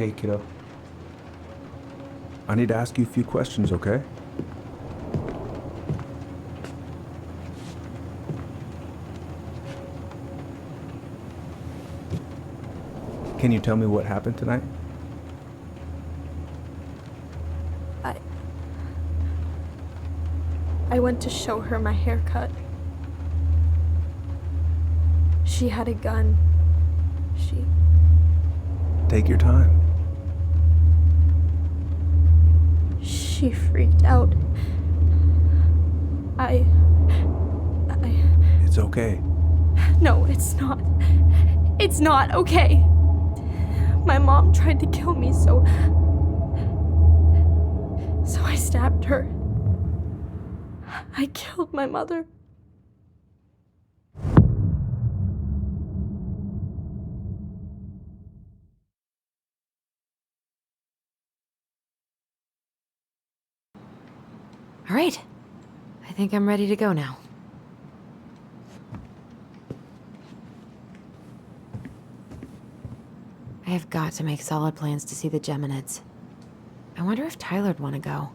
Hey, kiddo. I need to ask you a few questions, okay? Can you tell me what happened tonight? I went to show her my haircut. She had a gun. Take your time. She freaked out. It's okay. No, it's not. It's not okay. My mom tried to kill me, so I stabbed her. I killed my mother. All right. I think I'm ready to go now. I have got to make solid plans to see the Geminids. I wonder if Tyler'd want to go.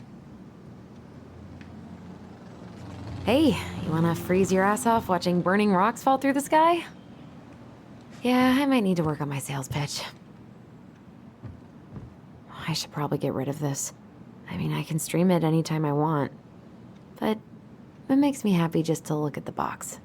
Hey, you want to freeze your ass off watching burning rocks fall through the sky? Yeah, I might need to work on my sales pitch. I should probably get rid of this. I mean, I can stream it anytime I want. But it makes me happy just to look at the box.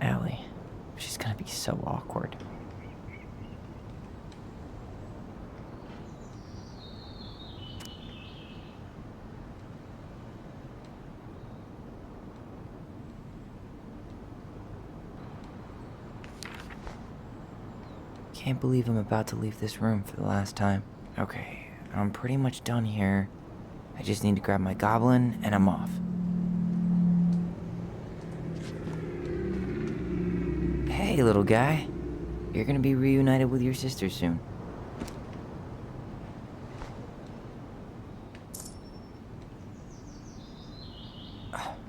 Allie, she's gonna be so awkward. Can't believe I'm about to leave this room for the last time. Okay, I'm pretty much done here. I just need to grab my goblin and I'm off. Hey, little guy. You're gonna be reunited with your sister soon.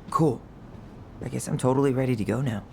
Cool. I guess I'm totally ready to go now.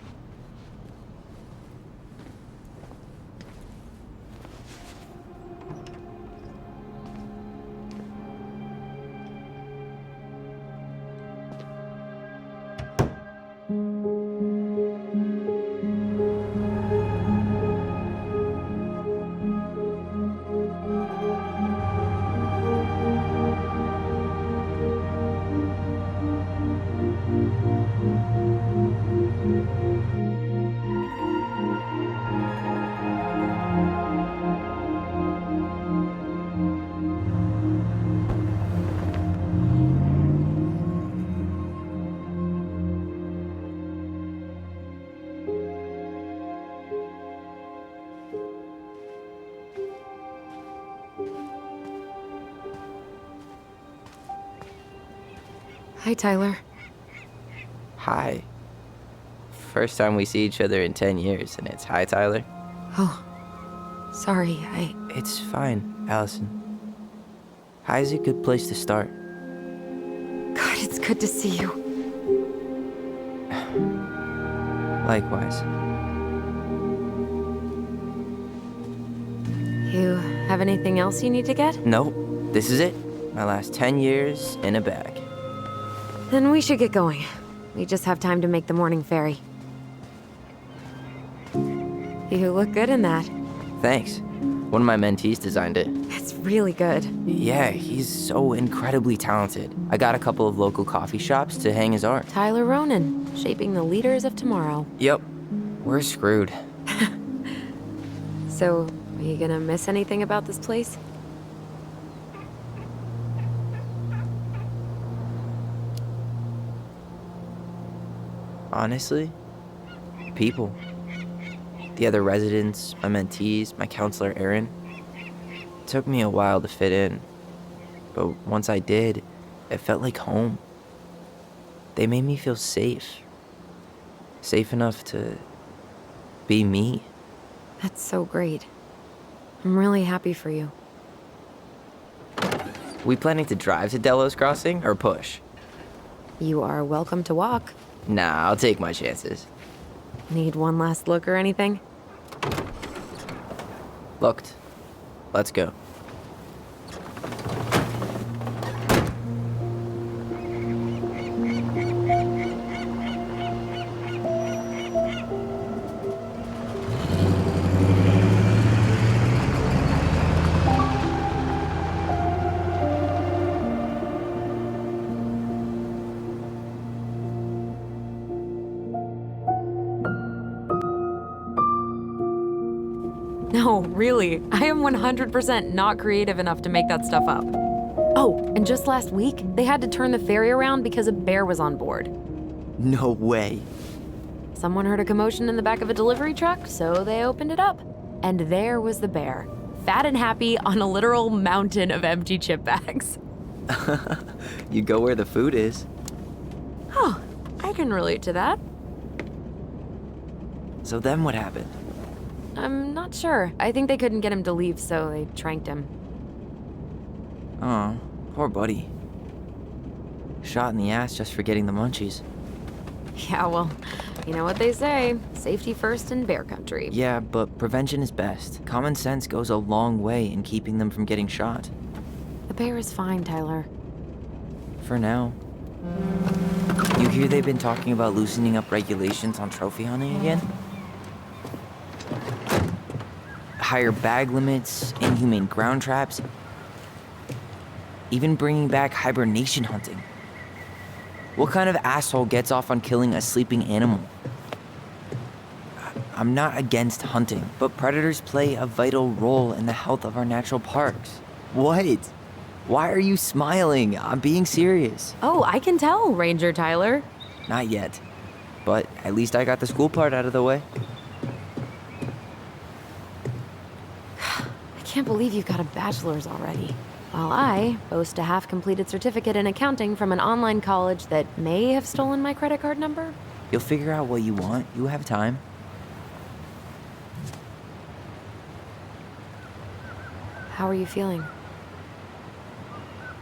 Hi, Tyler. Hi. First time we see each other in 10 years, and it's hi, Tyler. Oh, sorry, It's fine, Allison. Hi's a good place to start. God, it's good to see you. Likewise. You have anything else you need to get? Nope, this is it. My last 10 years in a bag. Then we should get going. We just have time to make the morning ferry. You look good in that. Thanks. One of my mentees designed it. It's really good. Yeah, he's so incredibly talented. I got a couple of local coffee shops to hang his art. Tyler Ronan, shaping the leaders of tomorrow. Yep, we're screwed. So, are you gonna miss anything about this place? Honestly, people. The other residents, my mentees, my counselor Aaron. took me a while to fit in, but once I did, it felt like home. They made me feel safe. Safe enough to be me. That's so great. I'm really happy for you. We planning to drive to Delos Crossing or push? You are welcome to walk. Nah, I'll take my chances. Need one last look or anything? Looked. Let's go. No, really. I am 100% not creative enough to make that stuff up. Oh, and just last week, they had to turn the ferry around because a bear was on board. No way. Someone heard a commotion in the back of a delivery truck, so they opened it up. And there was the bear, fat and happy on a literal mountain of empty chip bags. You go where the food is. Oh, I can relate to that. So then what happened? I'm not sure. I think they couldn't get him to leave, so they tranked him. Oh, poor buddy. Shot in the ass just for getting the munchies. Yeah, well, you know what they say. Safety first in bear country. Yeah, but prevention is best. Common sense goes a long way in keeping them from getting shot. The bear is fine, Tyler. For now. You hear they've been talking about loosening up regulations on trophy hunting again? Higher bag limits, inhumane ground traps, even bringing back hibernation hunting. What kind of asshole gets off on killing a sleeping animal? I'm not against hunting, but predators play a vital role in the health of our natural parks. What? Why are you smiling? I'm being serious. Oh, I can tell, Ranger Tyler. Not yet, but at least I got the school part out of the way. I can't believe you've got a bachelor's already. While I boast a half-completed certificate in accounting from an online college that may have stolen my credit card number. You'll figure out what you want. You have time. How are you feeling?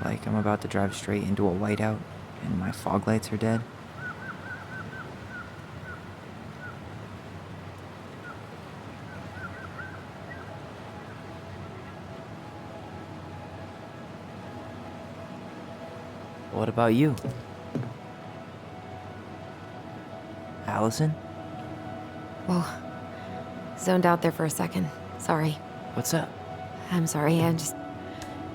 Like I'm about to drive straight into a whiteout and my fog lights are dead. What about you? Allison? Whoa. Zoned out there for a second. Sorry. What's up? I'm sorry. I'm just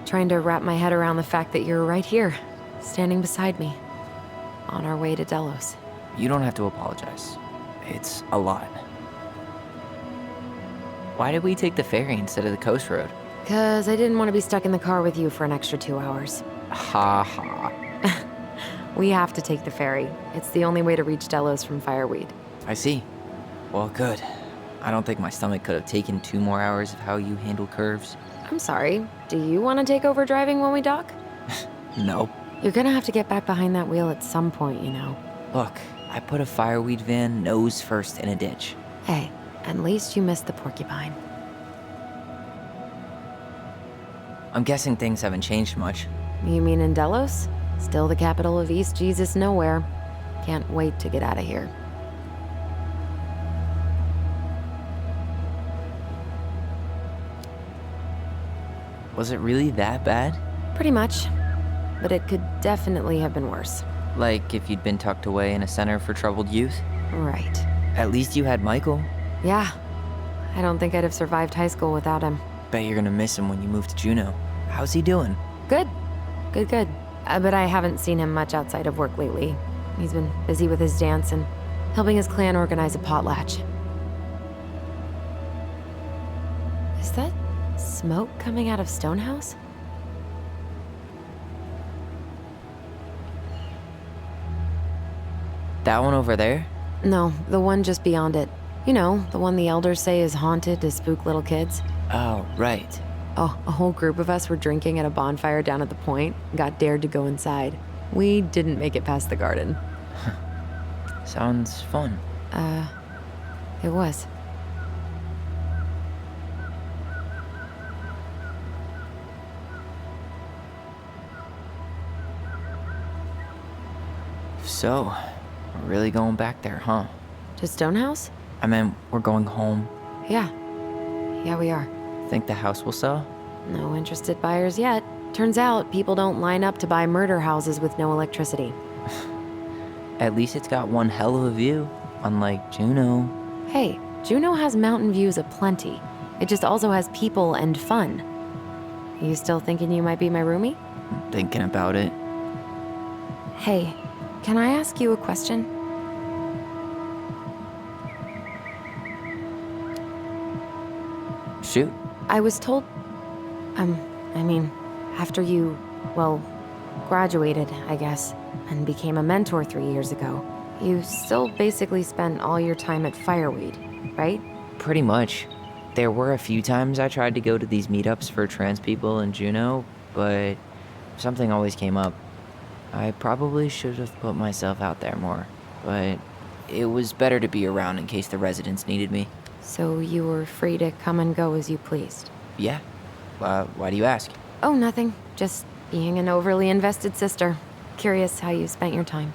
trying to wrap my head around the fact that you're right here, standing beside me, on our way to Delos. You don't have to apologize. It's a lot. Why did we take the ferry instead of the coast road? 'Cause I didn't want to be stuck in the car with you for an extra 2 hours. Ha ha. We have to take the ferry. It's the only way to reach Delos from Fireweed. I see. Well, good. I don't think my stomach could have taken 2 more hours of how you handle curves. I'm sorry. Do you want to take over driving when we dock? No. You're gonna have to get back behind that wheel at some point, you know. Look, I put a fireweed van nose first in a ditch. Hey, at least you missed the porcupine. I'm guessing things haven't changed much. You mean in Delos? Still the capital of East Jesus Nowhere. Can't wait to get out of here. Was it really that bad? Pretty much. But it could definitely have been worse. Like if you'd been tucked away in a center for troubled youth? Right. At least you had Michael. Yeah. I don't think I'd have survived high school without him. Bet you're gonna miss him when you move to Juneau. How's he doing? Good. Good. But I haven't seen him much outside of work lately. He's been busy with his dance and helping his clan organize a potlatch. Is that smoke coming out of Stonehouse? That one over there? No, the one just beyond it. You know, the one the elders say is haunted to spook little kids. Oh, right. Oh, a whole group of us were drinking at a bonfire down at the point and got dared to go inside. We didn't make it past the garden. Sounds fun. It was. So, we're really going back there, huh? To Stonehouse? I mean, we're going home. Yeah. Yeah, we are. Think the house will sell? No interested buyers yet. Turns out people don't line up to buy murder houses with no electricity. At least it's got one hell of a view, unlike Juneau. Hey, Juneau has mountain views aplenty. It just also has people and fun. You still thinking you might be my roomie? I'm thinking about it. Hey, can I ask you a question? Shoot. I was told, after you, well, graduated, I guess, and became a mentor 3 years ago, you still basically spent all your time at Fireweed, right? Pretty much. There were a few times I tried to go to these meetups for trans people in Juneau, but something always came up. I probably should have put myself out there more, but it was better to be around in case the residents needed me. So you were free to come and go as you pleased? Yeah. Why do you ask? Oh, nothing. Just being an overly invested sister. Curious how you spent your time.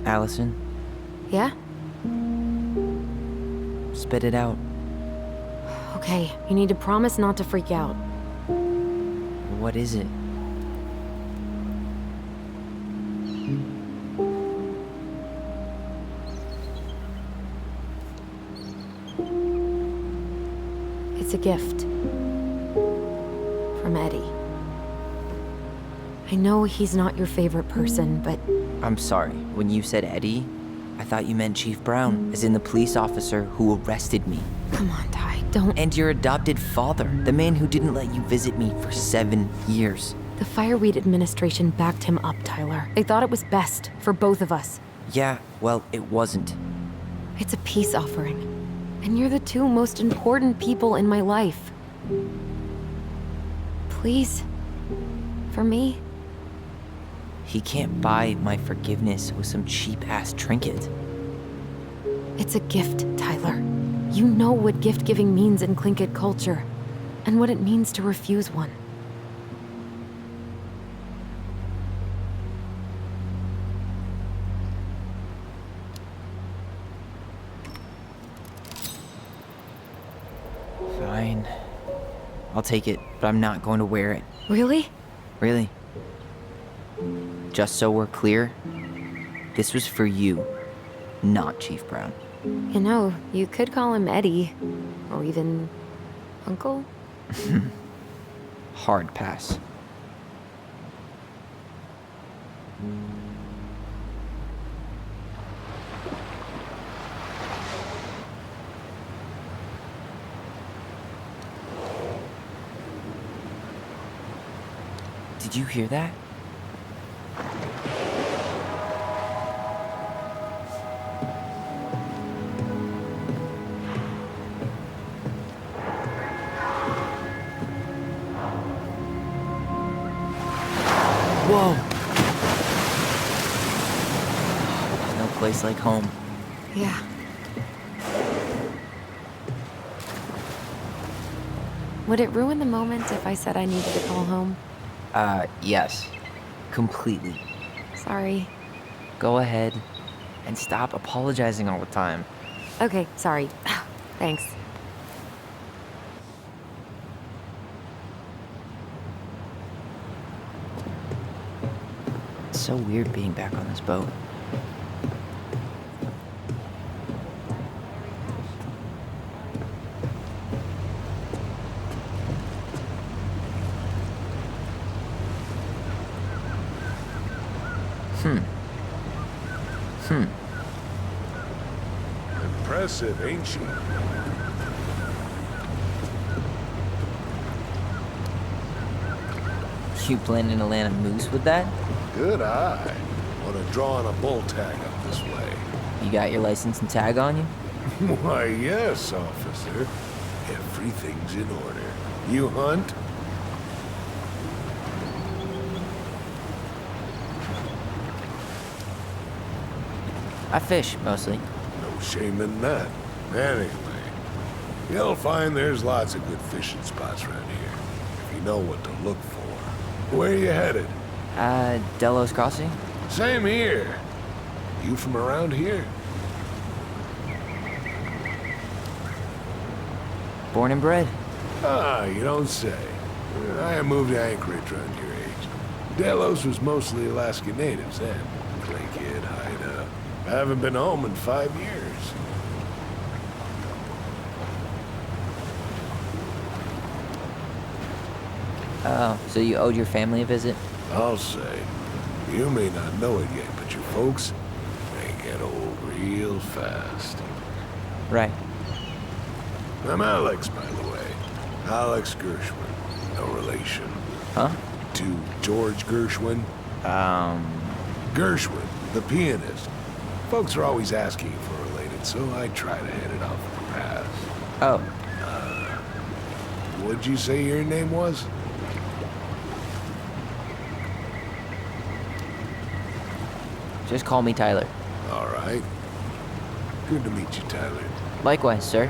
Allison, Yeah? spit it out. Okay, you need to promise not to freak out. What is it? It's a gift. From Eddie. I know he's not your favorite person, but I'm sorry. When you said Eddie, I thought you meant Chief Brown, as in the police officer who arrested me. come on, Ty, don't. And your adopted father, the man who didn't let you visit me for 7 years. The Fireweed administration backed him up, Tyler. They thought it was best for both of us. Yeah, well, it wasn't. It's a peace offering. And you're the two most important people in my life. Please. For me. He can't buy my forgiveness with some cheap-ass trinket. It's a gift, Tyler. You know what gift-giving means in Tlingit culture, and what it means to refuse one. Fine. I'll take it, but I'm not going to wear it. Really? Really. Just so we're clear, this was for you, not Chief Brown. You know, you could call him Eddie, or even Uncle. Hard pass. Did you hear that? Whoa! There's no place like home. Yeah. Would it ruin the moment if I said I needed to call home? Yes. Completely. Sorry. Go ahead and stop apologizing all the time. Okay, sorry. Thanks. It's so weird being back on this boat. Impressive, ain't she? You planning to land a moose with that? Good eye. Want to draw on a bull tag up this way. You got your license and tag on you? Why, yes, officer. Everything's in order. You hunt? I fish, mostly. No shame in that. Anyway, you'll find there's lots of good fishing spots around here, if you know what to look for. Where you headed? Delos Crossing? Same here. You from around here? Born and bred. Ah, you don't say. I moved to Anchorage around your age. Delos was mostly Alaska natives then. Clay kid, hide up. I haven't been home in 5 years. Oh, so you owed your family a visit? I'll say. You may not know it yet, but your folks, they get old real fast. Right. I'm Alex, by the way. Alex Gershwin. No relation. Huh? To George Gershwin. Gershwin, the pianist. Folks are always asking if we're related, so I try to hit it off at the pass. Oh, What'd you say your name was? just call me Tyler. All right. Good to meet you, Tyler. Likewise, sir.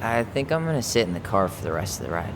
I think I'm gonna sit in the car for the rest of the ride.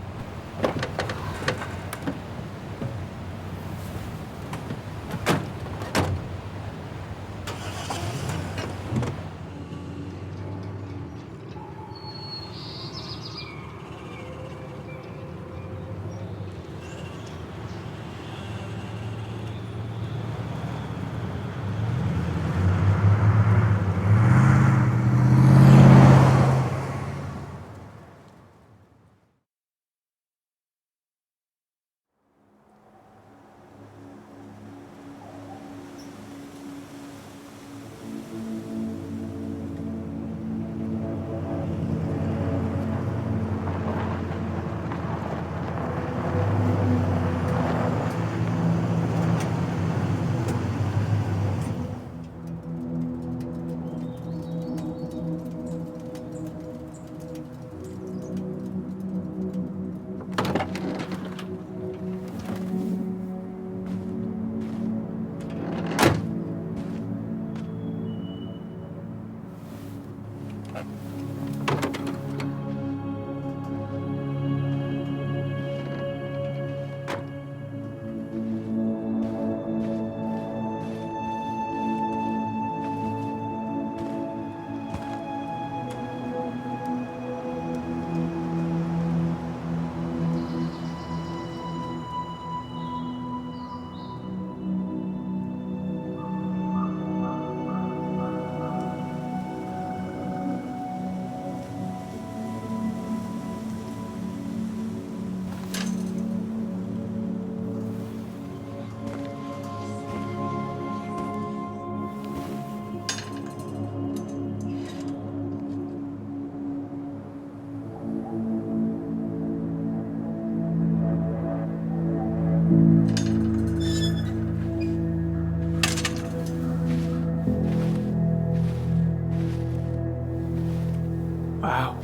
Wow.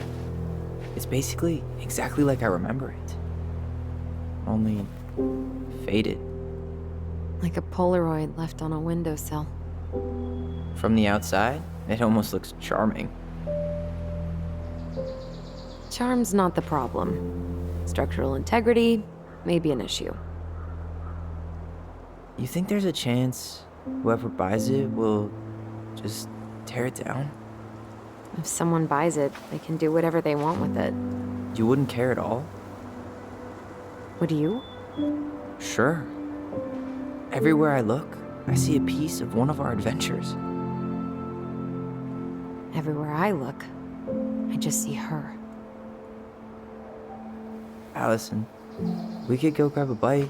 It's basically exactly like I remember it. Only faded. Like a Polaroid left on a windowsill. From the outside, it almost looks charming. Charm's not the problem. Structural integrity may be an issue. You think there's a chance whoever buys it will just tear it down? If someone buys it, they can do whatever they want with it. You wouldn't care at all? Would you? Sure. Everywhere I look, I see a piece of one of our adventures. Everywhere I look, I just see her. Allison, we could go grab a bite.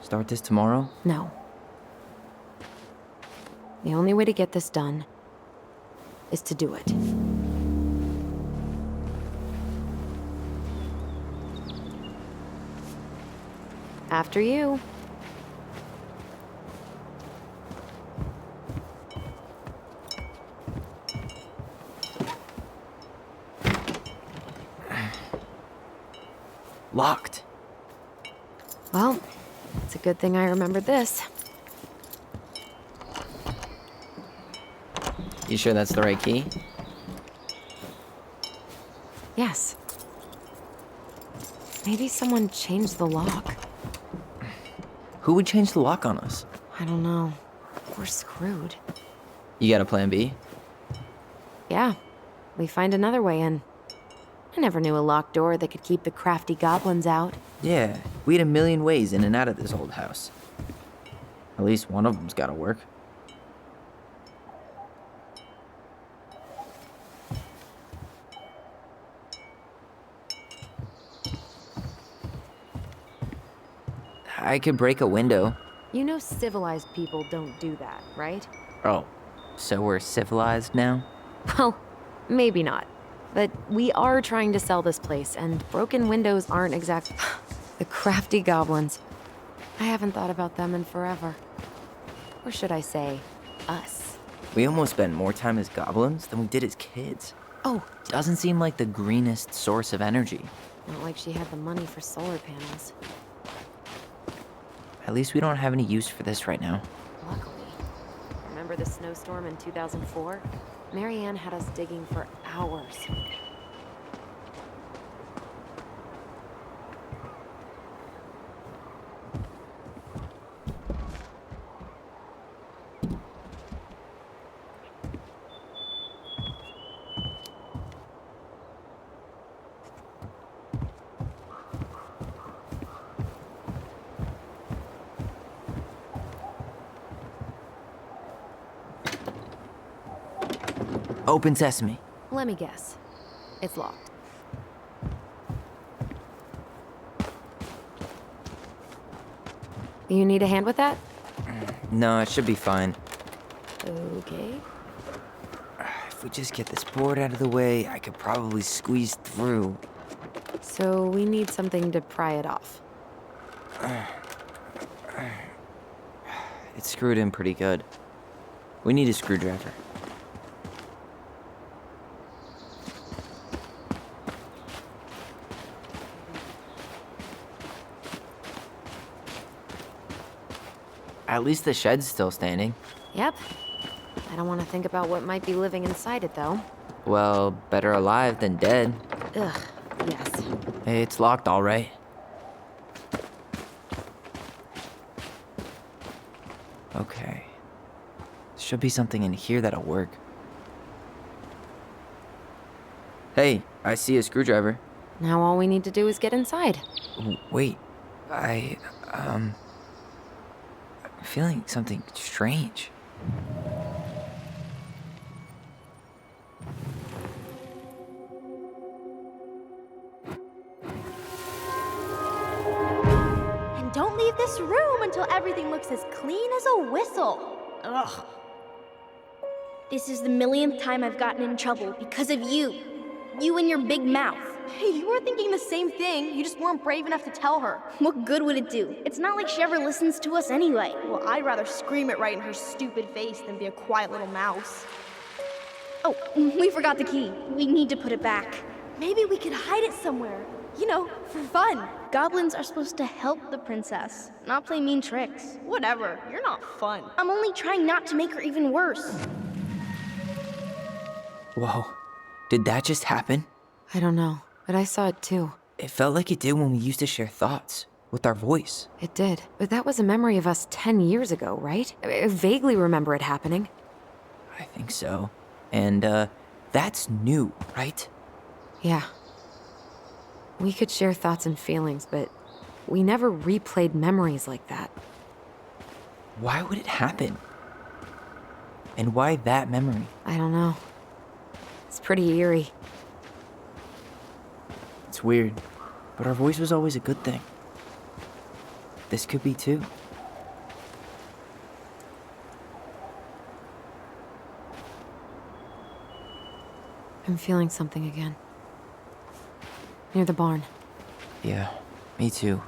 Start this tomorrow? No. The only way to get this done is to do it. After you. Locked. Well, it's a good thing I remembered this. You sure that's the right key? Yes. Maybe someone changed the lock. Who would change the lock on us? I don't know. We're screwed. You got a plan B? Yeah, we find another way in. I never knew a locked door that could keep the crafty goblins out. Yeah, we had a million ways in and out of this old house. At least one of them's gotta work. I could break a window. You know civilized people don't do that, right? Oh, so we're civilized now? Well, maybe not. But we are trying to sell this place, and broken windows aren't exact... The crafty goblins. I haven't thought about them in forever. Or should I say, us. We almost spent more time as goblins than we did as kids. Oh, Doesn't seem like the greenest source of energy. not like she had the money for solar panels. At least we don't have any use for this right now. Luckily. Remember the snowstorm in 2004? Marianne had us digging for hours. Open sesame. Let me guess. It's locked. You need a hand with that? No, it should be fine. Okay. If we just get this board out of the way, I could probably squeeze through. So we need something to pry it off. It's screwed in pretty good. We need a screwdriver. At least the shed's still standing. Yep. I don't want to think about what might be living inside it, though. Well, better alive than dead. Ugh, yes. Hey, it's locked all right. Okay. Should be something in here that'll work. Hey, I see a screwdriver. Now all we need to do is get inside. Wait, I'm feeling something strange. And don't leave this room until everything looks as clean as a whistle. Ugh. This is the millionth time I've gotten in trouble because of you. You and your big mouth. Hey, you were thinking the same thing. You just weren't brave enough to tell her. What good would it do? It's not like she ever listens to us anyway. Well, I'd rather scream it right in her stupid face than be a quiet little mouse. Oh, we forgot the key. We need to put it back. Maybe we could hide it somewhere. You know, for fun. Goblins are supposed to help the princess, not play mean tricks. Whatever, you're not fun. I'm only trying not to make her even worse. Whoa, did that just happen? I don't know, but I saw it too. It felt like it did when we used to share thoughts with our voice. It did. But that was a memory of us 10 years ago, right? I vaguely remember it happening. I think so. And, that's new, right? Yeah. We could share thoughts and feelings, but we never replayed memories like that. Why would it happen? And why that memory? I don't know. It's pretty eerie. It's weird, but our voice was always a good thing. This could be too. I'm feeling something again. Near the barn. Yeah, me too.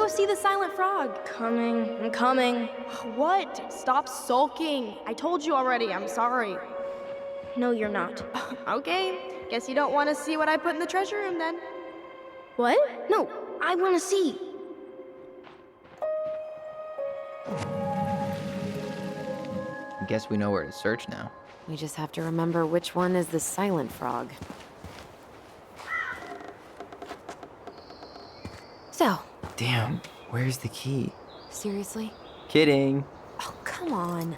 see the silent frog. Coming, I'm coming. What? Stop sulking. I told you already, I'm sorry. No, you're not. Okay, guess you don't want to see what I put in the treasure room then. What? No, I want to see. I guess we know where to search now. We just have to remember which one is the silent frog. So, Damn, where's the key? seriously? Kidding. Oh, come on.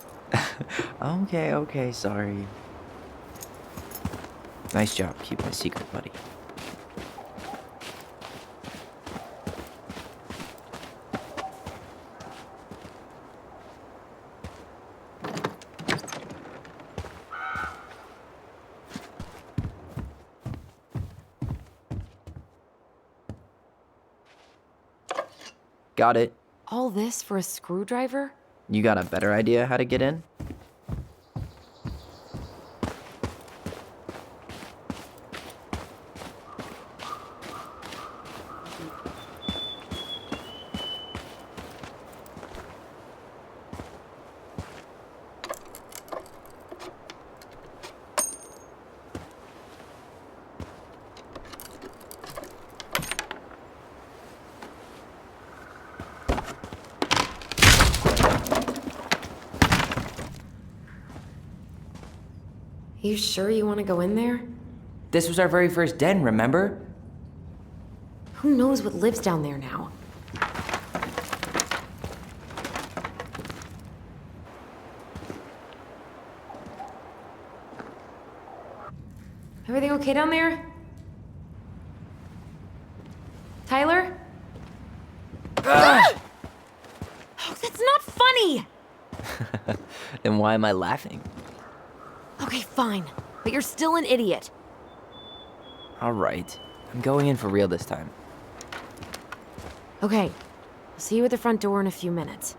Okay, sorry. Nice job keeping a secret, buddy. Got it. All this for a screwdriver? You got a better idea how to get in? You sure you want to go in there? This was our very first den, remember? Who knows what lives down there now? Everything okay down there? Tyler? Oh, that's not funny! Then why am I laughing? Okay, fine. But you're still an idiot. All right. I'm going in for real this time. Okay. I'll see you at the front door in a few minutes.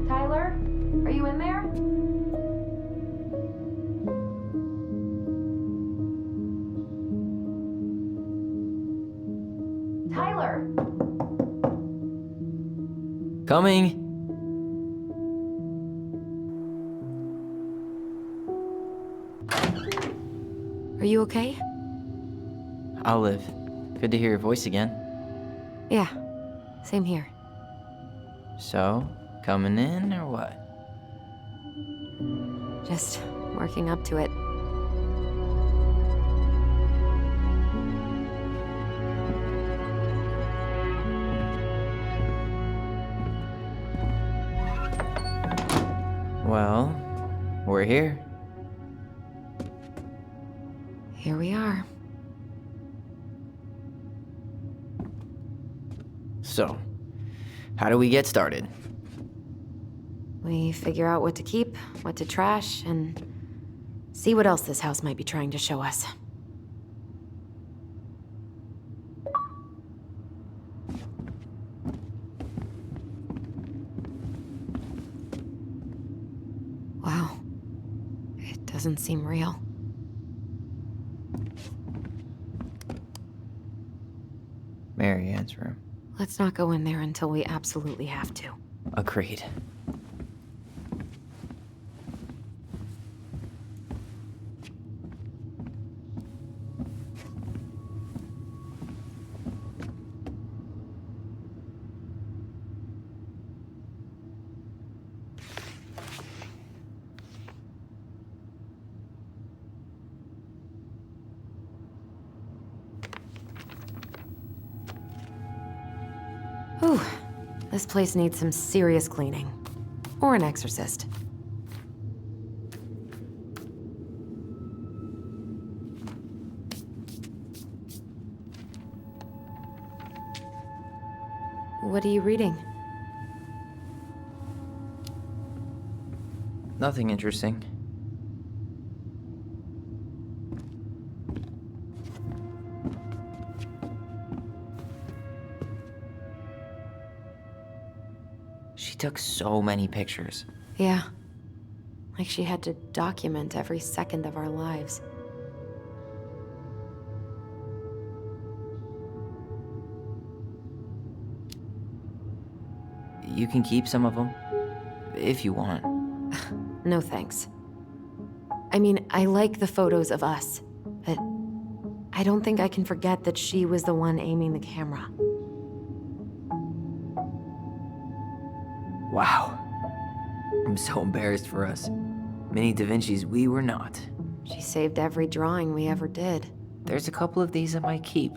Tyler? Are you in there? Tyler! Coming! Are you okay? I'll live. Good to hear your voice again. Yeah, same here. So, coming in or what? Just working up to it. Well, we're here. So, how do we get started? We figure out what to keep, what to trash, and see what else this house might be trying to show us. Wow. It doesn't seem real. Marianne's room. Let's not go in there until we absolutely have to. Agreed. Whew. This place needs some serious cleaning. Or an exorcist. What are you reading? Nothing interesting. She took so many pictures. Yeah. Like she had to document every second of our lives. You can keep some of them, if you want. No thanks. I mean, I like the photos of us, but I don't think I can forget that she was the one aiming the camera. Wow. I'm so embarrassed for us. Mini Da Vinci's we were not. She saved every drawing we ever did. There's a couple of these I might keep.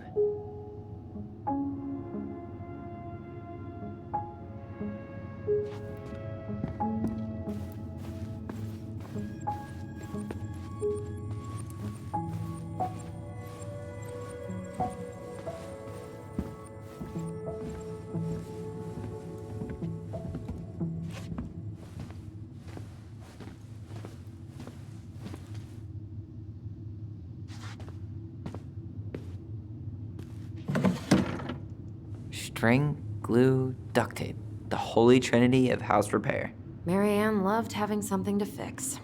String, glue, duct tape. The holy trinity of house repair. Marianne loved having something to fix.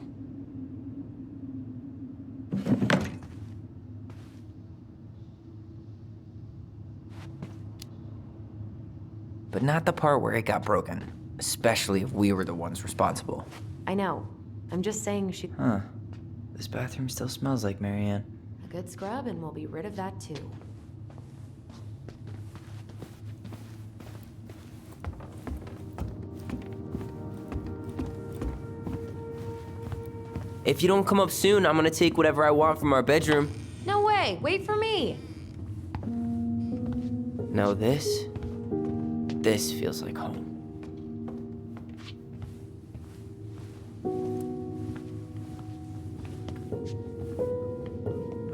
But not the part where it got broken. Especially if we were the ones responsible. I know. I'm just saying she... Huh. This bathroom still smells like Marianne. A good scrub and we'll be rid of that too. If you don't come up soon, I'm gonna take whatever I want from our bedroom. No way! Wait for me! No, this feels like home.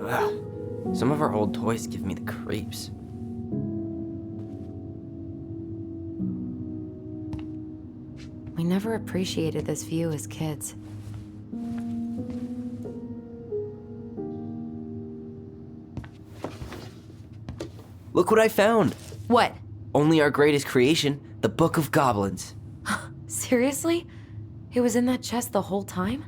Ugh. Some of our old toys give me the creeps. We never appreciated this view as kids. Look what I found. What? Only our greatest creation, the Book of Goblins. Seriously? It was in that chest the whole time?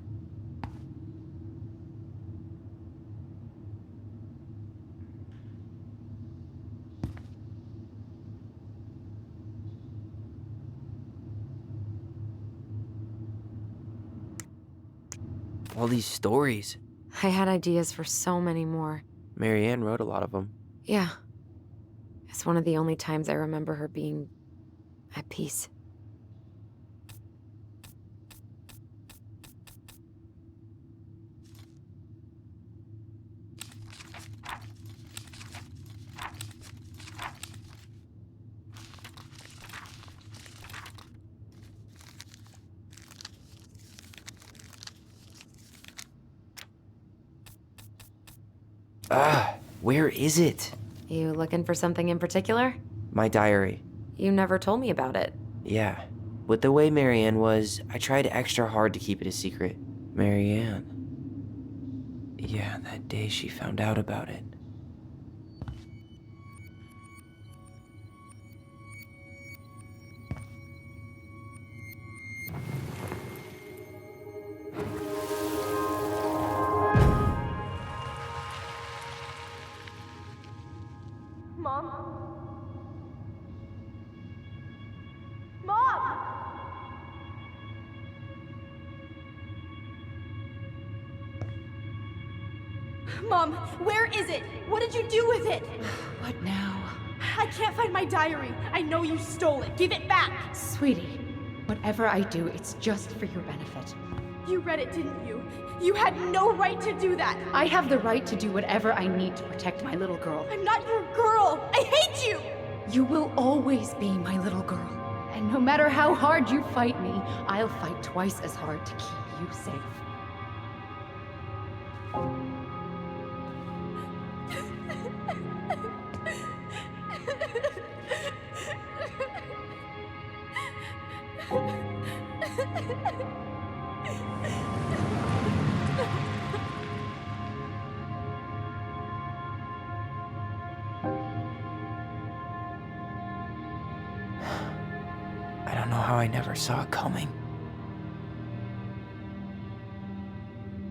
All these stories. I had ideas for so many more. Marianne wrote a lot of them. Yeah. It's one of the only times I remember her being at peace. Where is it? You looking for something in particular? My diary. You never told me about it. Yeah. With the way Marianne was, I tried extra hard to keep it a secret. Marianne. Yeah, that day she found out about it. Mom? Mom! Mom, where is it? What did you do with it? What now? I can't find my diary. I know you stole it. Give it back. Sweetie, whatever I do, it's just for your benefit. You read it, didn't you? You had no right to do that. I have the right to do whatever I need to protect my little girl. I'm not your girl. I hate you. You will always be my little girl. And no matter how hard you fight me, I'll fight twice as hard to keep you safe. I don't know how I never saw it coming.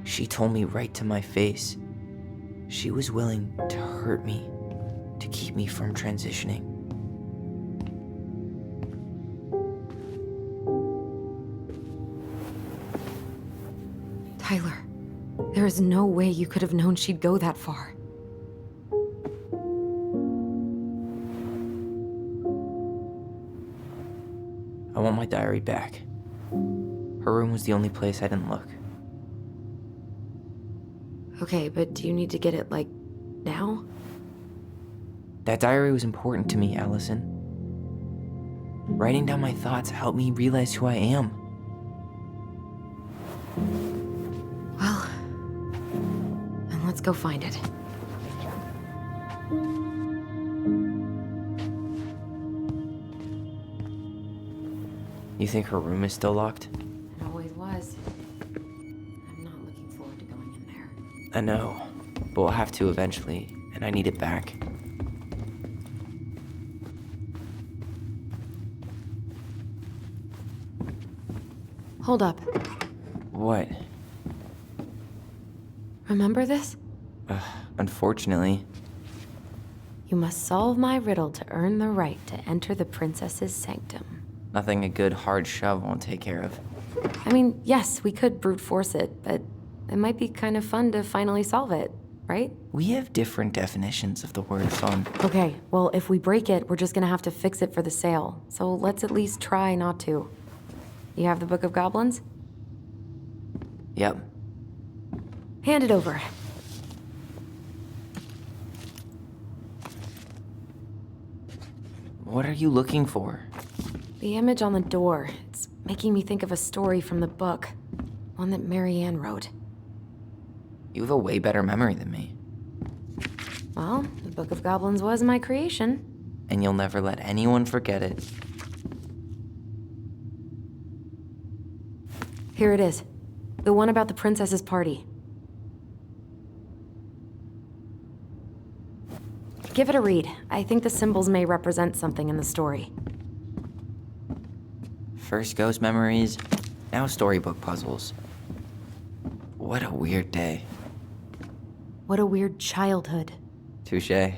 She told me right to my face. She was willing to hurt me, to keep me from transitioning. Tyler, there is no way you could have known she'd go that far. I want my diary back. Her room was the only place I didn't look. Okay, but do you need to get it, like, now? That diary was important to me, Allison. Writing down my thoughts helped me realize who I am. Well, then let's go find it. You think her room is still locked? It always was. I'm not looking forward to going in there. I know, but we'll have to eventually, and I need it back. Hold up. What? Remember this? Unfortunately. You must solve my riddle to earn the right to enter the princess's sanctum. Nothing a good hard shove won't take care of. I mean, yes, we could brute force it, but it might be kind of fun to finally solve it, right? We have different definitions of the word fun. Okay, well, if we break it, we're just gonna have to fix it for the sale. So let's at least try not to. You have the Book of Goblins? Yep. Hand it over. What are you looking for? The image on the door. It's making me think of a story from the book. One that Marianne wrote. You have a way better memory than me. Well, the Book of Goblins was my creation. And you'll never let anyone forget it. Here it is. The one about the princess's party. Give it a read. I think the symbols may represent something in the story. First ghost memories, now storybook puzzles. What a weird day. What a weird childhood. Touché.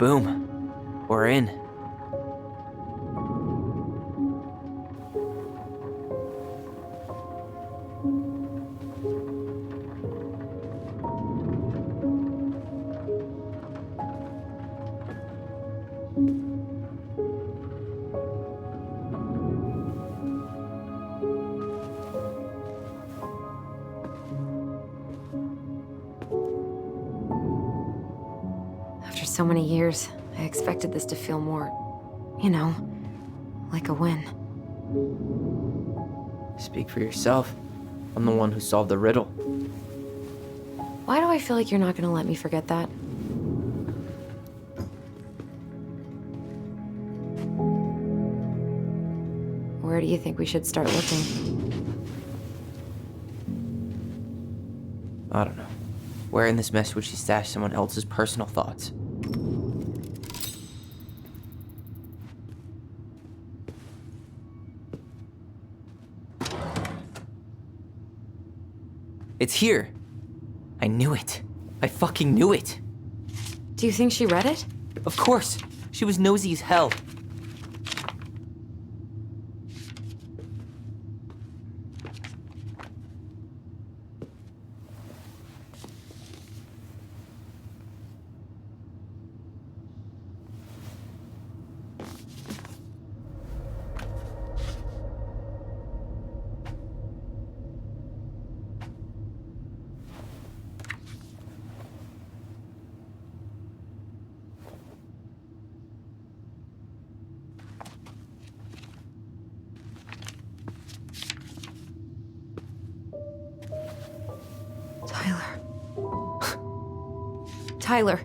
boom, we're in. After so many years, I expected this to feel more, you know, like a win. Speak for yourself. I'm the one who solved the riddle. Why do I feel like you're not gonna let me forget that? Where do you think we should start looking? I don't know. Where in this mess would she stash someone else's personal thoughts? It's here. I knew it. I fucking knew it. Do you think she read it? Of course. She was nosy as hell. Tyler. Tyler,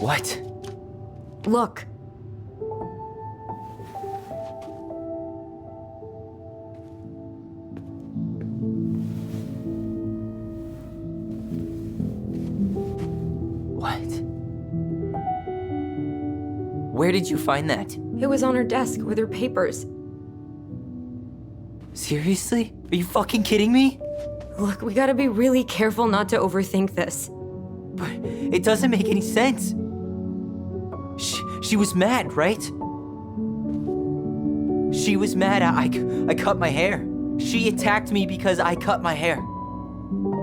What? look. What? Where did you find that? It was on her desk with her papers. Seriously? Are you fucking kidding me? Look, we gotta be really careful not to overthink this. But it doesn't make any sense. She was mad, right? She was mad I cut my hair. She attacked me because I cut my hair.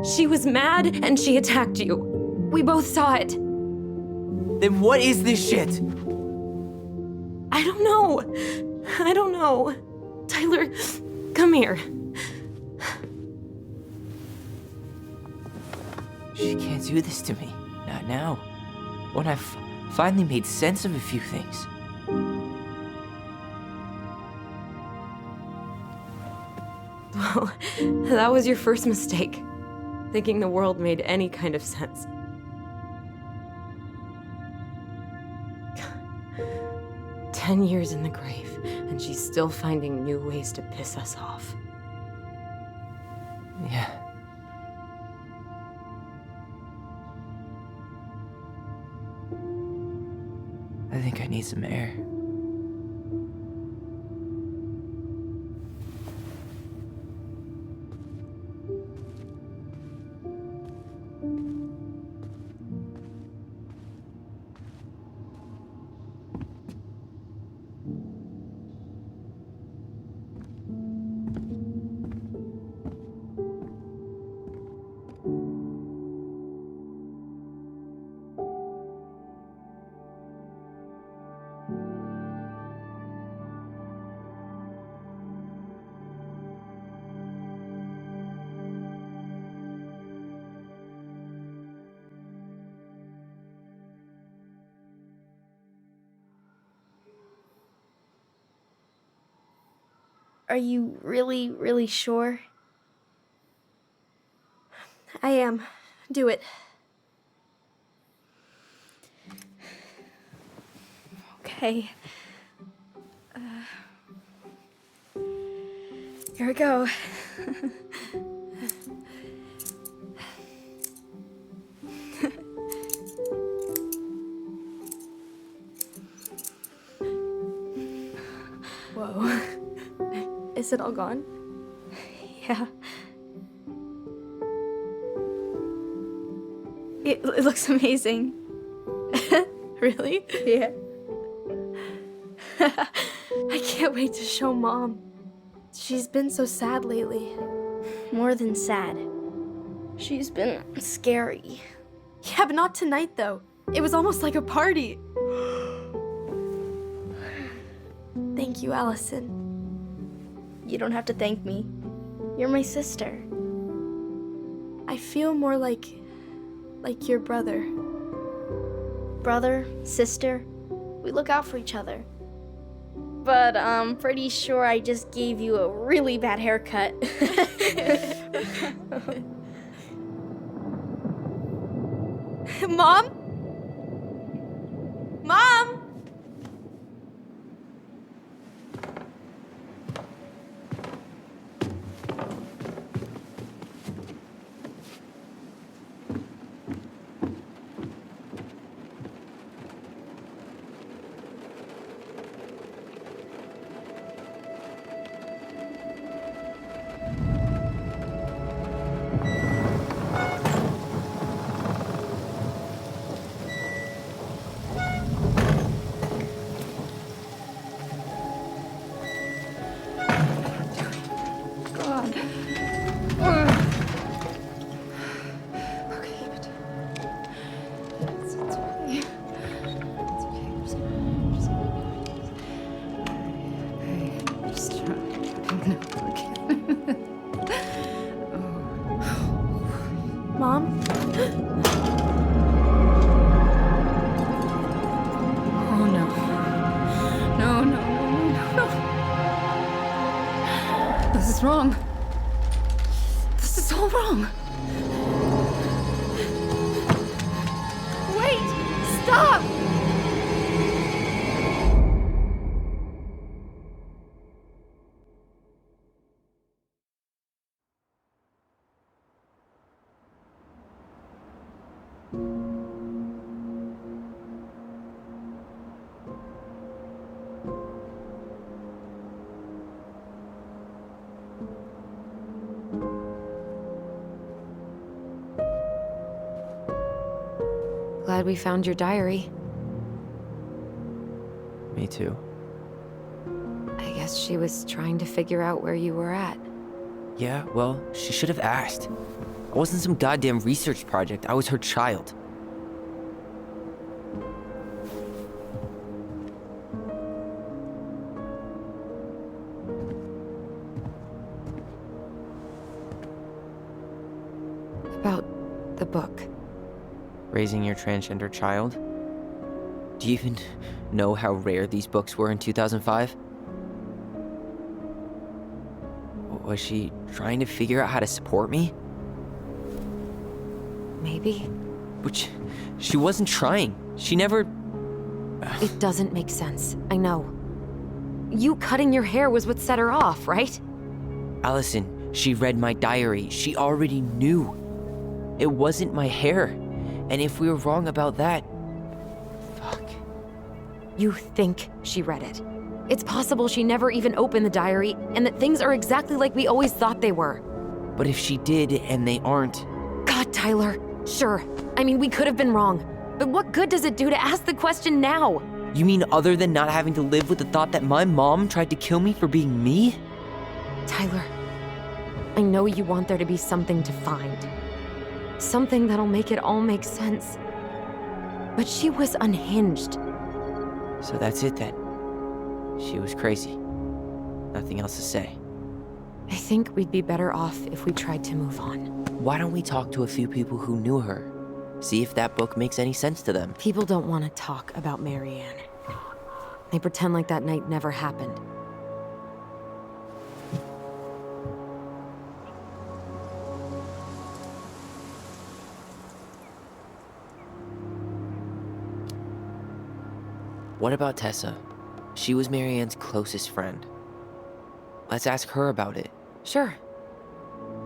She was mad and she attacked you. We both saw it. Then what is this shit? I don't know. I don't know. Tyler, come here. She can't do this to me. Not now. When I've finally made sense of a few things. Well, that was your first mistake. Thinking the world made any kind of sense. "10 years in the grave, and she's still finding new ways to piss us off." Yeah. I think I need some air. Are you really, really sure? I am. Do it. Okay. Here we go. Whoa. Is it all gone? Yeah. It looks amazing. Really? Yeah. I can't wait to show Mom. She's been so sad lately. More than sad. She's been scary. Yeah, but not tonight, though. It was almost like a party. Thank you, Allison. You don't have to thank me. You're my sister. I feel more like your brother. Brother, sister, we look out for each other. But I'm pretty sure I just gave you a really bad haircut. Mom? Mom? Mom? Oh no. No, no, no, no, no. This is wrong. This is all wrong. Wait! Stop! Glad we found your diary. Me too. I guess she was trying to figure out where you were at. Yeah, well, she should have asked. I wasn't some goddamn research project. I was her child. About the book. Raising your transgender child? Do you even know how rare these books were in 2005? Was she trying to figure out how to support me? Maybe. Which, she wasn't trying. She never... It doesn't make sense. I know. You cutting your hair was what set her off, right? Allison, she read my diary. She already knew. It wasn't my hair. And if we were wrong about that... Fuck. You think she read it. It's possible she never even opened the diary, and that things are exactly like we always thought they were. But if she did, and they aren't... God, Tyler. Sure. I mean, we could have been wrong. But what good does it do to ask the question now? You mean other than not having to live with the thought that my mom tried to kill me for being me? Tyler, I know you want there to be something to find. Something that'll make it all make sense. But she was unhinged. So that's it then. She was crazy. Nothing else to say. I think we'd be better off if we tried to move on. Why don't we talk to a few people who knew her? See if that book makes any sense to them. People don't want to talk about Marianne. They pretend like that night never happened. What about Tessa? She was Marianne's closest friend. Let's ask her about it. Sure.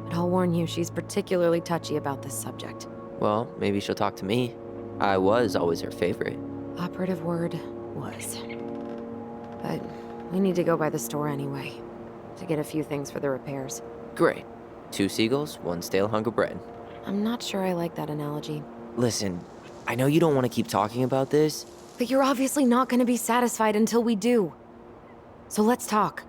But I'll warn you, she's particularly touchy about this subject. Well, maybe she'll talk to me. I was always her favorite. Operative word, was. But we need to go by the store anyway, to get a few things for the repairs. Great. 2 seagulls, 1 stale hunk of bread. I'm not sure I like that analogy. Listen, I know you don't want to keep talking about this, But you're obviously not gonna be satisfied until we do. So let's talk.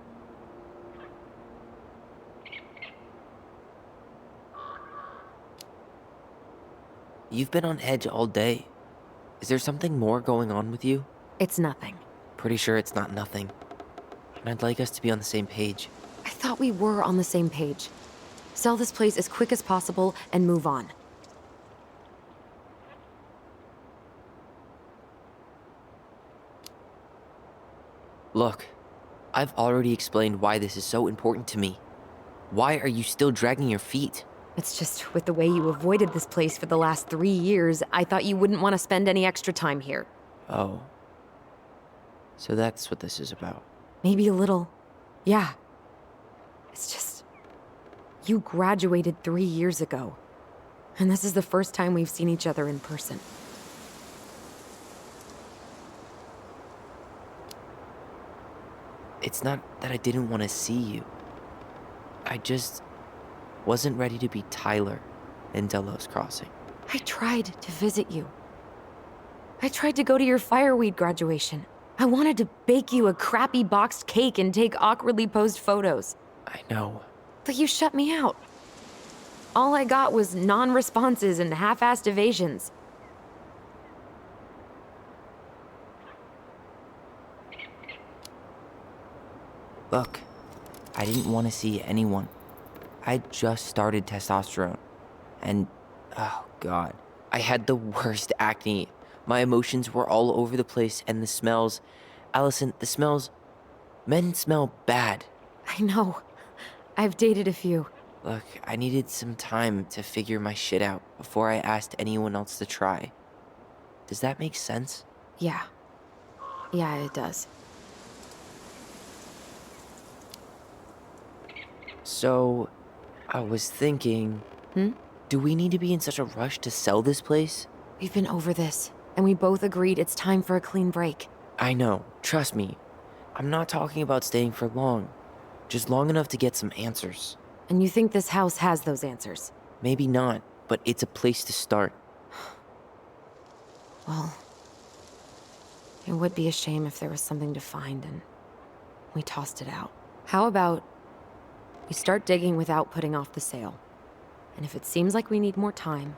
You've been on edge all day. Is there something more going on with you? It's nothing. Pretty sure it's not nothing. And I'd like us to be on the same page. I thought we were on the same page. Sell this place as quick as possible and move on. Look, I've already explained why this is so important to me. Why are you still dragging your feet? It's just with the way you avoided this place for the last 3 years, I thought you wouldn't want to spend any extra time here. Oh. So that's what this is about. Maybe a little. Yeah. It's just... You graduated 3 years ago. And this is the first time we've seen each other in person. It's not that I didn't want to see you. I just wasn't ready to be Tyler in Delos Crossing. I tried to visit you. I tried to go to your fireweed graduation. I wanted to bake you a crappy boxed cake and take awkwardly posed photos. I know. But you shut me out. All I got was non-responses and half-assed evasions. Look, I didn't want to see anyone. I just started testosterone. And, oh god, I had the worst acne. My emotions were all over the place, and the smells... Allison, the smells... Men smell bad. I know. I've dated a few. Look, I needed some time to figure my shit out before I asked anyone else to try. Does that make sense? Yeah. Yeah, it does. So, I was thinking... Do we need to be in such a rush to sell this place? We've been over this, and we both agreed it's time for a clean break. I know, trust me. I'm not talking about staying for long. Just long enough to get some answers. And you think this house has those answers? Maybe not, but it's a place to start. Well, it would be a shame if there was something to find and we tossed it out. How about we start digging without putting off the sale? And if it seems like we need more time,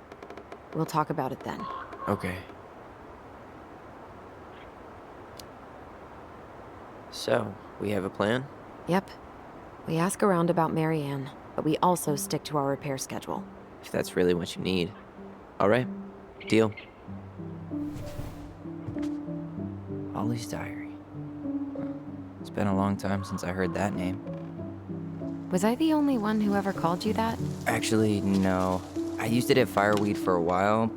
we'll talk about it then. Okay. So, we have a plan? Yep. We ask around about Marianne, but we also stick to our repair schedule. If that's really what you need. Alright, deal. Ollie's Diary. It's been a long time since I heard that name. Was I the only one who ever called you that? Actually, no. I used it at Fireweed for a while,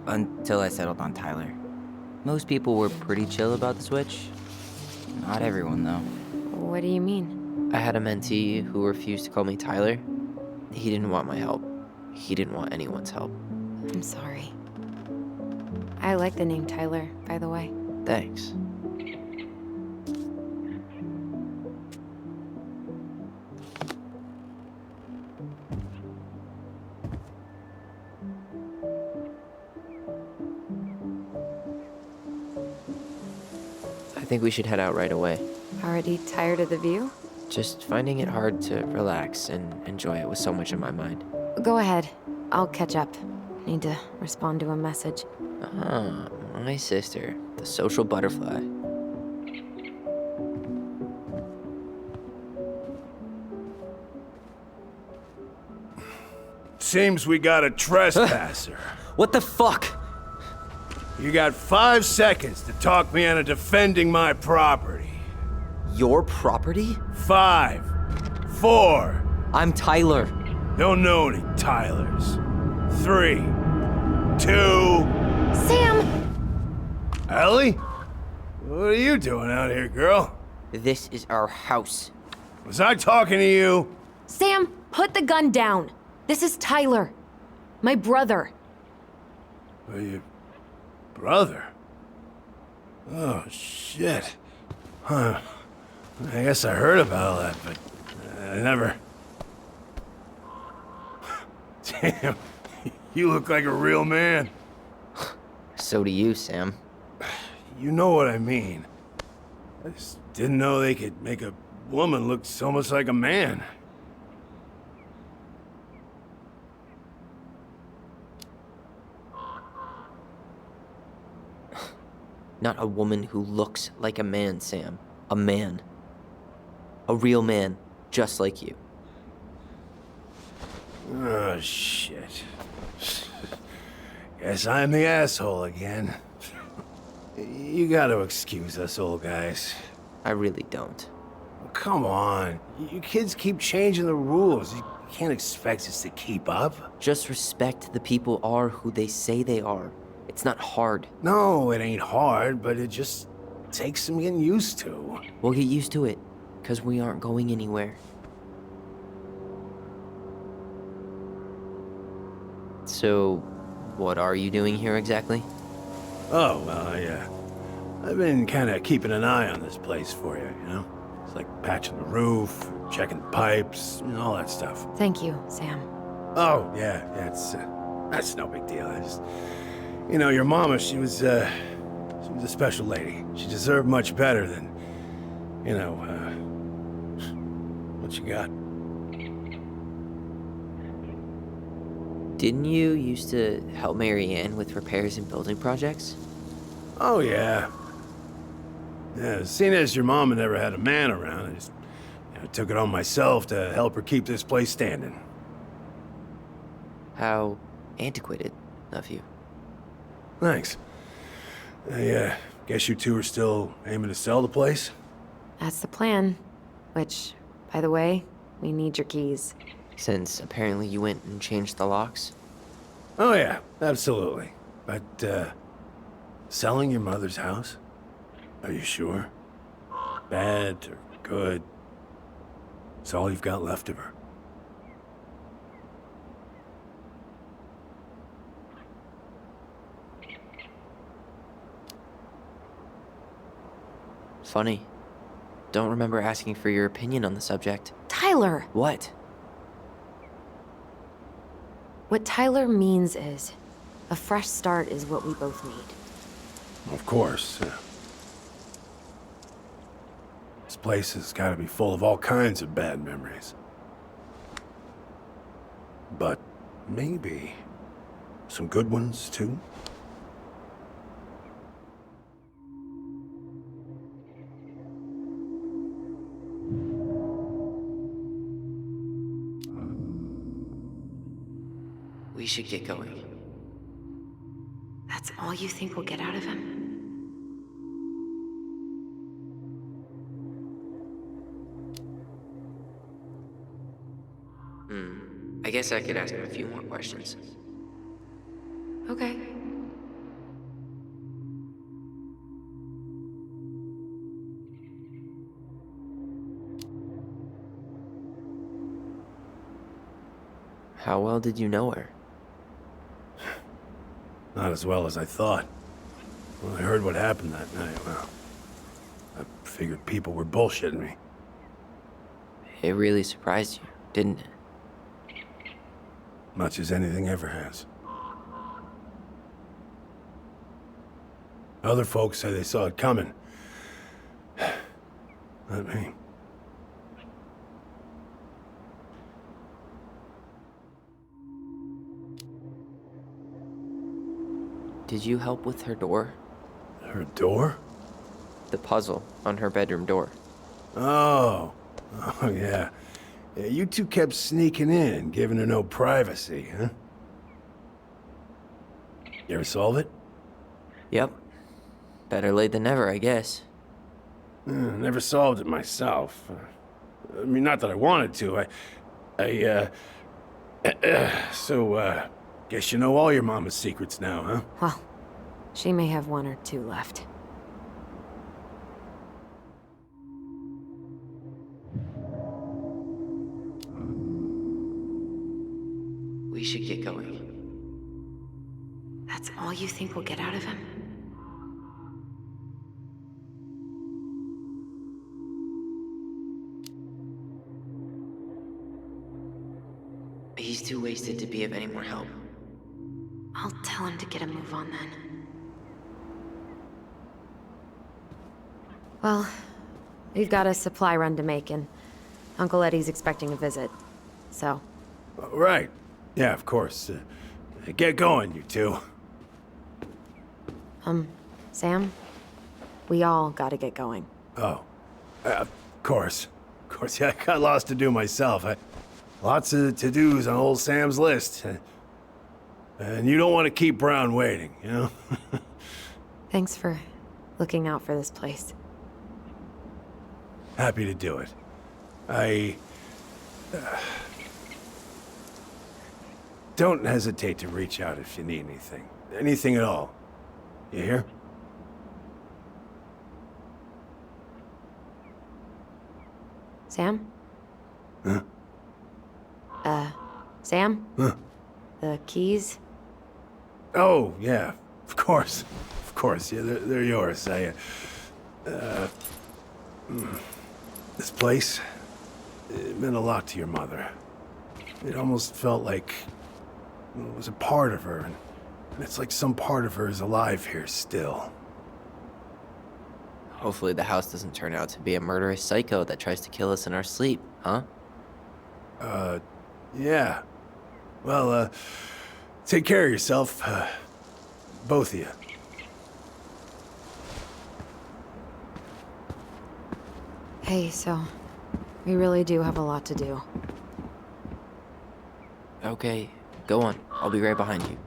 until I settled on Tyler. Most people were pretty chill about the switch. Not everyone, though. What do you mean? I had a mentee who refused to call me Tyler. He didn't want my help. He didn't want anyone's help. I'm sorry. I like the name Tyler, by the way. Thanks. I think we should head out right away. Already tired of the view? Just finding it hard to relax and enjoy it with so much in my mind. Go ahead. I'll catch up. Need to respond to a message. Ah, my sister, the social butterfly. Seems we got a trespasser. What the fuck? You got 5 seconds to talk me into defending my property. Your property? 5, 4. I'm Tyler. Don't know any Tylers. 3, 2. Sam! Ellie? What are you doing out here, girl? This is our house. Was I talking to you? Sam, put the gun down. This is Tyler. My brother. Are you... brother? Oh, shit. Huh. I guess I heard about all that, but I never... Damn, you look like a real man. So do you, Sam. you know what I mean. I just didn't know they could make a woman look so much like a man. Not a woman who looks like a man, Sam. A man. A real man, just like you. Oh, shit. Guess I'm the asshole again. You gotta excuse us old guys. I really don't. Come on. You kids keep changing the rules. You can't expect us to keep up. Just respect the people are who they say they are. It's not hard. No, it ain't hard, but it just takes some getting used to. We'll get used to it, because we aren't going anywhere. So, what are you doing here exactly? Oh, well, I've been kind of keeping an eye on this place for you, you know? It's like patching the roof, checking pipes, and all that stuff. Thank you, Sam. Oh, yeah, that's no big deal. I just, you know, your mama, she was a special lady. She deserved much better than, you know, what you got. Didn't you used to help Mary Ann with repairs and building projects? Oh, yeah. Yeah, seeing as your mama never had a man around, I just took it on myself to help her keep this place standing. How antiquated of you. Thanks. I guess you two are still aiming to sell the place? That's the plan. Which, by the way, we need your keys. Since apparently you went and changed the locks? Oh, yeah, absolutely. But, selling your mother's house? Are you sure? Bad or good? It's all you've got left of her. Funny. Don't remember asking for your opinion on the subject. Tyler! What? What Tyler means is, a fresh start is what we both need. Of course. This place has got to be full of all kinds of bad memories. But maybe some good ones, too? We should get going. That's all you think we'll get out of him? I guess I could ask him a few more questions. Okay. How well did you know her? Not as well as I thought. When I heard what happened that night, well, I figured people were bullshitting me. It really surprised you, didn't it? Much as anything ever has. Other folks say they saw it coming. Not me. Did you help with her door? Her door? The puzzle on her bedroom door. Oh, yeah. Yeah, you two kept sneaking in, giving her no privacy, huh? You ever solve it? Yep. Better late than never, I guess. Never solved it myself. I mean, not that I wanted to. So, guess you know all your mama's secrets now, huh? Well, she may have one or two left. We should get going. That's all you think we'll get out of him? He's too wasted to be of any more help. I'll tell him to get a move on then. Well, we've got a supply run to make, and Uncle Eddie's expecting a visit. So, Right. Yeah, of course. Get going, you two. Sam, we all gotta get going. Oh, of course. Of course, yeah, I got lots to do myself. Lots of to-dos on old Sam's list. And you don't want to keep Brown waiting, you know? Thanks for looking out for this place. Happy to do it. I... don't hesitate to reach out if you need anything. Anything at all. You hear? Sam? Huh? Sam? Huh? The keys? Oh, yeah. Of course. Of course. Yeah, they're yours. This place, it meant a lot to your mother. It almost felt like it was a part of her, and it's like some part of her is alive here still. Hopefully the house doesn't turn out to be a murderous psycho that tries to kill us in our sleep, huh? Yeah. Well, take care of yourself, both of you. Hey, so we really do have a lot to do. Okay, go on. I'll be right behind you.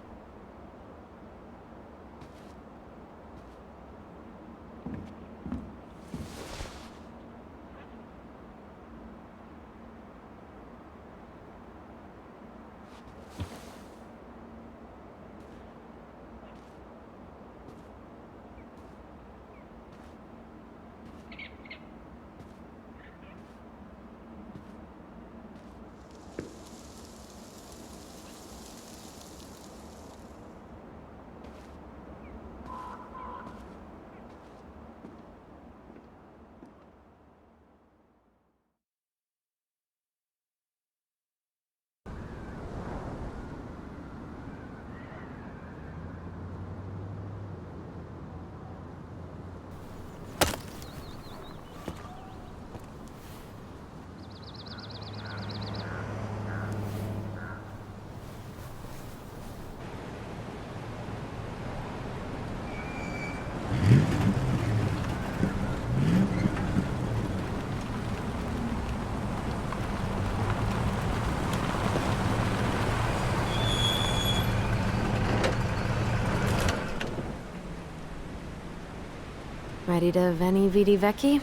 Ready to veni vidi vecchi?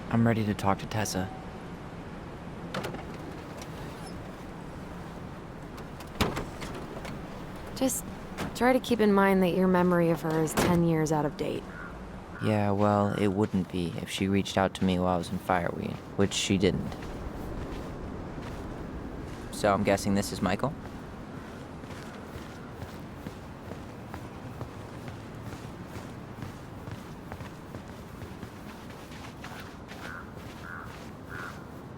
I'm ready to talk to Tessa. Just try to keep in mind that your memory of her is 10 years out of date. Yeah, well, it wouldn't be if she reached out to me while I was in Fireweed, which she didn't. So I'm guessing this is Michael?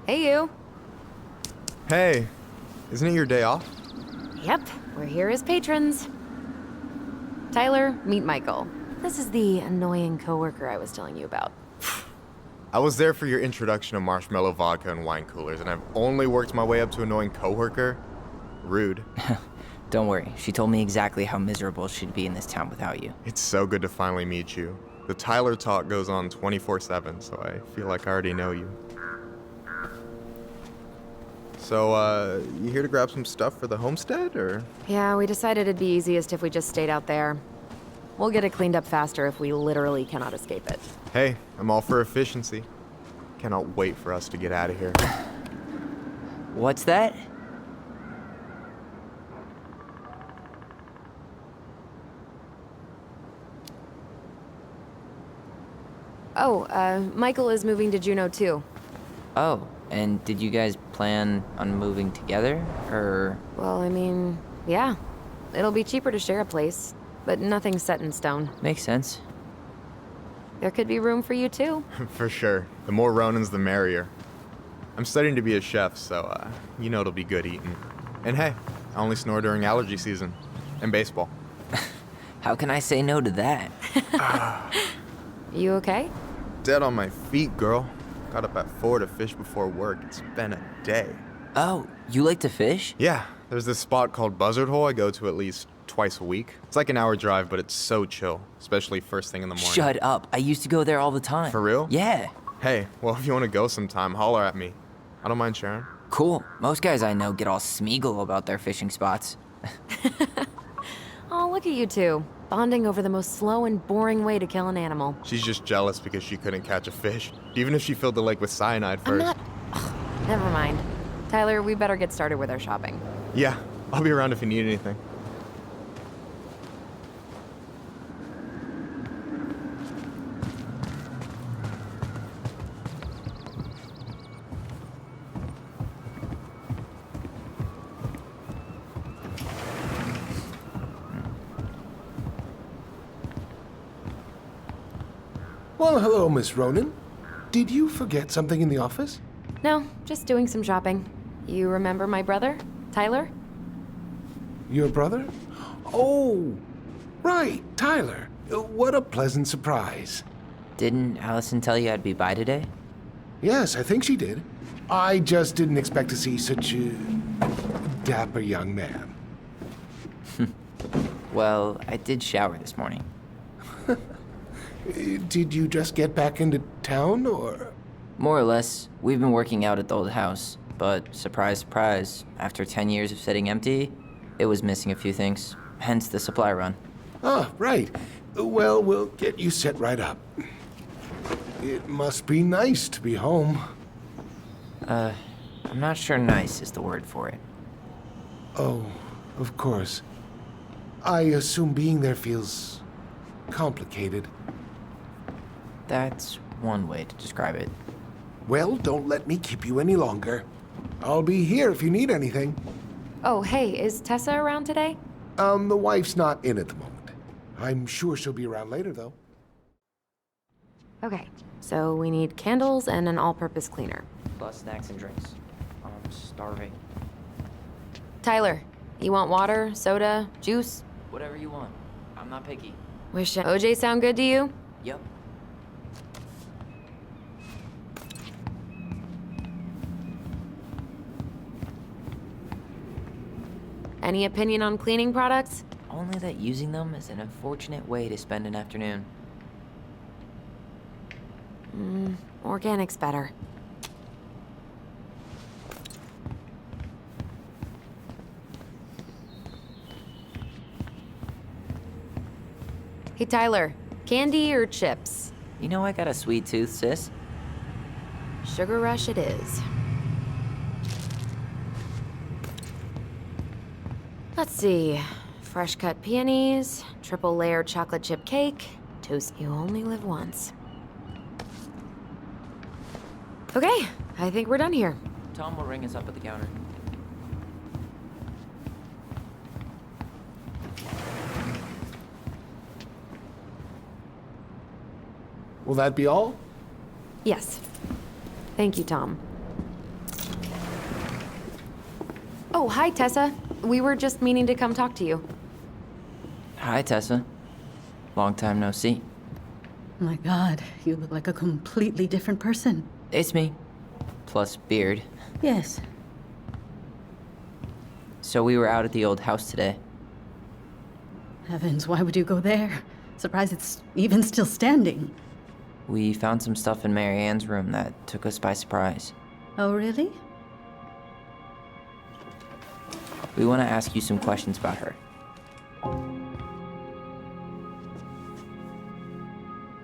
Hey, you. Hey, isn't it your day off? Yep, we're here as patrons. Tyler, meet Michael. This is the annoying coworker I was telling you about. I was there for your introduction to marshmallow vodka and wine coolers, and I've only worked my way up to annoying coworker. Rude. Don't worry, she told me exactly how miserable she'd be in this town without you. It's so good to finally meet you. The Tyler talk goes on 24/7, so I feel like I already know you. So, you here to grab some stuff for the homestead, or? Yeah, we decided it'd be easiest if we just stayed out there. We'll get it cleaned up faster if we literally cannot escape it. Hey, I'm all for efficiency. Cannot wait for us to get out of here. What's that? Oh, Michael is moving to Juneau too. Oh, and did you guys plan on moving together, or? Well, I mean, yeah. It'll be cheaper to share a place, but nothing's set in stone. Makes sense. There could be room for you too. For sure. The more Ronins, the merrier. I'm studying to be a chef, so, you know it'll be good eating. And hey, I only snore during allergy season. And baseball. How can I say no to that? You okay? Dead on my feet, girl. Got up at 4 to fish before work. It's been a day. Oh, you like to fish? Yeah, there's this spot called Buzzard Hole I go to at least twice a week. It's like an hour drive, but it's so chill, especially first thing in the morning. Shut up. I used to go there all the time. For real? Yeah. Hey, well, if you want to go sometime, holler at me. I don't mind sharing. Cool. Most guys I know get all Smeagol about their fishing spots. Oh, look at you two, bonding over the most slow and boring way to kill an animal. She's just jealous because she couldn't catch a fish, even if she filled the lake with cyanide I'm first. not... Ugh, never mind. Tyler, we better get started with our shopping. Yeah, I'll be around if you need anything. Well, hello, Miss Ronan. Did you forget something in the office? No, just doing some shopping. You remember my brother, Tyler? Your brother? Oh, right, Tyler. What a pleasant surprise. Didn't Allison tell you I'd be by today? Yes, I think she did. I just didn't expect to see such a dapper young man. Well, I did shower this morning. Did you just get back into town, or? More or less. We've been working out at the old house, but surprise, surprise, after 10 years of sitting empty, it was missing a few things, hence the supply run. Ah, right. Well, we'll get you set right up. It must be nice to be home. I'm not sure nice is the word for it. Oh, of course. I assume being there feels complicated. That's one way to describe it. Well, don't let me keep you any longer. I'll be here if you need anything. Oh, hey, is Tessa around today? The wife's not in at the moment. I'm sure she'll be around later, though. Okay, so we need candles and an all-purpose cleaner. Plus snacks and drinks. I'm starving. Tyler, you want water, soda, juice? Whatever you want. I'm not picky. Wish OJ sound good to you? Yep. Any opinion on cleaning products? Only that using them is an unfortunate way to spend an afternoon. Organic's better. Hey, Tyler, candy or chips? You know I got a sweet tooth, sis. Sugar Rush it is. Let's see. Fresh cut peonies, triple layer chocolate chip cake, toast you only live once. Okay, I think we're done here. Tom will ring us up at the counter. Will that be all? Yes. Thank you, Tom. Oh, hi, Tessa. We were just meaning to come talk to you. Hi, Tessa. Long time no see. My God, you look like a completely different person. It's me. Plus beard. Yes. So we were out at the old house today. Heavens, why would you go there? Surprised it's even still standing. We found some stuff in Mary Ann's room that took us by surprise. Oh, really? We want to ask you some questions about her.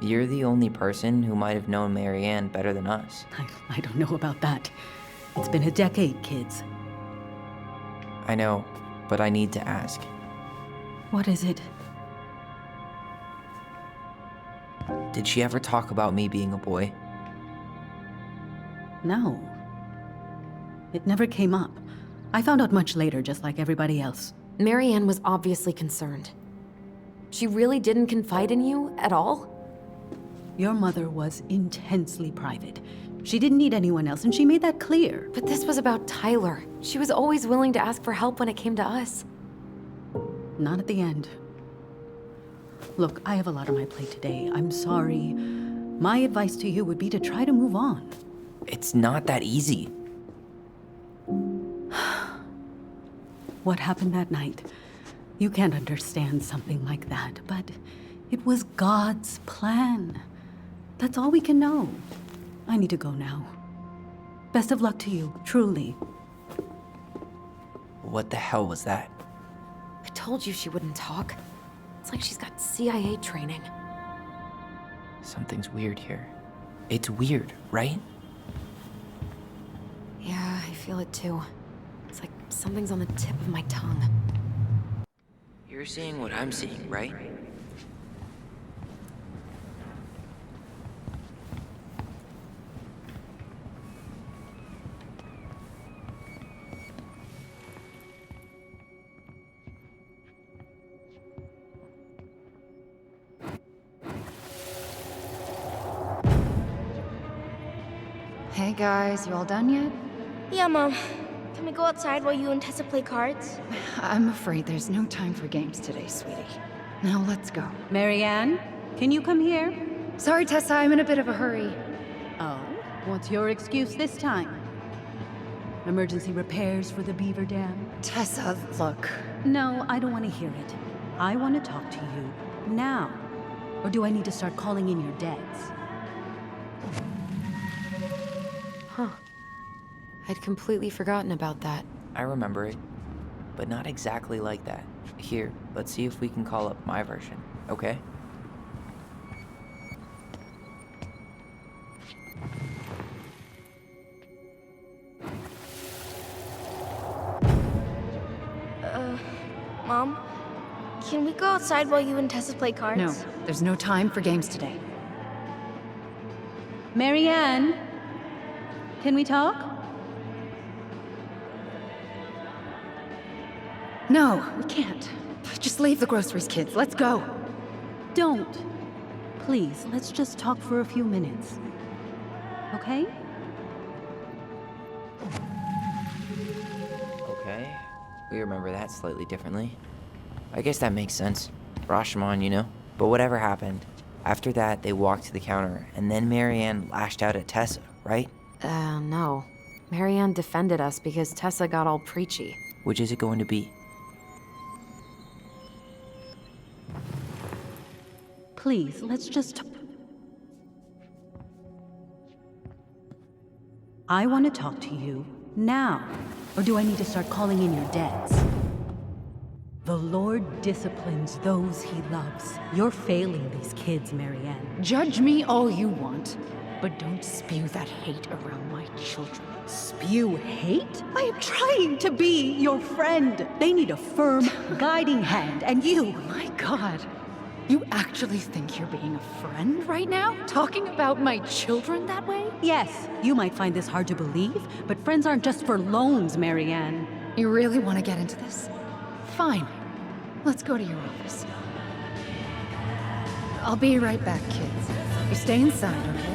You're the only person who might have known Mary Ann better than us. I don't know about that. It's been a decade, kids. I know, but I need to ask. What is it? Did she ever talk about me being a boy? No. It never came up. I found out much later, just like everybody else. Mary Ann was obviously concerned. She really didn't confide in you at all? Your mother was intensely private. She didn't need anyone else, and she made that clear. But this was about Tyler. She was always willing to ask for help when it came to us. Not at the end. Look, I have a lot on my plate today. I'm sorry. My advice to you would be to try to move on. It's not that easy. What happened that night? You can't understand something like that, but it was God's plan. That's all we can know. I need to go now. Best of luck to you, truly. What the hell was that? I told you she wouldn't talk. It's like she's got CIA training. Something's weird here. It's weird, right? Yeah, I feel it too. It's like something's on the tip of my tongue. You're seeing what I'm seeing, right? Hey guys, you all done yet? Yeah, Mom. Can we go outside while you and Tessa play cards? I'm afraid there's no time for games today, sweetie. Now let's go. Marianne, can you come here? Sorry, Tessa, I'm in a bit of a hurry. Oh, what's your excuse this time? Emergency repairs for the beaver dam? Tessa, look. No, I don't want to hear it. I want to talk to you now. Or do I need to start calling in your debts? Huh. I'd completely forgotten about that. I remember it, but not exactly like that. Here, let's see if we can call up my version, okay? Mom? Can we go outside while you and Tessa play cards? No, there's no time for games today. Marianne, can we talk? No, we can't. Just leave the groceries, kids. Let's go. Don't. Please, let's just talk for a few minutes. Okay? Okay, we remember that slightly differently. I guess that makes sense. Rashomon, you know? But whatever happened, after that they walked to the counter, and then Marianne lashed out at Tessa, right? No. Marianne defended us because Tessa got all preachy. Which is it going to be? Please, let's just... I want to talk to you now. Or do I need to start calling in your debts? The Lord disciplines those he loves. You're failing these kids, Marianne. Judge me all you want, but don't spew that hate around my children. Spew hate? I am trying to be your friend. They need a firm, guiding hand, and you... My God. You actually think you're being a friend right now? Talking about my children that way? Yes, you might find this hard to believe, but friends aren't just for loans, Marianne. You really want to get into this? Fine. Let's go to your office. I'll be right back, kids. You stay inside, okay?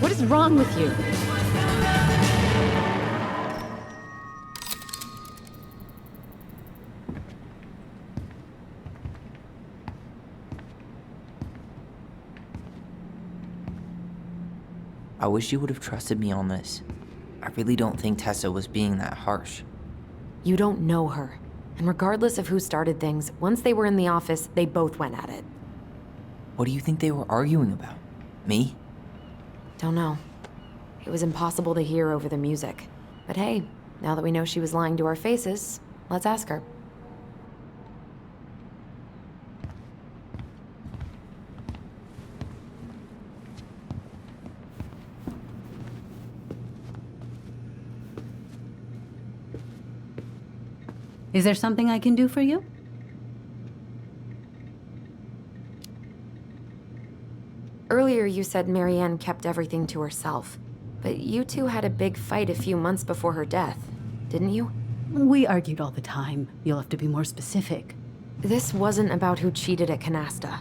What is wrong with you? I wish you would have trusted me on this. I really don't think Tessa was being that harsh. You don't know her. And regardless of who started things, once they were in the office, they both went at it. What do you think they were arguing about? Me? Don't know. It was impossible to hear over the music. But hey, now that we know she was lying to our faces, let's ask her. Is there something I can do for you? Earlier you said Marianne kept everything to herself. But you two had a big fight a few months before her death, didn't you? We argued all the time. You'll have to be more specific. This wasn't about who cheated at Canasta.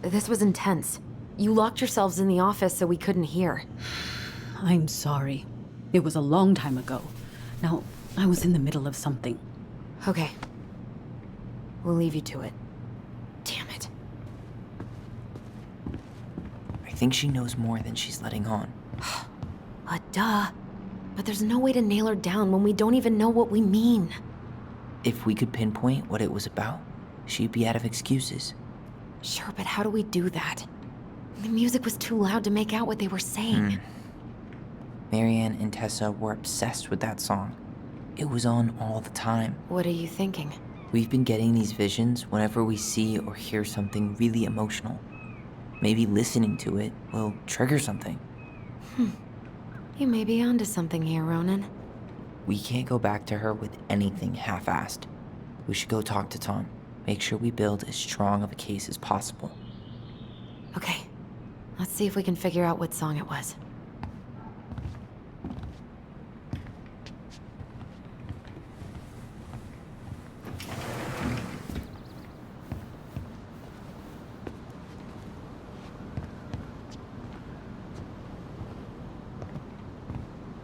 This was intense. You locked yourselves in the office so we couldn't hear. I'm sorry. It was a long time ago. Now, I was in the middle of something. Okay. We'll leave you to it. think she knows more than she's letting on. Duh. But there's no way to nail her down when we don't even know what we mean. If we could pinpoint what it was about, she'd be out of excuses. Sure, but how do we do that? The music was too loud to make out what they were saying. Marianne and Tessa were obsessed with that song. It was on all the time. What are you thinking? We've been getting these visions whenever we see or hear something really emotional. Maybe listening to it will trigger something. You may be onto something here, Ronan. We can't go back to her with anything half-assed. We should go talk to Tom. Make sure we build as strong of a case as possible. Okay, let's see if we can figure out what song it was.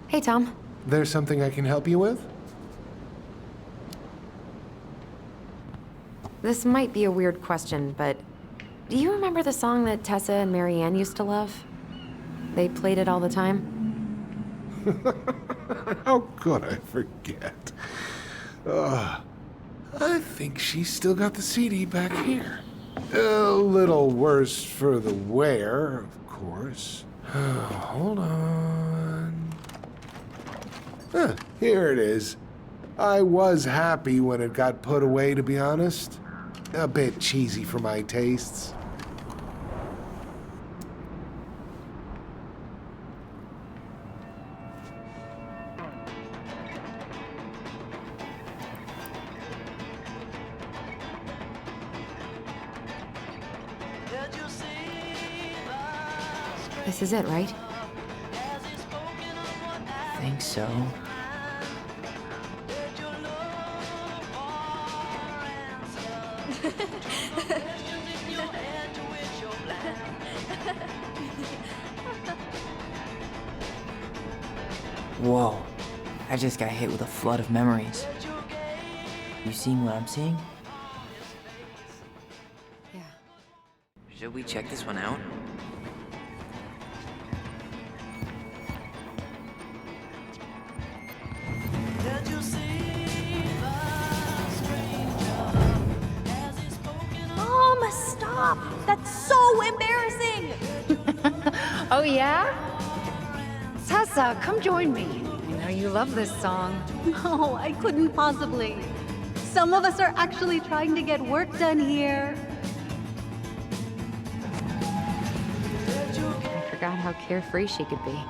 Hey, Tom. There's something I can help you with? This might be a weird question, but do you remember the song that Tessa and Marianne used to love? They played it all the time. How could I forget? I think she's still got the CD back here. A little worse for the wear, of course. Hold on. Here it is. I was happy when it got put away, to be honest. A bit cheesy for my tastes. This is it, right? I think so. Whoa, I just got hit with a flood of memories. You seeing what I'm seeing? Yeah. Should we check this one out? Mom, stop! That's so embarrassing! Oh, yeah? Tessa, come join me. You know you love this song. No, I couldn't possibly. Some of us are actually trying to get work done here. I forgot how carefree she could be. Yeah.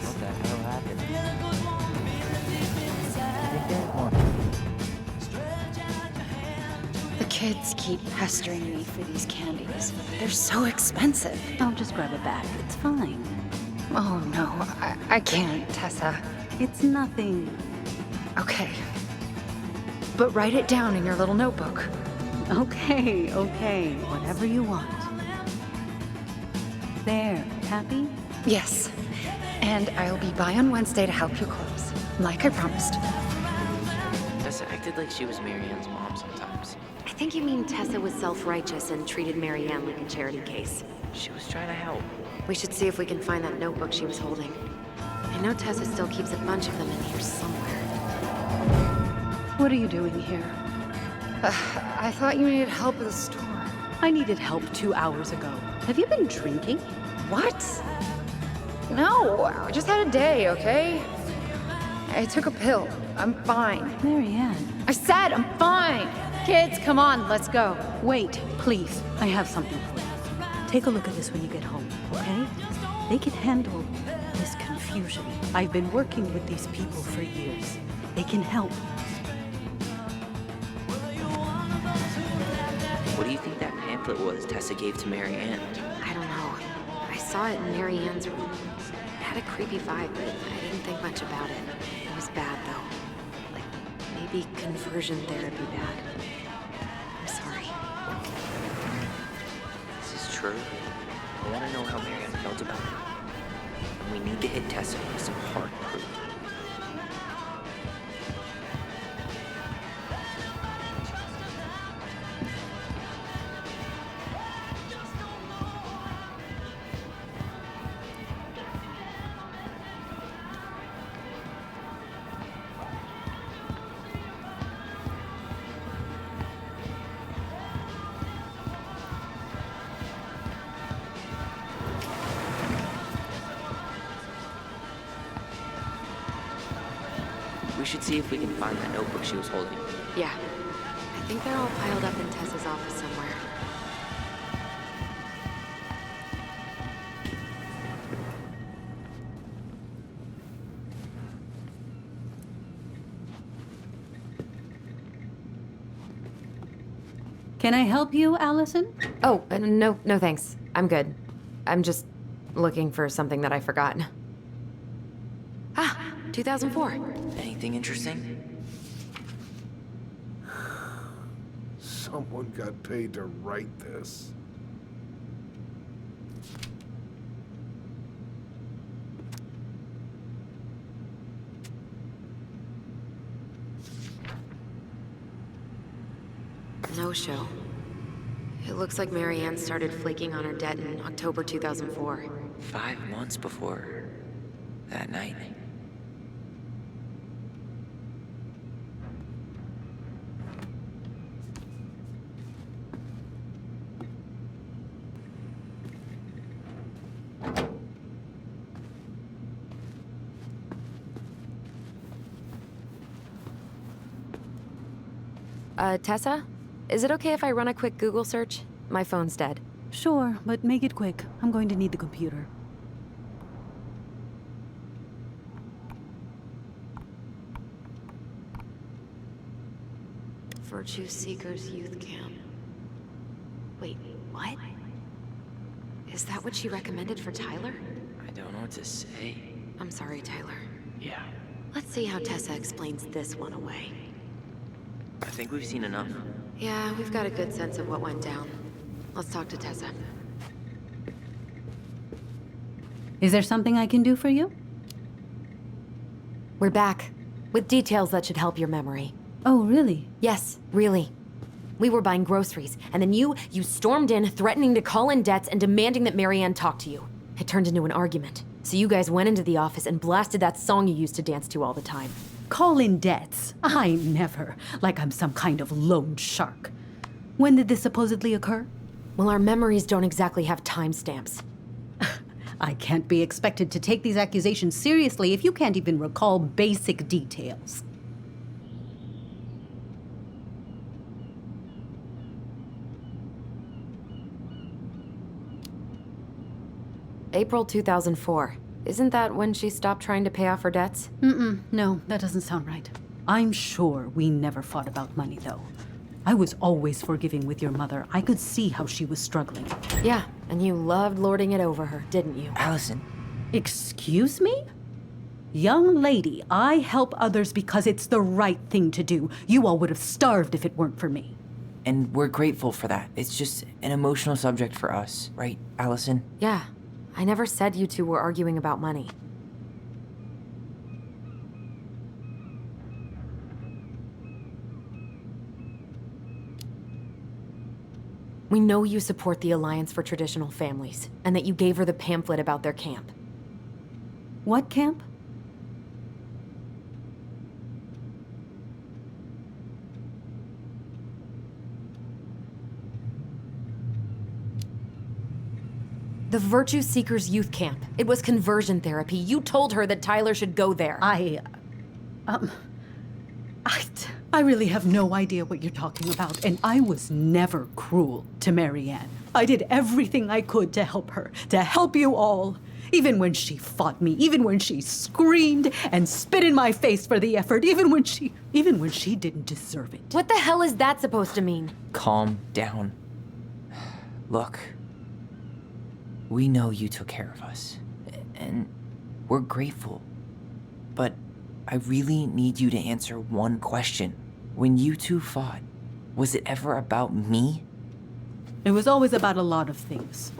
What the hell happened? I think there's more. The kids keep pestering me for these candies. They're so expensive. I'll just grab a bag. It's fine. Oh, no, I can't, Tessa. It's nothing. Okay. But write it down in your little notebook. Okay, whatever you want. There, happy? Yes. And I'll be by on Wednesday to help you close, like I promised. Tessa acted like she was Marianne's mom sometimes. I think you mean Tessa was self-righteous and treated Marianne like a charity case. She was trying to help. We should see if we can find that notebook she was holding. I know Tessa still keeps a bunch of them in here somewhere. What are you doing here? I thought you needed help with the store. I needed help 2 hours ago. Have you been drinking? What? No, I just had a day, okay? I took a pill. I'm fine. Marianne. I said I'm fine. Kids, come on, let's go. Wait, please. I have something for you. Take a look at this when you get home, okay? They can handle this confusion. I've been working with these people for years. They can help. What do you think that pamphlet was Tessa gave to Marianne? I don't know. I saw it in Marianne's room. It had a creepy vibe, but I didn't think much about it. It was bad, though. Like, maybe conversion therapy bad. I'm sorry. This is true. I want to know how Marianne felt about it. And we need to hit Tessa with some hard proof. We should see if we can find that notebook she was holding. Yeah. I think they're all piled up in Tessa's office somewhere. Can I help you, Allison? Oh, no thanks. I'm good. I'm just looking for something that I forgot. Ah, 2004. Anything interesting? Someone got paid to write this. No show. It looks like Marianne started flaking on her debt in October 2004. 5 months before that night. Tessa? Is it okay if I run a quick Google search? My phone's dead. Sure, but make it quick. I'm going to need the computer. Virtue Seekers Youth Camp. Wait, what? Is that what she recommended for Tyler? I don't know what to say. I'm sorry, Tyler. Yeah. Let's see how Tessa explains this one away. I think we've seen enough. Yeah, we've got a good sense of what went down. Let's talk to Tessa. Is there something I can do for you? We're back, with details that should help your memory. Oh, really? Yes, really. We were buying groceries, and then you stormed in, threatening to call in debts and demanding that Marianne talk to you. It turned into an argument. So you guys went into the office and blasted that song you used to dance to all the time. Call in debts? I never. Like I'm some kind of loan shark. When did this supposedly occur? Well, our memories don't exactly have timestamps. I can't be expected to take these accusations seriously if you can't even recall basic details. April 2004. Isn't that when she stopped trying to pay off her debts? No, that doesn't sound right. I'm sure we never fought about money, though. I was always forgiving with your mother. I could see how she was struggling. Yeah, and you loved lording it over her, didn't you? Allison. Excuse me? Young lady, I help others because it's the right thing to do. You all would have starved if it weren't for me. And we're grateful for that. It's just an emotional subject for us, right, Allison? Yeah. I never said you two were arguing about money. We know you support the Alliance for Traditional Families, and that you gave her the pamphlet about their camp. What camp? The Virtue Seekers Youth Camp. It was conversion therapy. You told her that Tyler should go there. I really have no idea what you're talking about, and I was never cruel to Marianne. I did everything I could to help her, to help you all. Even when she fought me, even when she screamed and spit in my face for the effort, even when she didn't deserve it. What the hell is that supposed to mean? Calm down. Look. We know you took care of us, and we're grateful. But I really need you to answer one question. When you two fought, was it ever about me? It was always about a lot of things.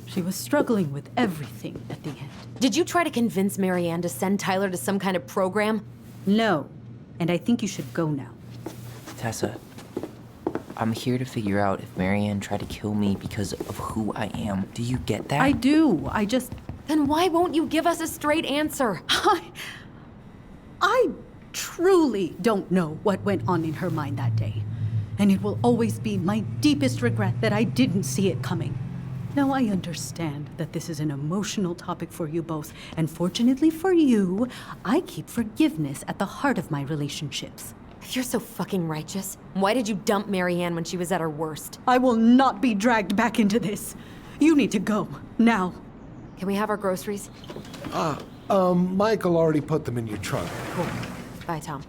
She was struggling with everything at the end. Did you try to convince Marianne to send Tyler to some kind of program? No, and I think you should go now. Tessa, I'm here to figure out if Marianne tried to kill me because of who I am. Do you get that? I do. Then why won't you give us a straight answer? I truly don't know what went on in her mind that day. And it will always be my deepest regret that I didn't see it coming. Now, I understand that this is an emotional topic for you both, and fortunately for you, I keep forgiveness at the heart of my relationships. If you're so fucking righteous, why did you dump Marianne when she was at her worst? I will not be dragged back into this. You need to go, now. Can we have our groceries? Michael already put them in your trunk. Cool. Bye, Tom.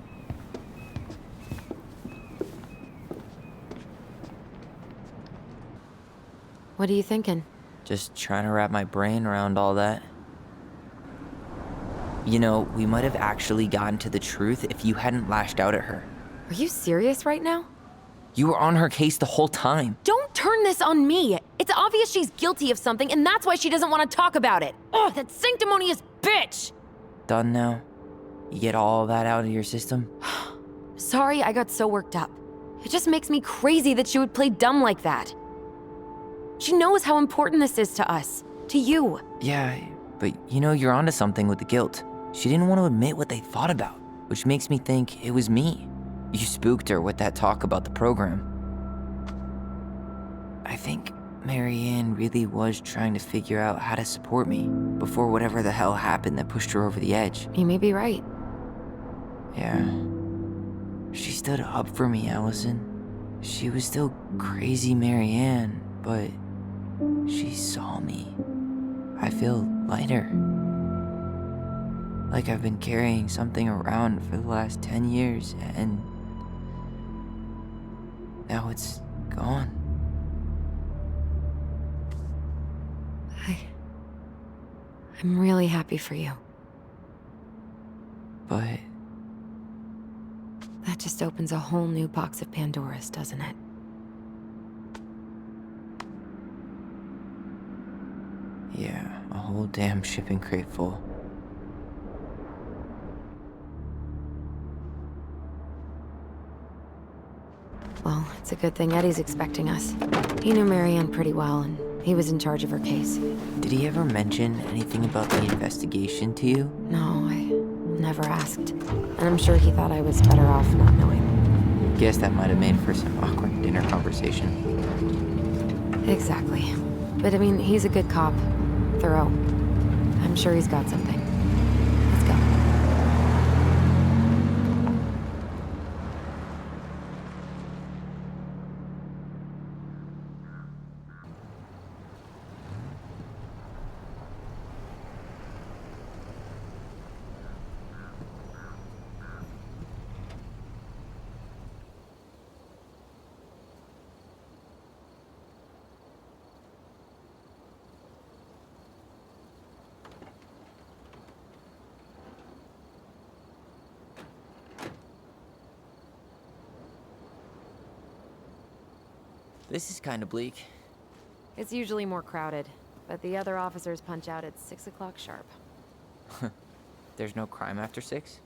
What are you thinking? Just trying to wrap my brain around all that. You know, we might have actually gotten to the truth if you hadn't lashed out at her. Are you serious right now? You were on her case the whole time. Don't turn this on me! It's obvious she's guilty of something, and that's why she doesn't want to talk about it! Ugh, that sanctimonious bitch! Done now? You get all that out of your system? Sorry I got so worked up. It just makes me crazy that she would play dumb like that. She knows how important this is to us. To you. Yeah, but you know, you're onto something with the guilt. She didn't want to admit what they thought about, which makes me think it was me. You spooked her with that talk about the program. I think Marianne really was trying to figure out how to support me before whatever the hell happened that pushed her over the edge. You may be right. Yeah. She stood up for me, Allison. She was still crazy Marianne, but she saw me. I feel lighter. Like I've been carrying something around for the last 10 years, and now it's gone. I'm really happy for you. But That just opens a whole new box of Pandora's, doesn't it? yeah, a whole damn shipping crate full. Well, it's a good thing Eddie's expecting us. He knew Marianne pretty well, and he was in charge of her case. Did he ever mention anything about the investigation to you? No, I never asked. And I'm sure he thought I was better off not knowing. Guess that might have made for some awkward dinner conversation. Exactly. But I mean, he's a good cop. Thorough. I'm sure he's got something. Let's go. This is kind of bleak. It's usually more crowded, but the other officers punch out at 6 o'clock sharp. There's no crime after 6?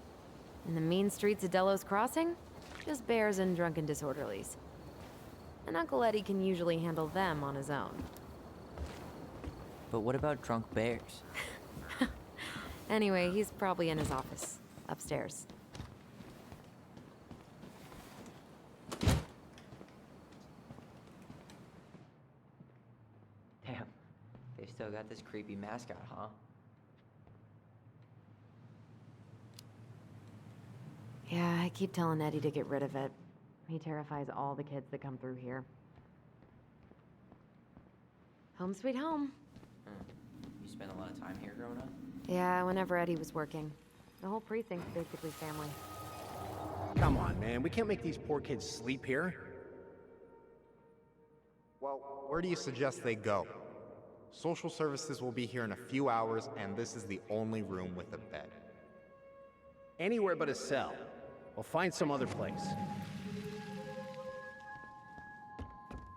In the mean streets of Delos Crossing, just bears and drunken disorderlies. And Uncle Eddie can usually handle them on his own. But what about drunk bears? Anyway, he's probably in his office, upstairs. Damn, they still got this creepy mascot, huh? Yeah, I keep telling Eddie to get rid of it. He terrifies all the kids that come through here. Home sweet home. You spent a lot of time here growing up? Yeah, whenever Eddie was working. The whole precinct's basically family. Come on, man. We can't make these poor kids sleep here. Well, where do you suggest they go? Social services will be here in a few hours, and this is the only room with a bed. Anywhere but a cell. We'll find some other place.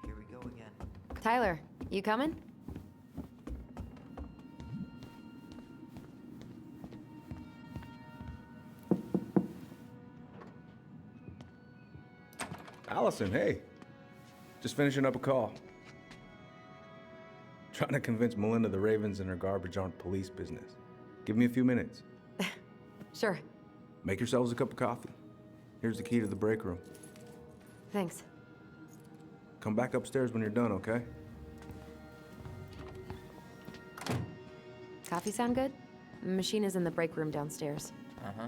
Here we go again. Tyler, you coming? Allison, hey. Just finishing up a call. Trying to convince Melinda the Ravens and her garbage aren't police business. Give me a few minutes. Sure. Make yourselves a cup of coffee. Here's the key to the break room. Thanks. Come back upstairs when you're done, okay? Coffee sound good? The machine is in the break room downstairs. Uh-huh.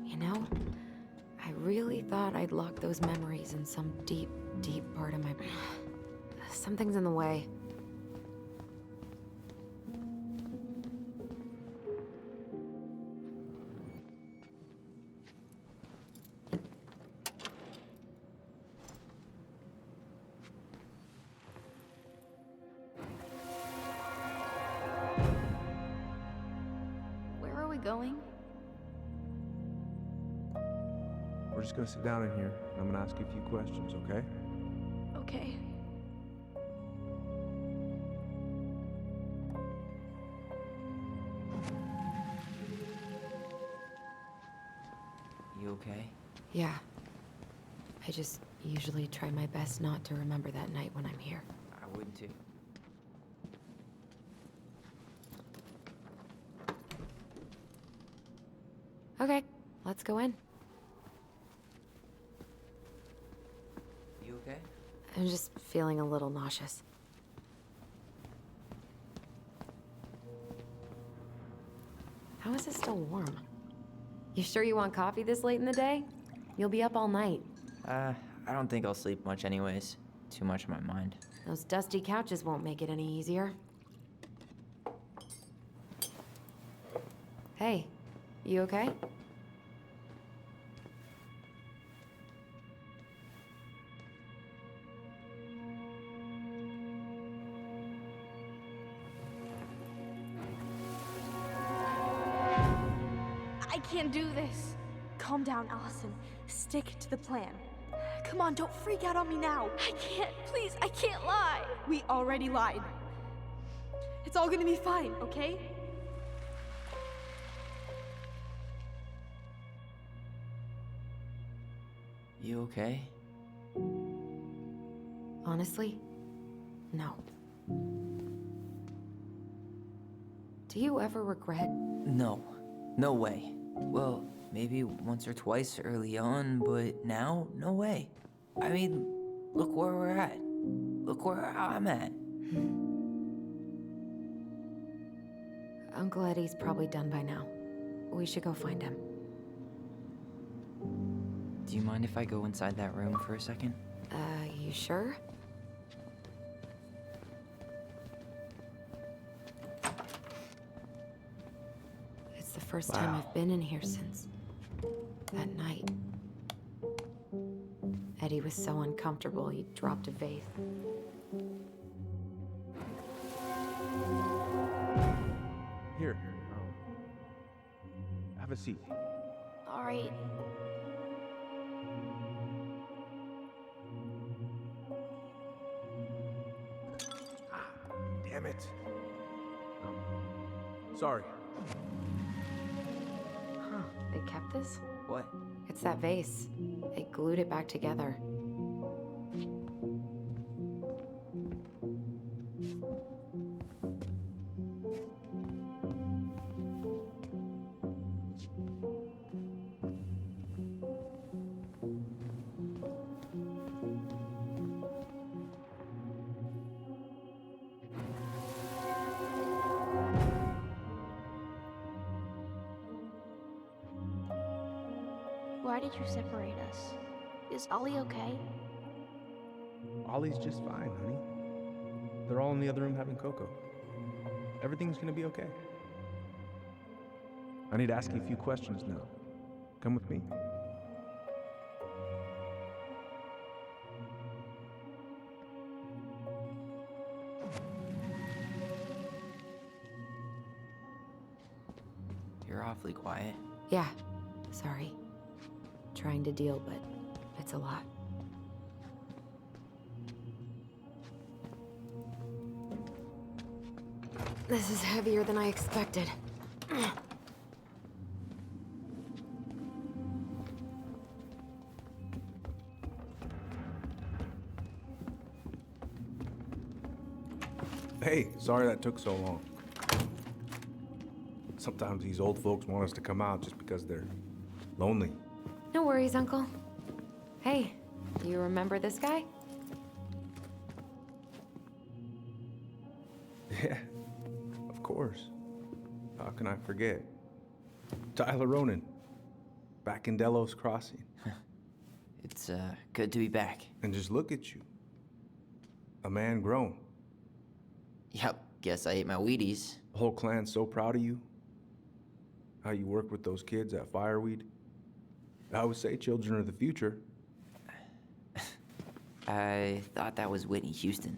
You know, I really thought I'd lock those memories in some deep, deep part of my brain. Something's in the way. Where are we going? We're just gonna sit down in here, and I'm gonna ask you a few questions, okay? Okay. You okay? Yeah. I just usually try my best not to remember that night when I'm here. I would too. Okay, let's go in. You okay? I'm just feeling a little nauseous. How is it still warm? You sure you want coffee this late in the day? You'll be up all night. I don't think I'll sleep much anyways. Too much on my mind. Those dusty couches won't make it any easier. Hey, you okay? I can't do this. Calm down, Allison. Stick to the plan. Come on, don't freak out on me now. I can't, please, I can't lie. We already lied. It's all gonna be fine, okay? You okay? Honestly, no. Do you ever regret? No. No way. Well, maybe once or twice early on, but now, no way. I mean, look where we're at. Look where I'm at. Uncle Eddie's probably done by now. We should go find him. Do you mind if I go inside that room for a second? You sure? It's the first time I've been in here since that night. Eddie was so uncomfortable, he dropped a vase. Here, have a seat. All right. Damn it. Sorry. Huh, they kept this? What? It's that vase. They glued it back together. Why did you separate us? Is Ollie okay? Ollie's just fine, honey. They're all in the other room having cocoa. Everything's gonna be okay. I need to ask you a few questions now. Come with me. You're awfully quiet. Yeah, sorry. Trying to deal, but it's a lot. This is heavier than I expected. Hey, sorry that took so long. Sometimes these old folks want us to come out just because they're lonely. No worries, Uncle. Hey, do you remember this guy? Yeah, of course. How can I forget? Tyler Ronan, back in Delos Crossing. It's good to be back. And just look at you. A man grown. Yep, guess I ate my Wheaties. The whole clan's so proud of you. How you work with those kids at Fireweed. I would say children are the future. I thought that was Whitney Houston.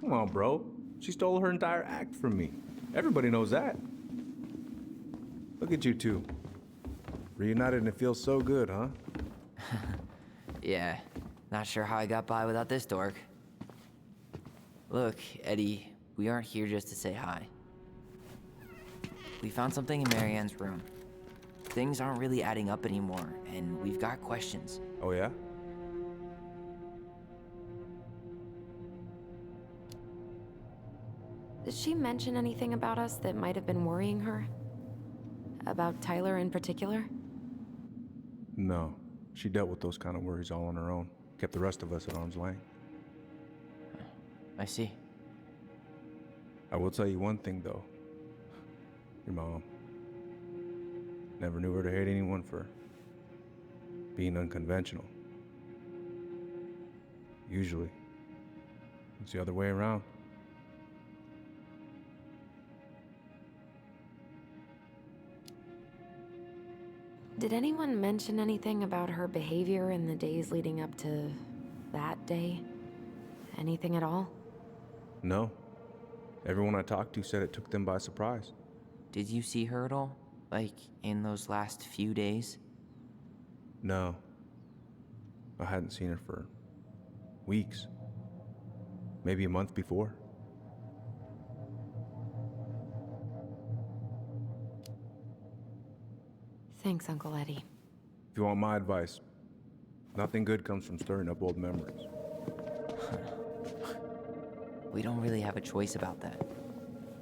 Come on, bro. She stole her entire act from me. Everybody knows that. Look at you two. Reunited and it feels so good, huh? Yeah, not sure how I got by without this dork. Look, Eddie, we aren't here just to say hi. We found something in Marianne's room. Things aren't really adding up anymore, and we've got questions. Oh, yeah? Did she mention anything about us that might have been worrying her? About Tyler in particular? No. She dealt with those kind of worries all on her own. Kept the rest of us at arm's length. I see. I will tell you one thing, though. Your mom. Never knew her to hate anyone for being unconventional. Usually, it's the other way around. Did anyone mention anything about her behavior in the days leading up to that day? Anything at all? No. Everyone I talked to said it took them by surprise. Did you see her at all? Like, in those last few days? No. I hadn't seen her for weeks. Maybe a month before. Thanks, Uncle Eddie. If you want my advice, nothing good comes from stirring up old memories. We don't really have a choice about that.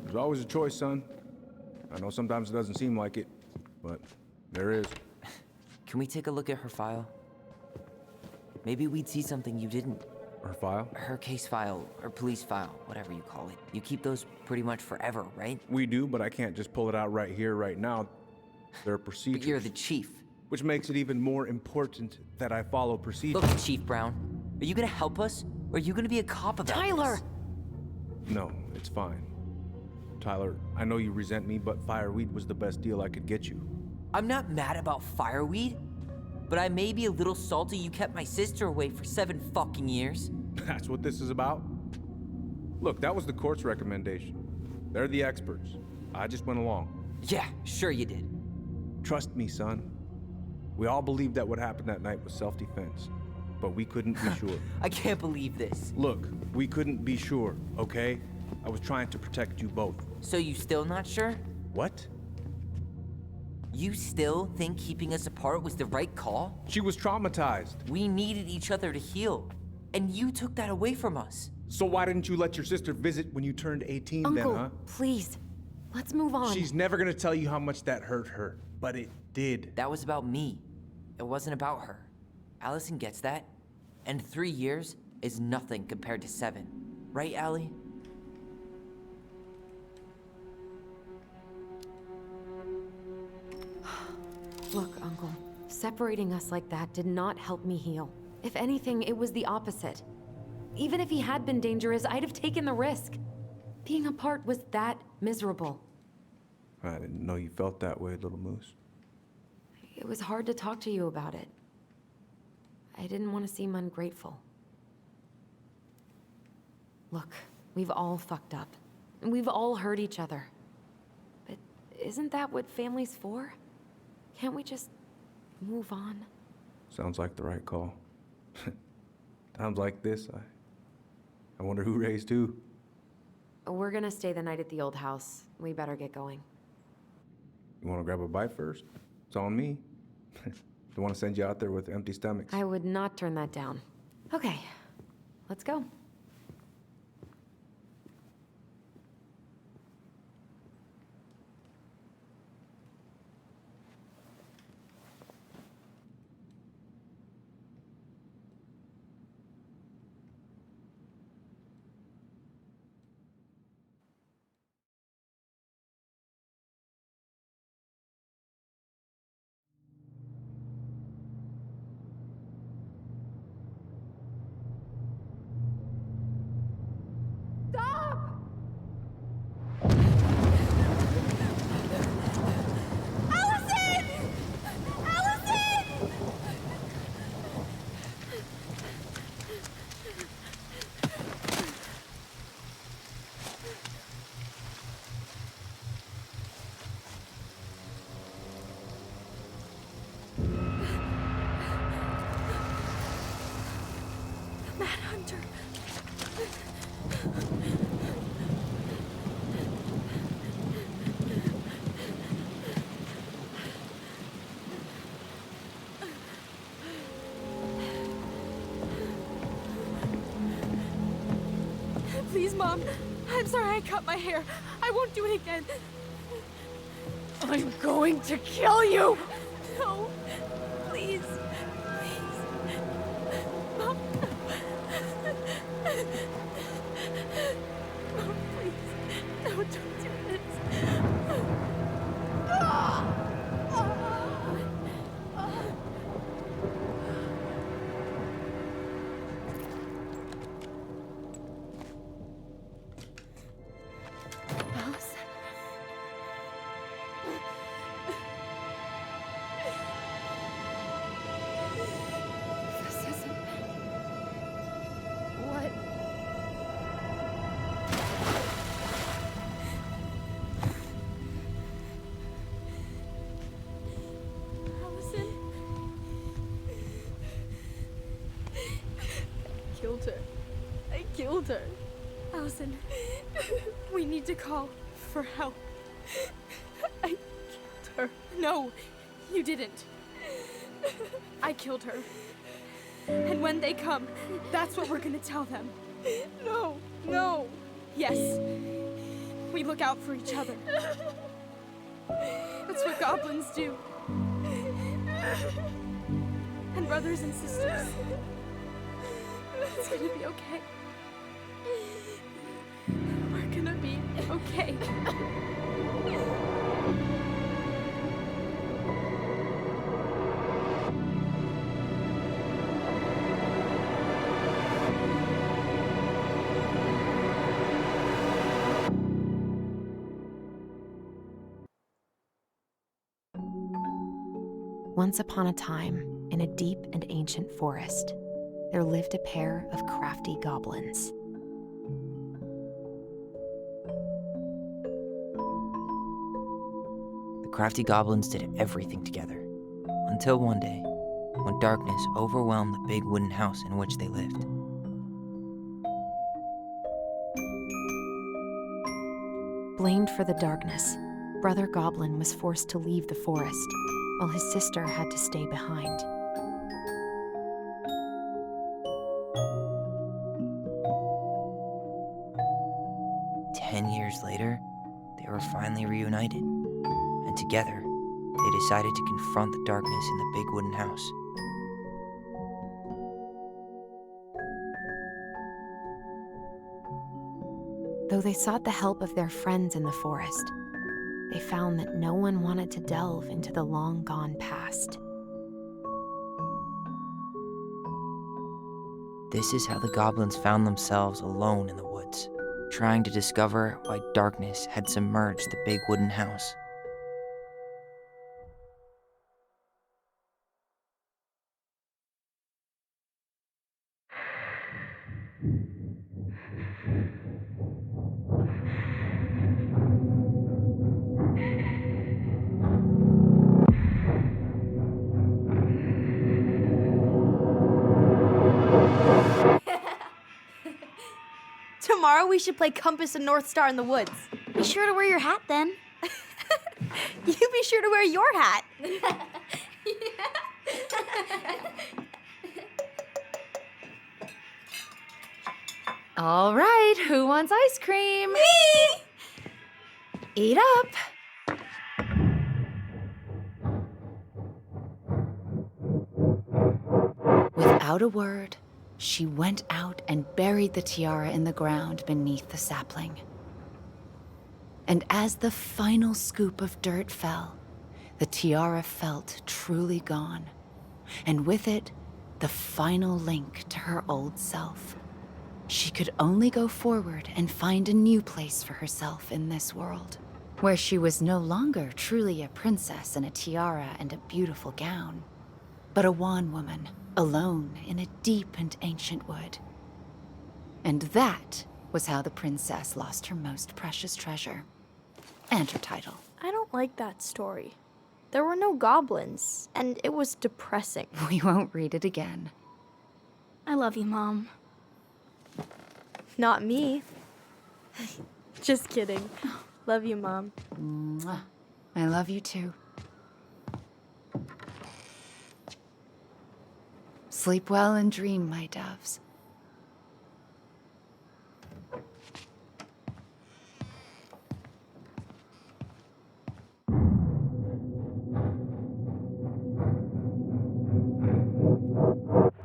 There's always a choice, son. I know sometimes it doesn't seem like it, but there is. Can we take a look at her file? Maybe we'd see something you didn't. Her file? Her case file, or police file, whatever you call it. You keep those pretty much forever, right? We do, but I can't just pull it out right here, right now. There are procedures. But you're the chief. Which makes it even more important that I follow procedures. Look, Chief Brown, are you gonna help us? Or are you gonna be a cop about Tyler! this? No, it's fine. Tyler, I know you resent me, but Fireweed was the best deal I could get you. I'm not mad about Fireweed, but I may be a little salty you kept my sister away for 7 fucking years. That's what this is about? Look, that was the court's recommendation. They're the experts. I just went along. Yeah, sure you did. Trust me, son. We all believed that what happened that night was self-defense, but we couldn't be sure. I can't believe this. Look, we couldn't be sure, okay? I was trying to protect you both. So you still not sure? What? You still think keeping us apart was the right call? She was traumatized. We needed each other to heal, and you took that away from us. So why didn't you let your sister visit when you turned 18 Uncle, then, huh? please, let's move on. She's never gonna tell you how much that hurt her, but it did. That was about me. It wasn't about her. Allison gets that, and 3 years is nothing compared to 7. Right, Allie? Look, Uncle, separating us like that did not help me heal. If anything, it was the opposite. Even if he had been dangerous, I'd have taken the risk. Being apart was that miserable. I didn't know you felt that way, little moose. It was hard to talk to you about it. I didn't want to seem ungrateful. Look, we've all fucked up. And we've all hurt each other. But isn't that what family's for? Can't we just move on? Sounds like the right call. Times like this, I wonder who raised who. We're gonna stay the night at the old house. We better get going. You want to grab a bite first? It's on me. Don't want to send you out there with empty stomachs. I would not turn that down. Okay, let's go. Mad Hunter. Please, Mom. I'm sorry I cut my hair. I won't do it again. I'm going to kill you! No. Please. Please. Mom. Mom, please. No, don't do this. Allison. This isn't... What? Allison. I killed her. I killed her. Allison, we need to call for help. I killed her. No, you didn't. I killed her. And when they come, that's what we're gonna tell them. No, no. Yes, we look out for each other. That's what goblins do. And brothers and sisters. It's gonna be okay. We're gonna be okay. Once upon a time, in a deep and ancient forest, there lived a pair of crafty goblins. The crafty goblins did everything together, until one day, when darkness overwhelmed the big wooden house in which they lived. Blamed for the darkness, Brother Goblin was forced to leave the forest, while his sister had to stay behind. Years later, they were finally reunited, and together, they decided to confront the darkness in the big wooden house. Though they sought the help of their friends in the forest, they found that no one wanted to delve into the long-gone past. This is how the goblins found themselves alone in the woods, trying to discover why darkness had submerged the big wooden house. Tomorrow we should play Compass and North Star in the woods. Be sure to wear your hat then. You be sure to wear your hat. All right, who wants ice cream? Me! Eat up. Without a word, she went out and buried the tiara in the ground beneath the sapling. And as the final scoop of dirt fell, the tiara felt truly gone, and with it, the final link to her old self. She could only go forward and find a new place for herself in this world, where she was no longer truly a princess in a tiara and a beautiful gown, but a wan woman, alone in a deep and ancient wood. And that was how the princess lost her most precious treasure, and her title. I don't like that story. There were no goblins, and it was depressing. We won't read it again. I love you, Mom. Not me. Just kidding. Love you, Mom. Mwah. I love you too. Sleep well and dream, my doves.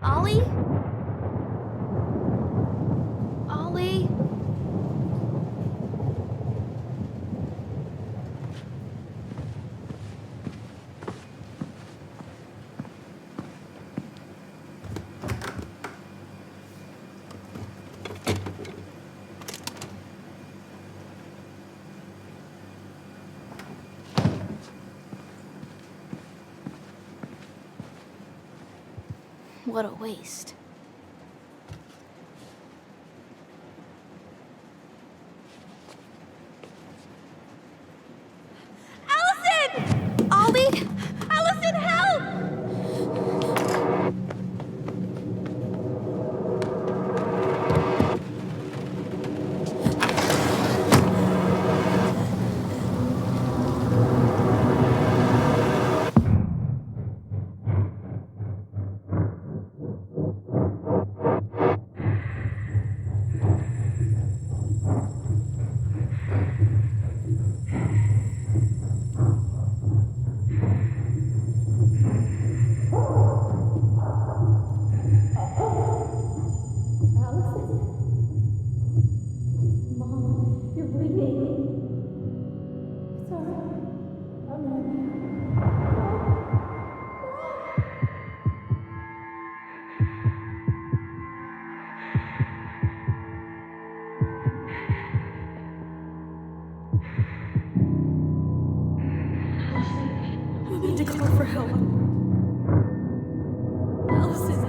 Ollie? Ollie? What a waste. Allison! Ollie! Allison, help! I need to call for help. Allison.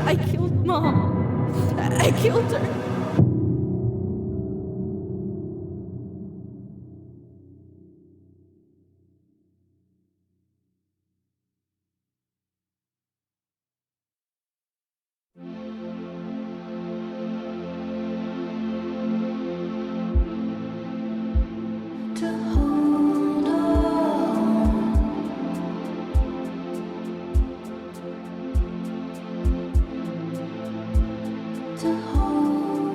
I killed Mom. I killed her. To hold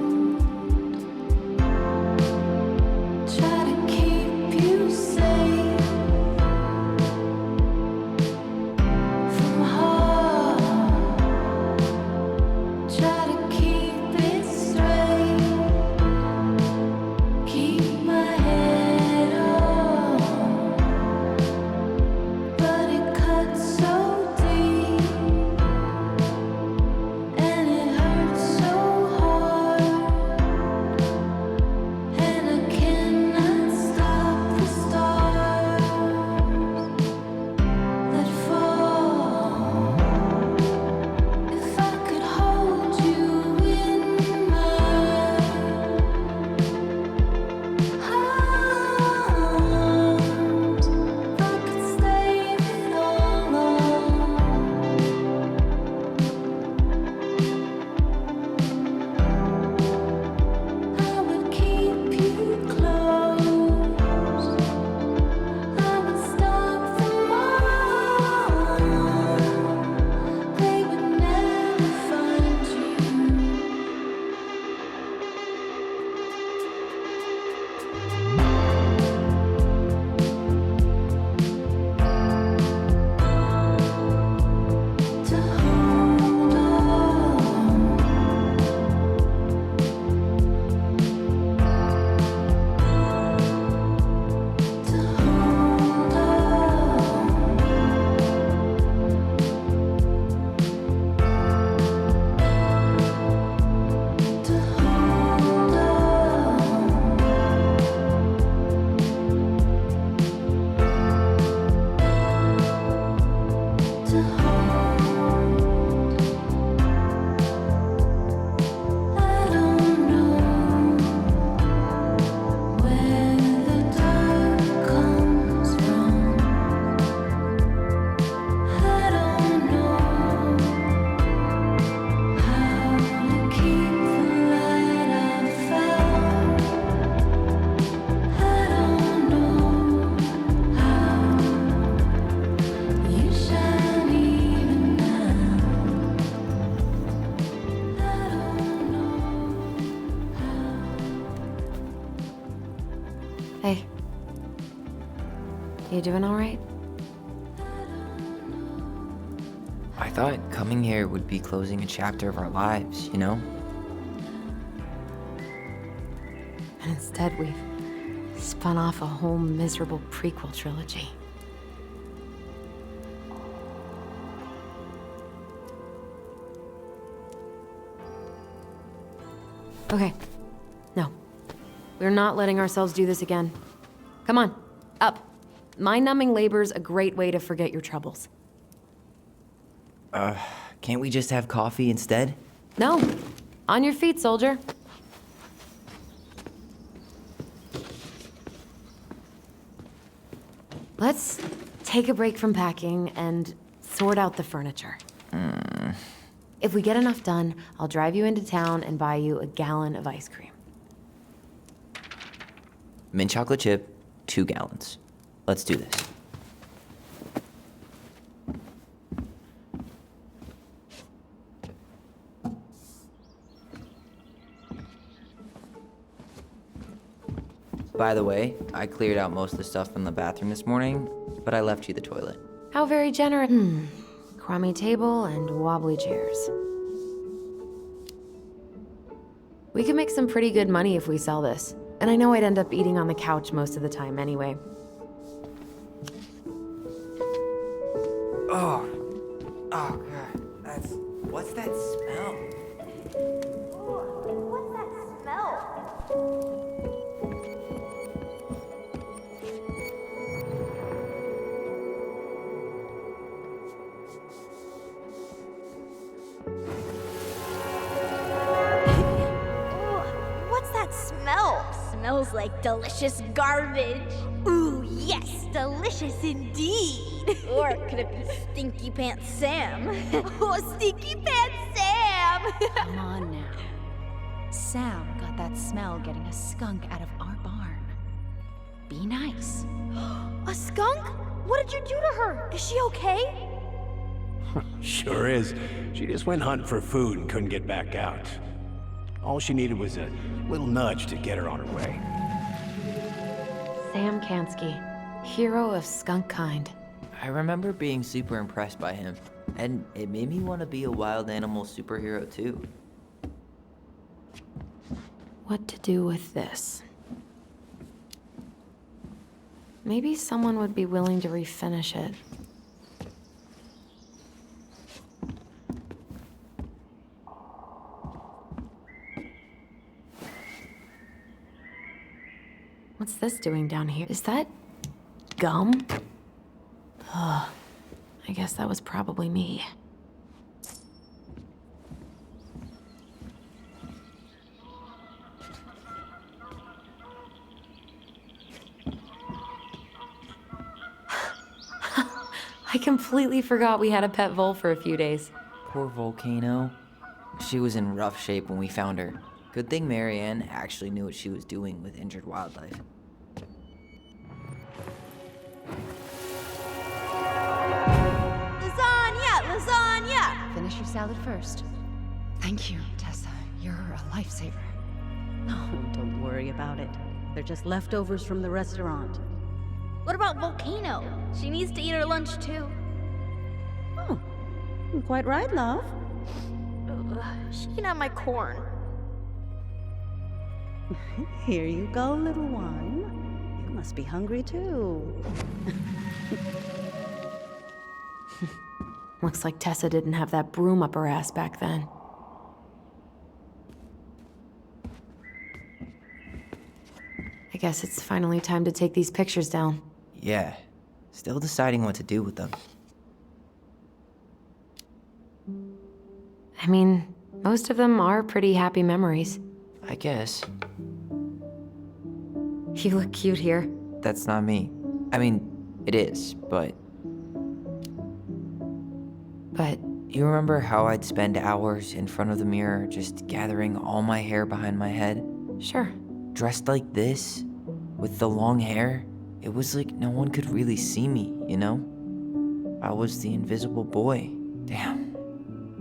You doing all right? I thought coming here would be closing a chapter of our lives, you know? And instead, we've spun off a whole miserable prequel trilogy. Okay. No. We're not letting ourselves do this again. Come on, up. Mind-numbing labor's a great way to forget your troubles. Can't we just have coffee instead? No. On your feet, soldier. Let's take a break from packing and sort out the furniture. If we get enough done, I'll drive you into town and buy you a gallon of ice cream. Mint chocolate chip, 2 gallons. Let's do this. By the way, I cleared out most of the stuff in the bathroom this morning, but I left you the toilet. How very generous. Crummy table and wobbly chairs. We could make some pretty good money if we sell this. And I know I'd end up eating on the couch most of the time anyway. Oh God, what's that smell? What's that smell? What's that smell? Smells like delicious garbage. Ooh, yes, delicious indeed. Or could it be Stinky Pants Sam? Oh, Stinky Pants Sam! Come on now. Sam got that smell getting a skunk out of our barn. Be nice. A skunk? What did you do to her? Is she okay? Sure is. She just went hunting for food and couldn't get back out. All she needed was a little nudge to get her on her way. Sam Kansky, hero of skunk kind. I remember being super impressed by him, and it made me want to be a wild animal superhero too. What to do with this? Maybe someone would be willing to refinish it. What's this doing down here? Is that gum? Ugh. I guess that was probably me. I completely forgot we had a pet vole for a few days. Poor Volcano. She was in rough shape when we found her. Good thing Marianne actually knew what she was doing with injured wildlife. Lasagna! Finish your salad first. Thank you, Tessa. You're a lifesaver. Oh, don't worry about it. They're just leftovers from the restaurant. What about Volcano? She needs to eat her lunch too. Oh, you're quite right, love. She can have my corn. Here you go, little one. You must be hungry too. Looks like Tessa didn't have that broom up her ass back then. I guess it's finally time to take these pictures down. Yeah, still deciding what to do with them. I mean, most of them are pretty happy memories. I guess. You look cute here. That's not me. I mean, it is, but... But You remember how I'd spend hours in front of the mirror just gathering all my hair behind my head? sure. Dressed like this, with the long hair, it was like no one could really see me, you know? I was the invisible boy. Damn.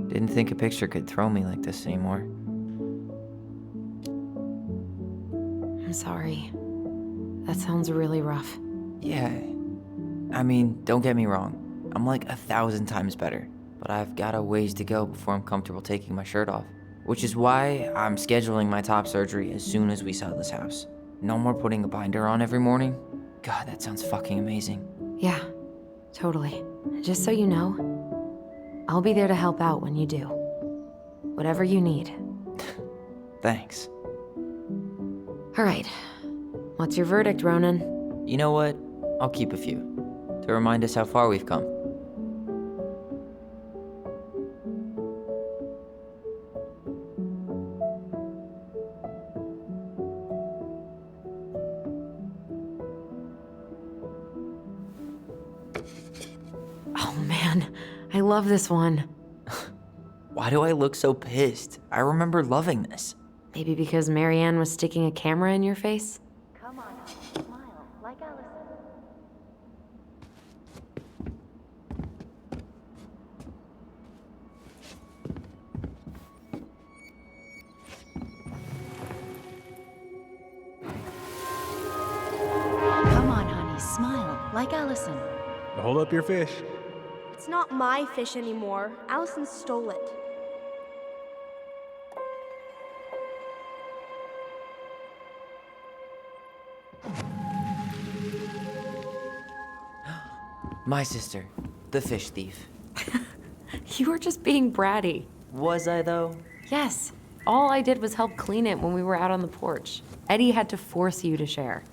Didn't think a picture could throw me like this anymore. I'm sorry. That sounds really rough. Yeah, I mean, don't get me wrong. I'm like 1,000 times better. But I've got a ways to go before I'm comfortable taking my shirt off. Which is why I'm scheduling my top surgery as soon as we sell this house. No more putting a binder on every morning. God, that sounds fucking amazing. Yeah, totally. Just so you know, I'll be there to help out when you do. Whatever you need. Thanks. All right. What's your verdict, Ronan? You know what? I'll keep a few. To remind us how far we've come. Oh man, I love this one. Why do I look so pissed? I remember loving this. Maybe because Marianne was sticking a camera in your face? Come on, smile like Allison. Come on, honey, smile like Allison. Hold up your fish. It's not my fish anymore. Allison stole it. My sister, the fish thief. You were just being bratty. Was I, though? Yes. All I did was help clean it when we were out on the porch. Eddie had to force you to share.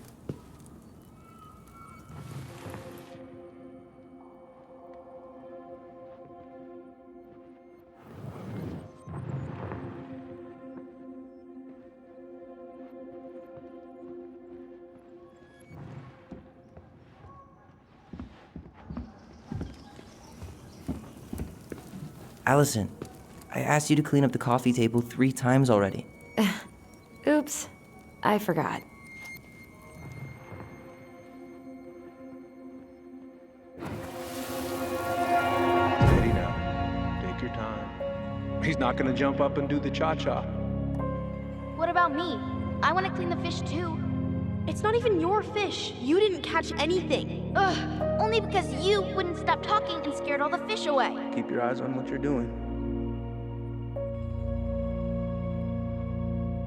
Allison, I asked you to clean up the coffee table 3 times already. Oops. I forgot. Steady now. Take your time. He's not gonna jump up and do the cha-cha. What about me? I want to clean the fish too. It's not even your fish. You didn't catch anything. Ugh, only because you wouldn't stop talking and scared all the fish away. Keep your eyes on what you're doing.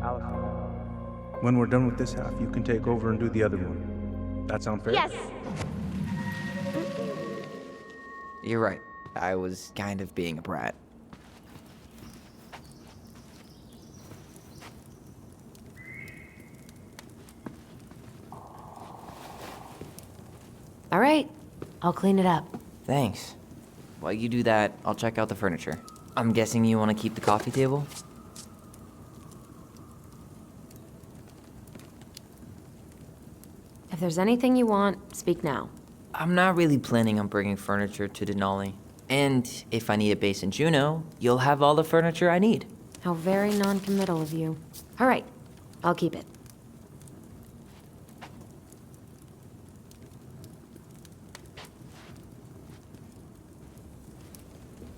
Allison. When we're done with this half, you can take over and do the other one. That sound fair? Yes. You're right. I was kind of being a brat. All right. I'll clean it up. Thanks. While you do that, I'll check out the furniture. I'm guessing you want to keep the coffee table? If there's anything you want, speak now. I'm not really planning on bringing furniture to Denali. And if I need a base in Juneau, you'll have all the furniture I need. How very non-committal of you. All right. I'll keep it.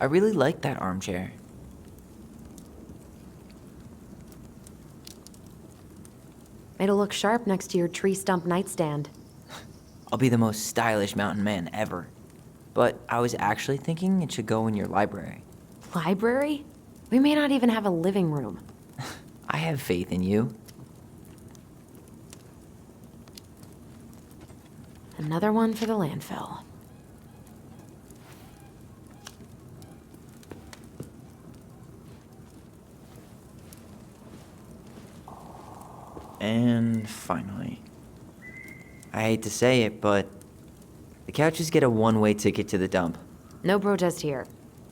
I really like that armchair. It'll look sharp next to your tree stump nightstand. I'll be the most stylish mountain man ever. But I was actually thinking it should go in your library. Library? We may not even have a living room. I have faith in you. Another one for the landfill. And finally, I hate to say it, but the couches get a one-way ticket to the dump. No protest here.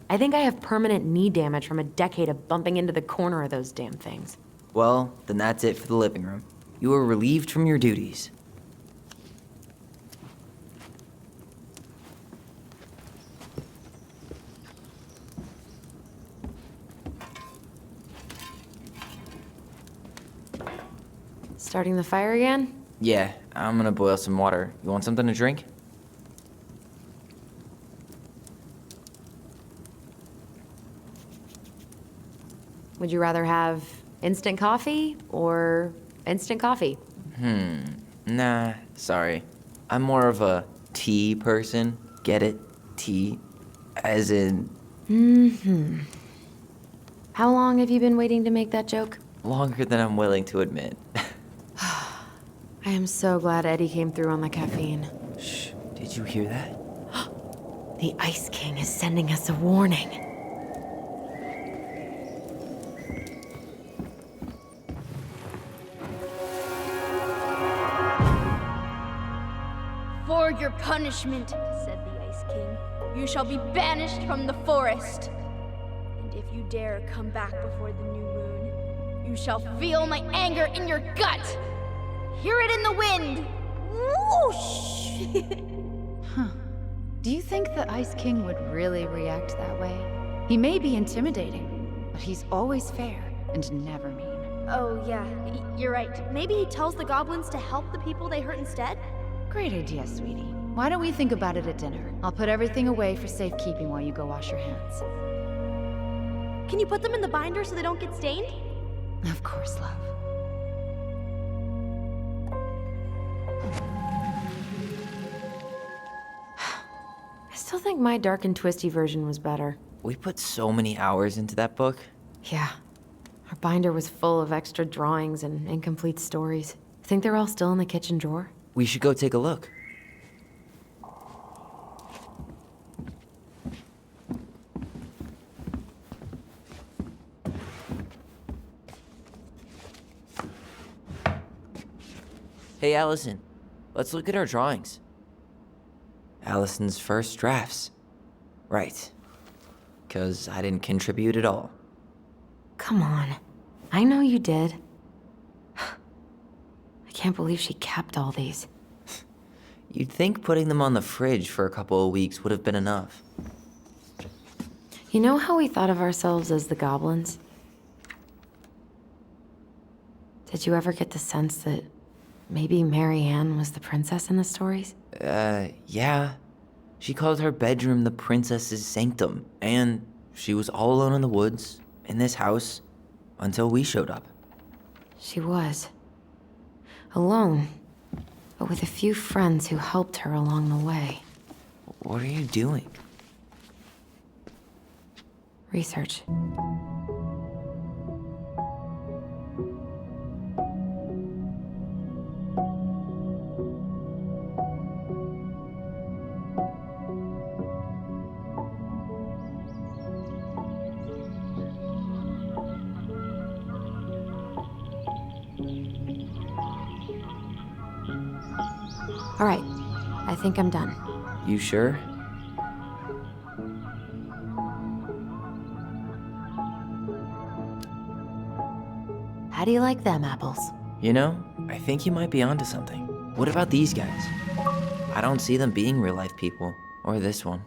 I think I have permanent knee damage from a decade of bumping into the corner of those damn things. Well, then that's it for the living room. You are relieved from your duties. Starting the fire again? Yeah, I'm gonna boil some water. You want something to drink? Would you rather have instant coffee or instant coffee? Nah, sorry. I'm more of a tea person. Get it? Tea. As in, How long have you been waiting to make that joke? longer than I'm willing to admit. I am so glad Eddie came through on the caffeine. Shh, did you hear that? The Ice King is sending us a warning. For your punishment, said the Ice King, you shall be banished from the forest. And if you dare come back before the new moon, you shall feel my anger in your gut. Hear it in the wind. Whoosh! Do you think the Ice King would really react that way? He may be intimidating, but he's always fair and never mean. Oh, yeah, you're right. Maybe he tells the goblins to help the people they hurt instead? Great idea, sweetie. Why don't we think about it at dinner? I'll put everything away for safekeeping while you go wash your hands. Can you put them in the binder so they don't get stained? Of course, love. I still think my dark and twisty version was better. We put so many hours into that book. Yeah. Our binder was full of extra drawings and incomplete stories. Think they're all still in the kitchen drawer? We should go take a look. Hey, Allison. Let's look at our drawings. Allison's first drafts. Right. 'Cause I didn't contribute at all. Come on. I know you did. I can't believe she kept all these. You'd think putting them on the fridge for a couple of weeks would have been enough. You know how we thought of ourselves as the goblins? Did you ever get the sense that maybe Mary Ann was the princess in the stories? Yeah. She called her bedroom the princess's sanctum, and she was all alone in the woods, in this house, until we showed up. She was. Alone, but with a few friends who helped her along the way. What are you doing? Research. All right, I think I'm done. You sure? How do you like them apples? You know, I think you might be onto something. What about these guys? I don't see them being real-life people, or this one.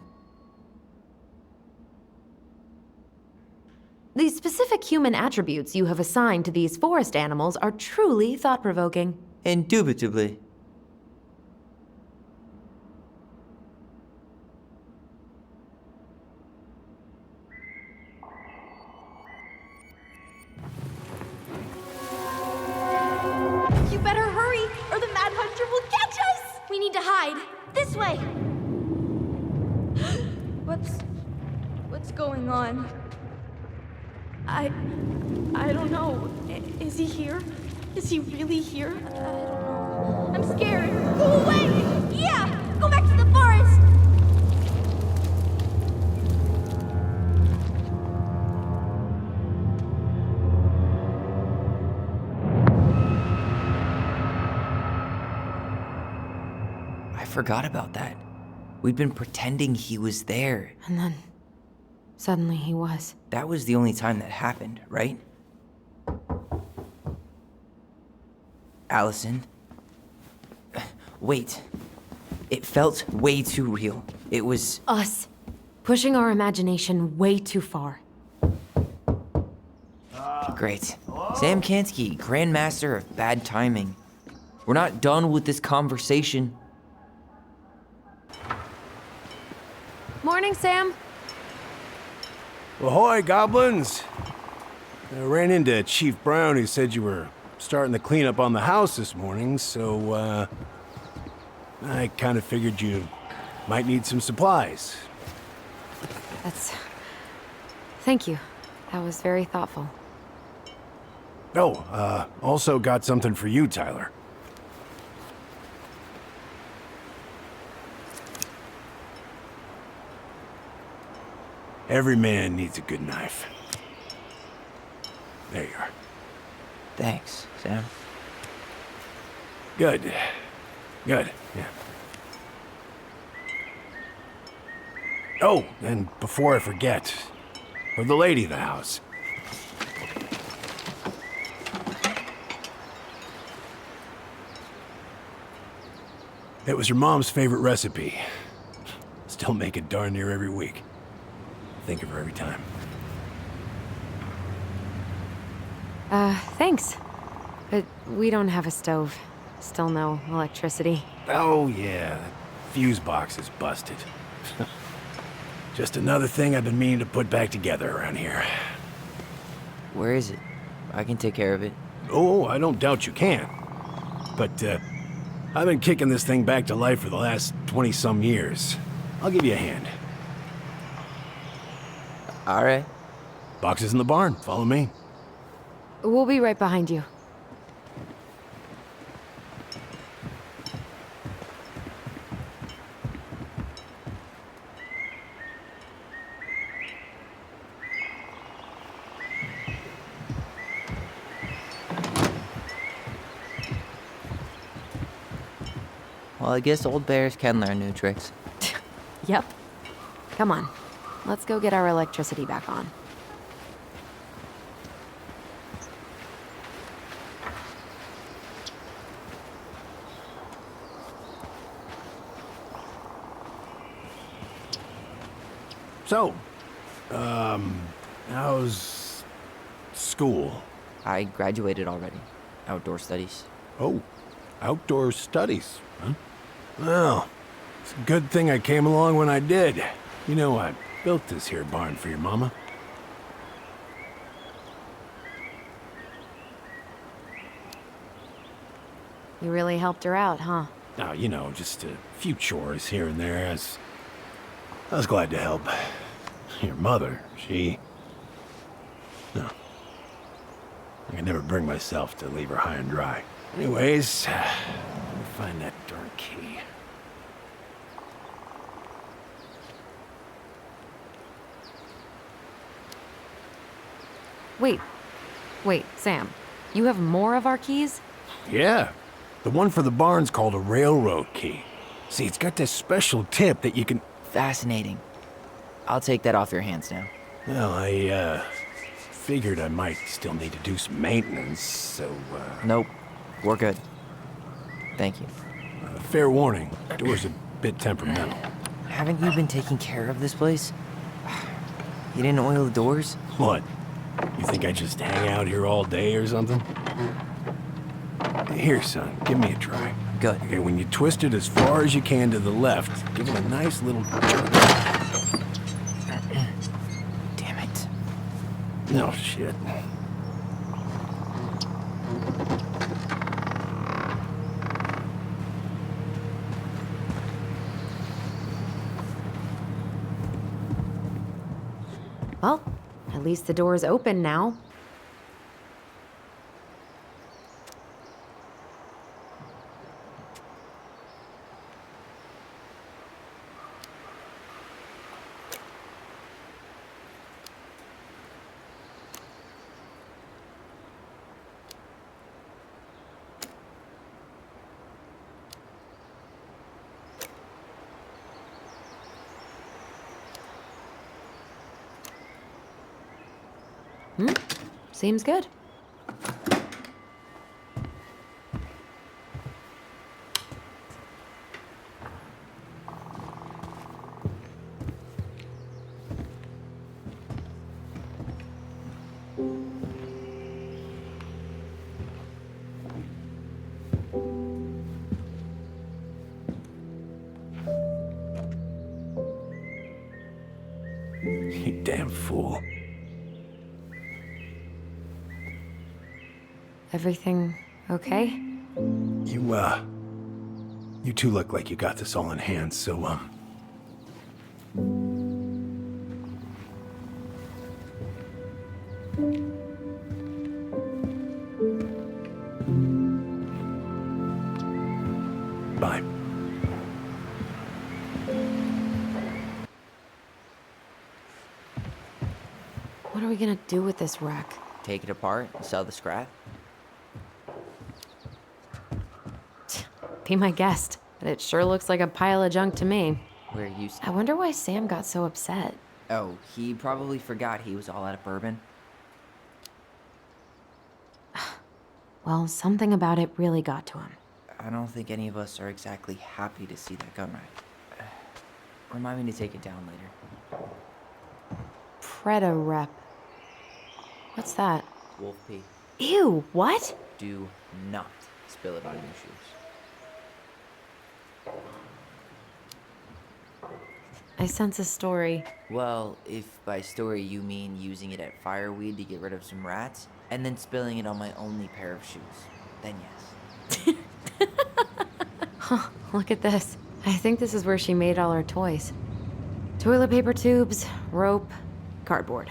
The specific human attributes you have assigned to these forest animals are truly thought-provoking. Indubitably. You better hurry, or the Mad Hunter will catch us! We need to hide. This way! What's going on? I don't know. Is he here? Is he really here? I don't know. I'm scared. Go away! Yeah! Go back to the forest! I forgot about that. We'd been pretending he was there. And then, suddenly he was. That was the only time that happened, right? Allison? Wait. It felt way too real. It was... Us. Pushing our imagination way too far. Great. Sam Kansky, Grandmaster of Bad Timing. We're not done with this conversation. Morning, Sam. Ahoy, goblins! I ran into Chief Brown, who said you were starting the cleanup on the house this morning, so, I kind of figured you Might need some supplies. Thank you. That was very thoughtful. Oh, also got something for you, Tyler. Every man needs a good knife. There you are. Thanks, Sam. Good. Good, yeah. Oh, and before I forget, for the lady of the house. It was her mom's favorite recipe. Still make it darn near every week. Think of her every time. Thanks. But we don't have a stove. Still no electricity. Oh, yeah. That fuse box is busted. Just another thing I've been meaning to put back together around here. Where is it? I can take care of it. Oh, I don't doubt you can. But, I've been kicking this thing back to life for the last 20-some years. I'll give you a hand. All right. Box is in the barn. Follow me. We'll be right behind you. Well, I guess old bears can learn new tricks. Yep. Come on. Let's go get our electricity back on. So, how's school? I graduated already. Outdoor studies. Oh, outdoor studies, huh? Well, it's a good thing I came along when I did. You know, I built this here barn for your mama. You really helped her out, huh? Now, you know, just a few chores here and there. I was glad to help. Your mother, no. I could never bring myself to leave her high and dry. Anyways, let me find that darn key. Wait, Sam. You have more of our keys? Yeah, the one for the barn's called a railroad key. See, it's got this special tip that you can... Fascinating. I'll take that off your hands now. Well, I, figured I might still need to do some maintenance, so, Nope. We're good. Thank you. Fair warning, door's a bit temperamental. Haven't you been taking care of this place? You didn't oil the doors? What? You think I just hang out here all day or something? Here, son, give me a try. Good. Okay, when you twist it as far as you can to the left, give it a nice little jerk. Damn it. No shit. Well, at least the door's open now. Seems good. You damn fool. Everything okay? You two look like you got this all in hand, so, What are we gonna do with this wreck? Take it apart and sell the scrap? Be my guest, but it sure looks like a pile of junk to me. We're used to. I wonder why Sam got so upset. Oh, he probably forgot he was all out of bourbon. Well, something about it really got to him. I don't think any of us are exactly happy to see that gun rack. Remind me to take it down later. Preda rep. What's that? Wolf pee. Ew, what? Do not spill it on your shoes. I sense a story. Well, if by story you mean using it at fireweed to get rid of some rats, and then spilling it on my only pair of shoes, then yes. Huh, look at this. I think this is where she made all her toys. Toilet paper tubes, rope, cardboard.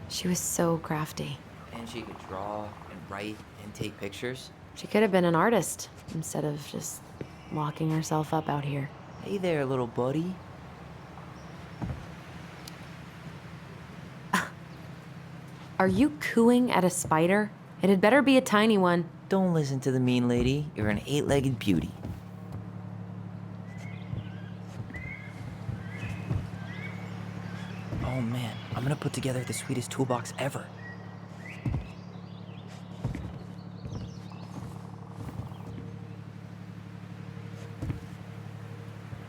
She was so crafty. And she could draw and write and take pictures. She could have been an artist instead of just locking herself up out here. Hey there, little buddy. Are you cooing at a spider? It had better be a tiny one. Don't listen to the mean lady. You're an 8-legged beauty. Oh man, I'm gonna put together the sweetest toolbox ever.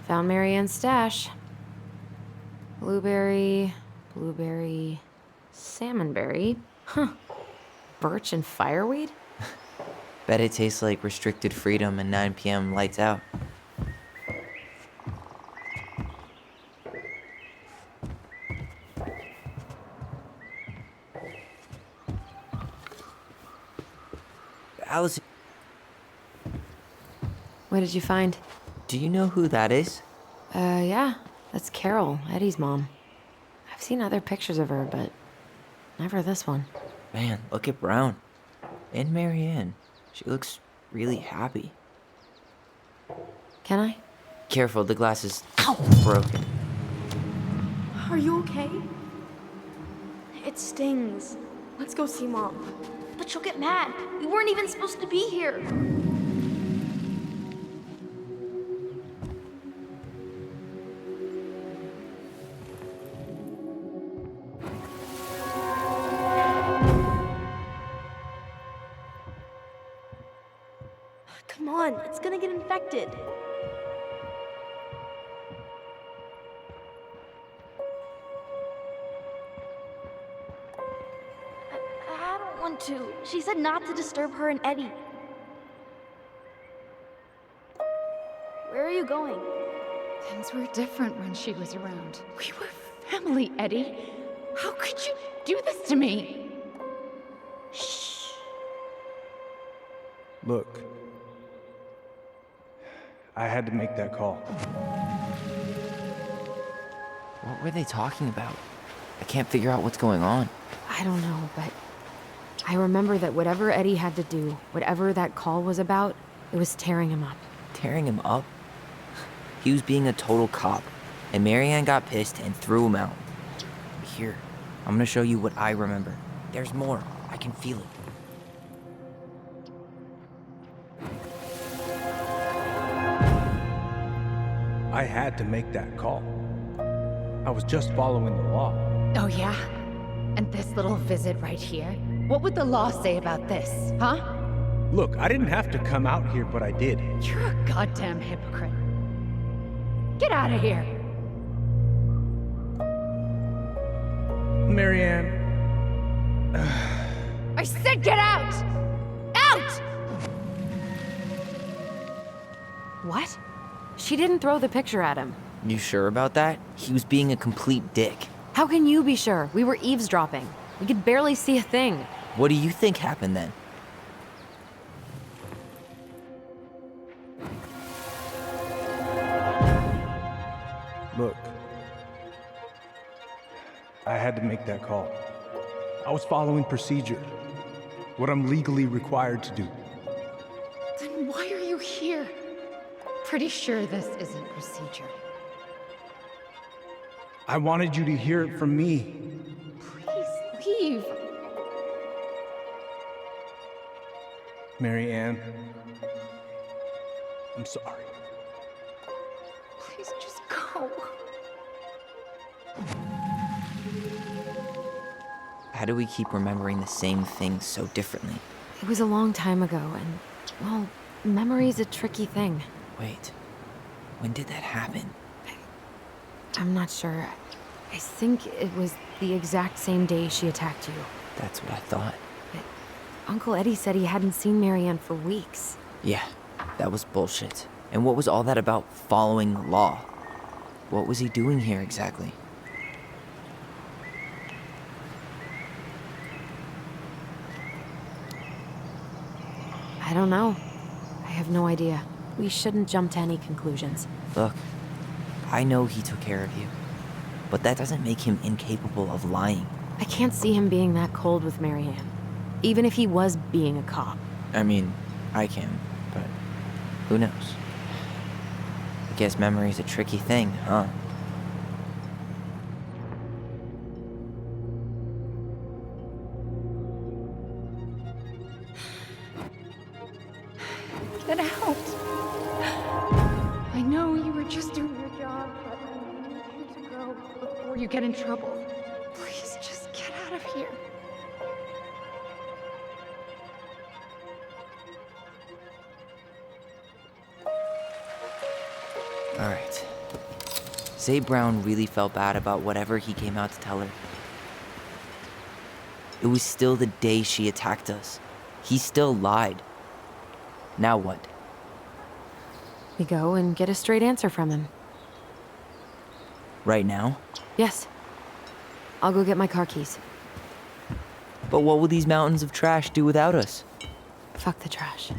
Found Marianne's stash. Blueberry, salmonberry. Huh. Birch and fireweed? Bet it tastes like restricted freedom and 9 p.m. lights out. Alice, What did you find? do you know who that is? Yeah. That's Carol, Eddie's mom. I've seen other pictures of her, but never this one. Man, look at Brown. And Marianne. She looks really happy. Can I? Careful, the glass is broken. Are you okay? It stings. Let's go see Mom. But she'll get mad. We weren't even supposed to be here. Come on, it's gonna get infected. I don't want to. She said not to disturb her and Eddie. Where are you going? Things were different when she was around. We were family, Eddie. How could you do this to me? Shh. Look, I had to make that call. What were they talking about? I can't figure out what's going on. I don't know, but I remember that whatever Eddie had to do, whatever that call was about, it was tearing him up. Tearing him up? He was being a total cop, and Marianne got pissed and threw him out. Here, I'm gonna show you what I remember. There's more. I can feel it. I had to make that call. I was just following the law. Oh, yeah? And this little visit right here? What would the law say about this, huh? Look, I didn't have to come out here, but I did. You're a goddamn hypocrite. Get out of here! Marianne. I said get out! Out! What? She didn't throw the picture at him. You sure about that? He was being a complete dick. How can you be sure? We were eavesdropping. We could barely see a thing. What do you think happened then? Look, I had to make that call. I was following procedure, what I'm legally required to do. Then why are you here? Pretty sure this isn't procedure. I wanted you to hear it from me. Please leave. Mary Ann, I'm sorry. Please just go. How do we keep remembering the same things so differently? It was a long time ago, and, well, memory's a tricky thing. Wait, when did that happen? I'm not sure. I think it was the exact same day she attacked you. That's what I thought. But Uncle Eddie said he hadn't seen Marianne for weeks. Yeah, that was bullshit. And what was all that about following the law? What was he doing here exactly? I don't know. I have no idea. We shouldn't jump to any conclusions. Look, I know he took care of you, but that doesn't make him incapable of lying. I can't see him being that cold with Marianne, even if he was being a cop. I mean, I can, but who knows? I guess memory's a tricky thing, huh? Get out. I know you were just doing your job, but I need you to go before you get in trouble. Please, just get out of here. Alright. Say Brown really felt bad about whatever he came out to tell her. It was still the day she attacked us. He still lied. Now what? We go and get a straight answer from him. Right now? Yes. I'll go get my car keys. But what will these mountains of trash do without us? Fuck the trash.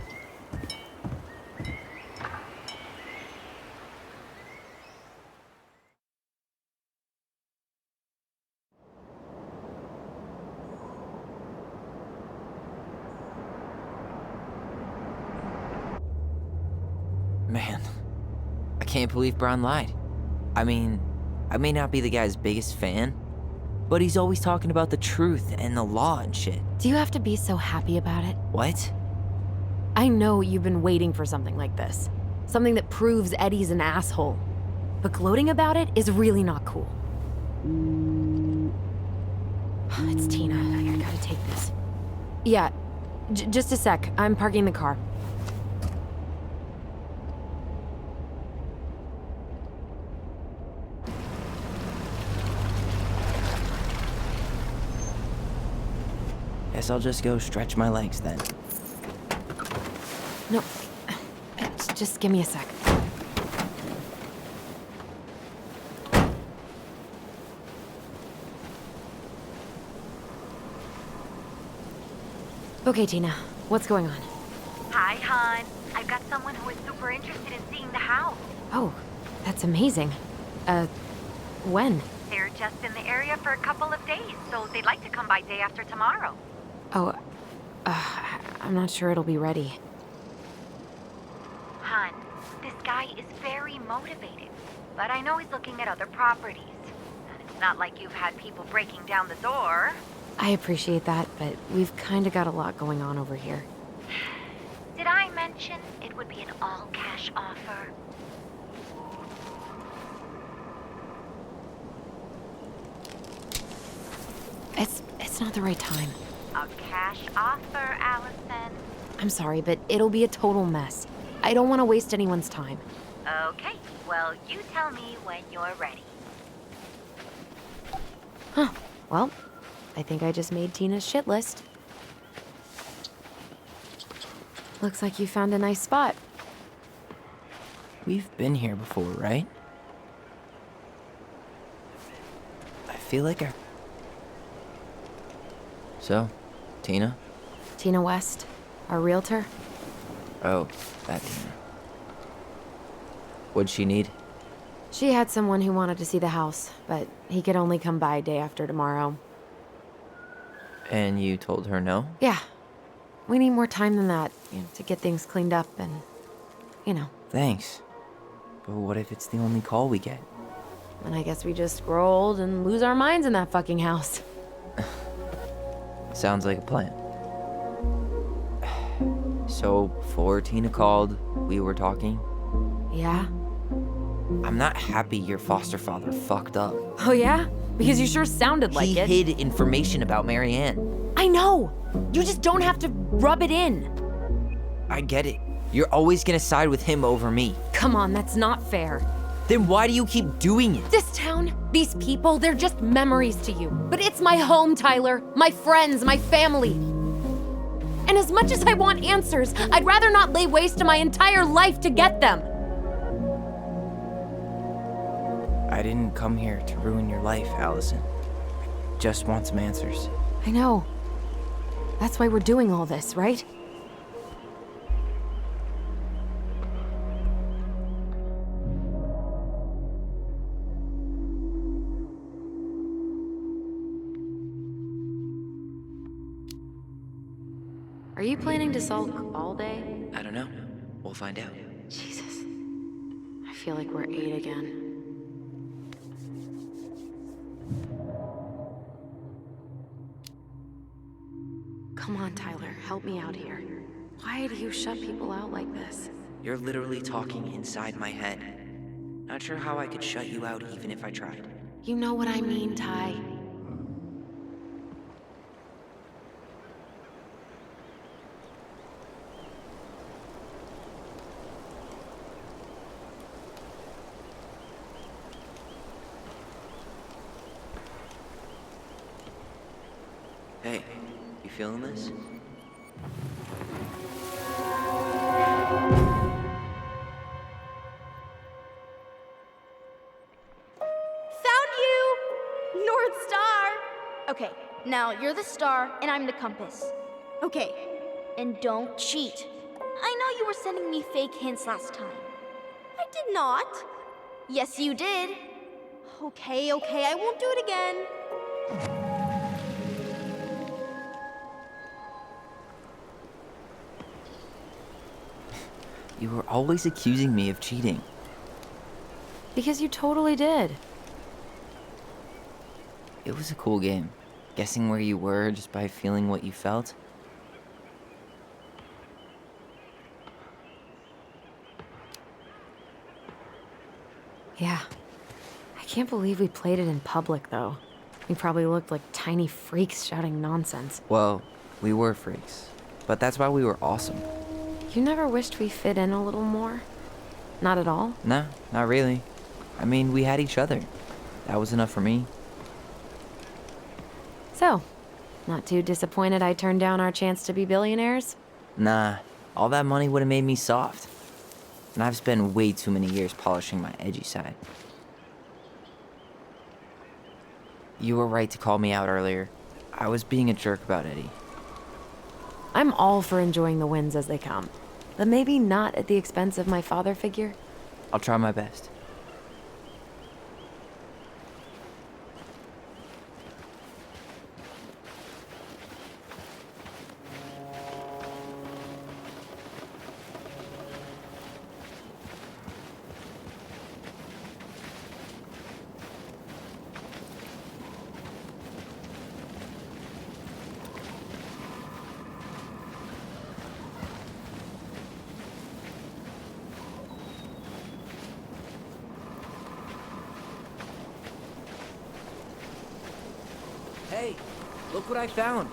Man, I can't believe Brown lied. I mean, I may not be the guy's biggest fan, but he's always talking about the truth and the law and shit. Do you have to be so happy about it? What? I know you've been waiting for something like this. Something that proves Eddie's an asshole. But gloating about it is really not cool. It's Tina. I gotta take this. Yeah, just a sec. I'm parking the car. Guess I'll just go stretch my legs then. No, just give me a sec. Okay, Tina, what's going on? Hi, hon. I've got someone who is super interested in seeing the house. Oh, that's amazing. When? They're just in the area for a couple of days, so they'd like to come by day after tomorrow. Oh, I'm not sure it'll be ready. Hon, this guy is very motivated, but I know he's looking at other properties. And it's not like you've had people breaking down the door. I appreciate that, but we've kind of got a lot going on over here. Did I mention it would be an all-cash offer? It's not the right time. A cash offer, Allison. I'm sorry, but it'll be a total mess. I don't want to waste anyone's time. Okay, well, you tell me when you're ready. Huh. Well, I think I just made Tina's shit list. Looks like you found a nice spot. We've been here before, right? I feel like I... So, Tina? Tina West, our realtor. Oh, that Tina. What'd she need? She had someone who wanted to see the house, but he could only come by day after tomorrow. And you told her no? Yeah. We need more time than that, to get things cleaned up and, Thanks. But what if it's the only call we get? And I guess we just grow old and lose our minds in that fucking house. Sounds like a plan. So, before Tina called, we were talking. Yeah? I'm not happy your foster father fucked up. Oh yeah? Because you sure sounded like it. He hid information about Marianne. I know! You just don't have to rub it in. I get it. You're always gonna side with him over me. Come on, that's not fair. Then why do you keep doing it? This town, these people, they're just memories to you. But it's my home, Tyler. My friends, my family. And as much as I want answers, I'd rather not lay waste to my entire life to get them. I didn't come here to ruin your life, Allison. I just want some answers. I know. That's why we're doing all this, right? Are you planning to sulk all day? I don't know. We'll find out. Jesus. I feel like we're 8 again. Come on, Tyler, help me out here. Why do you shut people out like this? You're literally talking inside my head. Not sure how I could shut you out even if I tried. You know what I mean, Ty. Hey, you feeling this? North Star! Okay, now you're the star and I'm the compass. Okay, and don't cheat. I know you were sending me fake hints last time. I did not. Yes, you did. Okay, I won't do it again. You were always accusing me of cheating. Because you totally did. It was a cool game. Guessing where you were just by feeling what you felt. Yeah. I can't believe we played it in public, though. We probably looked like tiny freaks shouting nonsense. Well, we were freaks. But that's why we were awesome. You never wished we fit in a little more? Not at all? No, not really. I mean, we had each other. That was enough for me. So, not too disappointed I turned down our chance to be billionaires? Nah, all that money would have made me soft. And I've spent way too many years polishing my edgy side. You were right to call me out earlier. I was being a jerk about Eddie. I'm all for enjoying the wins as they come, but maybe not at the expense of my father figure. I'll try my best. Hey, look what I found.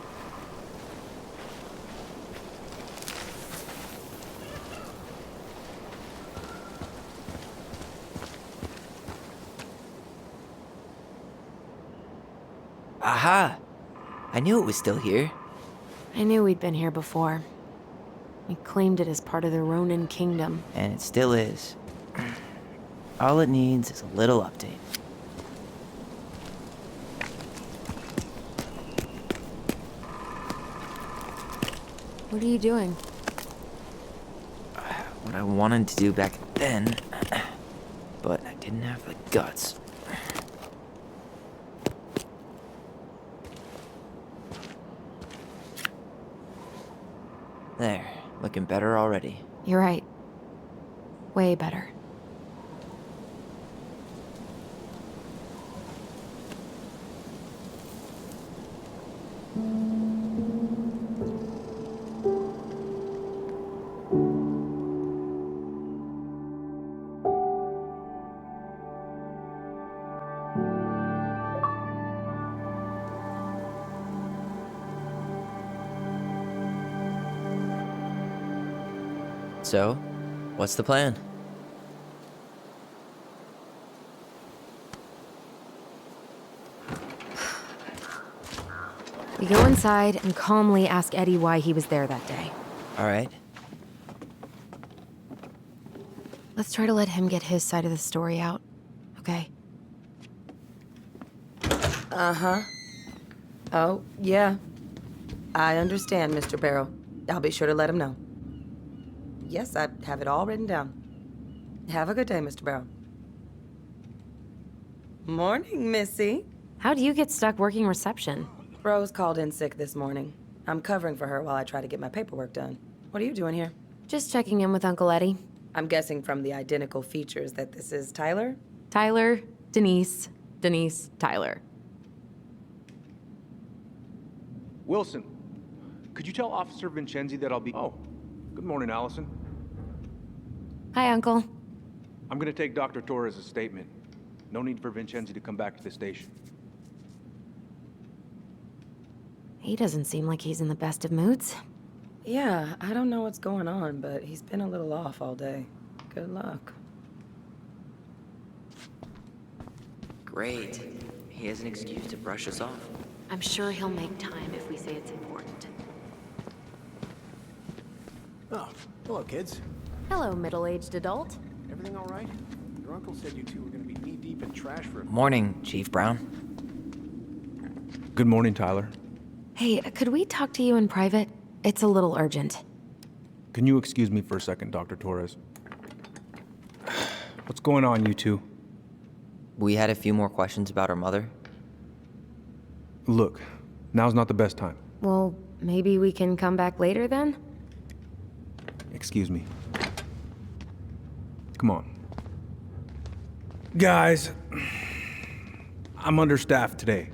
Aha! I knew it was still here. I knew we'd been here before. We claimed it as part of the Ronin kingdom. And it still is. All it needs is a little update. What are you doing? What I wanted to do back then, but I didn't have the guts. There, looking better already. You're right. Way better. So, what's the plan? We go inside and calmly ask Eddie why he was there that day. All right. Let's try to let him get his side of the story out, okay? Uh-huh. Oh, yeah. I understand, Mr. Barrow. I'll be sure to let him know. Yes, I have it all written down. Have a good day, Mr. Barrow. Morning, Missy. How'd you get stuck working reception? Rose called in sick this morning. I'm covering for her while I try to get my paperwork done. What are you doing here? Just checking in with Uncle Eddie. I'm guessing from the identical features that this is Tyler? Tyler, Denise, Denise, Tyler. Wilson, could you tell Officer Vincenzi that I'll be... Oh, good morning, Allison. Hi, Uncle. I'm gonna take Dr. Torres' statement. No need for Vincenzi to come back to the station. He doesn't seem like he's in the best of moods. Yeah, I don't know what's going on, but he's been a little off all day. Good luck. Great. He has an excuse to brush us off. I'm sure he'll make time if we say it's important. Oh, hello, kids. Hello, middle-aged adult. Everything all right? Your uncle said you two were going to be knee-deep in trash for a... Morning, Chief Brown. Good morning, Tyler. Hey, could we talk to you in private? It's a little urgent. Can you excuse me for a second, Dr. Torres? What's going on, you two? We had a few more questions about our mother. Look, now's not the best time. Well, maybe we can come back later then? Excuse me. Come on. Guys, I'm understaffed today.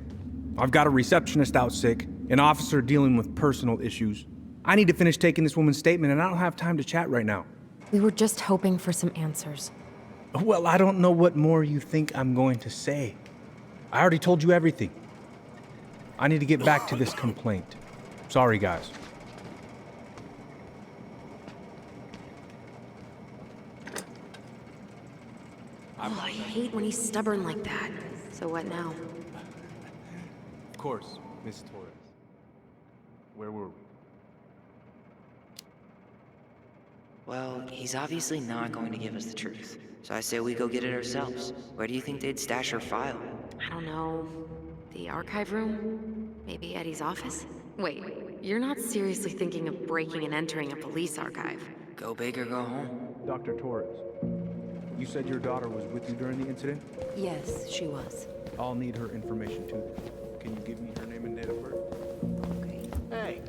I've got a receptionist out sick, an officer dealing with personal issues. I need to finish taking this woman's statement, and I don't have time to chat right now. We were just hoping for some answers. Well, I don't know what more you think I'm going to say. I already told you everything. I need to get back to this complaint. Sorry, guys. Oh, I hate when he's stubborn like that. So what now? Of course, Miss Torres. Where were we? Well, he's obviously not going to give us the truth. So I say we go get it ourselves. Where do you think they'd stash her file? I don't know. The archive room? Maybe Eddie's office? Wait, you're not seriously thinking of breaking and entering a police archive? Go big or go home. Dr. Torres, you said your daughter was with you during the incident? Yes, she was. I'll need her information too. Can you give me her name and date of birth? Okay. Hey,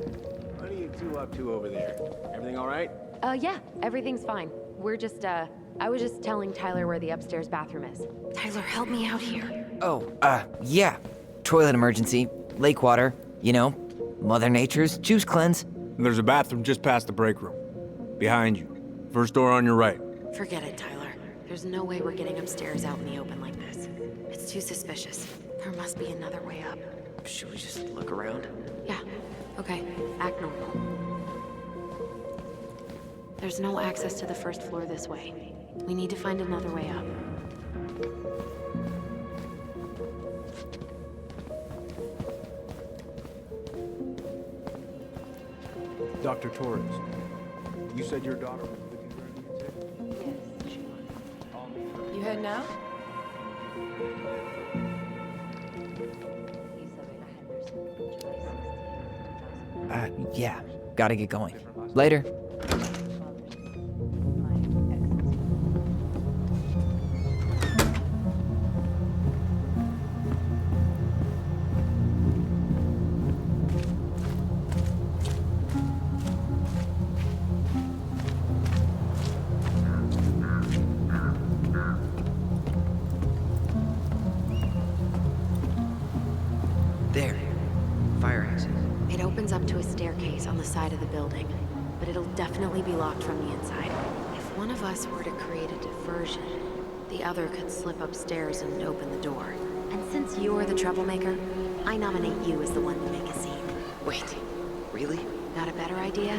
what are you two up to over there? Everything all right? Yeah, everything's fine. We're just, I was just telling Tyler where the upstairs bathroom is. Tyler, help me out here. Oh, yeah. Toilet emergency, lake water, you know, Mother Nature's juice cleanse. And there's a bathroom just past the break room. Behind you. First door on your right. Forget it, Tyler. There's no way we're getting upstairs out in the open like this. It's too suspicious. There must be another way up. Should we just look around? Yeah, okay. Act normal. There's no access to the first floor this way. We need to find another way up. Dr. Torres, you said your daughter was with you during the incident? Yes, she was. You head now? Yeah. Gotta get going. Later. There. Fire exit. It opens up to a staircase on the side of the building, but it'll definitely be locked from the inside. If one of us were to create a diversion, the other could slip upstairs and open the door. And since you're the troublemaker, I nominate you as the one to make a scene. Wait, really? Got a better idea?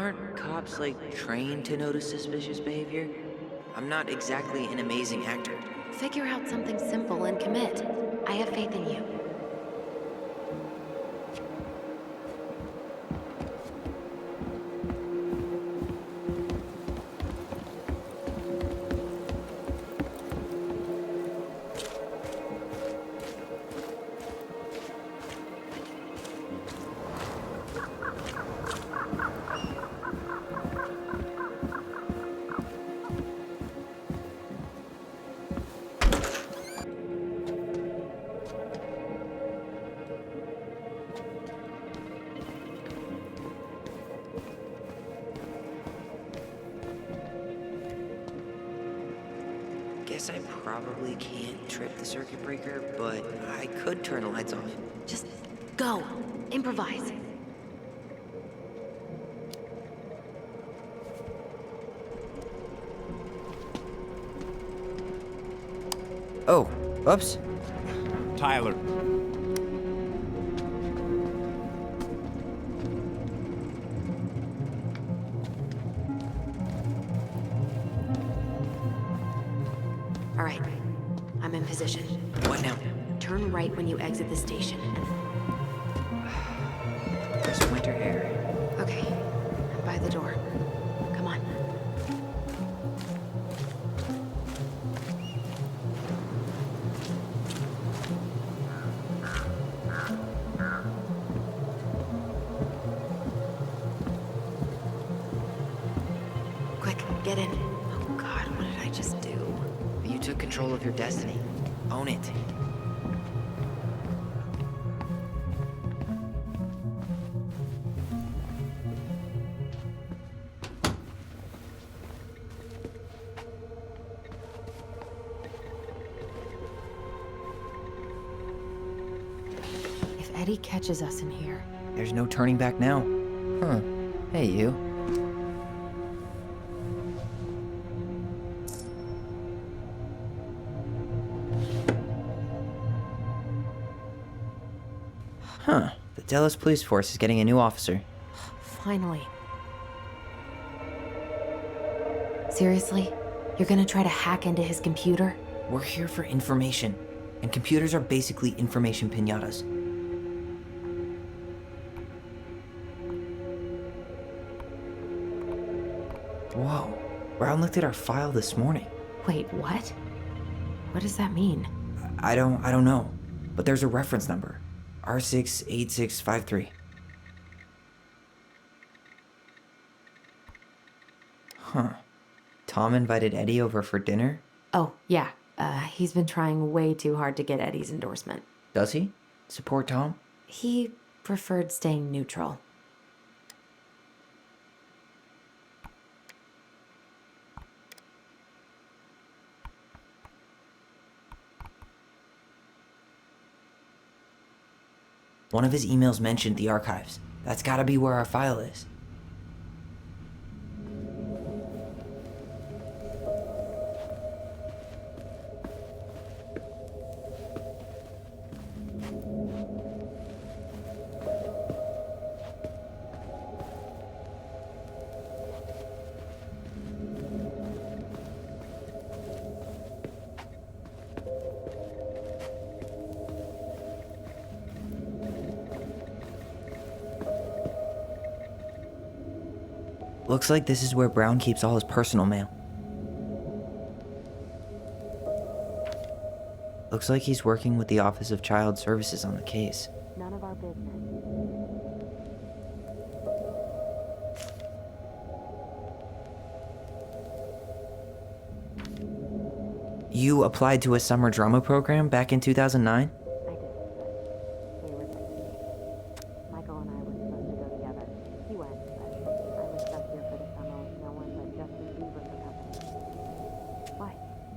aren't cops, like, trained to notice suspicious behavior? I'm not exactly an amazing actor. Figure out something simple and commit. I have faith in you. Guess I probably can't trip the circuit breaker, but I could turn the lights off. Just go. Improvise. Oh, oops. Tyler. All right. I'm in position. What now? Turn right when you exit the station. This winter air. Okay. I'm by the door. Come on. Quick, get in. Oh God, what did I just do? You took control of your destiny. Own it. If Eddie catches us in here, There's no turning back now. Huh. Hey, you. Huh. The Dallas Police Force is getting a new officer. finally. Seriously? You're gonna try to hack into his computer? We're here for information, and computers are basically information piñatas. Whoa. Brown looked at our file this morning. Wait, what? What does that mean? I don't know, but there's a reference number. R68653. Huh. Tom invited Eddie over for dinner? Oh, yeah. He's been trying way too hard to get Eddie's endorsement. Does he? Support Tom? He preferred staying neutral. One of his emails mentioned the archives. That's gotta be where our file is. Looks like this is where Brown keeps all his personal mail. Looks like he's working with the Office of Child Services on the case. None of our business. You applied to a summer drama program back in 2009?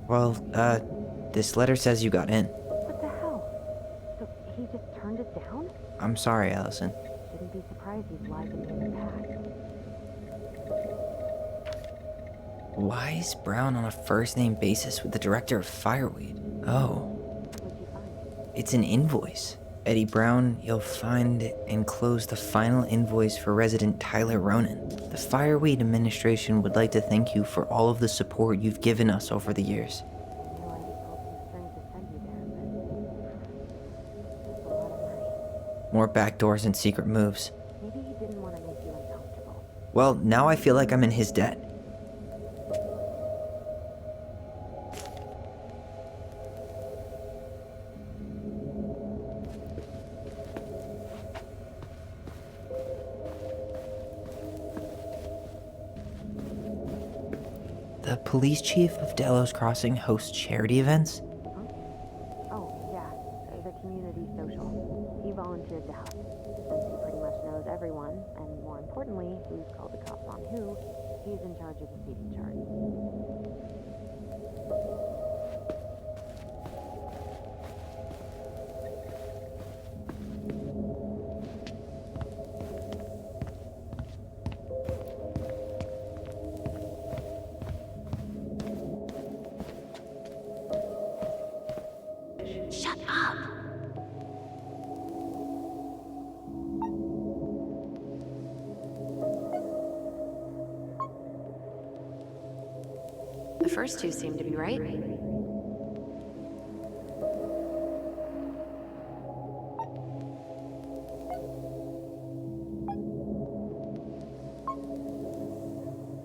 Well, this letter says you got in. What the hell? So he just turned it down? I'm sorry, Allison. Shouldn't be surprised he's lied to me in the past. Why is Brown on a first-name basis with the director of Fireweed? Oh. What'd you find? It's an invoice. Eddie Brown, you'll find enclosed the final invoice for resident Tyler Ronan. The Fireweed administration would like to thank you for all of the support you've given us over the years. More backdoors and secret moves. Maybe he didn't want to make you uncomfortable. Well, now I feel like I'm in his debt. The police chief of Delos Crossing hosts charity events? Oh, yeah, the community social. He volunteered to help, since he pretty much knows everyone, and more importantly, who's called the cops on who, he's in charge of the seating chart. Shut up! The first two seem to be right.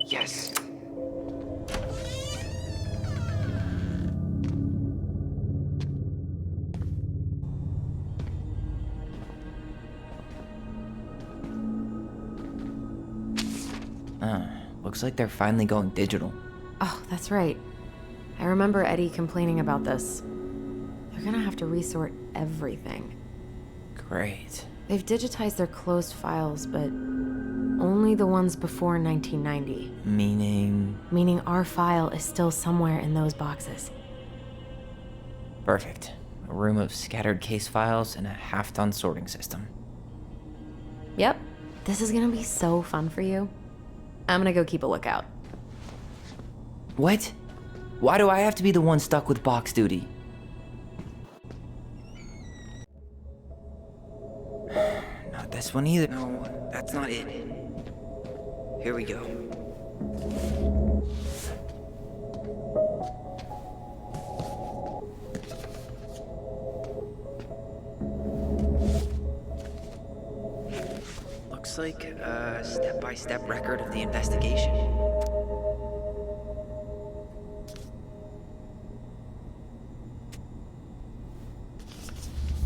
Yes. Looks like they're finally going digital. Oh, that's right. I remember Eddie complaining about this. They're gonna have to resort everything. Great. They've digitized their closed files, but only the ones before 1990. Meaning? Meaning our file is still somewhere in those boxes. Perfect. A room of scattered case files and a half-done sorting system. Yep. This is gonna be so fun for you. I'm gonna go keep a lookout. What? Why do I have to be the one stuck with box duty? Not this one either. No, that's not it. Here we go. Looks like a step-by-step record of the investigation.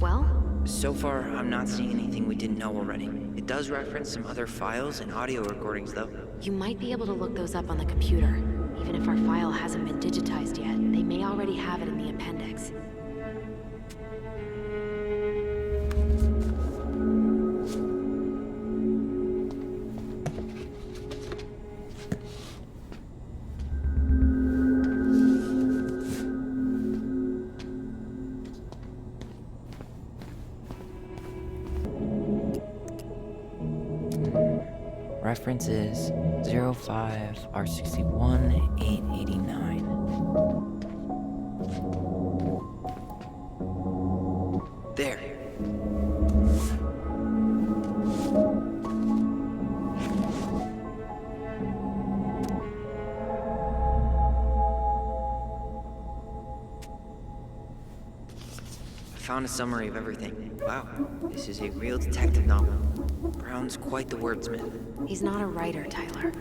Well? So far, I'm not seeing anything we didn't know already. It does reference some other files and audio recordings, though. You might be able to look those up on the computer. Even if our file hasn't been digitized yet, they may already have it in the appendix. Reference is 05 R61 889. There. I found a summary of everything. Wow, this is a real detective novel. Brown's quite the wordsmith. He's not a writer, Tyler.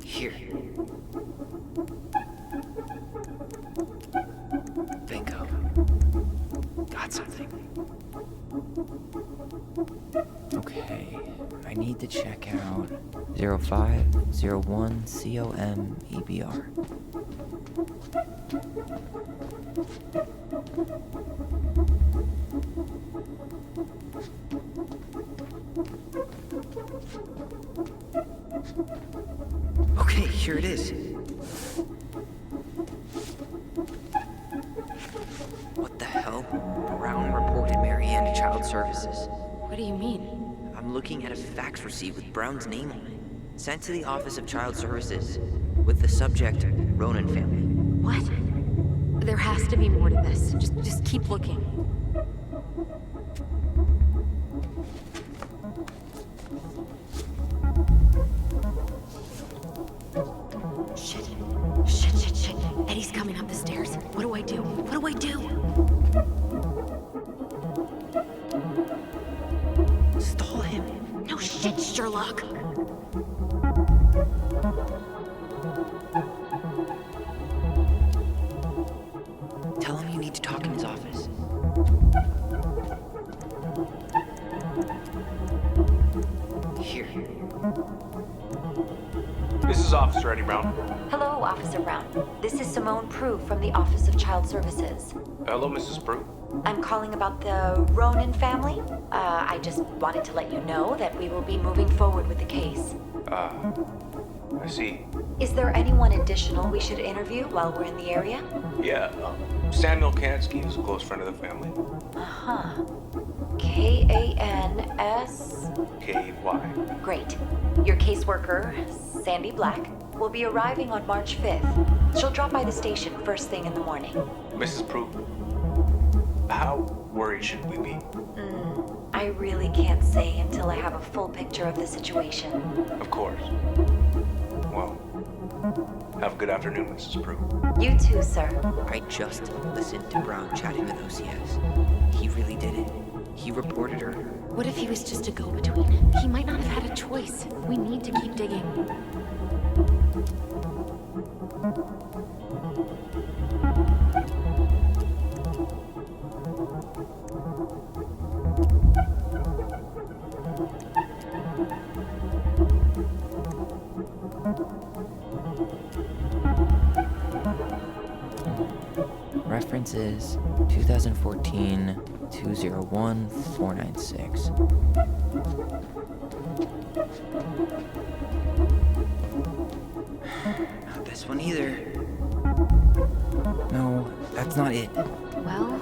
Here. Bingo. Got something. Okay, I need to check out 0501 COM EBR. Okay, here it is. Services. What do you mean? I'm looking at a fax receipt with Brown's name on it. Sent to the Office of Child Services. With the subject, Ronan family. What? There has to be more to this. Just keep looking. Shit. Eddie's coming up the stairs. What do I do? What do I do? Stall him. No shit, Sherlock. Tell him you need to talk in his office. Here. This is Officer Eddie Brown. Hello, Officer Brown. This is Simone Prue from the Office of Child Services. Hello, Mrs. Prue. I'm calling about the Ronan family. I just wanted to let you know that we will be moving forward with the case. I see. Is there anyone additional we should interview while we're in the area? Yeah, Samuel Kansky is a close friend of the family. Uh-huh. K-A-N-S... K-Y. Great. Your caseworker, Sandy Black, will be arriving on March 5th. She'll drop by the station first thing in the morning. Mrs. Prue, how worried should we be? I really can't say until I have a full picture of the situation. Of course. Well, have a good afternoon, Mrs. Prue. You too, sir. I just listened to Brown chatting with OCS. He really did it. He reported her. What if he was just a go-between? He might not have had a choice. We need to keep digging. References 2014 201 496. Not this one either. No, that's not it. Well...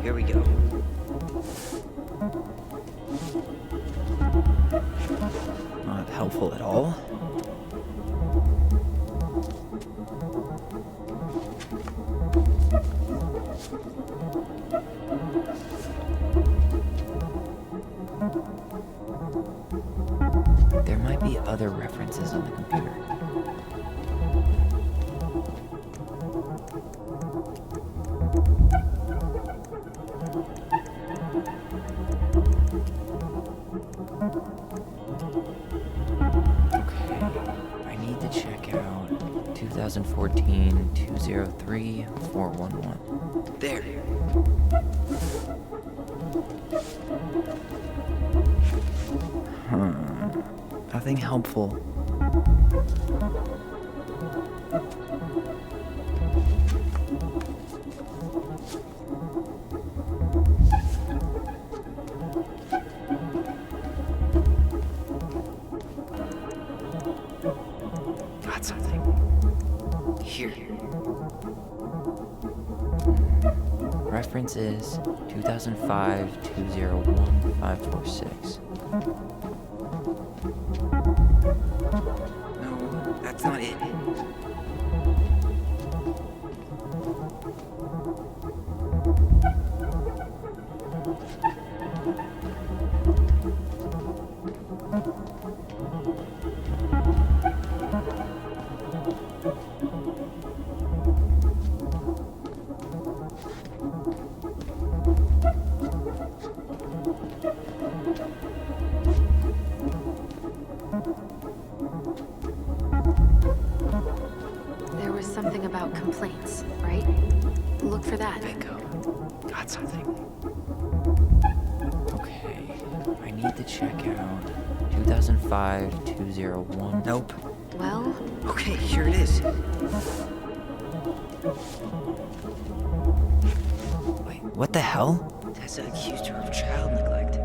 Here we go. Not helpful at all. There might be other references on the computer. Okay, I need to check out 2014 203 411. There. Nothing helpful. Got something. Here. Reference is 2005 201 546. No, that's not it. There was something about complaints, right? Look for that. Bingo. Got something. Okay, I need to check out 2005 201. Nope. Well... Okay, here it is. Wait, what the hell? Tessa accused her of child neglect.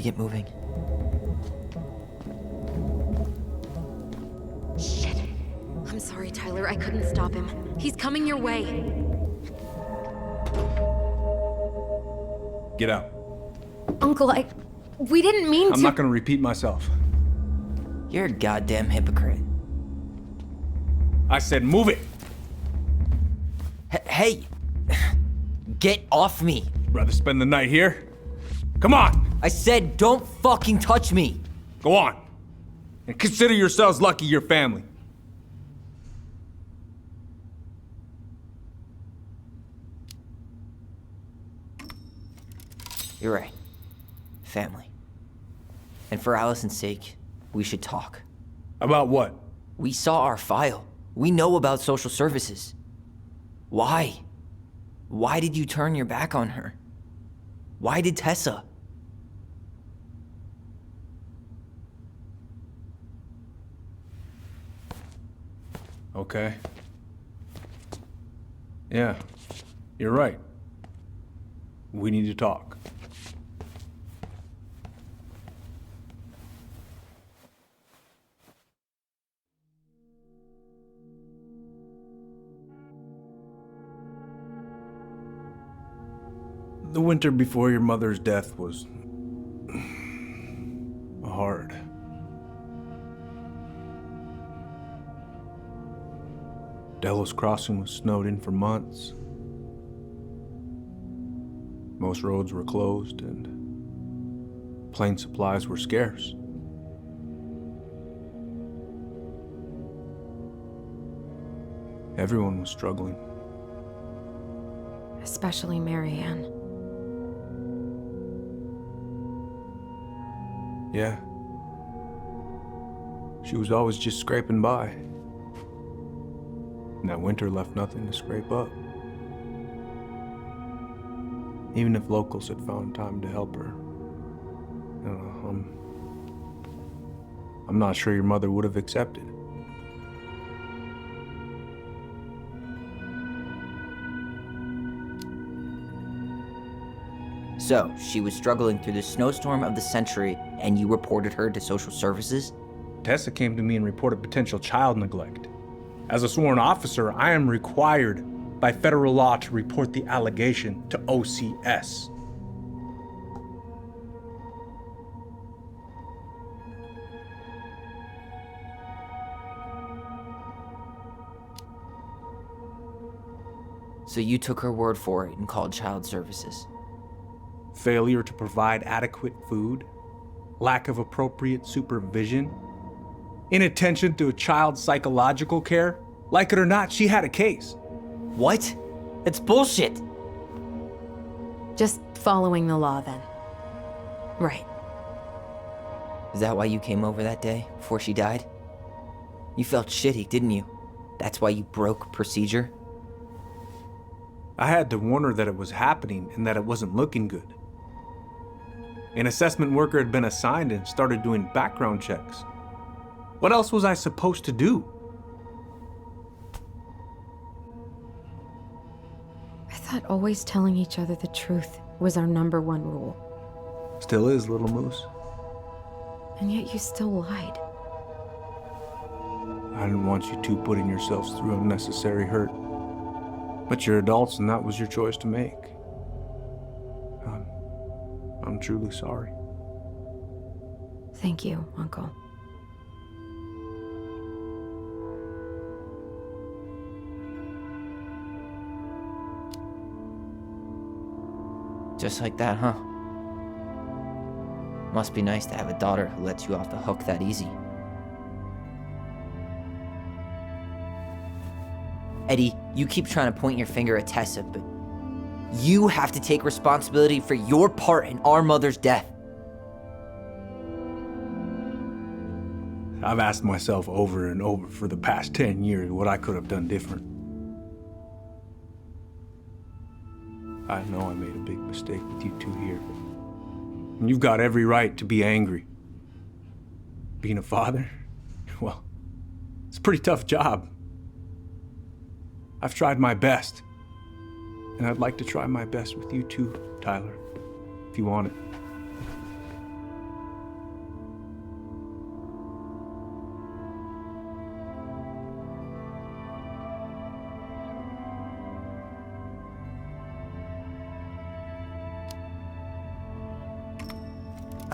get moving. Shit. I'm sorry, Tyler. I couldn't stop him. He's coming your way. Get out. Uncle, we didn't mean to. I'm not gonna repeat myself. You're a goddamn hypocrite. I said move it. Hey! Get off me! Rather spend the night here? Come on! I said don't fucking touch me! Go on. And consider yourselves lucky you're family. You're right. Family. And for Allison's sake, we should talk. About what? We saw our file. We know about social services. Why? Why did you turn your back on her? Why did Tessa? Okay. Yeah, you're right. We need to talk. The winter before your mother's death was hard. Delos Crossing was snowed in for months. Most roads were closed and plane supplies were scarce. Everyone was struggling. Especially Marianne. Yeah. She was always just scraping by. And that winter left nothing to scrape up. Even if locals had found time to help her. You know, I'm not sure your mother would have accepted. So, she was struggling through the snowstorm of the century, and you reported her to social services? Tessa came to me and reported potential child neglect. As a sworn officer, I am required by federal law to report the allegation to OCS. So you took her word for it and called child services? Failure to provide adequate food, lack of appropriate supervision, inattention to a child's psychological care. Like it or not, she had a case. What? It's bullshit. Just following the law then. Right. Is that why you came over that day, before she died? You felt shitty, didn't you? That's why you broke procedure? I had to warn her that it was happening and that it wasn't looking good. An assessment worker had been assigned and started doing background checks. What else was I supposed to do? I thought always telling each other the truth was our #1 rule. Still is, little moose. And yet you still lied. I didn't want you two putting yourselves through unnecessary hurt. But you're adults and that was your choice to make. I'm truly sorry. Thank you, Uncle. Just like that, huh? Must be nice to have a daughter who lets you off the hook that easy. Eddie, you keep trying to point your finger at Tessa, but you have to take responsibility for your part in our mother's death. I've asked myself over and over for the past 10 years what I could have done different. I know I made a big mistake with you two here. And you've got every right to be angry. Being a father, well, it's a pretty tough job. I've tried my best. And I'd like to try my best with you too, Tyler, if you want it.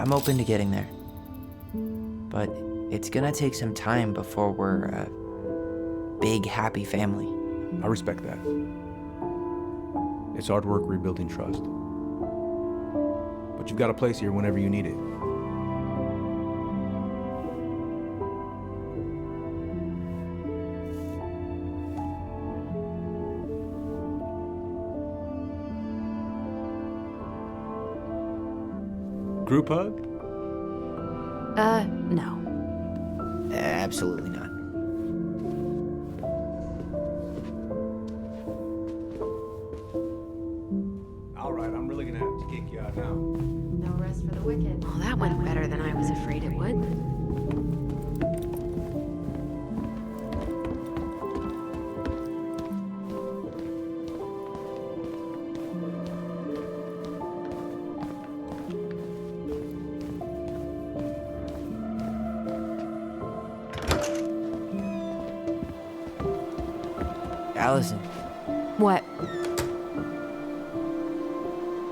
I'm open to getting there. But it's gonna take some time before we're a big, happy family. I respect that. It's hard work rebuilding trust. But you've got a place here whenever you need it. Group hug? No. Absolutely not. All right, I'm really gonna have to kick you out now. No rest for the wicked. Well, that went better than I was afraid it would. Allison, What?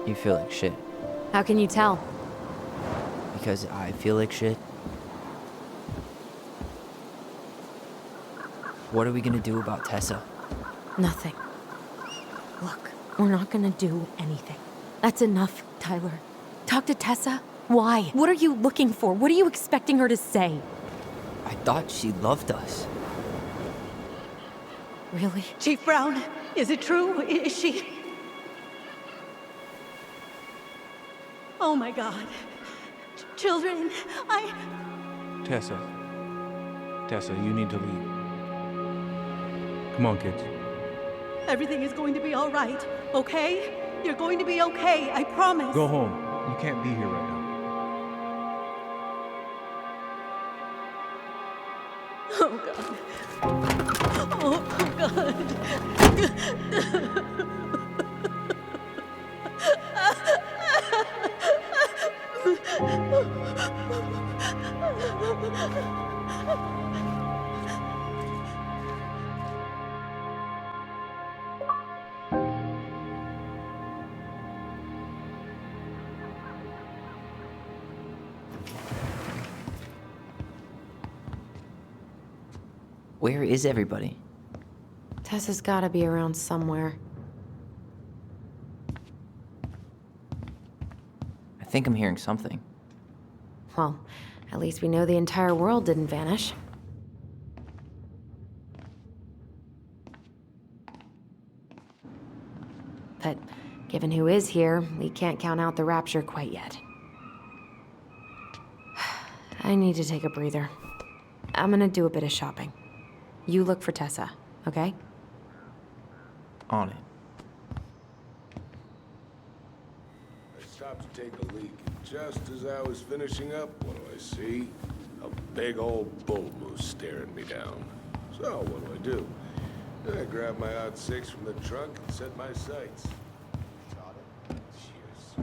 you feel like shit. How can you tell? Because I feel like shit. What are we gonna do about Tessa? Nothing. Look, we're not gonna do anything. That's enough, Tyler. Talk to Tessa? Why? What are you looking for? What are you expecting her to say? I thought she loved us. Really? Chief Brown, is it true? Is she? Oh my God. Children, Tessa, you need to leave. Come on, kids. Everything is going to be all right, okay? You're going to be okay, I promise. Go home. You can't be here right now. Oh God. Oh God. Where is everybody? Tessa's gotta be around somewhere. I think I'm hearing something. Well, at least we know the entire world didn't vanish. But given who is here, we can't count out the rapture quite yet. I need to take a breather. I'm gonna do a bit of shopping. You look for Tessa, okay? On it. I stopped to take a leak. Just as I was finishing up, what do I see? A big old bull moose staring me down. So what do? I grab my odd six from the trunk and set my sights. Shot it? Yes, sir.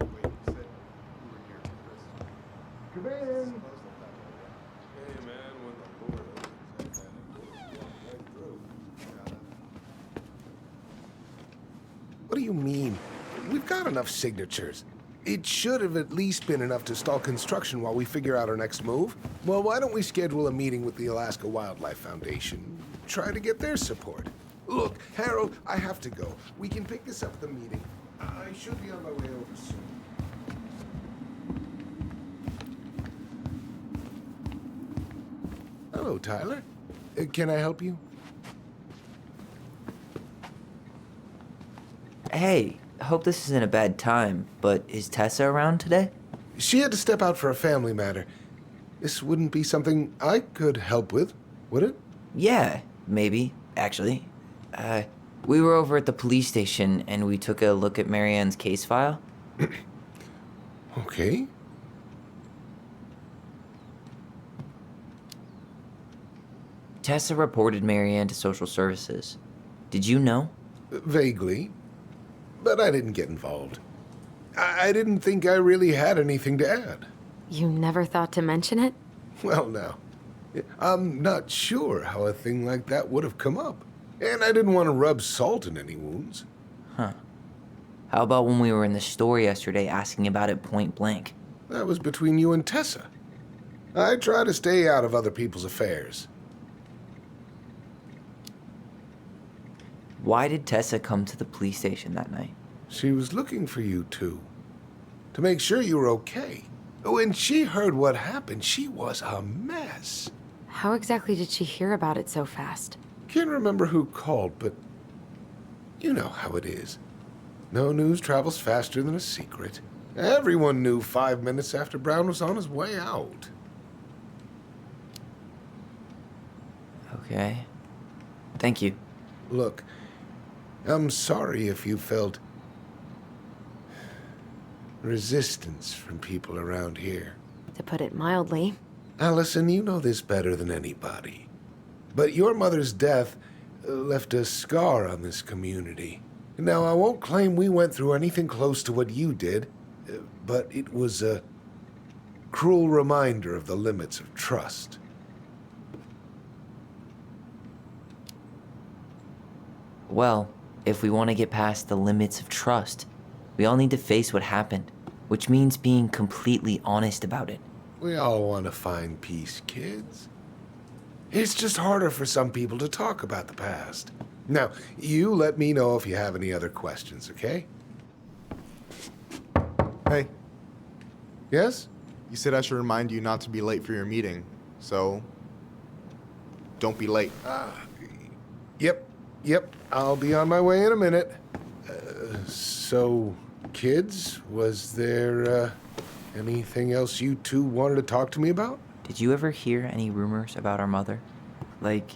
Wait, you said you were here first. Come in. Hey, man, when the Lord opens that door, walk right through. What do you mean? We've got enough signatures. It should have at least been enough to stall construction while we figure out our next move. Well, why don't we schedule a meeting with the Alaska Wildlife Foundation? Try to get their support. Look, Harold, I have to go. We can pick this up at the meeting. I should be on my way over soon. Hello, Tyler. Can I help you? Hey, I hope this isn't a bad time, but is Tessa around today? She had to step out for a family matter. This wouldn't be something I could help with, would it? Yeah, maybe, actually. We were over at the police station and we took a look at Marianne's case file. Okay. Tessa reported Marianne to social services. Did you know? Vaguely. But I didn't get involved. I didn't think I really had anything to add. You never thought to mention it? Well, no. I'm not sure how a thing like that would have come up. And I didn't want to rub salt in any wounds. Huh. How about when we were in the store yesterday asking about it point blank? That was between you and Tessa. I try to stay out of other people's affairs. Why did Tessa come to the police station that night? She was looking for you two, to make sure you were okay. When she heard what happened, she was a mess. How exactly did she hear about it so fast? Can't remember who called, but you know how it is. No news travels faster than a secret. Everyone knew 5 minutes after Brown was on his way out. Okay. Thank you. Look, I'm sorry if you felt resistance from people around here. To put it mildly. Allison, you know this better than anybody. But your mother's death left a scar on this community. Now, I won't claim we went through anything close to what you did, but it was a cruel reminder of the limits of trust. Well, if we want to get past the limits of trust, we all need to face what happened, which means being completely honest about it. We all want to find peace, kids. It's just harder for some people to talk about the past. Now, you let me know if you have any other questions, okay? Hey. Yes? You said I should remind you not to be late for your meeting, so don't be late. Yep, I'll be on my way in a minute. So, kids, was there anything else you two wanted to talk to me about? Did you ever hear any rumors about our mother? Like,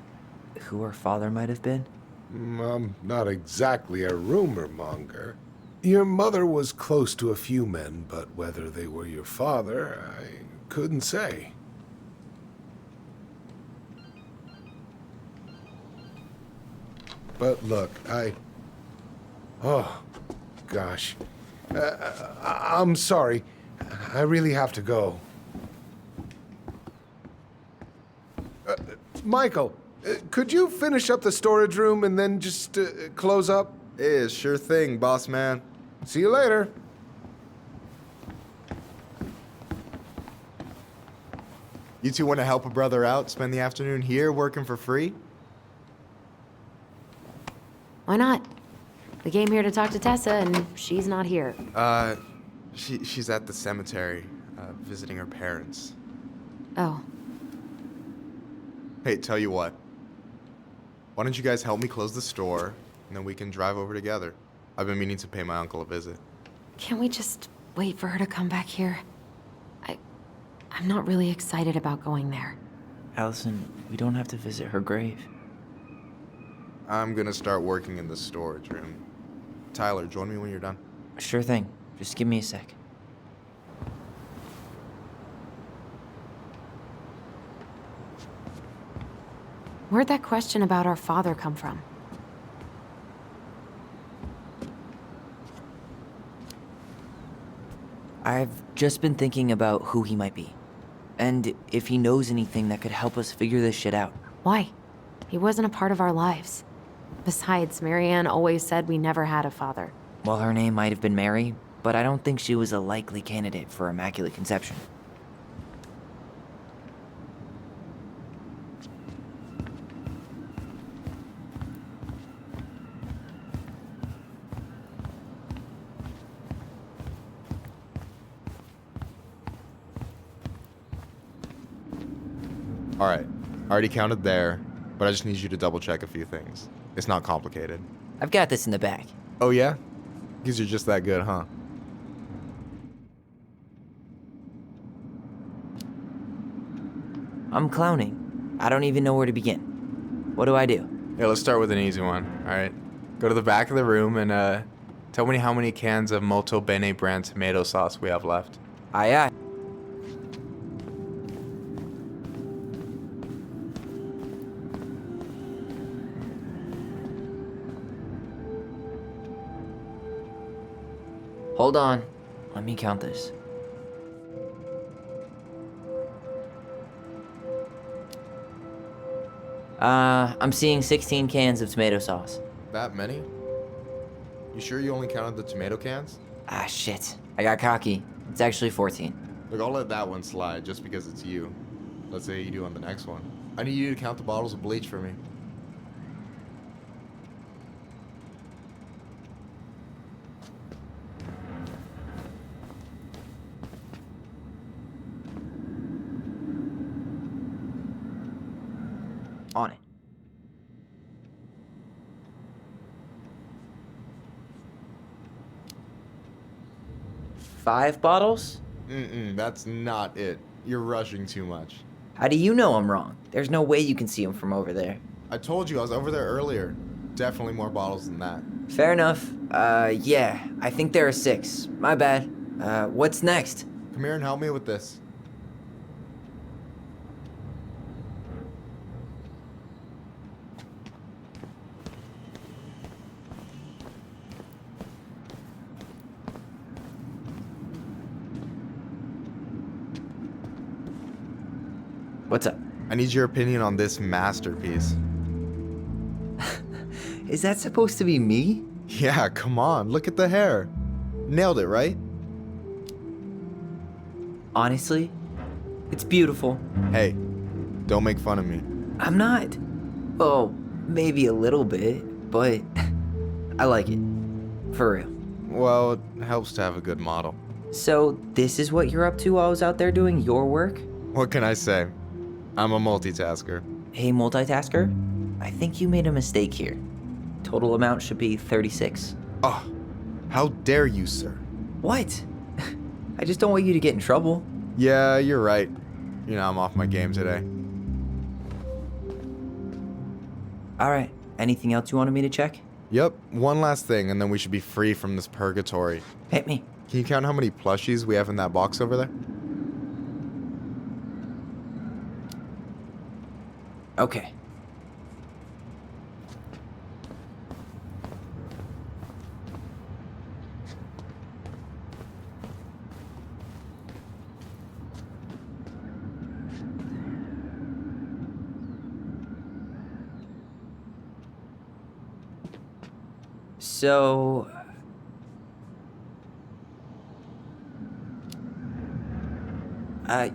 who our father might have been? I'm not exactly a rumor monger. Your mother was close to a few men, but whether they were your father, I couldn't say. But look, oh, gosh. I'm sorry. I really have to go. Michael, could you finish up the storage room and then just close up? Yeah, sure thing, boss man. See you later. You two want to help a brother out, spend the afternoon here working for free? Why not? We came here to talk to Tessa, and she's not here. She's at the cemetery, visiting her parents. Oh. Hey, tell you what. Why don't you guys help me close the store, and then we can drive over together? I've been meaning to pay my uncle a visit. Can't we just wait for her to come back here? I'm not really excited about going there. Allison, we don't have to visit her grave. I'm gonna start working in the storage room. Tyler, join me when you're done. Sure thing. Just give me a sec. Where'd that question about our father come from? I've just been thinking about who he might be. And if he knows anything that could help us figure this shit out. Why? He wasn't a part of our lives. Besides, Marianne always said we never had a father. Well, her name might have been Mary, but I don't think she was a likely candidate for Immaculate Conception. Alright, I already counted there, but I just need you to double check a few things. It's not complicated. I've got this in the bag. Oh yeah? Because you're just that good, huh? I'm clowning. I don't even know where to begin. What do I do? Yeah, let's start with an easy one, alright? Go to the back of the room and tell me how many cans of Molto Bene brand tomato sauce we have left. Aye, aye. Hold on. Let me count this. I'm seeing 16 cans of tomato sauce. That many? You sure you only counted the tomato cans? Ah, shit. I got cocky. It's actually 14. Look, I'll let that one slide just because it's you. Let's say you do on the next one. I need you to count the bottles of bleach for me. On it. Five bottles? That's not it. You're rushing too much. How do you know I'm wrong? There's no way you can see them from over there. I told you I was over there earlier. Definitely more bottles than that. Fair enough. Yeah, I think there are 6. My bad. What's next? Come here and help me with this. What's up? I need your opinion on this masterpiece. Is that supposed to be me? Yeah, come on. Look at the hair. Nailed it, right? Honestly, it's beautiful. Hey, don't make fun of me. I'm not. Oh, maybe a little bit, but I like it. For real. Well, it helps to have a good model. So, this is what you're up to while I was out there doing your work? What can I say? I'm a multitasker. Hey, multitasker, I think you made a mistake here. Total amount should be 36. Oh, how dare you, sir? What? I just don't want you to get in trouble. Yeah, you're right. You know, I'm off my game today. Alright, anything else you wanted me to check? Yep, one last thing, and then we should be free from this purgatory. Hit me. Can you count how many plushies we have in that box over there? Okay. So...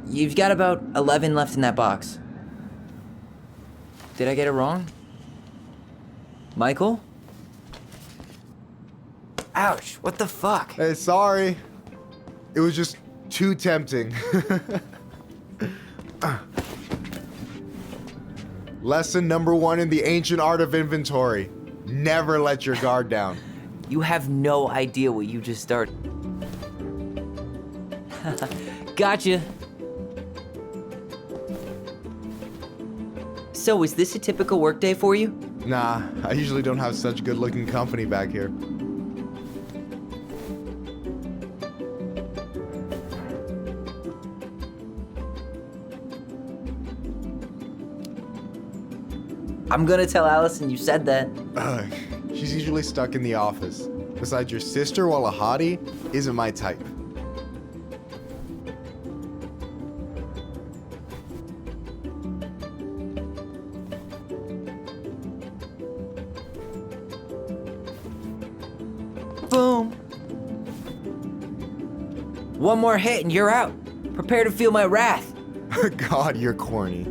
you've got about 11 left in that box. Did I get it wrong? Michael? Ouch, what the fuck? Hey, sorry. It was just too tempting. Lesson number 1 in the ancient art of inventory. Never let your guard down. You have no idea what you just started. Gotcha. So, is this a typical workday for you? Nah, I usually don't have such good-looking company back here. I'm gonna tell Allison you said that. She's usually stuck in the office. Besides, your sister, while a hottie, isn't my type. Boom. One more hit and you're out. Prepare to feel my wrath. God, you're corny.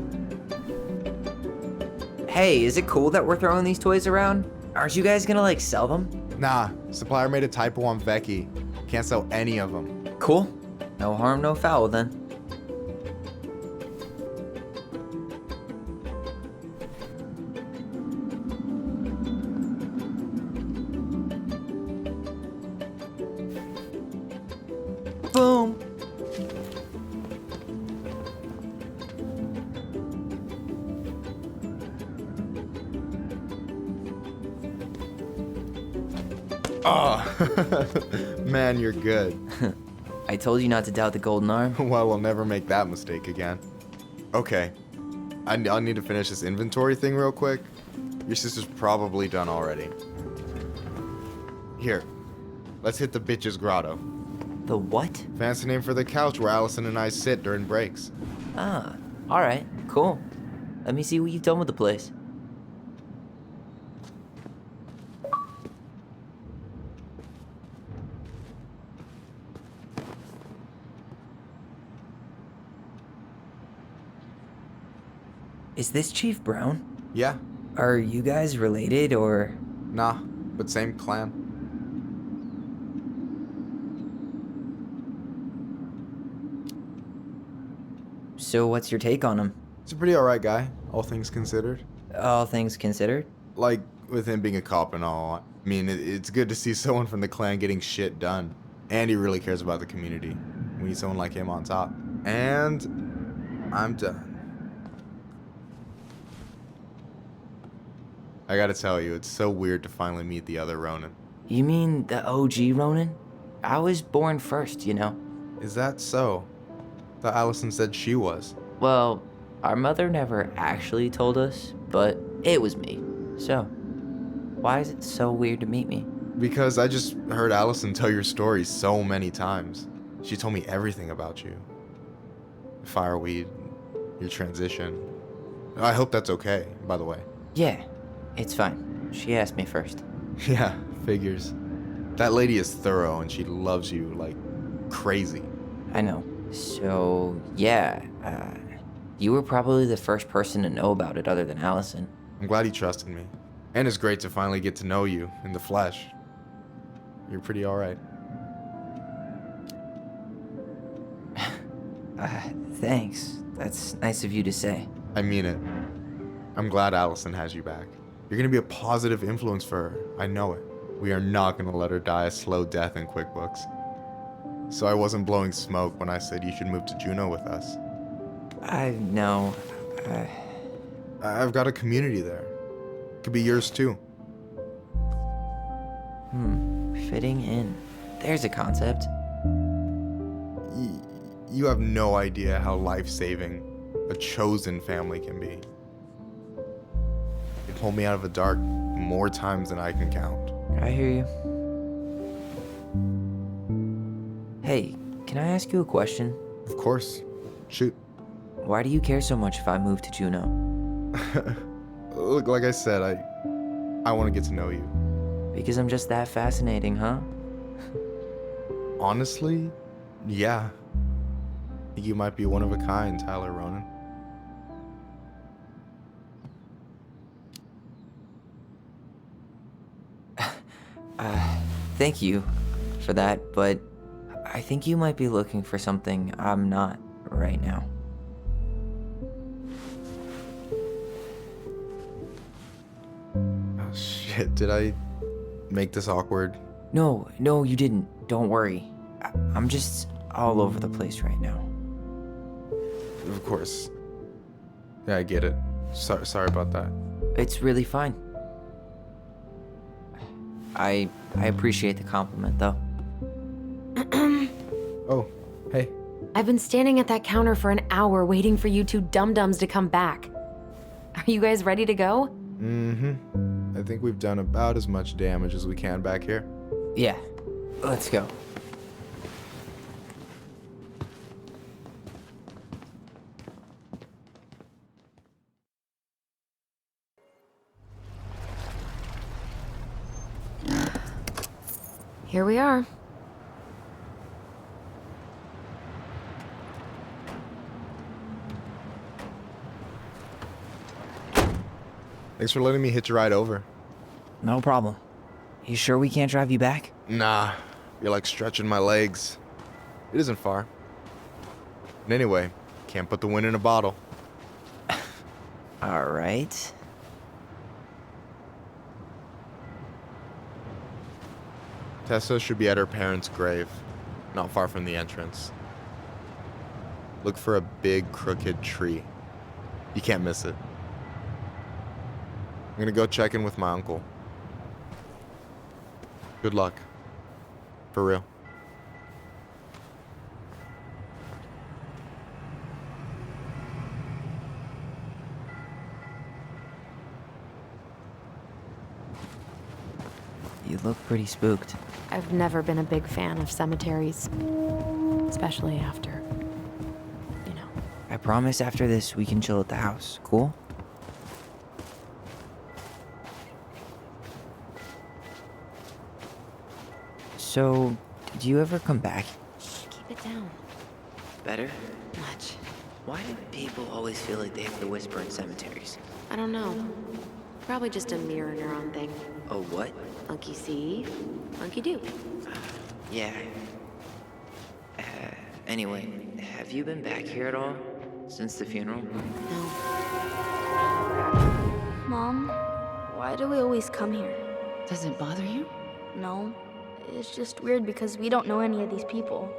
Hey, is it cool that we're throwing these toys around? Aren't you guys gonna, like, sell them? Nah, supplier made a typo on Vecchi. Can't sell any of them. Cool. No harm, no foul then. Boom. Oh, man, you're good. I told you not to doubt the golden arm. Well, we'll never make that mistake again. Okay, I'll need to finish this inventory thing real quick. Your sister's probably done already. Here, let's hit the bitch's grotto. The what? Fancy name for the couch where Allison and I sit during breaks. Ah, alright, cool. Let me see what you've done with the place. Is this Chief Brown? Yeah. Are you guys related, or...? Nah, but same clan. So what's your take on him? He's a pretty alright guy, all things considered. All things considered? Like, with him being a cop and all, I mean, it's good to see someone from the clan getting shit done. And he really cares about the community. We need someone like him on top. And I'm done. I gotta tell you, it's so weird to finally meet the other Ronin. You mean the OG Ronin? I was born first, you know. Is that so? Thought Allison said she was. Well, our mother never actually told us, but it was me. So, why is it so weird to meet me? Because I just heard Allison tell your story so many times. She told me everything about you. Fireweed, your transition. I hope that's okay, by the way. Yeah, it's fine. She asked me first. Yeah, figures. That lady is thorough and she loves you like crazy. I know. So, yeah, you were probably the first person to know about it other than Allison. I'm glad he trusted me. And it's great to finally get to know you in the flesh. You're pretty alright. Thanks. That's nice of you to say. I mean it. I'm glad Allison has you back. You're gonna be a positive influence for her. I know it. We are not gonna let her die a slow death in QuickBooks. So I wasn't blowing smoke when I said you should move to Juneau with us. I know. I've got a community there. Could be yours too. Fitting in. There's a concept. You have no idea how life-saving a chosen family can be. They pulled me out of the dark more times than I can count. I hear you. Hey, can I ask you a question? Of course. Shoot. Why do you care so much if I move to Juneau? Look, like I said, I want to get to know you. Because I'm just that fascinating, huh? Honestly, yeah. I think you might be one of a kind, Tyler Ronan. Thank you for that, but I think you might be looking for something I'm not right now. Oh shit, did I make this awkward? No, you didn't. Don't worry. I'm just all over the place right now. Of course. Yeah, I get it. Sorry about that. It's really fine. I appreciate the compliment, though. Oh, hey. I've been standing at that counter for an hour waiting for you two dum-dums to come back. Are you guys ready to go? Mm-hmm. I think we've done about as much damage as we can back here. Yeah, let's go. Here we are. Thanks for letting me hitch a ride over. No problem. You sure we can't drive you back? Nah, you're like stretching my legs. It isn't far. And anyway, can't put the wind in a bottle. All right. Tessa should be at her parents' grave, not far from the entrance. Look for a big crooked tree. You can't miss it. I'm gonna go check in with my uncle. Good luck. For real. You look pretty spooked. I've never been a big fan of cemeteries, especially after, you know. I promise after this we can chill at the house, cool? So, did you ever come back? Shh, keep it down. Better? Much. Why do people always feel like they have to whisper in cemeteries? I don't know. Probably just a mirror neuron thing. Oh, what? Monkey see, monkey do. Yeah. Anyway, have you been back here at all? Since the funeral? No. Mom, why do we always come here? Does it bother you? No. It's just weird because we don't know any of these people.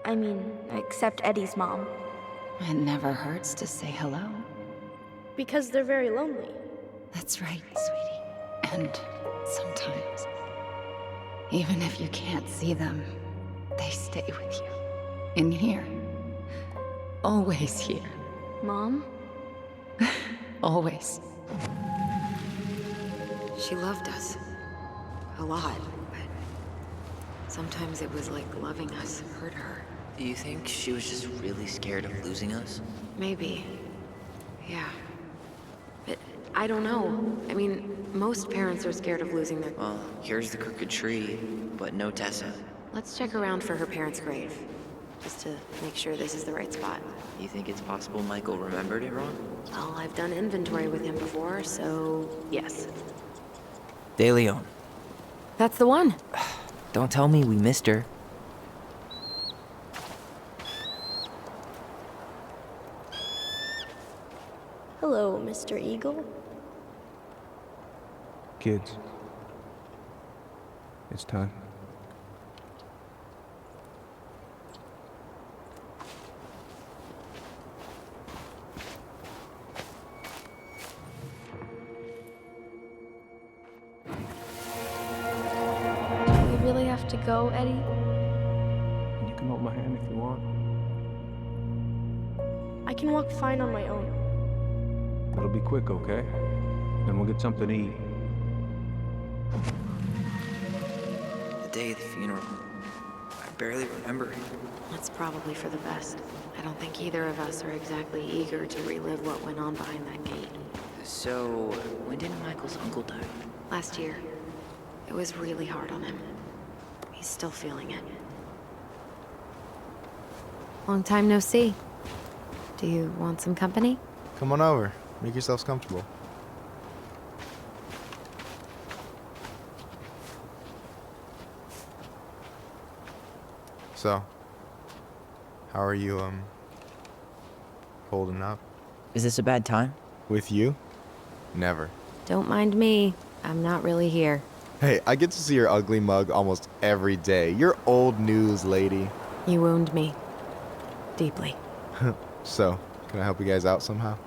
I mean, except Eddie's mom. It never hurts to say hello. Because they're very lonely. That's right, sweetie. And sometimes, even if you can't see them, they stay with you. In here. Always here. Mom? Always. She loved us. A lot, but sometimes it was like loving us hurt her. Do you think she was just really scared of losing us? Maybe. Yeah. But I don't know. I mean, most parents are scared of losing their... Well, here's the crooked tree, but no Tessa. Let's check around for her parents' grave. Just to make sure this is the right spot. You think it's possible Michael remembered it wrong? Well, I've done inventory with him before, so yes. De Leon. That's the one. Don't tell me we missed her. Hello, Mr. Eagle. Kids. It's time. Do we really have to go, Eddie? You can hold my hand if you want. I can walk fine on my own. It'll be quick, okay? Then we'll get something to eat. The day of the funeral. I barely remember it. That's probably for the best. I don't think either of us are exactly eager to relive what went on behind that gate. So, when did Michael's uncle die? Last year. It was really hard on him. He's still feeling it. Long time no see. Do you want some company? Come on over. Make yourselves comfortable. So, how are you, holding up? Is this a bad time? With you? Never. Don't mind me. I'm not really here. Hey, I get to see your ugly mug almost every day. You're old news, lady. You wound me. Deeply. So, can I help you guys out somehow?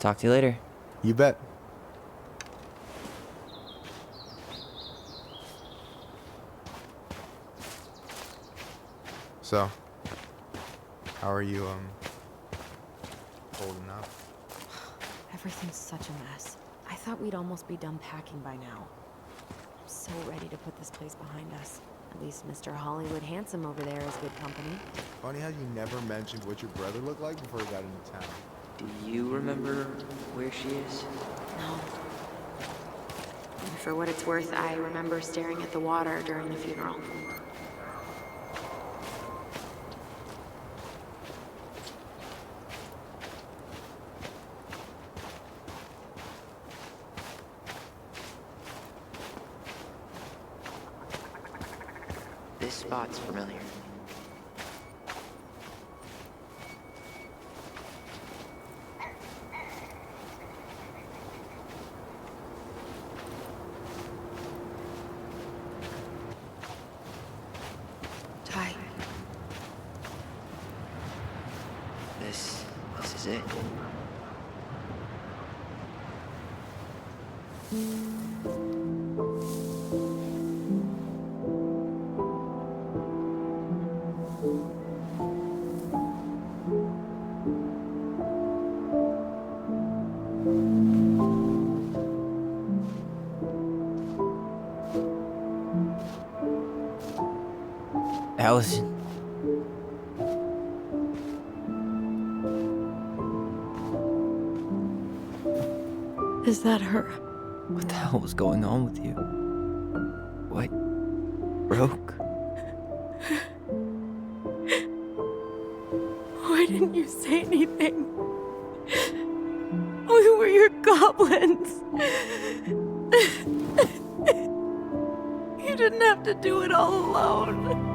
Talk to you later. You bet. So, how are you, holding up? Everything's such a mess. I thought we'd almost be done packing by now. I'm so ready to put this place behind us. At least Mr. Hollywood Handsome over there is good company. Funny how you never mentioned what your brother looked like before he got into town. Do you remember where she is? No. And for what it's worth, I remember staring at the water during the funeral. This spot's familiar. Ty. This is it. Allison. Is that her? What the hell was going on with you? broke? Why didn't you say anything? We were your goblins. You didn't have to do it all alone.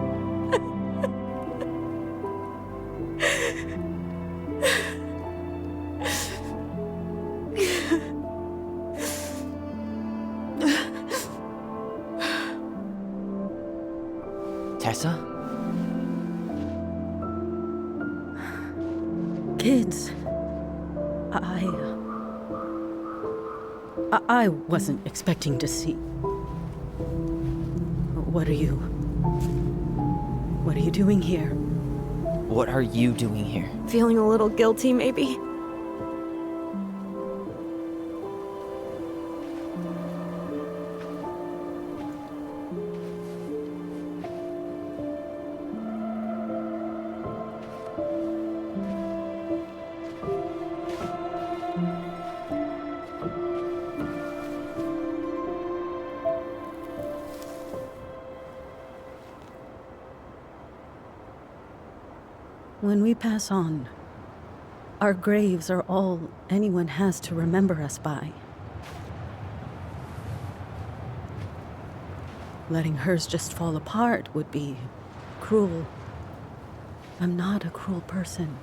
Tessa? Kids, I wasn't expecting to see. What are you doing here? What are you doing here? Feeling a little guilty, maybe? When we pass on, our graves are all anyone has to remember us by. Letting hers just fall apart would be cruel. I'm not a cruel person.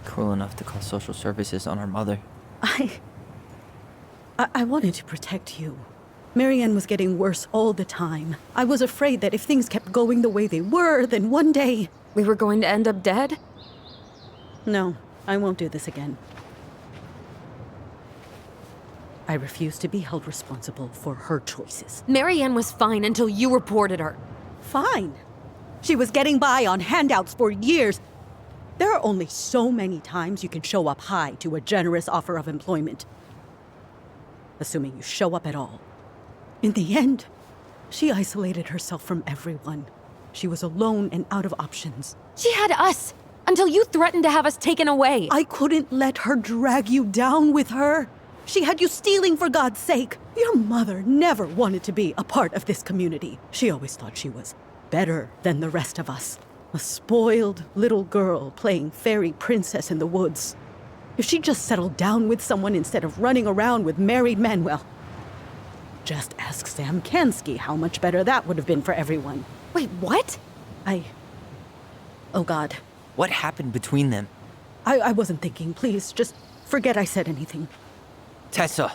Cruel enough to call social services on our mother. I wanted to protect you. Marianne was getting worse all the time. I was afraid that if things kept going the way they were, then one day... We were going to end up dead? No, I won't do this again. I refuse to be held responsible for her choices. Marianne was fine until you reported her. Fine. She was getting by on handouts for years. There are only so many times you can show up high to a generous offer of employment. Assuming you show up at all. In the end, she isolated herself from everyone. She was alone and out of options. She had us, until you threatened to have us taken away. I couldn't let her drag you down with her. She had you stealing for God's sake. Your mother never wanted to be a part of this community. She always thought she was better than the rest of us. A spoiled little girl playing fairy princess in the woods. If she just settled down with someone instead of running around with married men, well, just ask Sam Kansky how much better that would have been for everyone. Wait, what? Oh God. What happened between them? I wasn't thinking. Please, just forget I said anything. Tessa!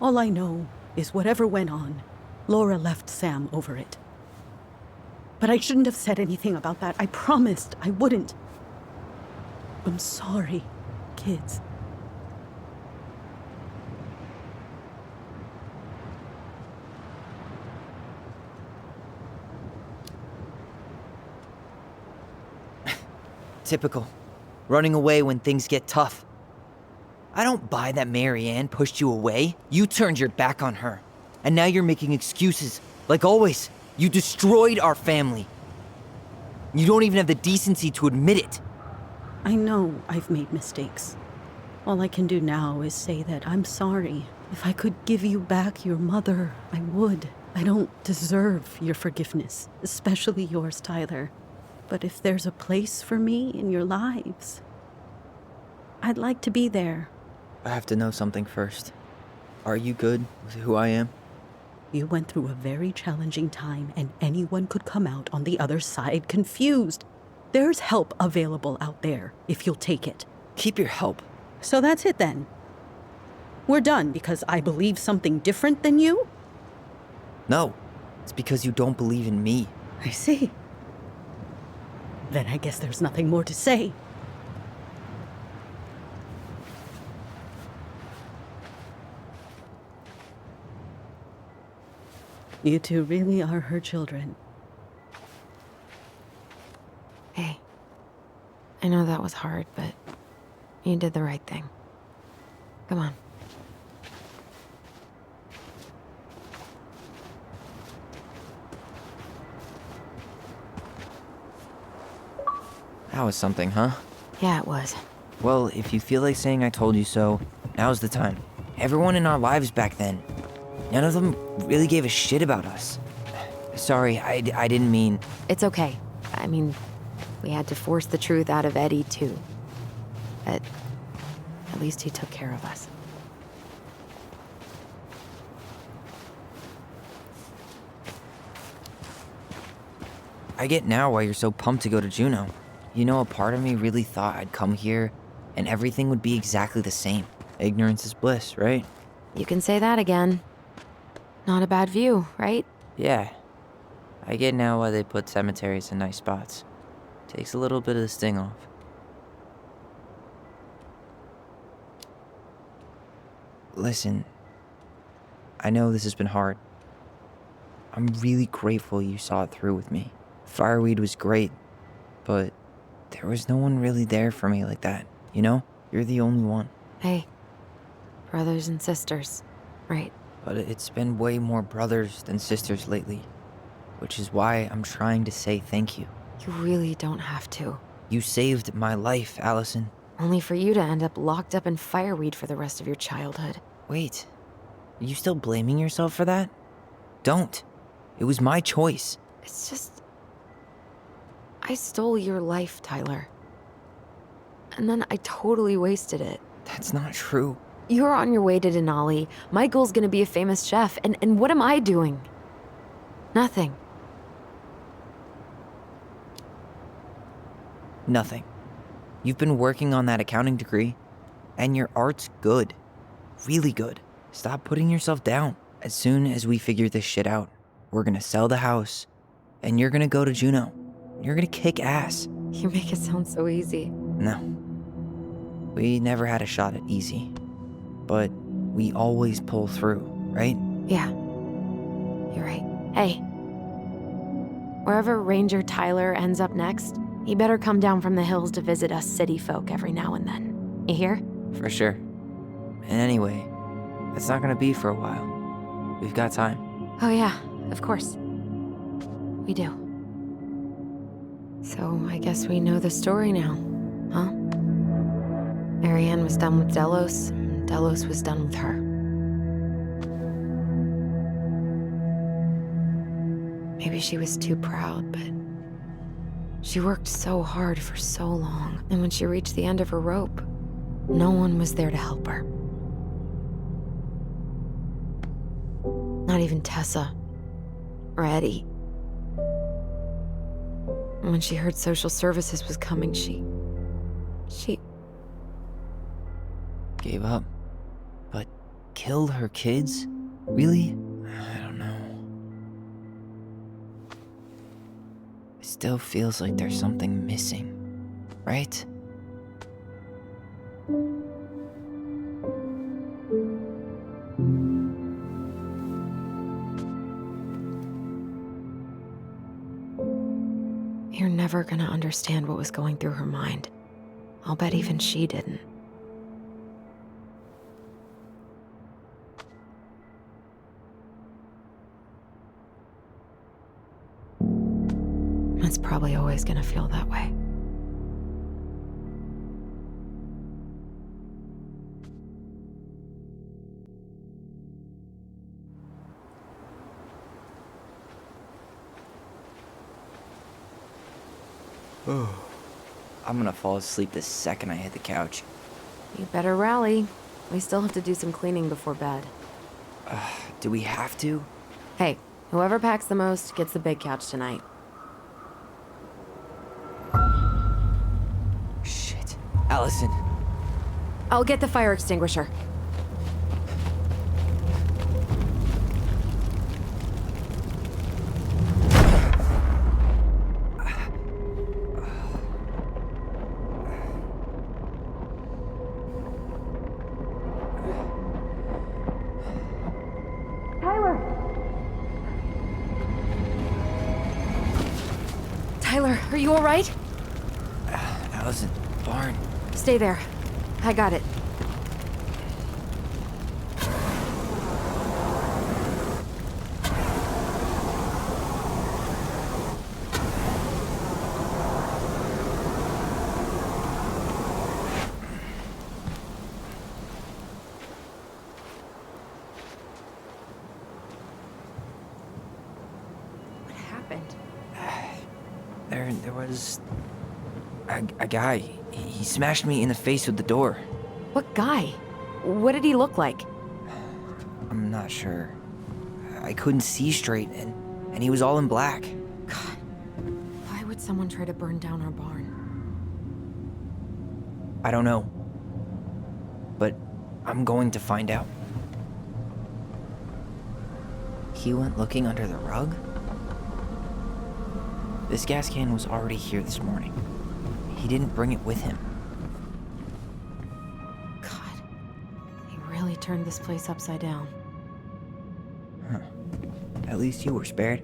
All I know is whatever went on, Laura left Sam over it. But I shouldn't have said anything about that. I promised I wouldn't. I'm sorry, kids. Typical. Running away when things get tough. I don't buy that Marianne pushed you away. You turned your back on her. And now you're making excuses. Like always, you destroyed our family. You don't even have the decency to admit it. I know I've made mistakes. All I can do now is say that I'm sorry. If I could give you back your mother, I would. I don't deserve your forgiveness, especially yours, Tyler. But if there's a place for me in your lives, I'd like to be there. I have to know something first. Are you good with who I am? You went through a very challenging time, and anyone could come out on the other side confused. There's help available out there, if you'll take it. Keep your help. So that's it then. We're done because I believe something different than you? No, it's because you don't believe in me. I see. Then I guess there's nothing more to say. You two really are her children. Hey, I know that was hard, but you did the right thing. Come on. That was something, huh? Yeah, it was. Well, if you feel like saying I told you so, now's the time. Everyone in our lives back then, none of them really gave a shit about us. Sorry, I didn't mean... It's okay. I mean, we had to force the truth out of Eddie, too. But at least he took care of us. I get now why you're so pumped to go to Juneau. You know, a part of me really thought I'd come here and everything would be exactly the same. Ignorance is bliss, right? You can say that again. Not a bad view, right? Yeah. I get now why they put cemeteries in nice spots. Takes a little bit of the sting off. Listen, I know this has been hard. I'm really grateful you saw it through with me. Fireweed was great, but there was no one really there for me like that, you know? You're the only one. Hey, brothers and sisters, right? But it's been way more brothers than sisters lately, which is why I'm trying to say thank you. You really don't have to. You saved my life, Allison. Only for you to end up locked up in fireweed for the rest of your childhood. Wait, are you still blaming yourself for that? Don't. It was my choice. It's just... I stole your life, Tyler. And then I totally wasted it. That's not true. You're on your way to Denali. Michael's gonna be a famous chef, and what am I doing? Nothing. Nothing. You've been working on that accounting degree, and your art's good. Really good. Stop putting yourself down. As soon as we figure this shit out, we're gonna sell the house, and you're gonna go to Juneau. You're gonna kick ass. You make it sound so easy. No. We never had a shot at easy. But we always pull through, right? Yeah. You're right. Hey. Wherever Ranger Tyler ends up next, he better come down from the hills to visit us city folk every now and then. You hear? For sure. And anyway, it's not gonna be for a while. We've got time. Oh yeah, of course. We do. So I guess we know the story now, huh? Marianne was done with Delos, and Delos was done with her. Maybe she was too proud, but she worked so hard for so long, and when she reached the end of her rope, no one was there to help her. Not even Tessa or Eddie. And when she heard social services was coming, she gave up. But killed her kids? Really? I don't know. It still feels like there's something missing, right? You're never gonna understand what was going through her mind. I'll bet even she didn't. It's probably always gonna feel that way. I'm gonna fall asleep the second I hit the couch. You better rally. We still have to do some cleaning before bed. Do we have to? Hey, whoever packs the most gets the big couch tonight. Shit. Allison. I'll get the fire extinguisher. Tyler, are you all right? Allison, barn. Stay there. I got it. there was a guy. He smashed me in the face with the door. What guy? What did he look like? I'm not sure. I couldn't see straight, and he was all in black. God, why would someone try to burn down our barn? I don't know. But I'm going to find out. He went looking under the rug? This gas can was already here this morning. He didn't bring it with him. God, he really turned this place upside down. Huh. At least you were spared.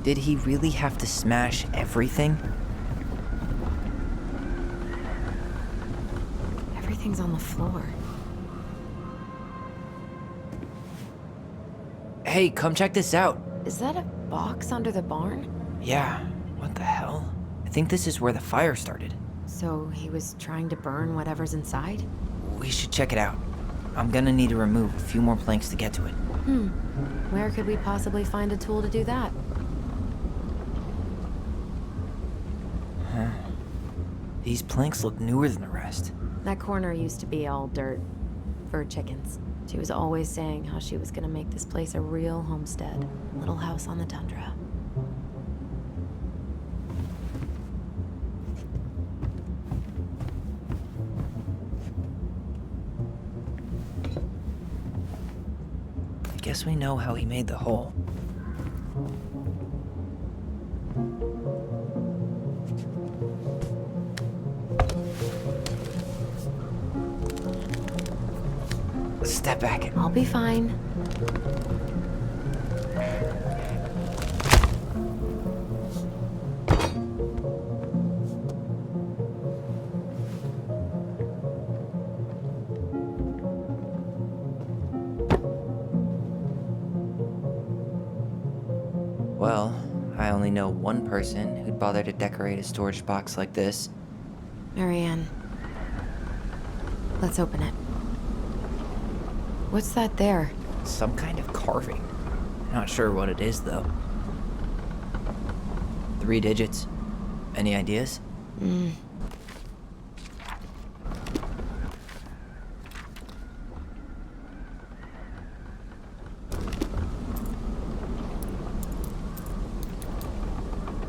Did he really have to smash everything? Everything's on the floor. Hey, come check this out. Is that a box under the barn? Yeah, what the hell? I think this is where the fire started. So he was trying to burn whatever's inside? We should check it out. I'm gonna need to remove a few more planks to get to it. Where could we possibly find a tool to do that? Huh. These planks look newer than the rest. That corner used to be all dirt for chickens. She was always saying how she was gonna make this place a real homestead. Little house on the tundra. I guess we know how he made the hole. Step back. I'll be fine. Well, I only know one person who'd bother to decorate a storage box like this. Marianne. Let's open it. What's that there? Some kind of carving. Not sure what it is, though. 3 digits. Any ideas?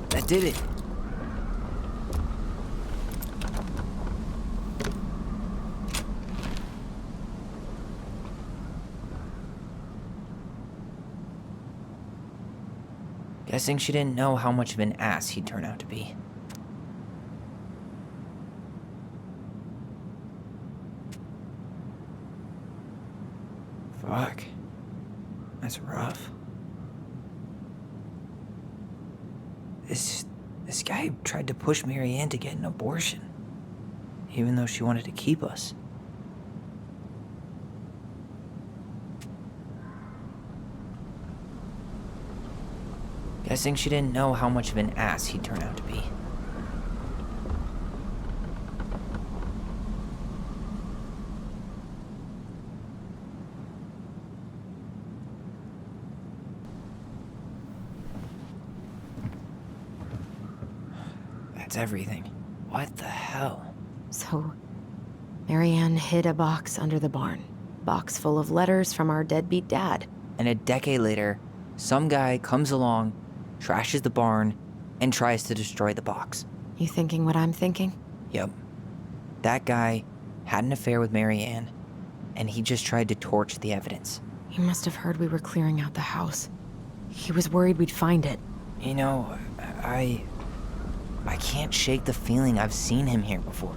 That did it. Guessing she didn't know how much of an ass he'd turn out to be. Fuck. That's rough. This guy tried to push Marianne to get an abortion, even though she wanted to keep us. Guessing she didn't know how much of an ass he'd turn out to be. That's everything. What the hell? So, Marianne hid a box under the barn. Box full of letters from our deadbeat dad. And a decade later, some guy comes along, trashes the barn, and tries to destroy the box. You thinking what I'm thinking? Yep. That guy had an affair with Marianne, and he just tried to torch the evidence. He must have heard we were clearing out the house. He was worried we'd find it. You know, I can't shake the feeling I've seen him here before.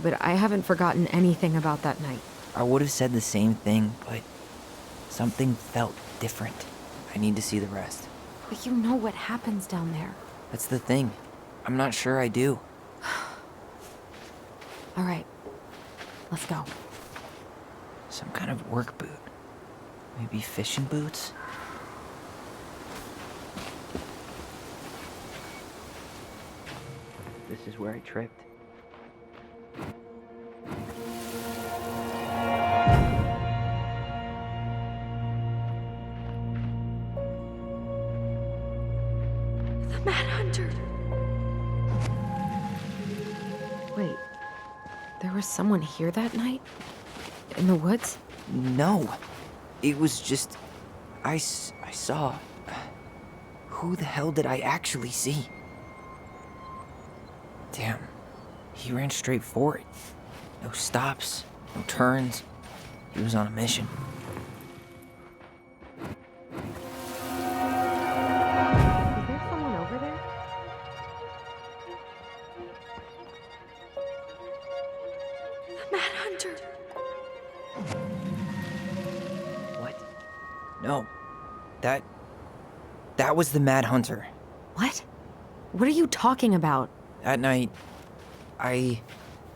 but I haven't forgotten anything about that night. I would have said the same thing, but something felt different. I need to see the rest. But you know what happens down there. That's the thing. I'm not sure I do. All right, let's go. Some kind of work boot. Maybe fishing boots? This is where I tripped. The Mad Hunter. Wait, there was someone here that night? In the woods? No. It was just... I saw... Who the hell did I actually see? Damn. He ran straight for it. No stops, no turns. He was on a mission. Is there someone over there? The Mad Hunter. What? No. That was the Mad Hunter. What? What are you talking about? That night, I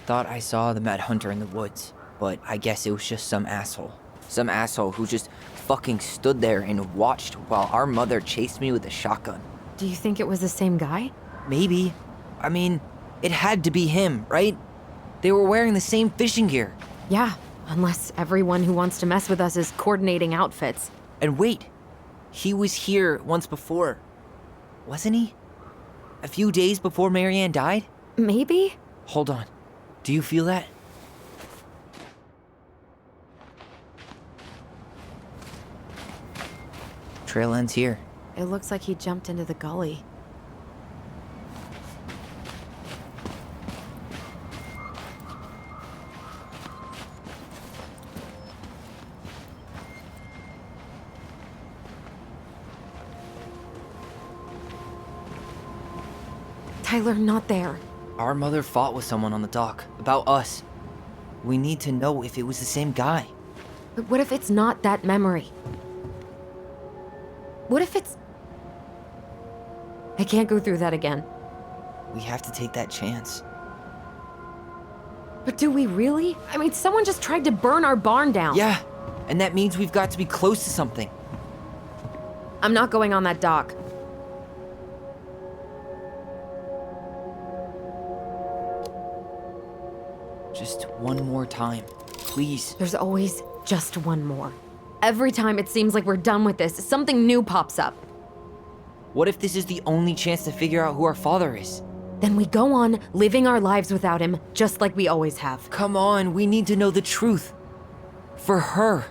thought I saw the Mad Hunter in the woods, but I guess it was just some asshole. Some asshole who just fucking stood there and watched while our mother chased me with a shotgun. Do you think it was the same guy? Maybe. I mean, it had to be him, right? They were wearing the same fishing gear. Yeah, unless everyone who wants to mess with us is coordinating outfits. And wait, he was here once before, wasn't he? A few days before Marianne died? Maybe? Hold on. Do you feel that? Trail ends here. It looks like he jumped into the gully. Tyler, not there. Our mother fought with someone on the dock about us. We need to know if it was the same guy. But what if it's not that memory? What if it's... I can't go through that again. We have to take that chance. But do we really? I mean, someone just tried to burn our barn down. Yeah, and that means we've got to be close to something. I'm not going on that dock. Just one more time, please. There's always just one more. Every time it seems like we're done with this, something new pops up. What if this is the only chance to figure out who our father is? Then we go on living our lives without him, just like we always have. Come on, we need to know the truth. For her.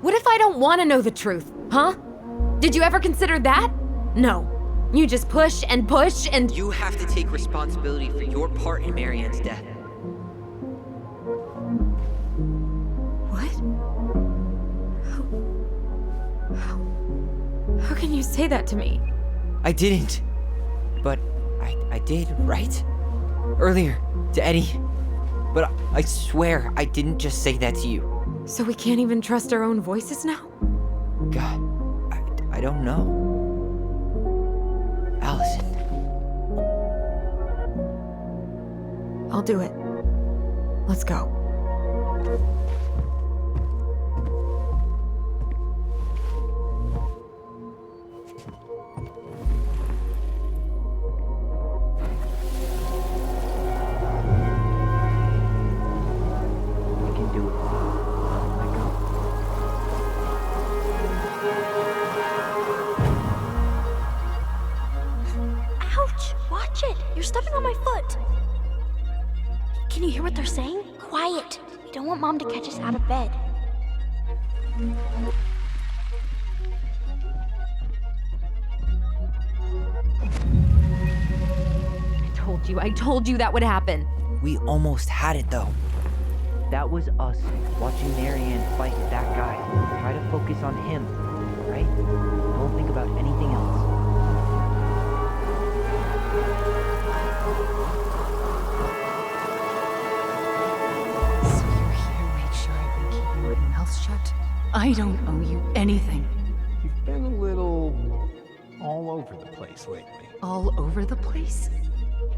What if I don't want to know the truth, huh? Did you ever consider that? No. You just push and push and... You have to take responsibility for your part in Marianne's death. How can you say that to me? I didn't. But I did, right? Earlier, to Eddie. But I swear I didn't just say that to you. So we can't even trust our own voices now? God, I don't know. Allison. I'll do it. Let's go. You're stepping on my foot. Can you hear what they're saying? Quiet. We don't want Mom to catch us out of bed. I told you that would happen. We almost had it though. That was us watching Marianne fight that guy. Try to focus on him, right? Don't think about anything else. mouth shut. I don't owe you anything. You've been a little all over the place lately. All over the place?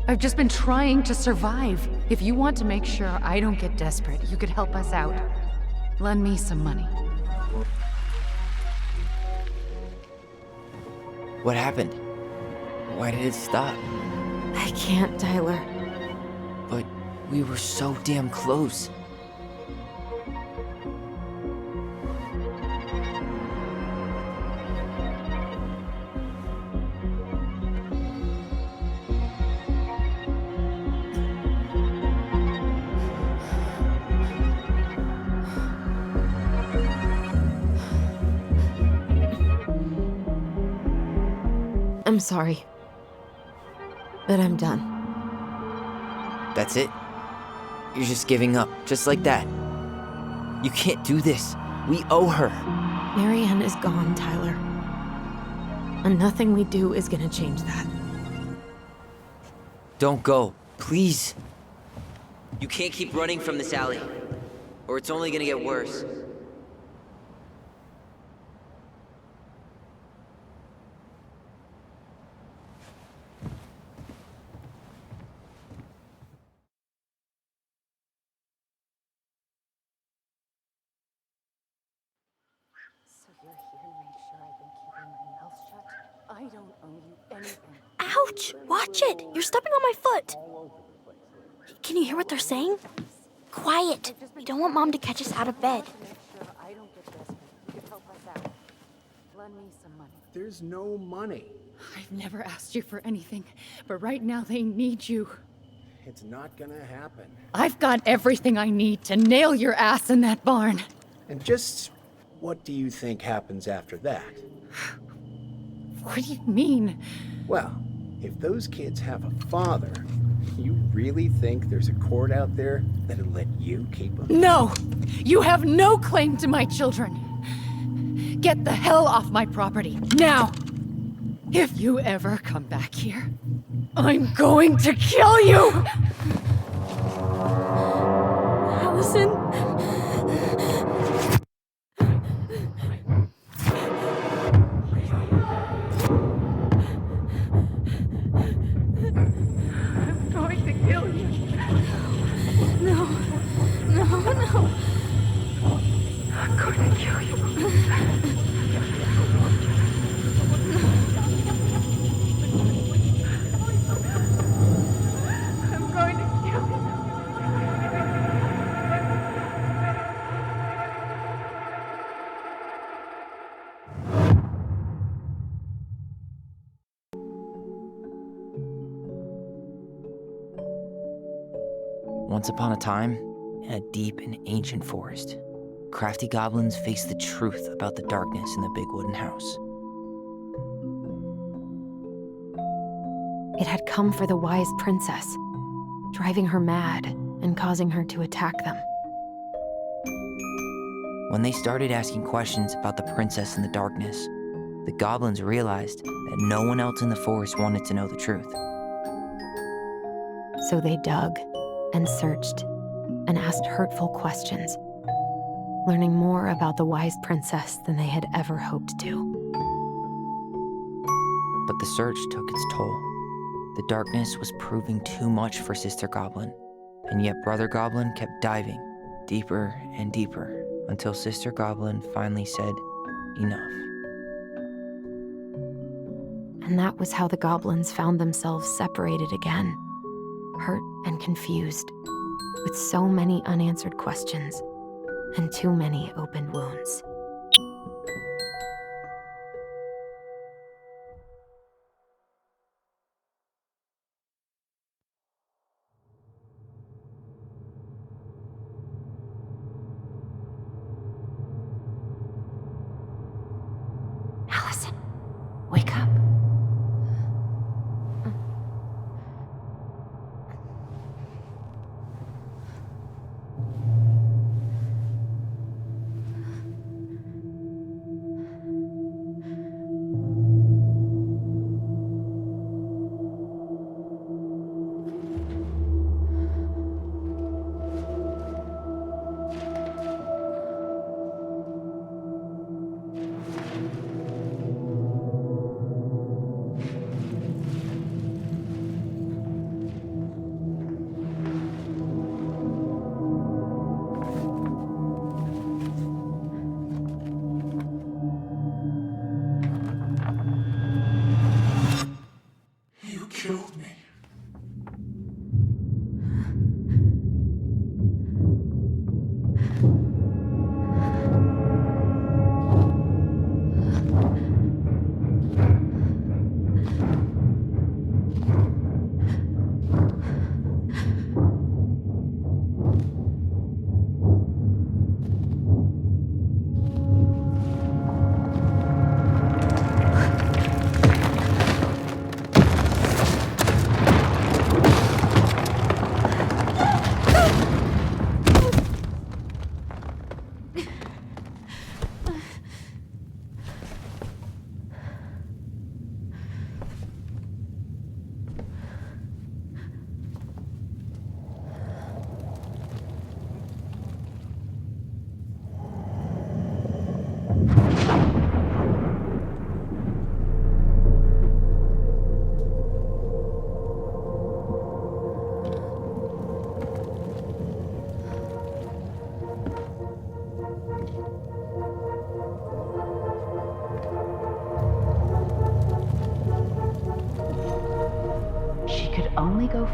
I've just been trying to survive. If you want to make sure I don't get desperate, you could help us out. Lend me some money. What happened? Why did it stop? I can't, Tyler. But we were so damn close. I'm sorry. But I'm done. That's it? You're just giving up, just like that. You can't do this. We owe her. Marianne is gone, Tyler. And nothing we do is gonna change that. Don't go, please. You can't keep running from this alley, or it's only gonna get worse. I don't owe you anything. Ouch! Watch it! You're stepping on my foot! Can you hear what they're saying? Quiet! We don't want Mom to catch us out of bed. Lend me some money. There's no money. I've never asked you for anything, but right now they need you. It's not gonna happen. I've got everything I need to nail your ass in that barn. And just what do you think happens after that? What do you mean? Well, if those kids have a father, you really think there's a court out there that'll let you keep them? No! You have no claim to my children! Get the hell off my property, now! If you ever come back here, I'm going to kill you! Allison? I'm going to kill you. No. I'm going to kill you. I'm going to kill you. Once upon a time, in a deep and ancient forest, crafty goblins faced the truth about the darkness in the big wooden house. It had come for the wise princess, driving her mad and causing her to attack them. When they started asking questions about the princess in the darkness, the goblins realized that no one else in the forest wanted to know the truth. So they dug and searched and asked hurtful questions, learning more about the wise princess than they had ever hoped to. But the search took its toll. The darkness was proving too much for Sister Goblin, and yet Brother Goblin kept diving deeper and deeper until Sister Goblin finally said, enough. And that was how the goblins found themselves separated again, hurt and confused, with so many unanswered questions and too many open wounds. Allison, wake up.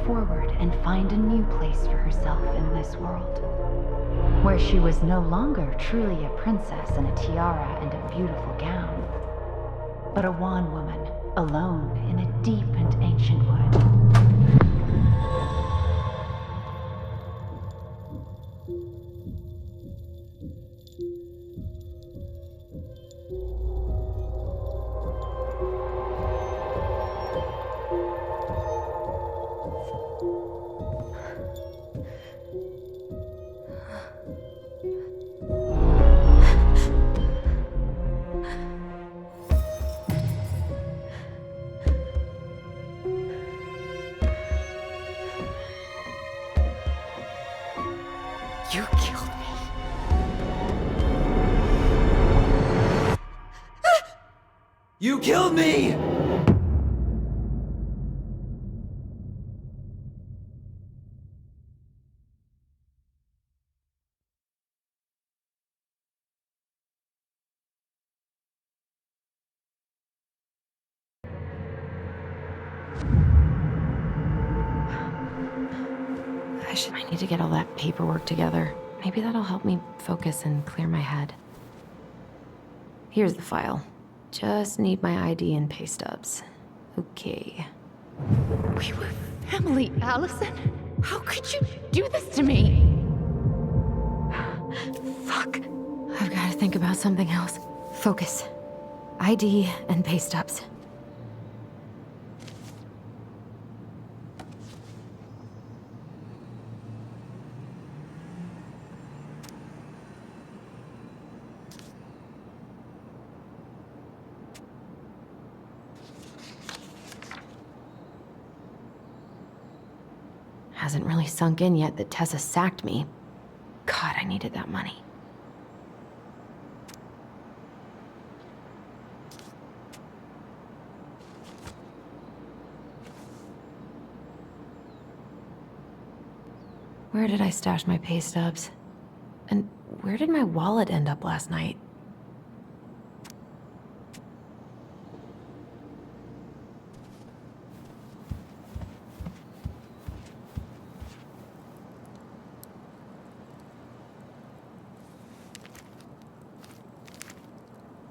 forward and find a new place for herself in this world, where she was no longer truly a princess in a tiara and a beautiful gown, but a wan woman alone in a deep and ancient wood. You killed me. You killed me! I need to get all that paperwork together. Maybe that'll help me focus and clear my head. Here's the file. Just need my ID and pay stubs. Okay. We were family, Allison. How could you do this to me? Fuck. I've got to think about something else. Focus. ID and pay stubs. Hasn't really sunk in yet that Tessa sacked me. God, I needed that money. Where did I stash my pay stubs? And where did my wallet end up last night?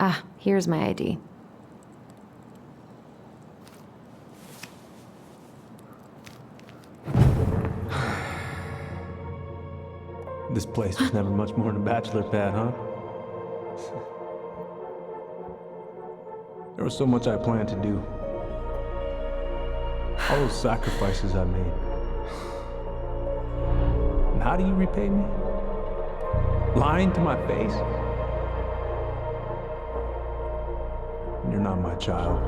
Ah, here's my ID. This place was never much more than a bachelor pad, huh? There was so much I planned to do. All those sacrifices I made. And how do you repay me? Lying to my face? You're not my child.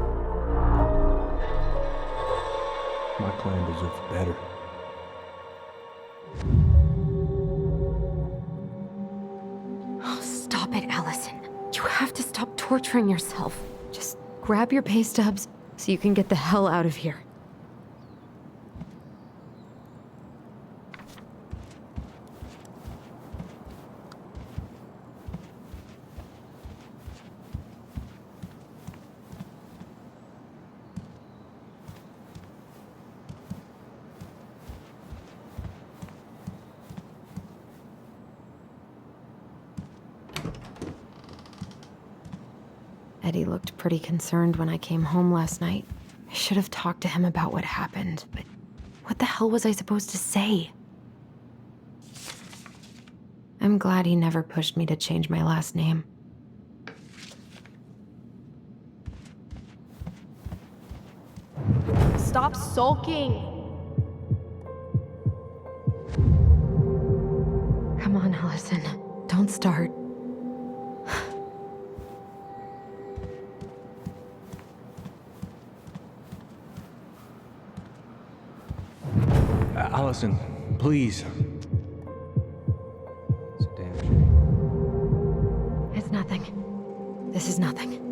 My clan deserves better. Oh, stop it, Allison. You have to stop torturing yourself. Just grab your pay stubs so you can get the hell out of here. Eddie looked pretty concerned when I came home last night. I should have talked to him about what happened, but what the hell was I supposed to say? I'm glad he never pushed me to change my last name. Stop sulking! Come on, Allison. Don't start. Allison, please. It's a damn shame. It's nothing. This is nothing.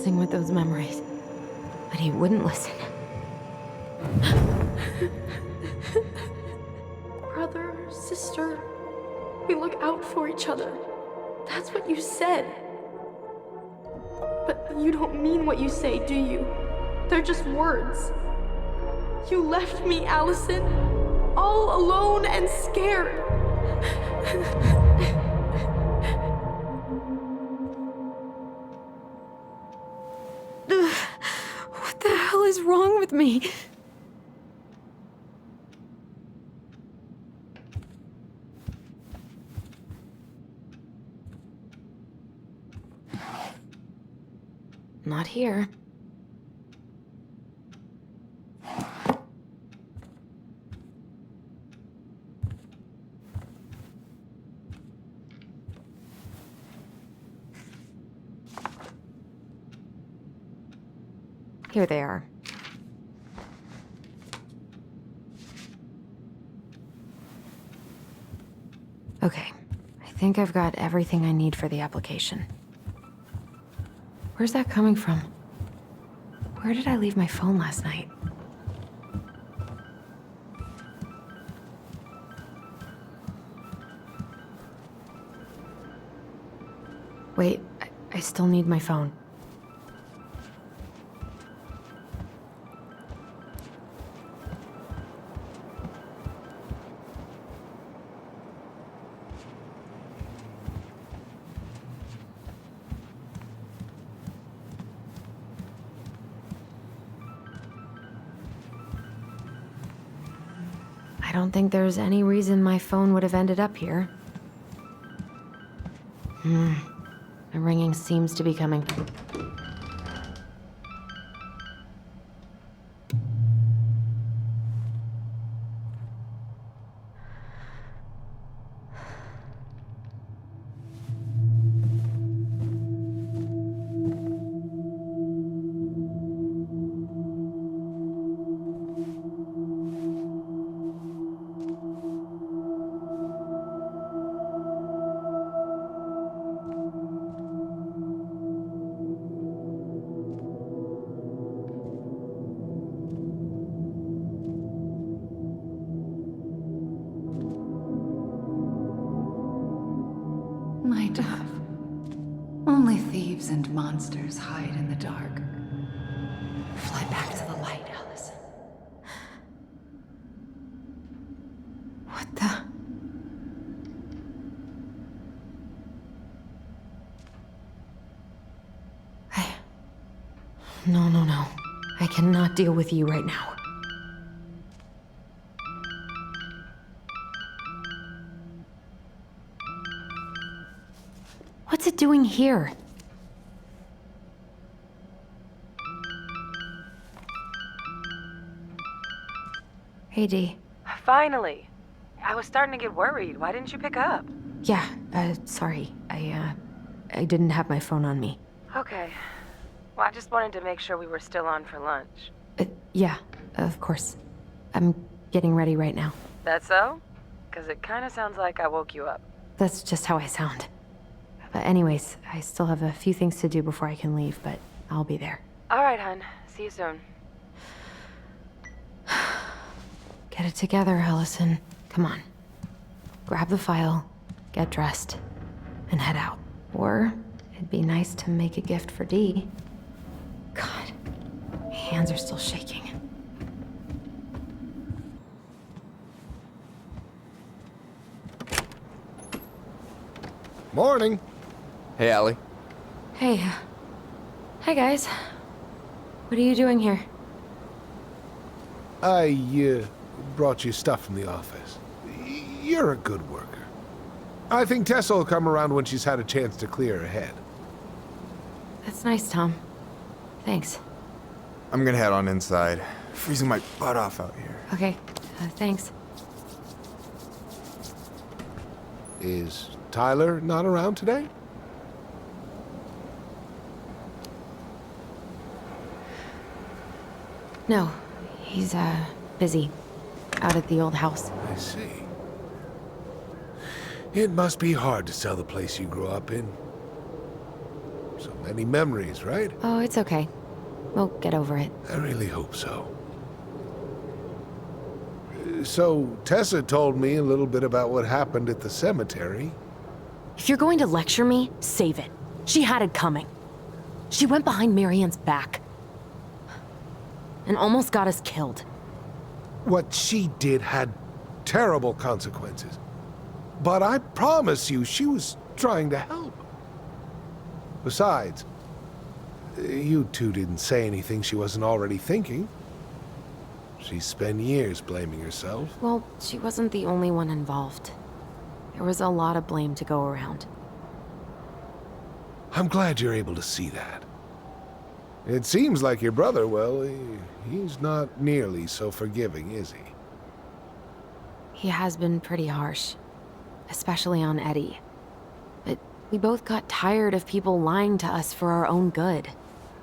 messing with those memories. But he wouldn't listen. Brother, sister, we look out for each other. That's what you said. But you don't mean what you say, do you? They're just words. You left me, Allison, all alone and scared. What the hell is wrong with me? Not here. Here they are. Okay, I think I've got everything I need for the application. Where's that coming from? Where did I leave my phone last night? Wait, I still need my phone. I don't think there's any reason my phone would have ended up here. The ringing seems to be coming. My dove. Only thieves and monsters hide in the dark. Fly back to the light, Allison. What the? No. I cannot deal with you right now. What's it doing here? Hey, Dee. Finally. I was starting to get worried. Why didn't you pick up? Yeah, sorry. I didn't have my phone on me. Okay. Well, I just wanted to make sure we were still on for lunch. Yeah, of course. I'm getting ready right now. That so? Because it kind of sounds like I woke you up. That's just how I sound. But anyways, I still have a few things to do before I can leave, but I'll be there. All right, hun. See you soon. Get it together, Allison. Come on. Grab the file, get dressed, and head out. Or it'd be nice to make a gift for Dee. God, my hands are still shaking. Morning. Hey, Allie. Hey. Hi, guys. What are you doing here? I brought you stuff from the office. You're a good worker. I think Tessa will come around when she's had a chance to clear her head. That's nice, Tom. Thanks. I'm gonna head on inside. Freezing my butt off out here. Okay, thanks. Is Tyler not around today? No, he's, busy. Out at the old house. I see. It must be hard to sell the place you grew up in. So Any memories, right? Oh, it's okay. We'll get over it. I really hope so. So, Tessa told me a little bit about what happened at the cemetery. If you're going to lecture me, save it. She had it coming. She went behind Marianne's back. And almost got us killed. What she did had terrible consequences. But I promise you, she was trying to help. Besides, you two didn't say anything she wasn't already thinking. She spent years blaming herself. Well, she wasn't the only one involved. There was a lot of blame to go around. I'm glad you're able to see that. It seems like your brother, well, he's not nearly so forgiving, is he? He has been pretty harsh. Especially on Eddie. But we both got tired of people lying to us for our own good.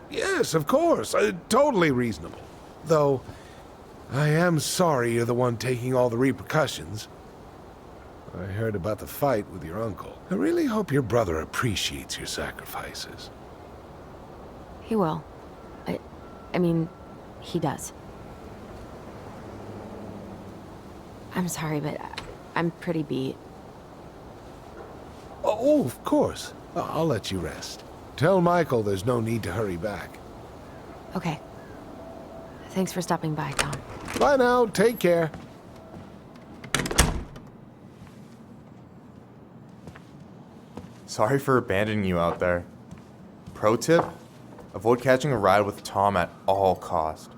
Yes, of course. Totally reasonable. Though, I am sorry you're the one taking all the repercussions. I heard about the fight with your uncle. I really hope your brother appreciates your sacrifices. He will. I mean, he does. I'm sorry, but I'm pretty beat. Oh, of course. I'll let you rest. Tell Michael there's no need to hurry back. Okay. Thanks for stopping by, Tom. Bye now. Take care. Sorry for abandoning you out there. Pro tip? Avoid catching a ride with Tom at all cost.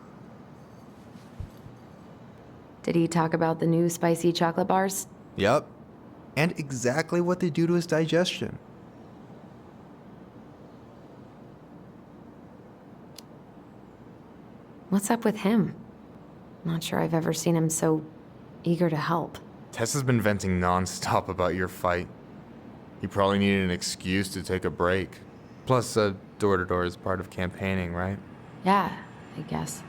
Did he talk about the new spicy chocolate bars? Yep. And exactly what they do to his digestion. What's up with him? Not sure I've ever seen him so eager to help. Tessa's been venting non-stop about your fight. He probably needed an excuse to take a break. Plus, door-to-door is part of campaigning, right? Yeah, I guess.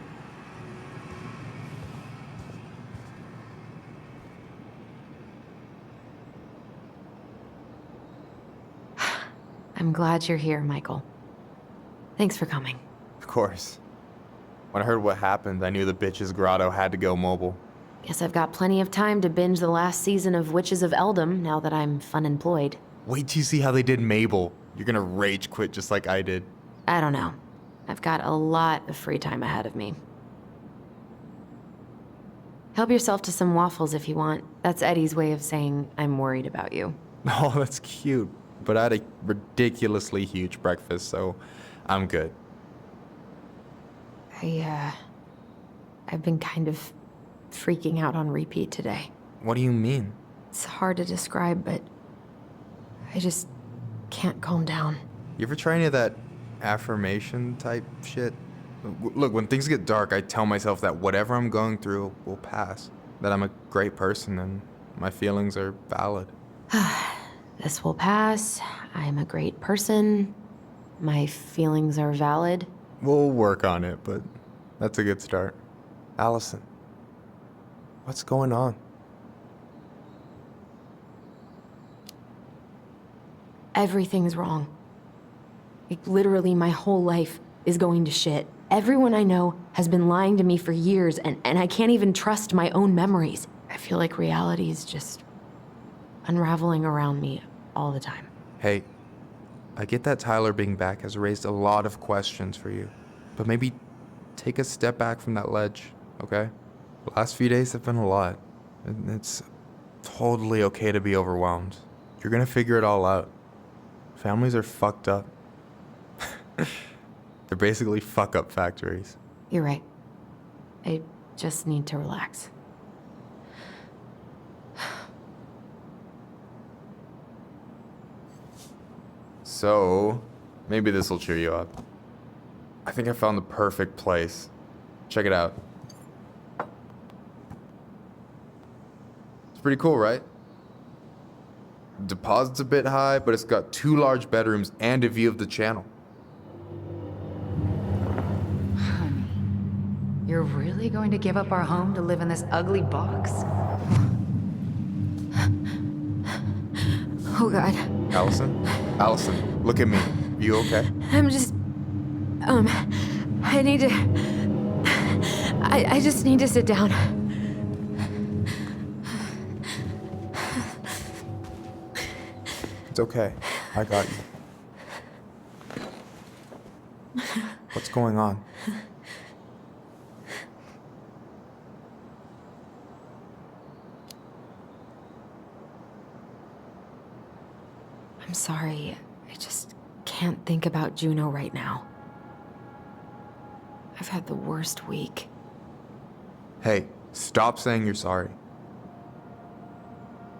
I'm glad you're here, Michael. Thanks for coming. Of course. When I heard what happened, I knew the bitch's grotto had to go mobile. Guess I've got plenty of time to binge the last season of Witches of Eldom now that I'm fun-employed. Wait till you see how they did Mabel. You're gonna rage quit just like I did. I don't know. I've got a lot of free time ahead of me. Help yourself to some waffles if you want. That's Eddie's way of saying I'm worried about you. Oh, that's cute. But I had a ridiculously huge breakfast, so I'm good. I've been kind of freaking out on repeat today. What do you mean? It's hard to describe, but I just can't calm down. You ever try any of that affirmation type shit? Look, when things get dark, I tell myself that whatever I'm going through will pass. That I'm a great person and my feelings are valid. This will pass. I'm a great person. My feelings are valid. We'll work on it, but that's a good start. Allison, what's going on? Everything's wrong. Like, literally, my whole life is going to shit. Everyone I know has been lying to me for years, and I can't even trust my own memories. I feel like reality is just unraveling around me all the time. Hey, I get that Tyler being back has raised a lot of questions for you, but maybe take a step back from that ledge, okay? The last few days have been a lot, and it's totally okay to be overwhelmed. You're gonna figure it all out. Families are fucked up. They're basically fuck-up factories. You're right. I just need to relax. So, maybe this will cheer you up. I think I found the perfect place. Check it out. It's pretty cool, right? Deposit's a bit high, but it's got 2 large bedrooms and a view of the channel. Honey, you're really going to give up our home to live in this ugly box? Oh, God. Allison, look at me. You okay? I'm just... I need to... I just need to sit down. It's okay. I got you. What's going on? I'm sorry. I just can't think about Juno right now. I've had the worst week. Hey, stop saying you're sorry.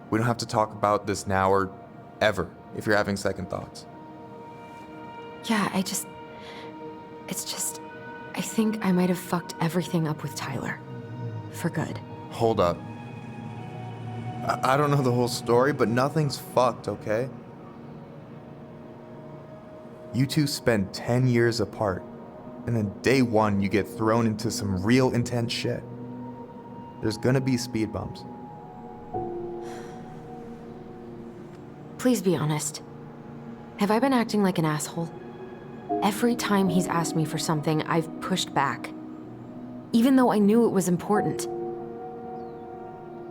We don't have to talk about this now or ever if you're having second thoughts. Yeah, it's just... I think I might have fucked everything up with Tyler. For good. Hold up. I don't know the whole story, but nothing's fucked, okay? You two spend 10 years apart, and then day one you get thrown into some real intense shit. There's gonna be speed bumps. Please be honest. Have I been acting like an asshole? Every time he's asked me for something, I've pushed back. Even though I knew it was important.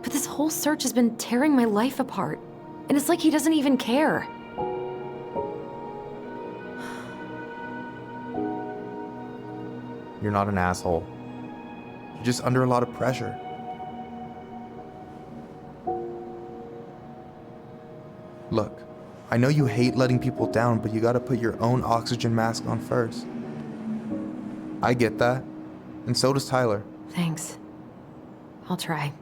But this whole search has been tearing my life apart. And it's like he doesn't even care. You're not an asshole. You're just under a lot of pressure. Look, I know you hate letting people down, but you gotta put your own oxygen mask on first. I get that, and so does Tyler. Thanks. I'll try.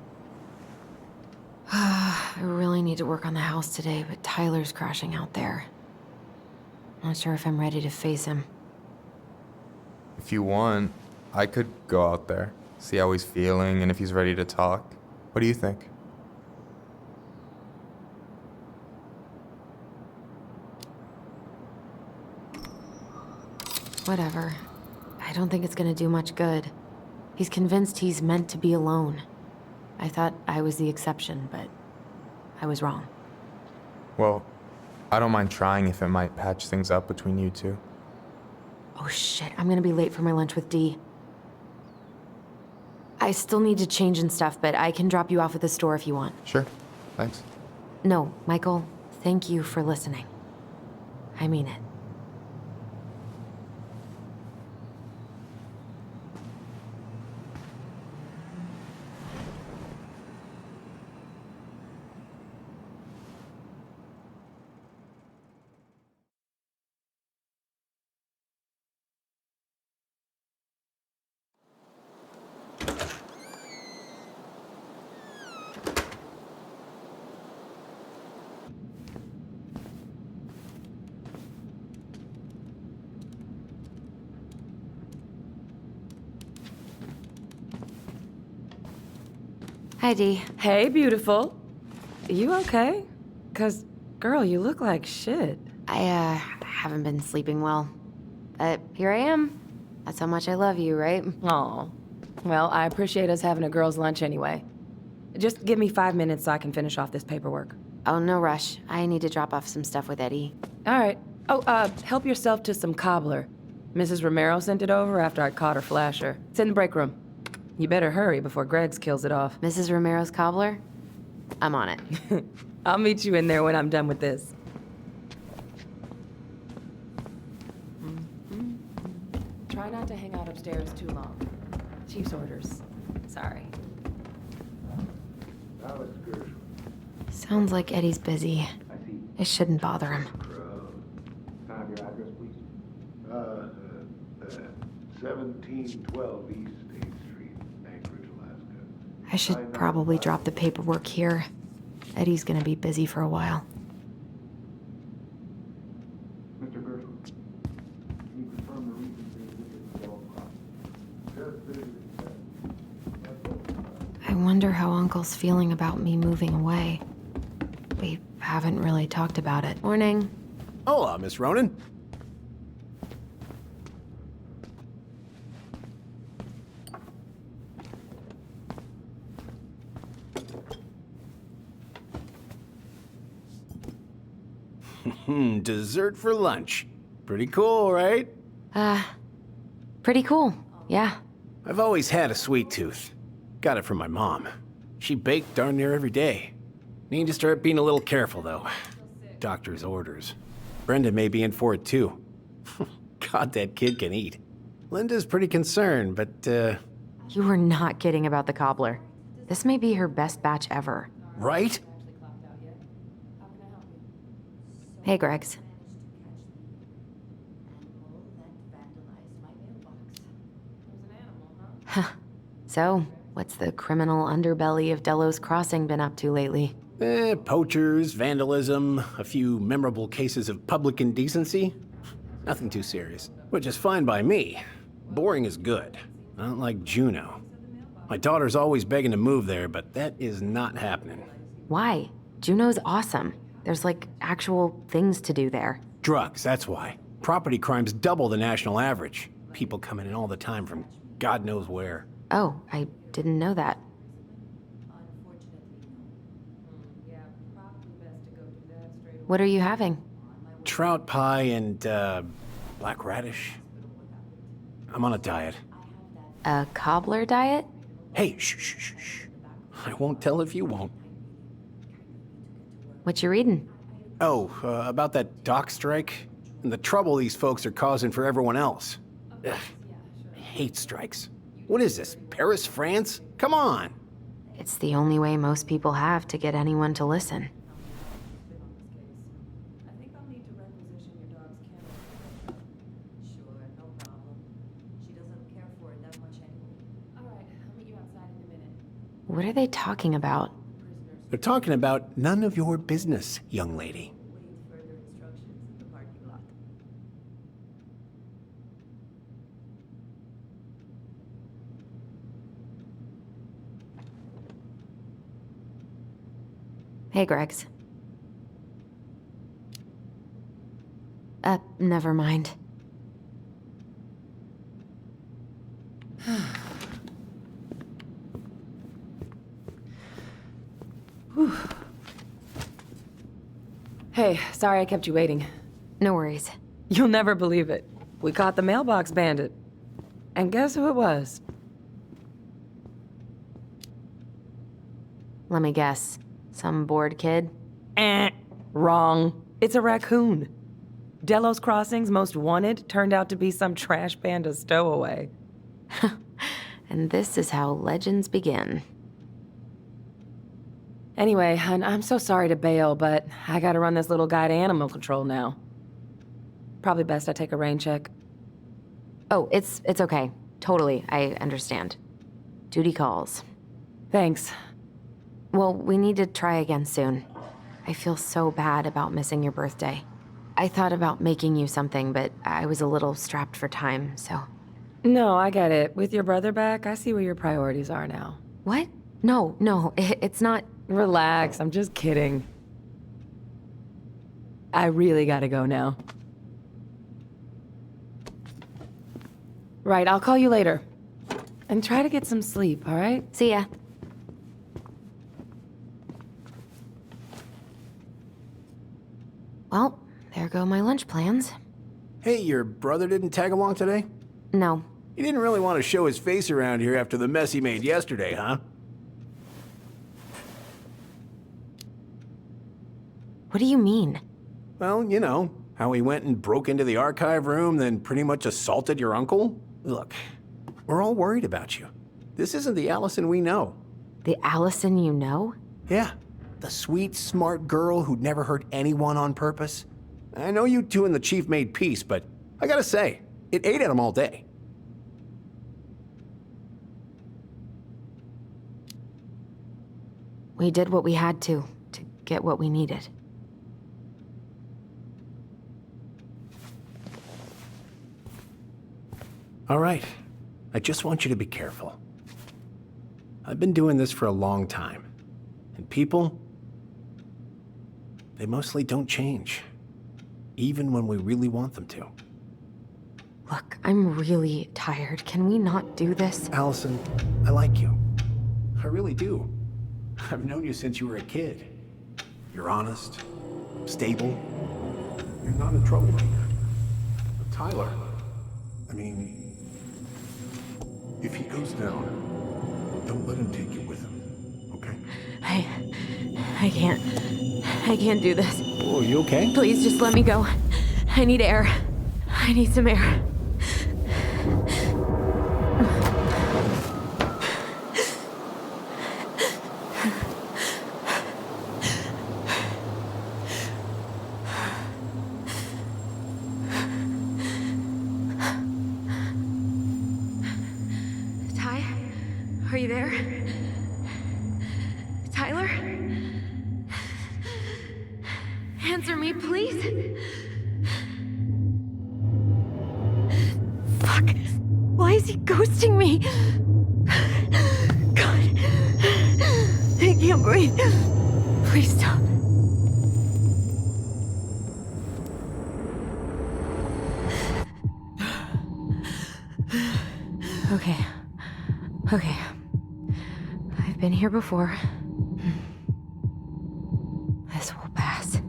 I really need to work on the house today, but Tyler's crashing out there. Not sure if I'm ready to face him. If you want, I could go out there, see how he's feeling, and if he's ready to talk. What do you think? Whatever. I don't think it's gonna do much good. He's convinced he's meant to be alone. I thought I was the exception, but I was wrong. Well, I don't mind trying if it might patch things up between you two. Oh shit, I'm gonna be late for my lunch with Dee. I still need to change and stuff, but I can drop you off at the store if you want. Sure, thanks. No, Michael, thank you for listening. I mean it. Hi, Dee. Hey, beautiful. You okay? 'Cause, girl, you look like shit. I haven't been sleeping well. But here I am. That's how much I love you, right? Aw. Well, I appreciate us having a girls' lunch anyway. Just give me 5 minutes so I can finish off this paperwork. Oh, no rush. I need to drop off some stuff with Eddie. All right. Oh, help yourself to some cobbler. Mrs. Romero sent it over after I caught her flasher. It's in the break room. You better hurry before Greggs kills it off. Mrs. Romero's cobbler? I'm on it. I'll meet you in there when I'm done with this. Try not to hang out upstairs too long. Chief's orders. Sorry. Sounds like Eddie's busy. It shouldn't bother him. Can I have your address, please? 1712 East State Street, Anchorage, Alaska. I should probably drop the paperwork here. Eddie's gonna be busy for a while. Mr. Gershwin, can you confirm the reason for your visit to the I wonder how Uncle's feeling about me moving away. We haven't really talked about it. Morning. Hola, Miss Ronan. Dessert for lunch. Pretty cool, right? Pretty cool, yeah. I've always had a sweet tooth. Got it from my mom. She baked darn near every day. Need to start being a little careful, though. Doctor's orders. Brenda may be in for it, too. God, that kid can eat. Linda's pretty concerned, but, You were not kidding about the cobbler. This may be her best batch ever. Right? Hey, Gregs. Huh. So, what's the criminal underbelly of Delos Crossing been up to lately? Poachers, vandalism, a few memorable cases of public indecency. Nothing too serious, which is fine by me. Boring is good. Not like Juneau. My daughter's always begging to move there, but that is not happening. Why? Juneau's awesome. There's like actual things to do there. Drugs, that's why. Property crimes double the national average. People coming in all the time from God knows where. Oh, I didn't know that. What are you having? Trout pie and, black radish. I'm on a diet. A cobbler diet? Hey, shh. I won't tell if you won't. What you reading? Oh, about that dock strike and the trouble these folks are causing for everyone else. Ugh, I hate strikes. What is this, Paris, France? Come on! It's the only way most people have to get anyone to listen. What are they talking about? They're talking about none of your business, young lady. Hey, Gregs. Never mind. Hey, sorry I kept you waiting. No worries. You'll never believe it. We caught the mailbox bandit. And guess who it was? Let me guess. Some bored kid? Wrong. It's a raccoon. Delos Crossing's most wanted turned out to be some trash panda stowaway. And this is how legends begin. Anyway, I'm so sorry to bail, but I gotta run this little guy to animal control now. Probably best I take a rain check. Oh, it's okay. Totally, I understand. Duty calls. Thanks. Well, we need to try again soon. I feel so bad about missing your birthday. I thought about making you something, but I was a little strapped for time, so... No, I get it. With your brother back, I see where your priorities are now. What? No, it's not... Relax, I'm just kidding. I really gotta go now. Right, I'll call you later. And try to get some sleep, all right? See ya. Well, there go my lunch plans. Hey, your brother didn't tag along today? No. He didn't really want to show his face around here after the mess he made yesterday, huh? What do you mean? Well, you know, how he went and broke into the archive room, then pretty much assaulted your uncle? Look, we're all worried about you. This isn't the Allison we know. The Allison you know? Yeah, the sweet, smart girl who'd never hurt anyone on purpose. I know you two and the chief made peace, but I gotta say, it ate at him all day. We did what we had to get what we needed. All right, I just want you to be careful. I've been doing this for a long time, and people, they mostly don't change, even when we really want them to. Look, I'm really tired. Can we not do this? Allison, I like you. I really do. I've known you since you were a kid. You're honest, stable. You're not a troublemaker. Tyler. I mean, if he goes down, don't let him take you with him, okay? I can't do this. Oh, you okay? Please just let me go. I need air. I need some air. Ty? Are you there? Tyler? Answer me, please. Fuck. Why is he ghosting me? God. I can't breathe. Please stop. Okay. I've been here before. This will pass.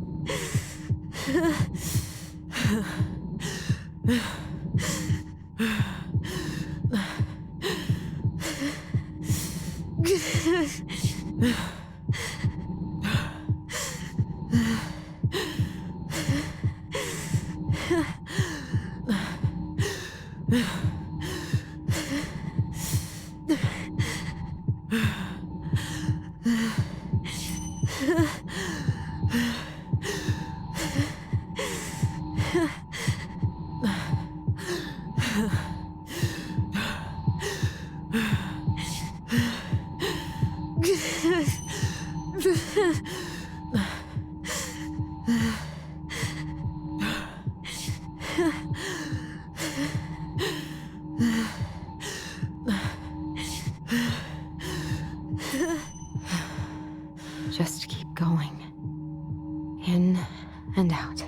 Just keep going. In and out.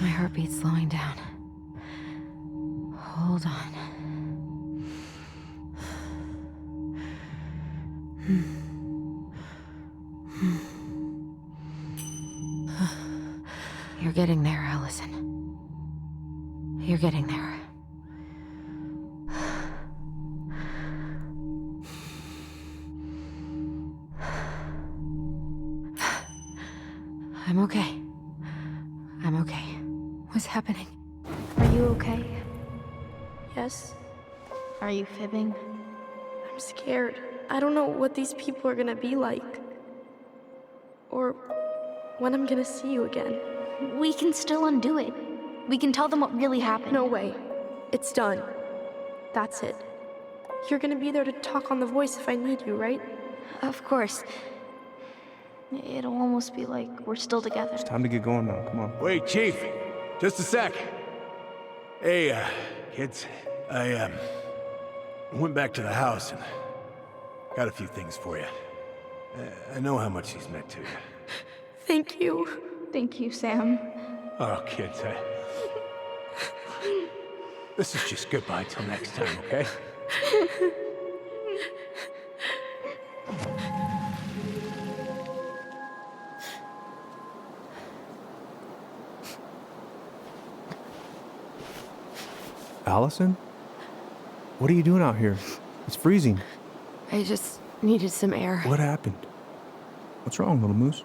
My heartbeat's slowing down. Hold on. You're getting there, Allison. You're getting there. I'm okay. I'm okay. What's happening? Are you okay? Yes? Are you fibbing? I'm scared. I don't know what these people are gonna be like. Or when I'm gonna see you again. We can still undo it. We can tell them what really happened. No way. It's done. That's it. You're gonna be there to talk on the voice if I need you, right? Of course. It'll almost be like we're still together. It's time to get going now. Come on. Wait, Chief. Just a sec. Hey, kids. I went back to the house and got a few things for you. I know how much he's meant to you. Thank you. Thank you, Sam. Oh, kids, this is just goodbye till next time, okay? Allison? What are you doing out here? It's freezing. I just needed some air. What happened? What's wrong, little moose?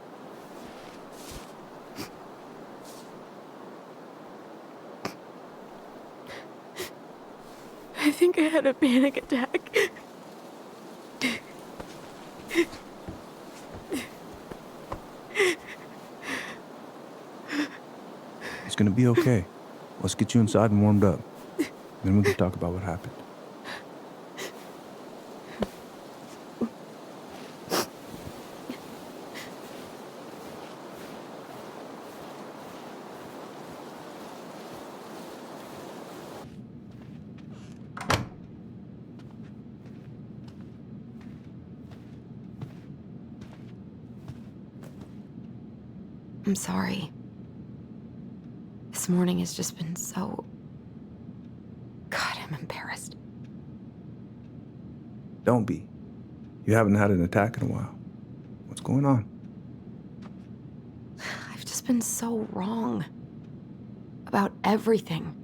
I think I had a panic attack. It's gonna be okay. Let's get you inside and warmed up. Then we can talk about what happened. I'm sorry. This morning has just been so... God, I'm embarrassed. Don't be. You haven't had an attack in a while. What's going on? I've just been so wrong. About everything.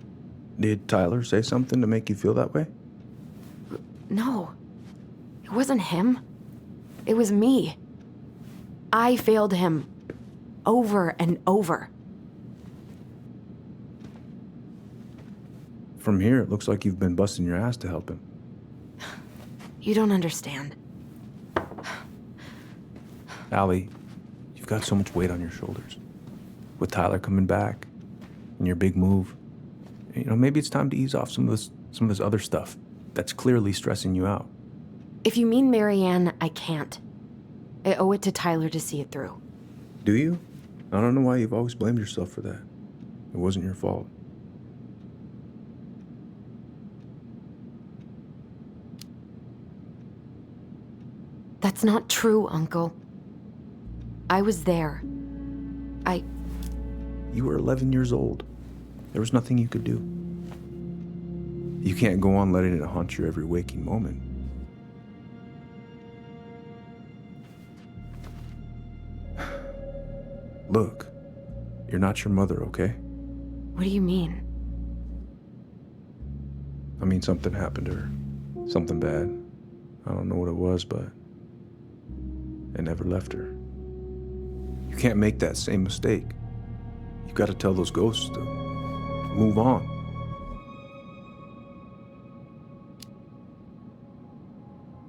Did Tyler say something to make you feel that way? No. It wasn't him. It was me. I failed him. Over and over. From here, it looks like you've been busting your ass to help him. You don't understand. Allie, you've got so much weight on your shoulders. With Tyler coming back, and your big move, you know, maybe it's time to ease off some of this other stuff that's clearly stressing you out. If you mean Marianne, I can't. I owe it to Tyler to see it through. Do you? I don't know why you've always blamed yourself for that. It wasn't your fault. That's not true, Uncle. I was there. You were 11 years old. There was nothing you could do. You can't go on letting it haunt your every waking moment. Look, you're not your mother, okay? What do you mean? I mean, something happened to her. Something bad. I don't know what it was, but it never left her. You can't make that same mistake. You gotta tell those ghosts to move on.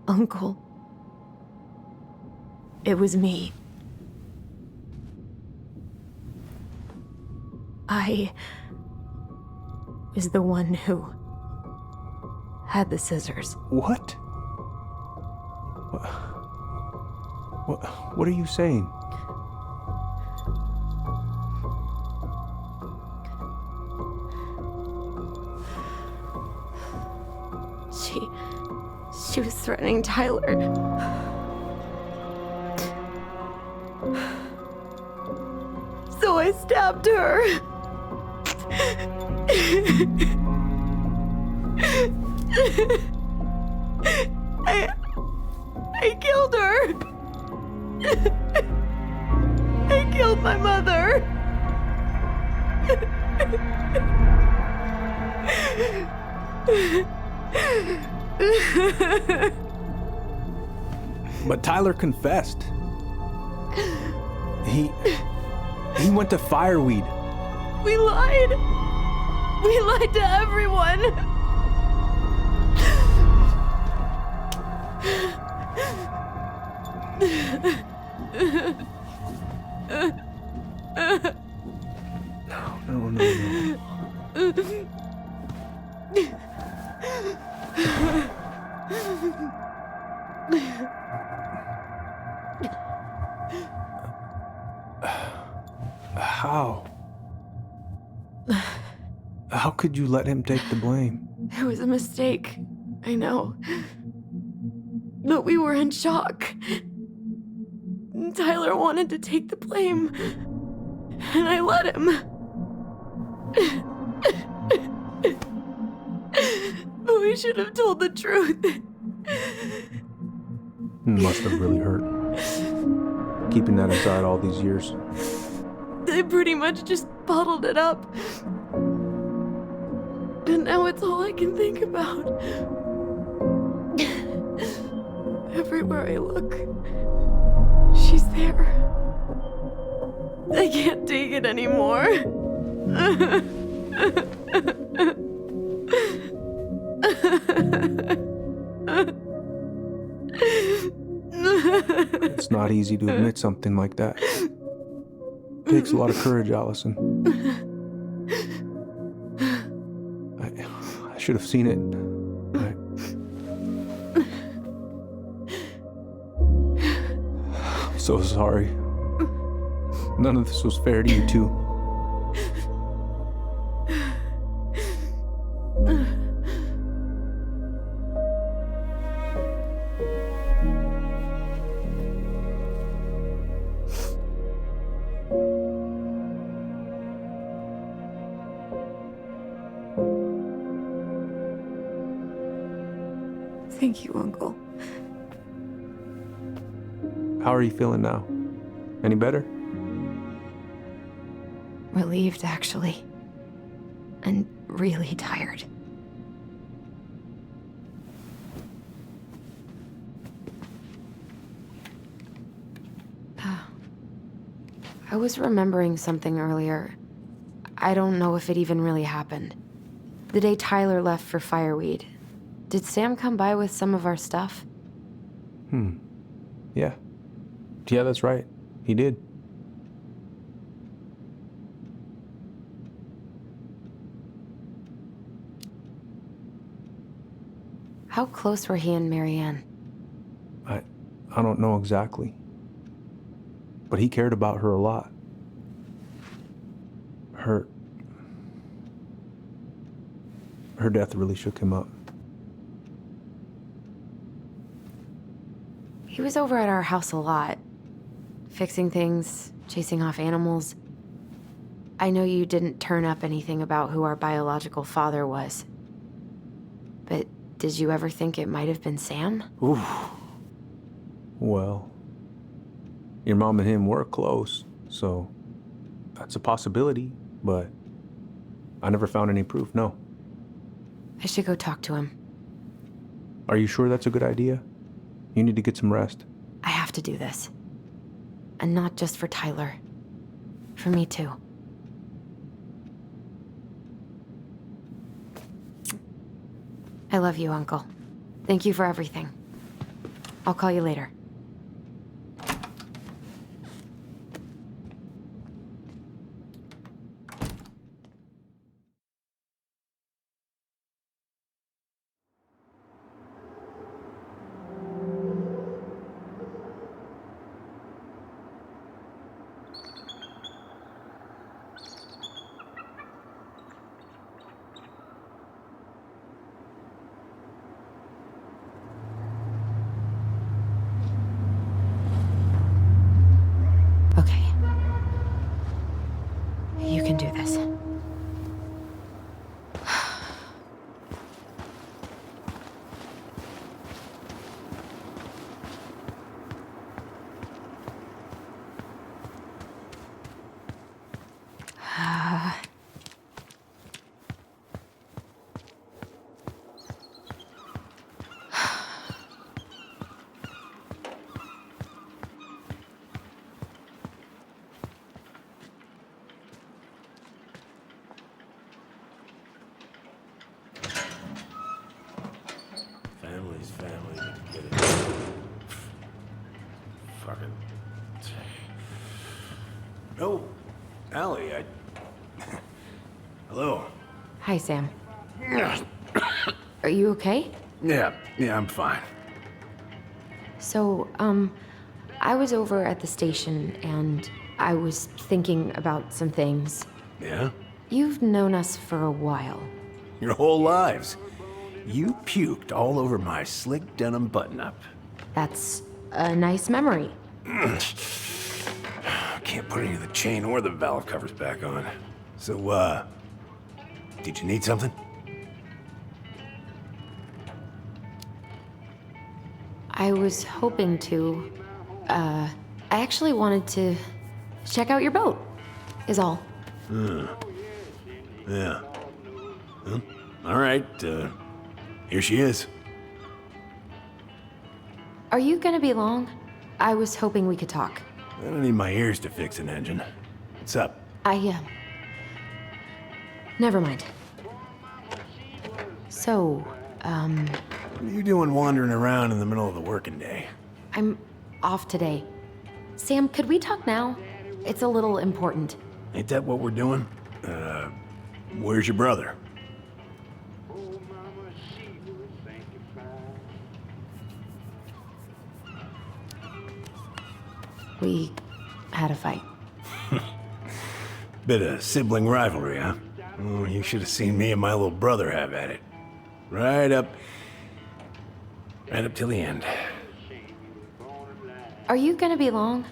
Uncle. It was me. I was the one who had the scissors. What? What are you saying? She was threatening Tyler. So I stabbed her. I killed her. I killed my mother. But Tyler confessed. He went to Fireweed. We lied. We lied to everyone. No. How could you let him take the blame? It was a mistake. I know. But we were in shock. Tyler wanted to take the blame. And I let him. But we should have told the truth. It must have really hurt. Keeping that inside all these years. They pretty much just bottled it up. And now it's all I can think about. Everywhere I look, she's there. I can't take it anymore. It's not easy to admit something like that. It takes a lot of courage, Allison. I should have seen it. I'm so sorry. None of this was fair to you two. Thank you, Uncle. How are you feeling now? Any better? Relieved, actually. And really tired. I was remembering something earlier. I don't know if it even really happened. The day Tyler left for fireweed, did Sam come by with some of our stuff? Yeah. Yeah, that's right. He did. How close were he and Marianne? I don't know exactly. But he cared about her a lot. Her death really shook him up. He was over at our house a lot. Fixing things, chasing off animals. I know you didn't turn up anything about who our biological father was. But did you ever think it might have been Sam? Ooh. Well, your mom and him were close, so that's a possibility, but I never found any proof, no. I should go talk to him. Are you sure that's a good idea? You need to get some rest. I have to do this. And not just for Tyler. For me too. I love you, Uncle. Thank you for everything. I'll call you later. Okay. You can do this. Family's family, but get it. Fucking. Oh, Allie, Hello. Hi, Sam. Are you okay? Yeah, I'm fine. So, I was over at the station and I was thinking about some things. Yeah? You've known us for a while. Your whole lives. You puked all over my slick denim button-up. That's a nice memory. Can't put any of the chain or the valve covers back on. So, did you need something? I was hoping to, I actually wanted to check out your boat, is all. Yeah. Huh? All right, here she is. Are you gonna be long? I was hoping we could talk. I don't need my ears to fix an engine. What's up? Never mind. So, What are you doing wandering around in the middle of the working day? I'm off today. Sam, could we talk now? It's a little important. Ain't that what we're doing? Where's your brother? We had a fight. Bit of sibling rivalry, huh? Oh, you should have seen me and my little brother have at it. Right up till the end. Are you gonna be long?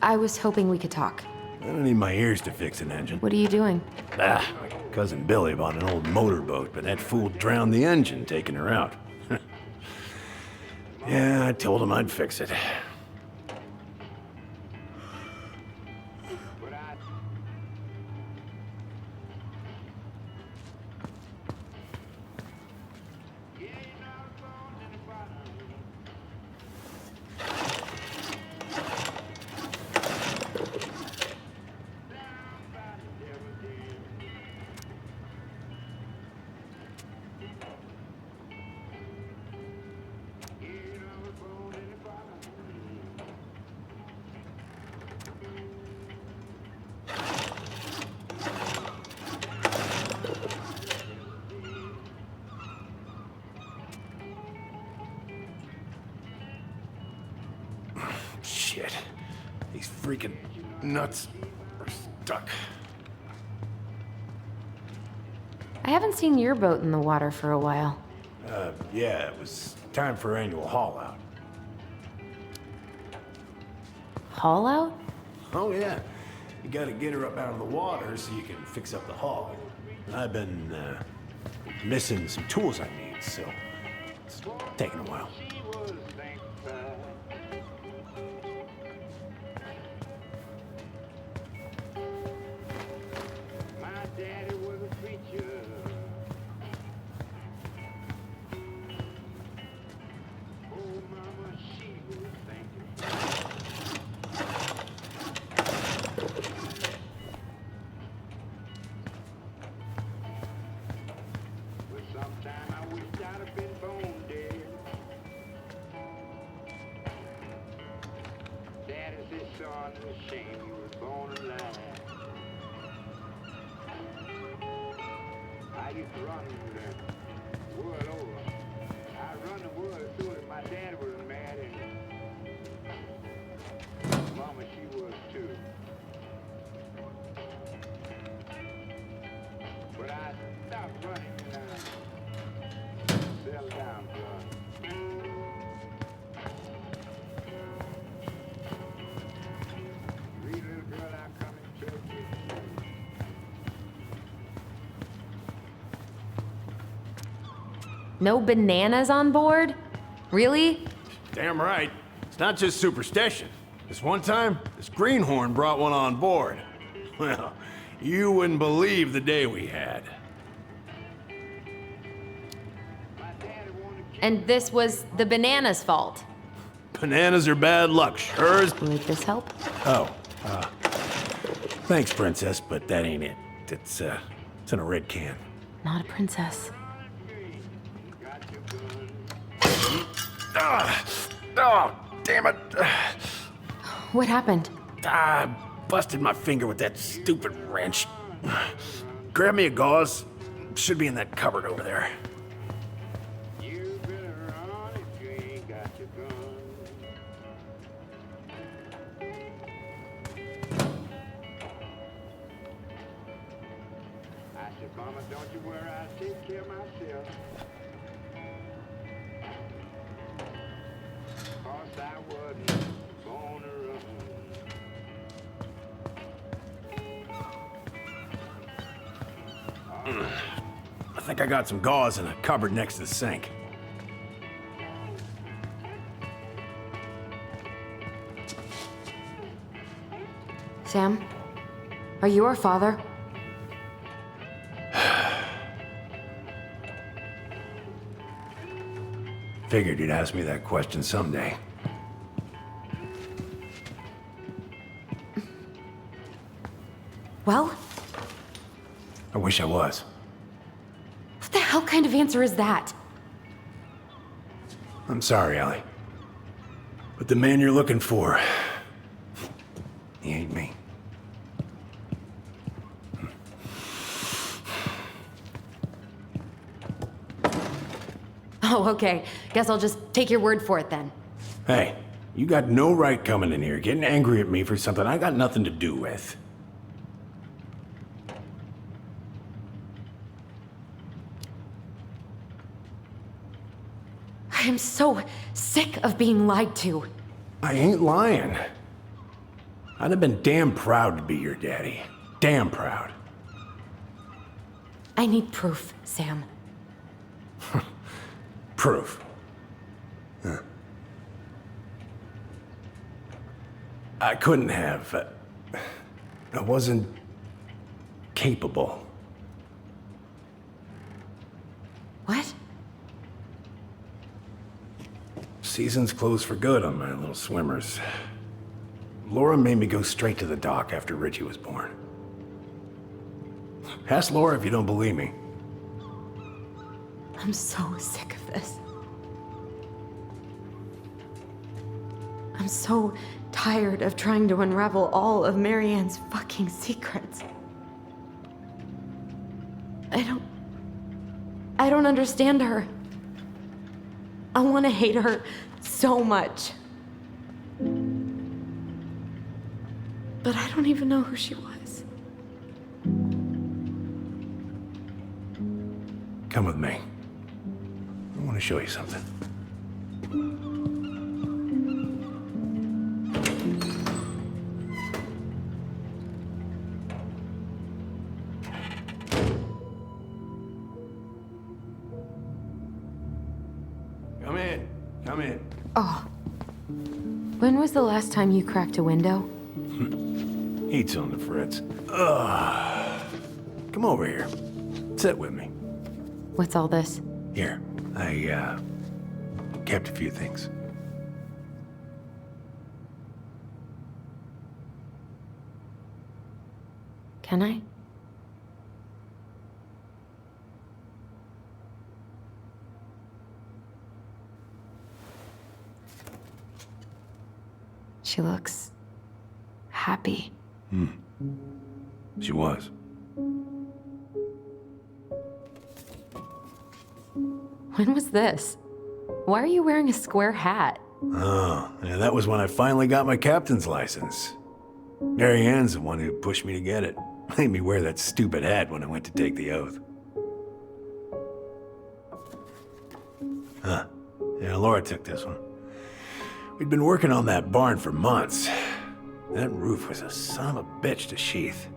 I was hoping we could talk. I don't need my ears to fix an engine. What are you doing? My cousin Billy bought an old motorboat, but that fool drowned the engine taking her out. Yeah, I told him I'd fix it. freaking nuts are stuck. I haven't seen your boat in the water for a while. Yeah, it was time for annual haul out. Haul out? Oh, yeah. You gotta get her up out of the water so you can fix up the hull. I've been, missing some tools I need, so it's taking a while. No bananas on board? Really? Damn right. It's not just superstition. This one time, this greenhorn brought one on board. Well, you wouldn't believe the day we had. And this was the banana's fault. Bananas are bad luck, sure as... Would this help? Oh, thanks, princess, but that ain't it. It's in a red can. Not a princess. Oh, damn it. What happened? I busted my finger with that stupid wrench. Grab me a gauze. Should be in that cupboard over there. I think I got some gauze in a cupboard next to the sink. Sam, are you our father? Figured you'd ask me that question someday. Well? I wish I was. What the hell kind of answer is that? I'm sorry, Ellie. But the man you're looking for, he ain't me. Oh, okay. Guess I'll just take your word for it then. Hey, you got no right coming in here getting angry at me for something I got nothing to do with. I am so sick of being lied to. I ain't lying. I'd have been damn proud to be your daddy. Damn proud. I need proof, Sam. Proof. Huh. I couldn't have. I wasn't capable. What? Season's closed for good on my little swimmers. Laura made me go straight to the dock after Richie was born. Ask Laura if you don't believe me. I'm so sick of this. I'm so tired of trying to unravel all of Marianne's fucking secrets. I don't understand her. I want to hate her so much. But I don't even know who she was. Come with me. I want to show you something. Come in. Come in. Oh. When was the last time you cracked a window? Heat's on the fritz. Ugh. Come over here. Sit with me. What's all this? Here, I kept a few things. Can I? She looks happy. She was. When was this? Why are you wearing a square hat? Oh, yeah, that was when I finally got my captain's license. Mary Ann's the one who pushed me to get it. Made me wear that stupid hat when I went to take the oath. Huh. Yeah, Laura took this one. We'd been working on that barn for months. That roof was a son of a bitch to sheath.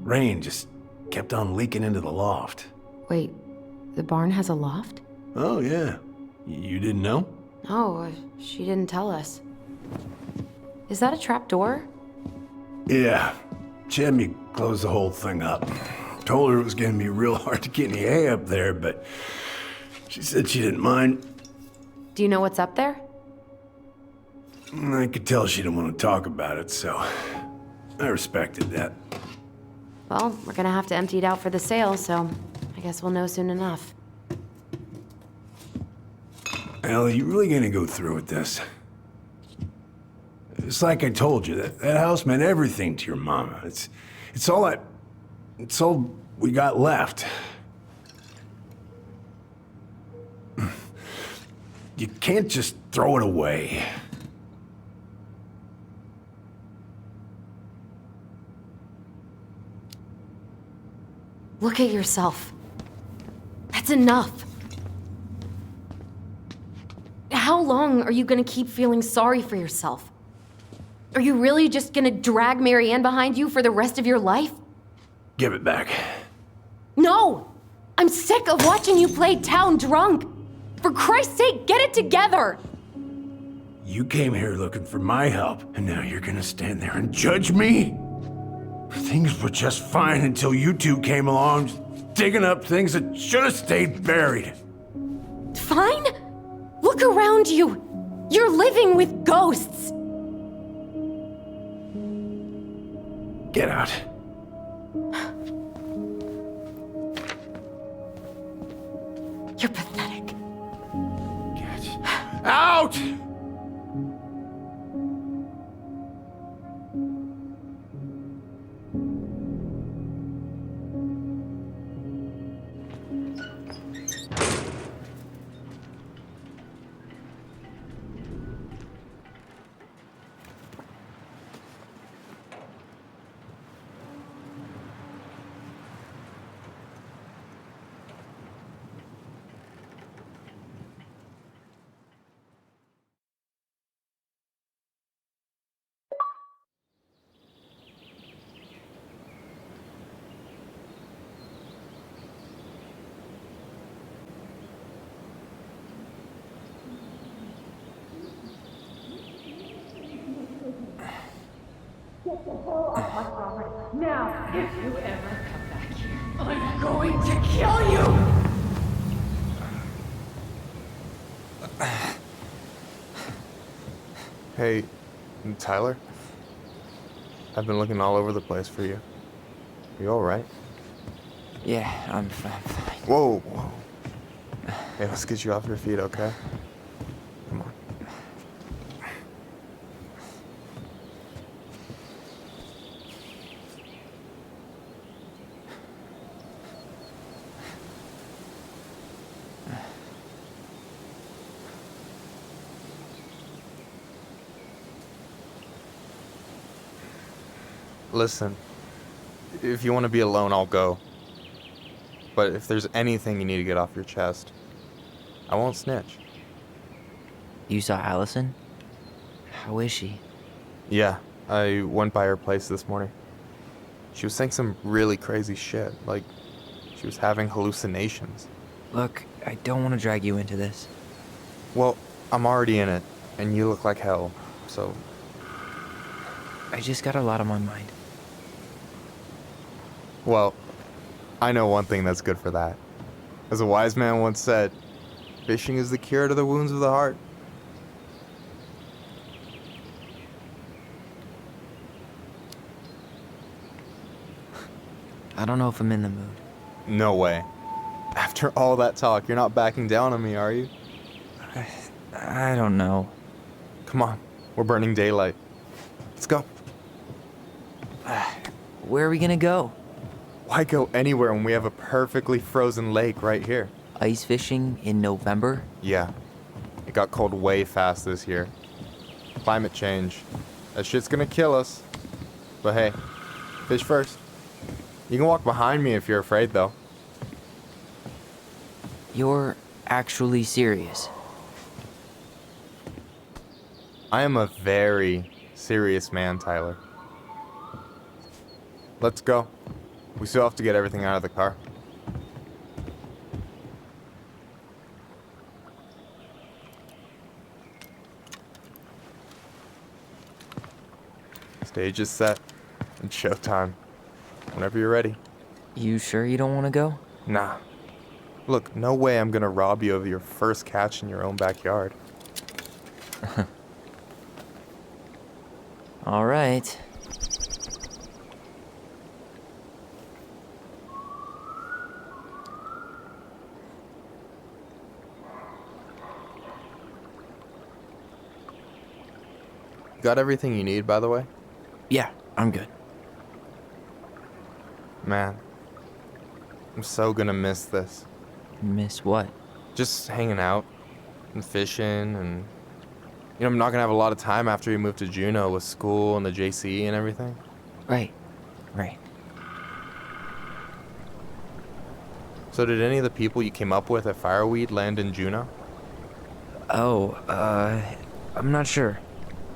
Rain just kept on leaking into the loft. Wait, the barn has a loft? Oh, yeah. You didn't know? Oh, she didn't tell us. Is that a trap door? Yeah. She had me close the whole thing up. Told her it was gonna be real hard to get any hay up there, but she said she didn't mind. Do you know what's up there? I could tell she didn't want to talk about it, so I respected that. Well, we're gonna have to empty it out for the sale, so I guess we'll know soon enough. Ellie, you really gonna go through with this? It's like I told you, that house meant everything to your mama. It's all we got left. You can't just throw it away. Look at yourself. That's enough. How long are you gonna keep feeling sorry for yourself? Are you really just gonna drag Mary Ann behind you for the rest of your life? Give it back. No! I'm sick of watching you play town drunk. For Christ's sake, get it together! You came here looking for my help, and now you're gonna stand there and judge me? Things were just fine until you two came along, digging up things that should have stayed buried. Fine? Look around you. You're living with ghosts. Get out. You're pathetic. Get out! Now, if you ever come back here, I'm going to kill you! Hey, Tyler? I've been looking all over the place for you. You alright? Yeah, I'm fine. Whoa, whoa. Hey, let's get you off your feet, okay? Come on. Listen, if you want to be alone, I'll go. But if there's anything you need to get off your chest, I won't snitch. You saw Allison? How is she? Yeah, I went by her place this morning. She was saying some really crazy shit, like she was having hallucinations. Look, I don't want to drag you into this. Well, I'm already in it, and you look like hell, so... I just got a lot on my mind. Well, I know one thing that's good for that. As a wise man once said, fishing is the cure to the wounds of the heart. I don't know if I'm in the mood. No way. After all that talk, you're not backing down on me, are you? I don't know. Come on, we're burning daylight. Let's go. Where are we gonna go? Why go anywhere when we have a perfectly frozen lake right here? Ice fishing in November? Yeah. It got cold way fast this year. Climate change. That shit's gonna kill us. But hey, fish first. You can walk behind me if you're afraid, though. You're actually serious? I am a very serious man, Tyler. Let's go. We still have to get everything out of the car. Stage is set. It's showtime. Whenever you're ready. You sure you don't want to go? Nah. Look, no way I'm gonna rob you of your first catch in your own backyard. All right. Got everything you need, by the way? Yeah, I'm good. Man, I'm so gonna miss this. Miss what? Just hanging out and fishing and... You know, I'm not gonna have a lot of time after we move to Juneau with school and the JCE and everything. Right. So did any of the people you came up with at Fireweed land in Juneau? Oh, I'm not sure.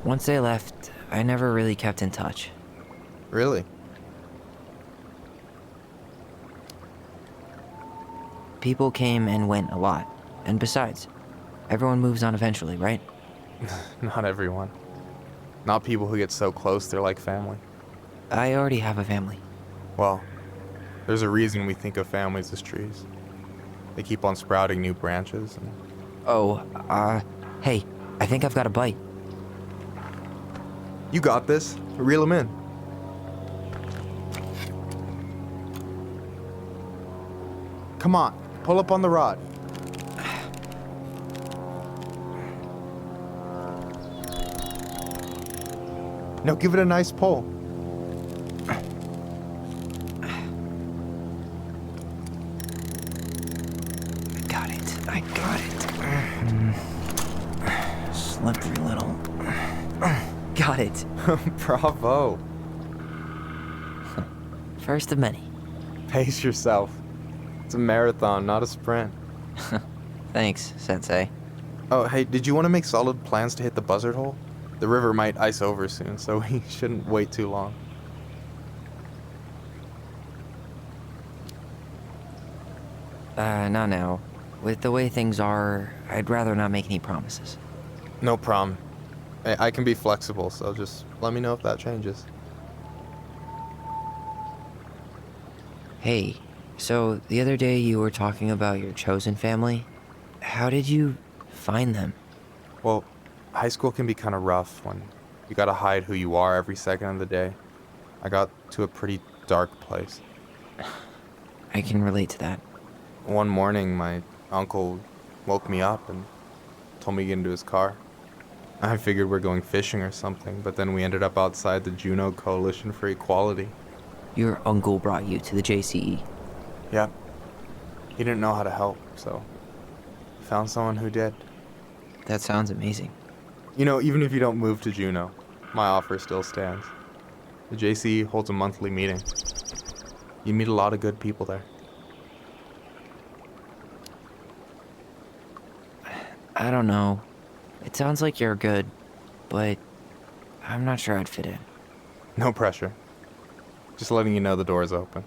Once they left, I never really kept in touch. Really? People came and went a lot. And besides, everyone moves on eventually, right? Not everyone. Not people who get so close they're like family. I already have a family. Well, there's a reason we think of families as trees. They keep on sprouting new branches and... Oh, hey, I think I've got a bite. You got this. Reel them in. Come on, pull up on the rod. No, give it a nice pull. I got it. Slippery little. Got it. Bravo. First of many. Pace yourself. It's a marathon, not a sprint. Thanks, Sensei. Oh, hey, did you want to make solid plans to hit the buzzard hole? The river might ice over soon, so we shouldn't wait too long. Not now. With the way things are, I'd rather not make any promises. No problem. I can be flexible, so just let me know if that changes. Hey, so the other day you were talking about your chosen family. How did you find them? Well, high school can be kind of rough when you gotta hide who you are every second of the day. I got to a pretty dark place. I can relate to that. One morning, my uncle woke me up and told me to get into his car. I figured we're going fishing or something, but then we ended up outside the Juneau Coalition for Equality. Your uncle brought you to the JCE? Yep. He didn't know how to help, so he found someone who did. That sounds amazing. You know, even if you don't move to Juneau, my offer still stands. The JC holds a monthly meeting. You meet a lot of good people there. I don't know. It sounds like you're good, but I'm not sure I'd fit in. No pressure. Just letting you know the door is open.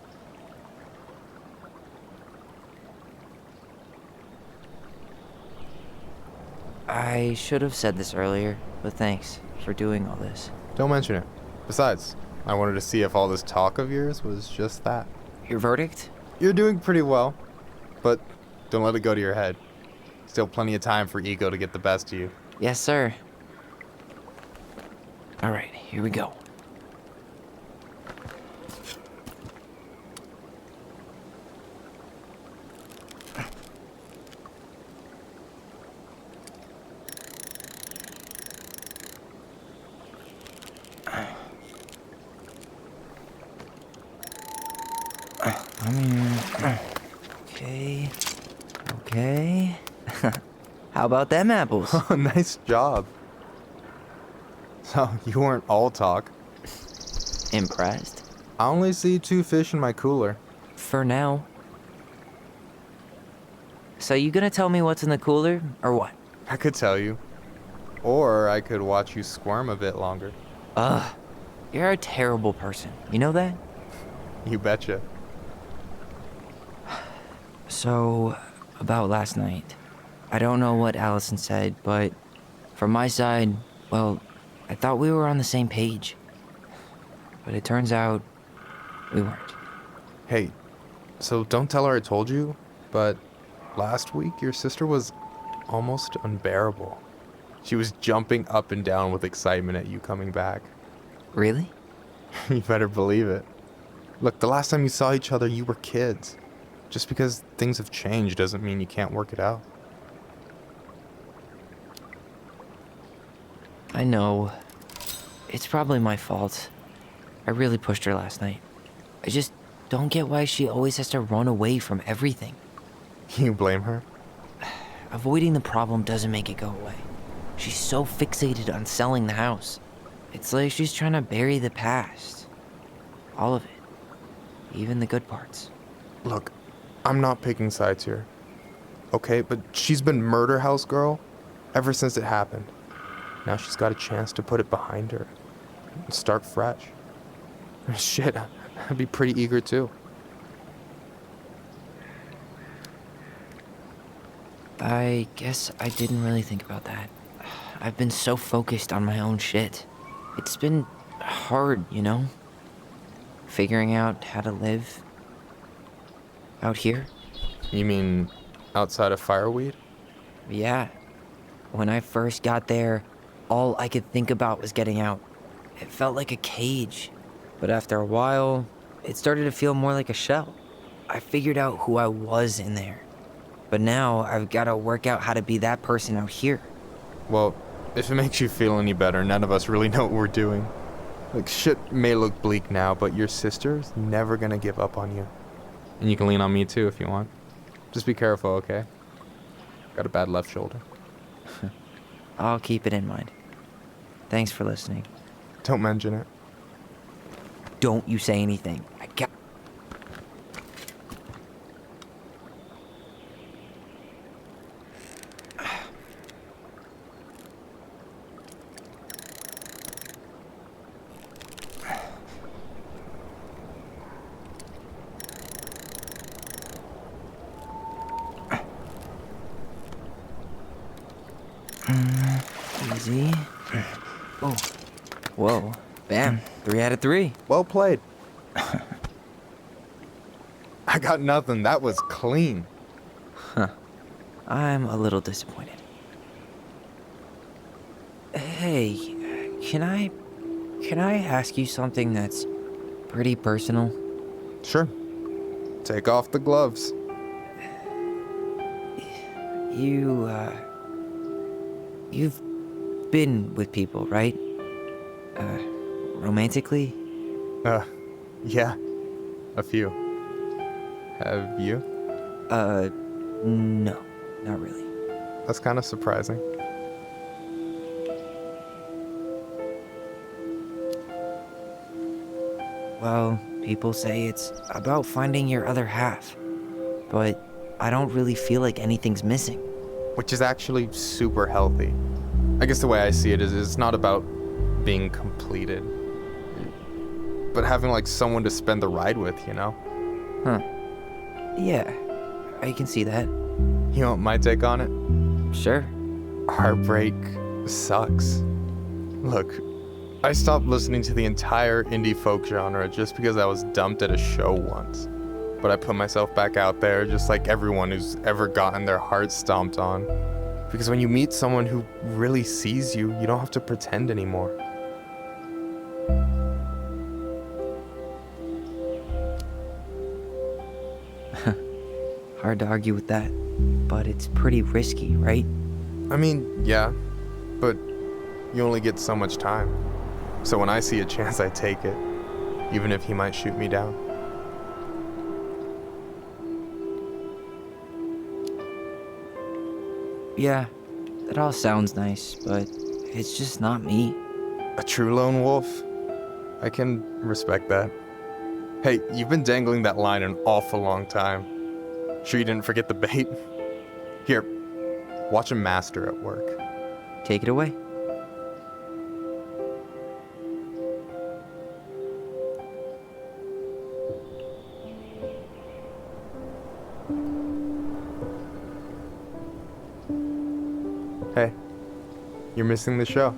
I should have said this earlier, but thanks for doing all this. Don't mention it. Besides, I wanted to see if all this talk of yours was just that. Your verdict? You're doing pretty well, but don't let it go to your head. Still plenty of time for ego to get the best of you. Yes, sir. All right, here we go. Okay. Okay. How about them apples? Oh, nice job. So, you weren't all talk. Impressed? I only see 2 fish in my cooler. For now. So you gonna tell me what's in the cooler, or what? I could tell you. Or I could watch you squirm a bit longer. Ugh. You're a terrible person. You know that? You betcha. So, about last night. I don't know what Allison said, but from my side, well, I thought we were on the same page. But it turns out we weren't. Hey, so don't tell her I told you, but last week your sister was almost unbearable. She was jumping up and down with excitement at you coming back. Really? You better believe it. Look, the last time you saw each other, you were kids. Just because things have changed doesn't mean you can't work it out. I know. It's probably my fault. I really pushed her last night. I just don't get why she always has to run away from everything. You blame her? Avoiding the problem doesn't make it go away. She's so fixated on selling the house. It's like she's trying to bury the past. All of it. Even the good parts. Look, I'm not picking sides here. Okay, but she's been murder house girl ever since it happened. Now she's got a chance to put it behind her and start fresh. Shit, I'd be pretty eager too. I guess I didn't really think about that. I've been so focused on my own shit. It's been hard, you know? Figuring out how to live out here. You mean outside of Fireweed? Yeah. When I first got there, all I could think about was getting out. It felt like a cage. But after a while, it started to feel more like a shell. I figured out who I was in there. But now I've got to work out how to be that person out here. Well, if it makes you feel any better, none of us really know what we're doing. Like, shit may look bleak now, but your sister's never gonna give up on you. And you can lean on me too if you want. Just be careful, okay? Got a bad left shoulder. I'll keep it in mind. Thanks for listening. Don't mention it. Don't you say anything. I got... Easy. Oh. Whoa. Bam. 3 out of 3. Well played. I got nothing. That was clean. Huh. I'm a little disappointed. Hey, can I ask you something that's pretty personal? Sure. Take off the gloves. You've been with people, right? Romantically? Yeah. A few. Have you? No. Not really. That's kind of surprising. Well, people say it's about finding your other half. But I don't really feel like anything's missing. Which is actually super healthy. I guess the way I see it is it's not about being completed, but having like someone to spend the ride with, you know? Huh. Yeah, I can see that. You want my take on it? Sure. Heartbreak sucks. Look, I stopped listening to the entire indie folk genre just because I was dumped at a show once. But I put myself back out there just like everyone who's ever gotten their heart stomped on. Because when you meet someone who really sees you, you don't have to pretend anymore. Hard to argue with that, but it's pretty risky, right? I mean, yeah, but you only get so much time. So when I see a chance, I take it, even if he might shoot me down. Yeah, that all sounds nice, but it's just not me. A true lone wolf? I can respect that. Hey, you've been dangling that line an awful long time. Sure you didn't forget the bait? Here, watch a master at work. Take it away. Hey, you're missing the show.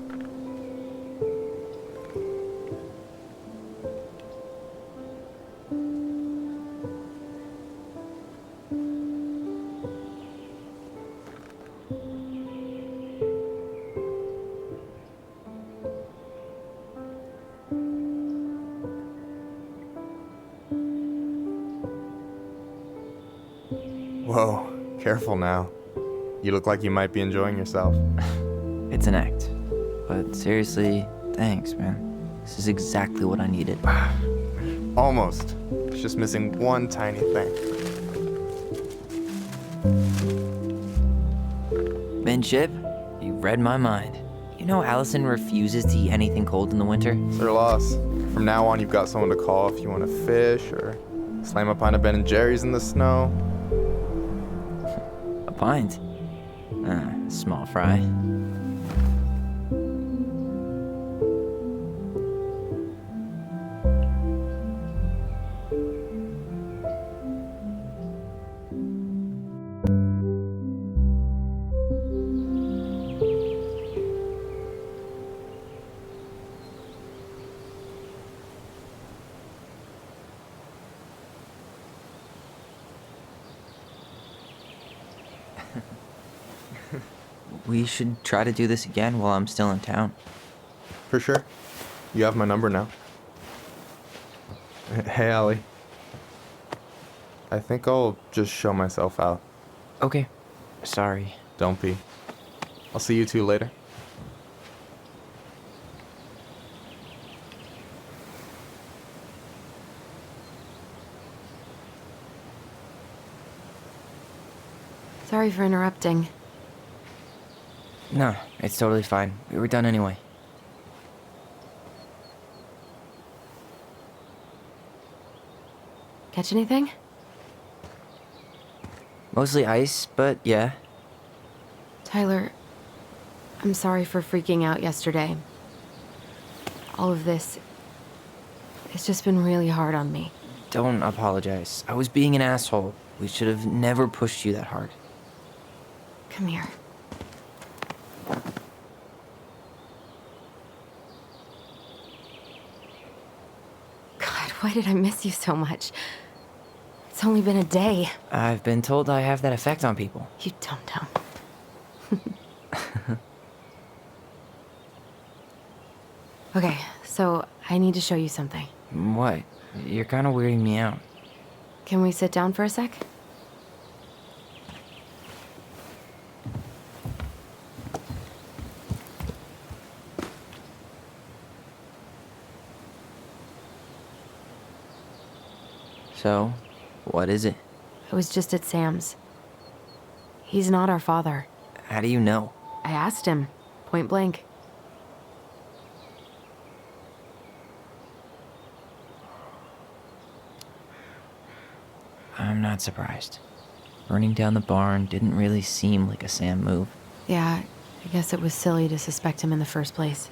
Whoa, careful now. You look like you might be enjoying yourself. It's an act. But seriously, thanks, man. This is exactly what I needed. Almost. It's just missing one tiny thing. Minship, you read my mind. You know Allison refuses to eat anything cold in the winter? It's her loss. From now on, you've got someone to call if you want to fish or slam a pint of Ben & Jerry's in the snow. A pint? Small fry. We should try to do this again while I'm still in town. For sure. You have my number now. Hey, Allie. I think I'll just show myself out. Okay. Sorry. Don't be. I'll see you two later. Sorry for interrupting. No, it's totally fine. We were done anyway. Catch anything? Mostly ice, but yeah. Tyler, I'm sorry for freaking out yesterday. All of this, it's just been really hard on me. Don't apologize. I was being an asshole. We should have never pushed you that hard. Come here. God, why did I miss you so much? It's only been a day. I've been told I have that effect on people. You dum-dum. Okay, so I need to show you something. What? You're kind of weirding me out. Can we sit down for a sec? So, what is it? I was just at Sam's. He's not our father. How do you know? I asked him, point blank. I'm not surprised. Burning down the barn didn't really seem like a Sam move. Yeah, I guess it was silly to suspect him in the first place.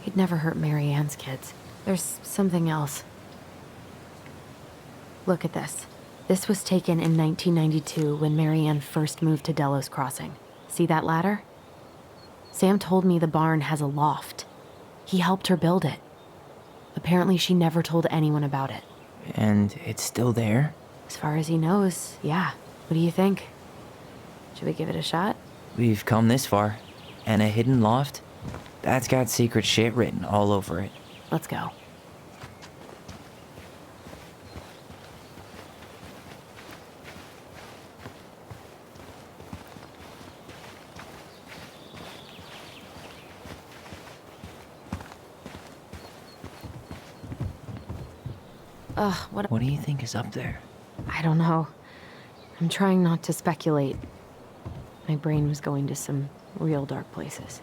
He'd never hurt Mary Ann's kids. There's something else. Look at this. This was taken in 1992 when Mary Ann first moved to Delos Crossing. See that ladder? Sam told me the barn has a loft. He helped her build it. Apparently she never told anyone about it. And it's still there? As far as he knows, yeah. What do you think? Should we give it a shot? We've come this far. And a hidden loft? That's got secret shit written all over it. Let's go. What do you think is up there? I don't know. I'm trying not to speculate. My brain was going to some real dark places.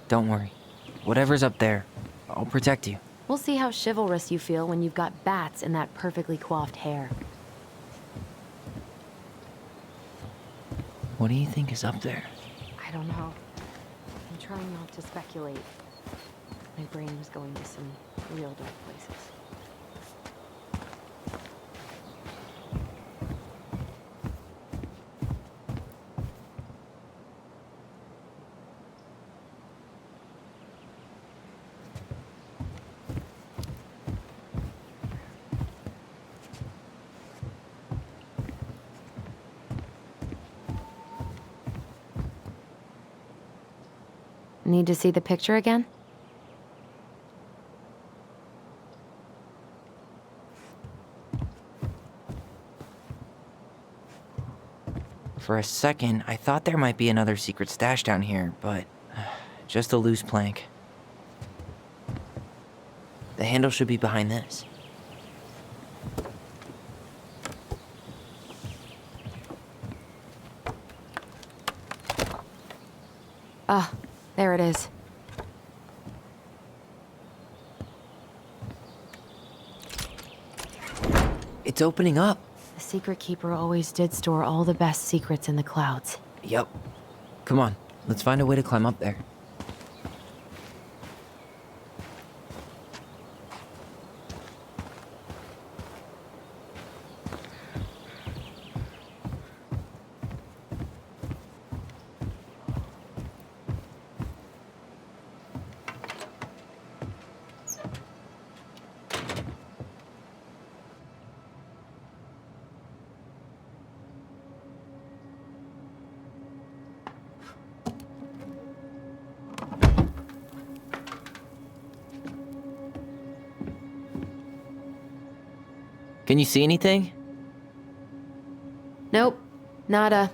Don't worry. Whatever's up there, I'll protect you. We'll see how chivalrous you feel when you've got bats in that perfectly coiffed hair. What do you think is up there? I don't know. I'm trying not to speculate. My brain was going to some real dark places. Need to see the picture again? For a second, I thought there might be another secret stash down here, but just a loose plank. The handle should be behind this. Ah, there it is. It's opening up. The secret keeper always did store all the best secrets in the clouds. Yep. Come on, let's find a way to climb up there. Can you see anything? Nope, nada.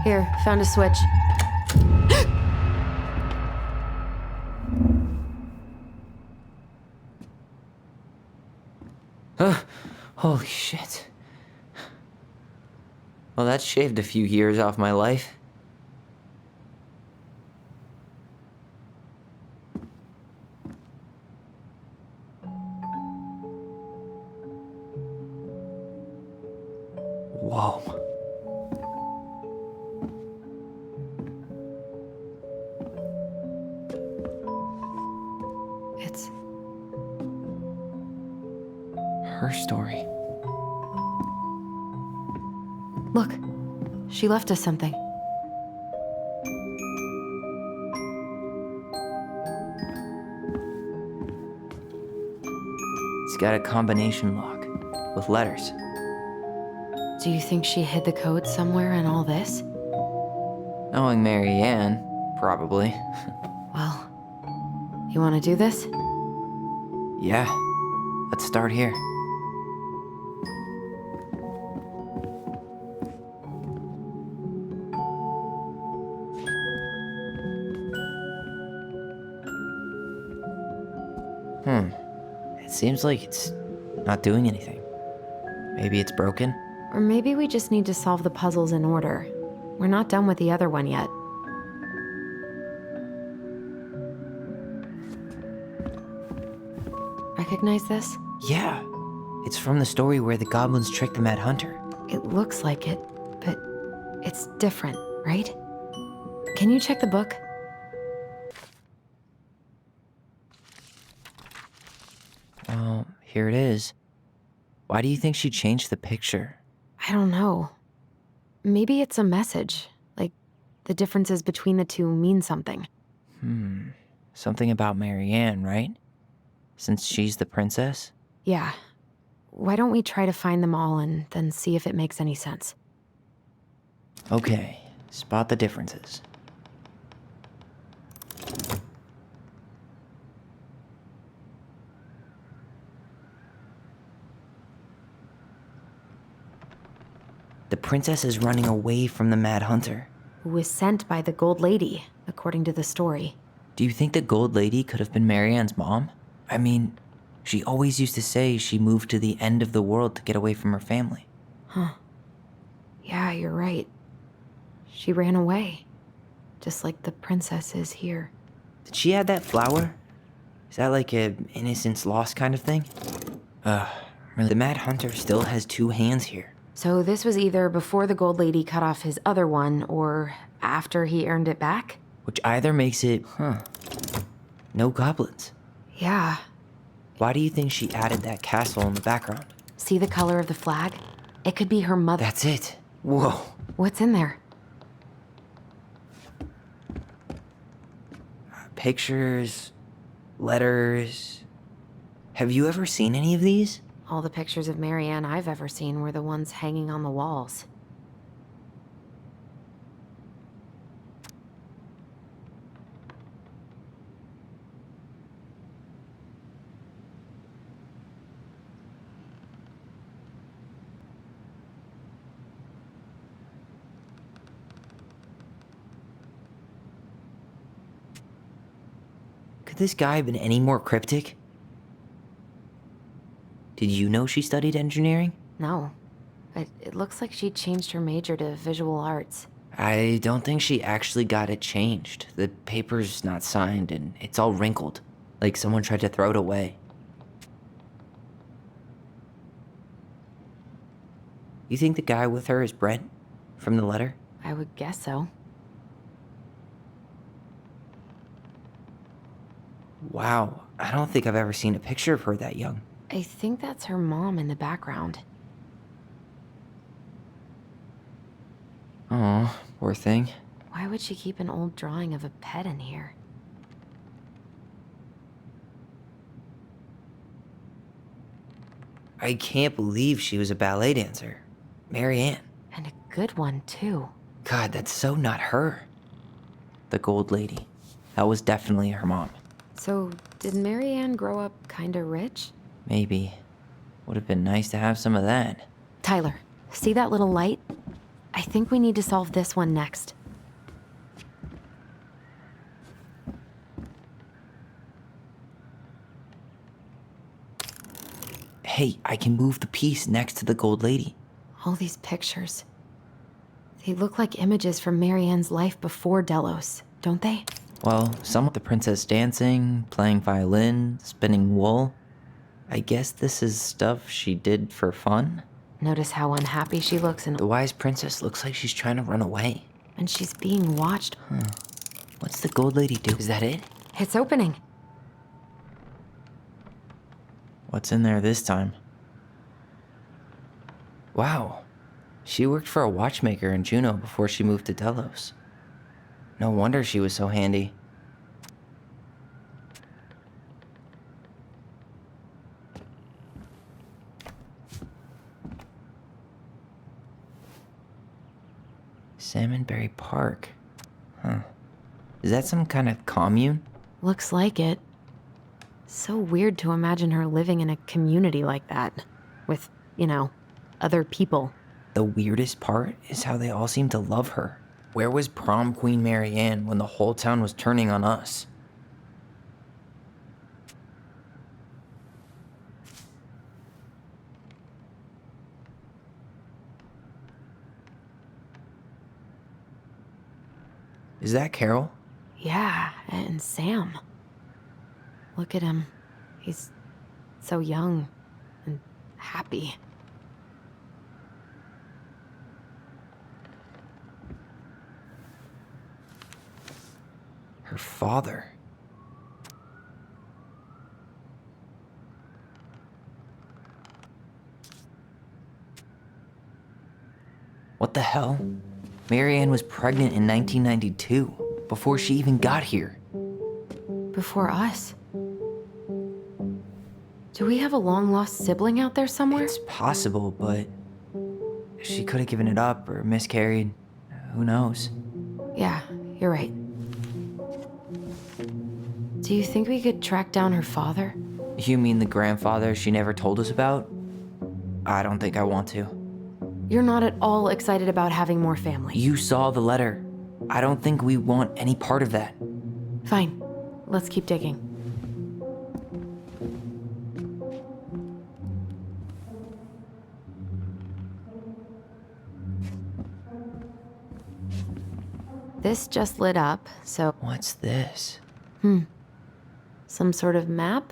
Here, found a switch. Holy shit. Well, that shaved a few years off my life. Whoa. It's her story. Look, she left us something. It's got a combination lock with letters. Do you think she hid the code somewhere in all this? Knowing Mary Ann, probably. Well, you want to do this? Yeah, let's start here. It seems like it's not doing anything. Maybe it's broken? Or maybe we just need to solve the puzzles in order. We're not done with the other one yet. Recognize this? Yeah. It's from the story where the goblins tricked the Mad Hunter. It looks like it, but it's different, right? Can you check the book? Well, here it is. Why do you think she changed the picture? I don't know. Maybe it's a message. Like, the differences between the two mean something. Something about Marianne, right? Since she's the princess? Yeah. Why don't we try to find them all and then see if it makes any sense? Okay, spot the differences. The princess is running away from the Mad Hunter. Who was sent by the Gold Lady, according to the story. Do you think the Gold Lady could have been Marianne's mom? I mean, she always used to say she moved to the end of the world to get away from her family. Huh. Yeah, you're right. She ran away. Just like the princess is here. Did she have that flower? Is that like a innocence lost kind of thing? The Mad Hunter still has two hands here. So this was either before the Gold Lady cut off his other one, or after he earned it back? Which either makes it, no goblins. Yeah. Why do you think she added that castle in the background? See the color of the flag? It could be her mother. That's it. Whoa. What's in there? Pictures, letters. Have you ever seen any of these? All the pictures of Marianne I've ever seen were the ones hanging on the walls. Could this guy have been any more cryptic? Did you know she studied engineering? No, but it looks like she changed her major to visual arts. I don't think she actually got it changed. The paper's not signed and it's all wrinkled, like someone tried to throw it away. You think the guy with her is Brent from the letter? I would guess so. Wow, I don't think I've ever seen a picture of her that young. I think that's her mom in the background. Oh, poor thing. Why would she keep an old drawing of a pet in here? I can't believe she was a ballet dancer. Marianne. And a good one, too. God, that's so not her. The Gold Lady. That was definitely her mom. So, did Marianne grow up kinda rich? Maybe. Would have been nice to have some of that. Tyler, see that little light? I think we need to solve this one next. Hey, I can move the piece next to the Gold Lady. All these pictures. They look like images from Marianne's life before Delos, don't they? Well, some of the princess dancing, playing violin, spinning wool. I guess this is stuff she did for fun. Notice how unhappy she looks and The wise princess looks like she's trying to run away. and she's being watched. What's the Gold Lady do? Is that it? It's opening. What's in there this time? Wow. She worked for a watchmaker in Juneau before she moved to Delos. No wonder she was so handy. Salmonberry Park. Huh. Is that some kind of commune? Looks like it. So weird to imagine her living in a community like that. With, other people. The weirdest part is how they all seem to love her. Where was prom queen Marianne when the whole town was turning on us? Is that Carol? Yeah, and Sam. Look at him. He's so young and happy. Her father. What the hell? Marianne was pregnant in 1992, before she even got here. Before us? Do we have a long-lost sibling out there somewhere? It's possible, but she could have given it up or miscarried. Who knows? Yeah, you're right. Do you think we could track down her father? You mean the grandfather she never told us about? I don't think I want to. You're not at all excited about having more family. You saw the letter. I don't think we want any part of that. Fine. Let's keep digging. This just lit up, so... What's this? Some sort of map?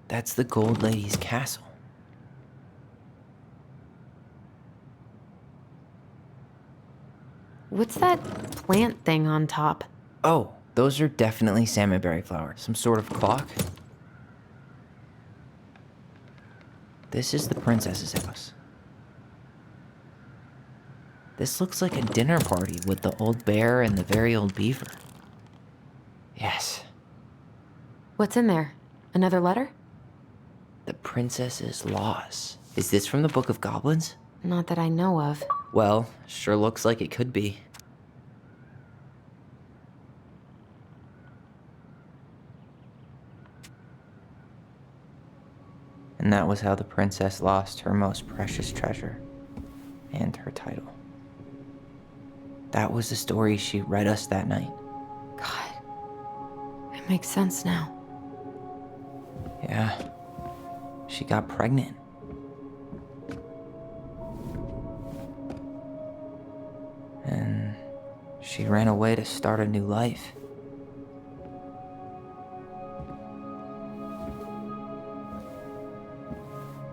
That's the Gold Lady's castle. What's that plant thing on top? Oh, those are definitely salmonberry flowers. Some sort of clock. This is the princess's house. This looks like a dinner party with the old bear and the very old beaver. Yes. What's in there? Another letter? The princess's loss. Is this from the Book of Goblins? Not that I know of. Well, sure looks like it could be. And that was how the princess lost her most precious treasure and her title. That was the story she read us that night. God, it makes sense now. Yeah, she got pregnant. And she ran away to start a new life.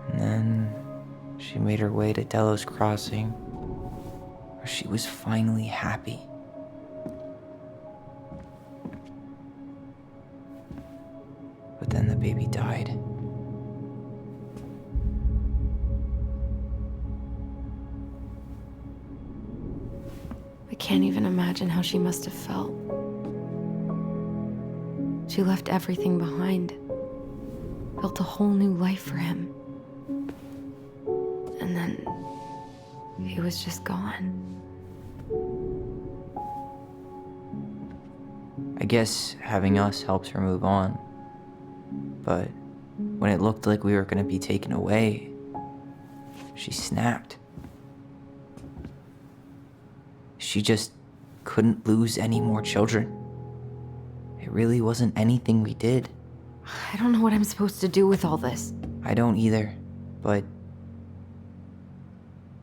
And then she made her way to Delos Crossing, where she was finally happy. But then the baby died. I can't even imagine how she must have felt. She left everything behind, built a whole new life for him. And then he was just gone. I guess having us helped her move on. But when it looked like we were gonna be taken away, she snapped. She just couldn't lose any more children. It really wasn't anything we did. I don't know what I'm supposed to do with all this. I don't either, but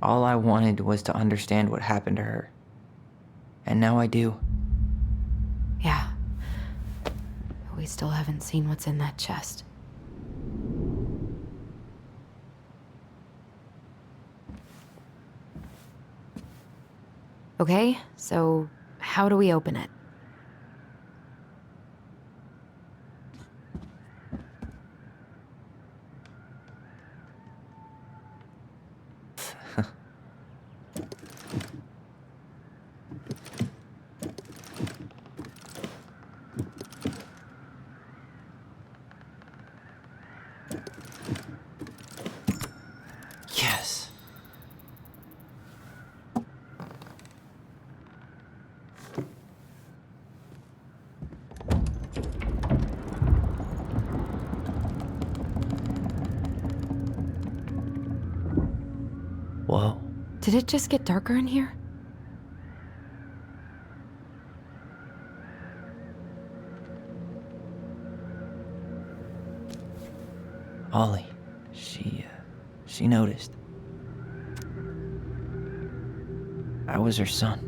all I wanted was to understand what happened to her. And now I do. Yeah. But we still haven't seen what's in that chest. Okay, so how do we open it? Yes. Whoa. Did it just get darker in here? Ollie, she noticed. I was her son.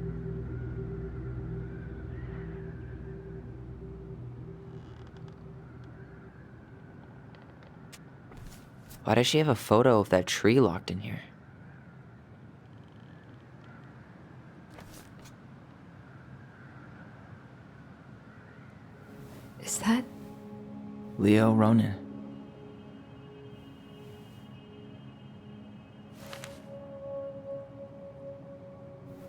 Why does she have a photo of that tree locked in here? Is that... Leo Ronan.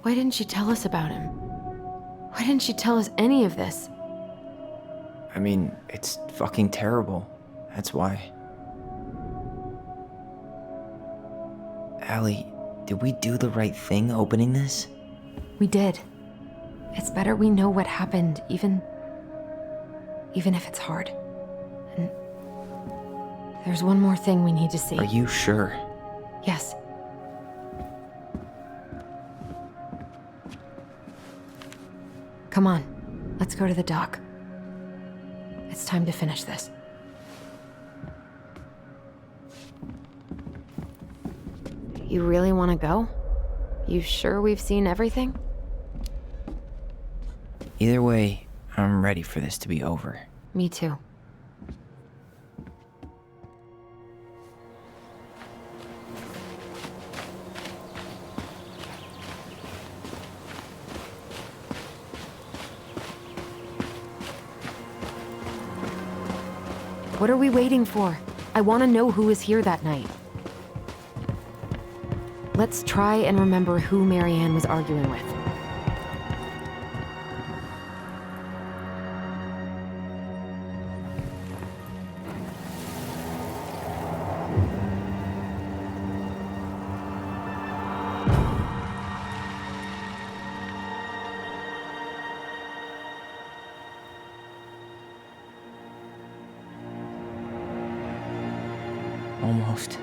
Why didn't she tell us about him? Why didn't she tell us any of this? I mean, it's fucking terrible. That's why. Allie, did we do the right thing opening this? We did. It's better we know what happened, even if it's hard. And there's one more thing we need to see. Are you sure? Yes. Come on, let's go to the dock. It's time to finish this. You really want to go? You sure we've seen everything? Either way, I'm ready for this to be over. Me too. What are we waiting for? I want to know who was here that night. Let's try and remember who Marianne was arguing with. Almost.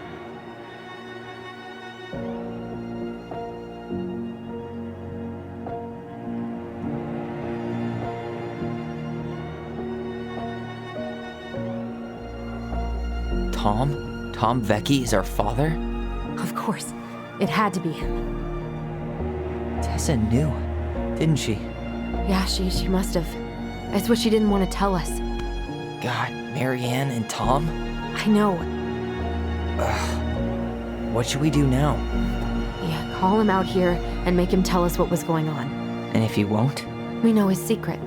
Tom? Tom Vecchi is our father? Of course. It had to be him. Tessa knew, didn't she? Yeah, she must have. It's what she didn't want to tell us. God, Marianne and Tom? I know. Ugh. What should we do now? Yeah, call him out here and make him tell us what was going on. And if he won't? We know his secret.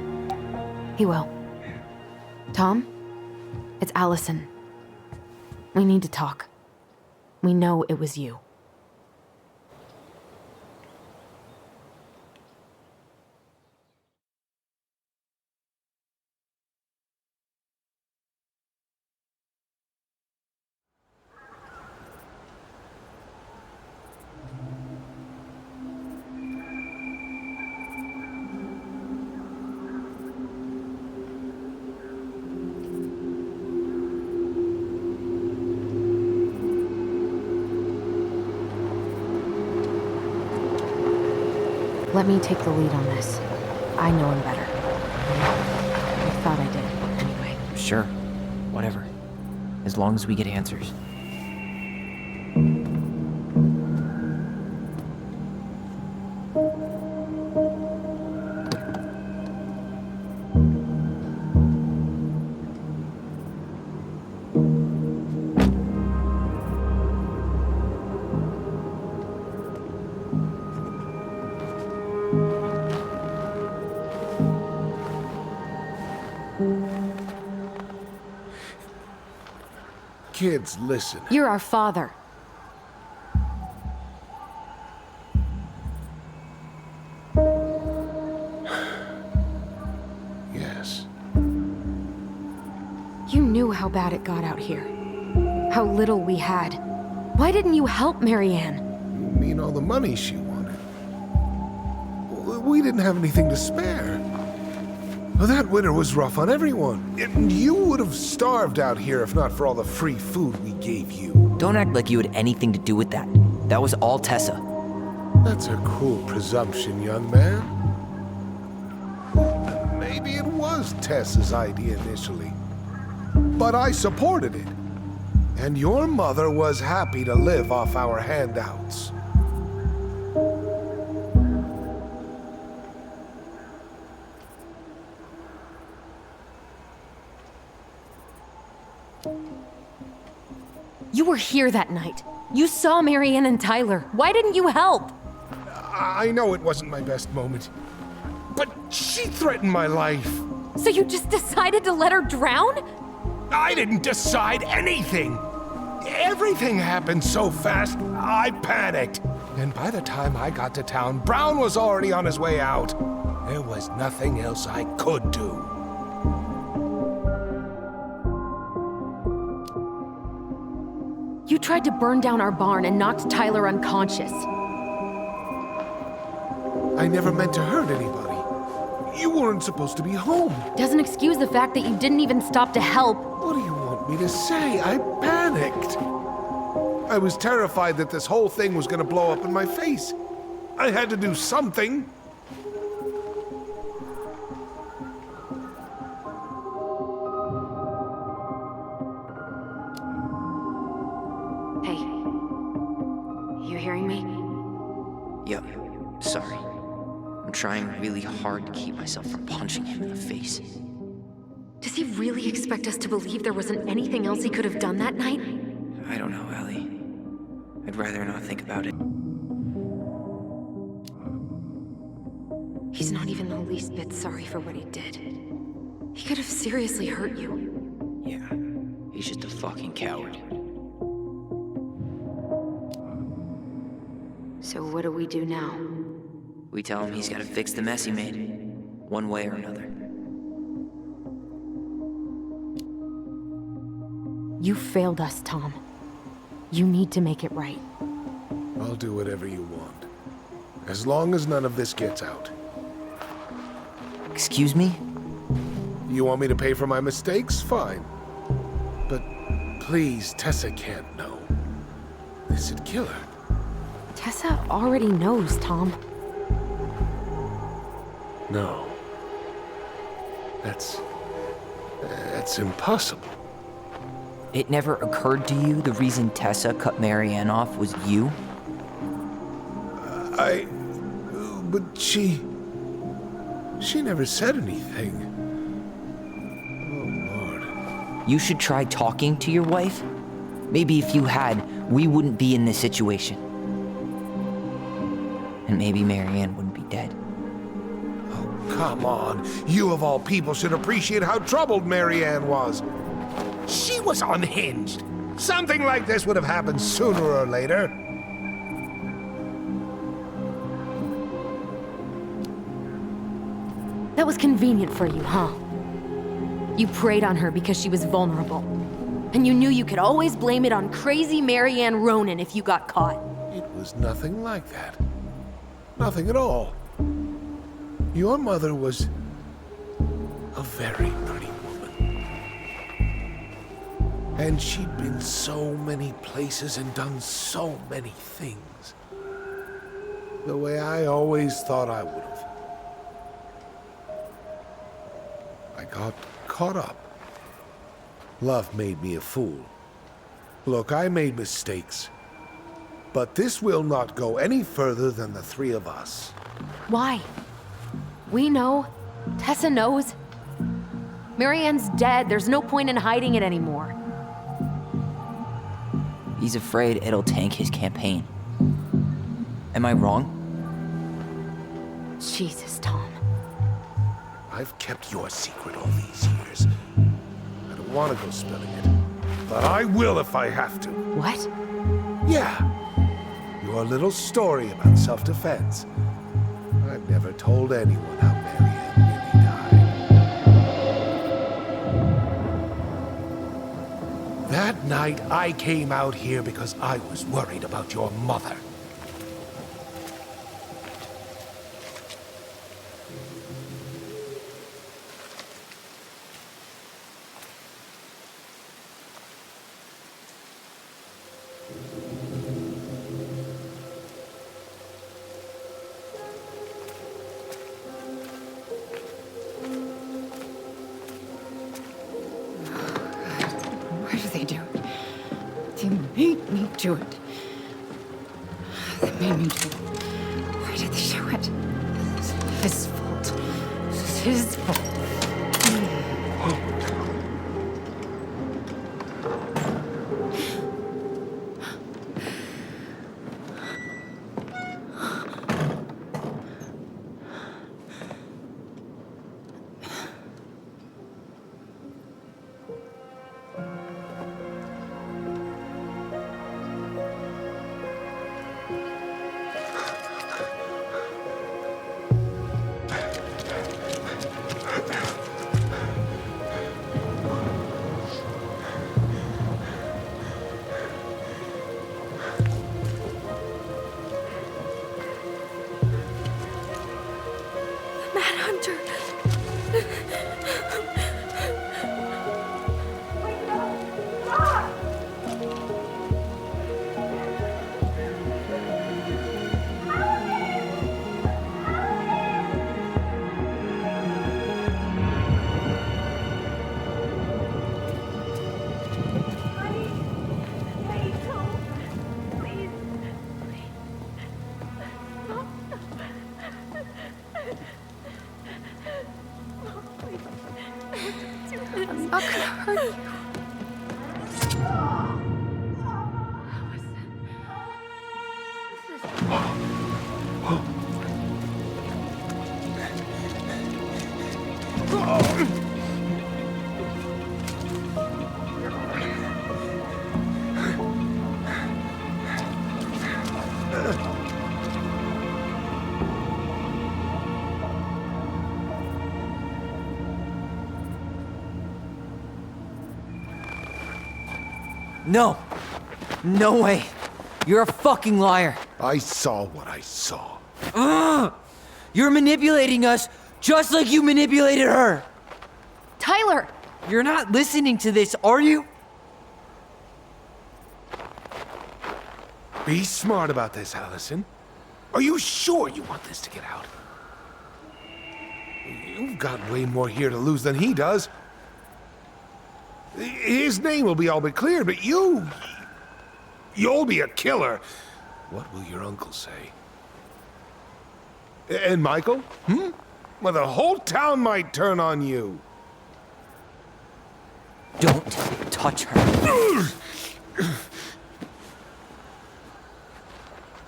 He will. Tom? It's Allison. We need to talk. We know it was you. Let me take the lead on this. I know him better. I thought I did, anyway. Sure. Whatever. As long as we get answers. Kids, listen. You're our father. Yes. You knew how bad it got out here. How little we had. Why didn't you help Marianne? You mean all the money she wanted? We didn't have anything to spare. Well, that winter was rough on everyone. You would have starved out here if not for all the free food we gave you. Don't act like you had anything to do with that. That was all Tessa. That's a cruel presumption, young man. Maybe it was Tessa's idea initially, but I supported it. And your mother was happy to live off our handouts. You were here that night. You saw Marianne and Tyler. Why didn't you help? I know it wasn't my best moment, but she threatened my life. So you just decided to let her drown? I didn't decide anything. Everything happened so fast, I panicked. And by the time I got to town, Brown was already on his way out. There was nothing else I could do. You tried to burn down our barn and knocked Tyler unconscious. I never meant to hurt anybody. You weren't supposed to be home. Doesn't excuse the fact that you didn't even stop to help. What do you want me to say? I panicked. I was terrified that this whole thing was going to blow up in my face. I had to do something. Hey, you hearing me? Yep, sorry. I'm trying really hard to keep myself from punching him in the face. Does he really expect us to believe there wasn't anything else he could have done that night? I don't know, Ellie. I'd rather not think about it. He's not even the least bit sorry for what he did. He could have seriously hurt you. Yeah, he's just a fucking coward. So what do we do now? We tell him he's gotta fix the mess he made, one way or another. You failed us, Tom. You need to make it right. I'll do whatever you want. As long as none of this gets out. Excuse me? You want me to pay for my mistakes? Fine. But please, Tessa can't know. This'd kill her. Tessa already knows, Tom. No. That's impossible. It never occurred to you the reason Tessa cut Marianne off was you? But she never said anything. Oh, Lord. You should try talking to your wife. Maybe if you had, we wouldn't be in this situation. And maybe Marianne wouldn't be dead. Oh, come on. You of all people should appreciate how troubled Marianne was. She was unhinged. Something like this would have happened sooner or later. That was convenient for you, huh? You preyed on her because she was vulnerable. And you knew you could always blame it on crazy Marianne Ronan if you got caught. It was nothing like that. Nothing at all. Your mother was a very pretty woman. And she'd been so many places and done so many things. The way I always thought I would have. I got caught up. Love made me a fool. Look, I made mistakes. But this will not go any further than the three of us. Why? We know. Tessa knows. Marianne's dead. There's no point in hiding it anymore. He's afraid it'll tank his campaign. Am I wrong? Jesus, Tom. I've kept your secret all these years. I don't want to go spilling it. But I will if I have to. What? Yeah. Your little story about self-defense. I've never told anyone how Marianne really died. That night, I came out here because I was worried about your mother. made me do it. They made me do it. Why did they do it? This is his fault. This is his fault. I'm not gonna hurt you. No! No way! You're a fucking liar! I saw what I saw. Ugh! You're manipulating us just like you manipulated her! Tyler! You're not listening to this, are you? Be smart about this, Allison. Are you sure you want this to get out? You've got way more here to lose than he does. His name will be all but cleared, but you'll be a killer. What will your uncle say? And Michael? Well, the whole town might turn on you. Don't touch her.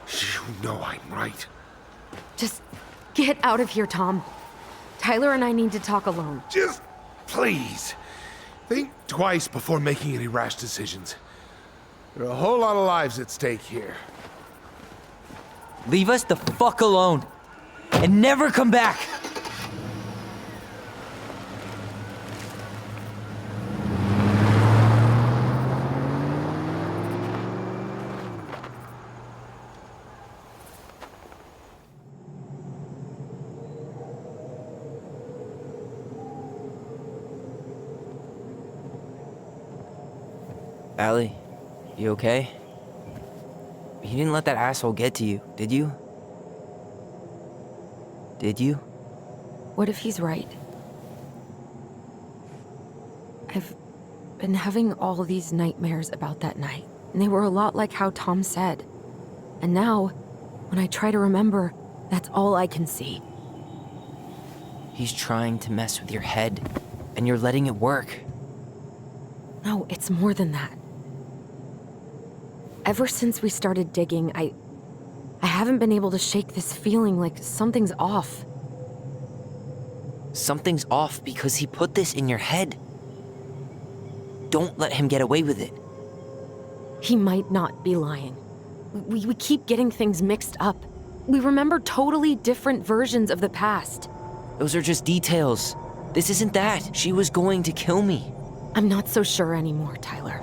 You know I'm right. Just get out of here, Tom. Tyler and I need to talk alone. Just please. Think twice before making any rash decisions. There are a whole lot of lives at stake here. Leave us the fuck alone. And never come back. Allie, you okay? You didn't let that asshole get to you, did you? Did you? What if he's right? I've been having all these nightmares about that night, and they were a lot like how Tom said. And now, when I try to remember, that's all I can see. He's trying to mess with your head, and you're letting it work. No, it's more than that. Ever since we started digging, I haven't been able to shake this feeling like something's off. Something's off because he put this in your head. Don't let him get away with it. He might not be lying. We keep getting things mixed up. We remember totally different versions of the past. Those are just details. This isn't that. She was going to kill me. I'm not so sure anymore, Tyler.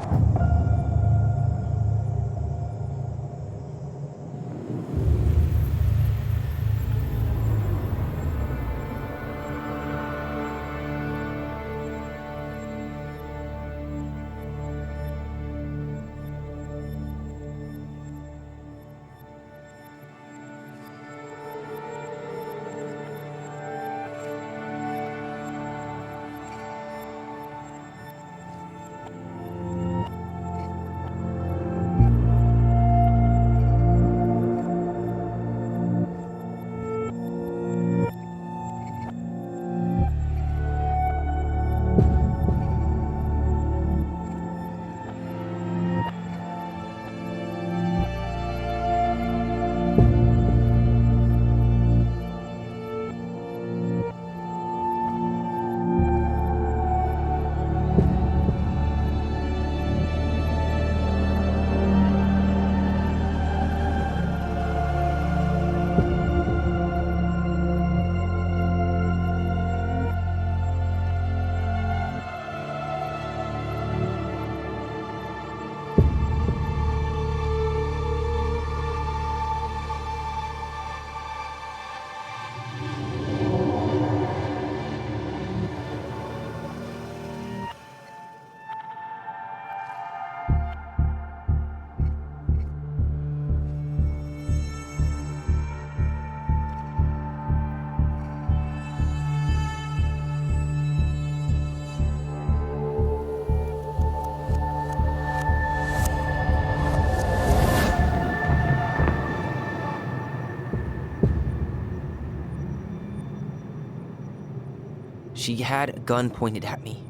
She had a gun pointed at me.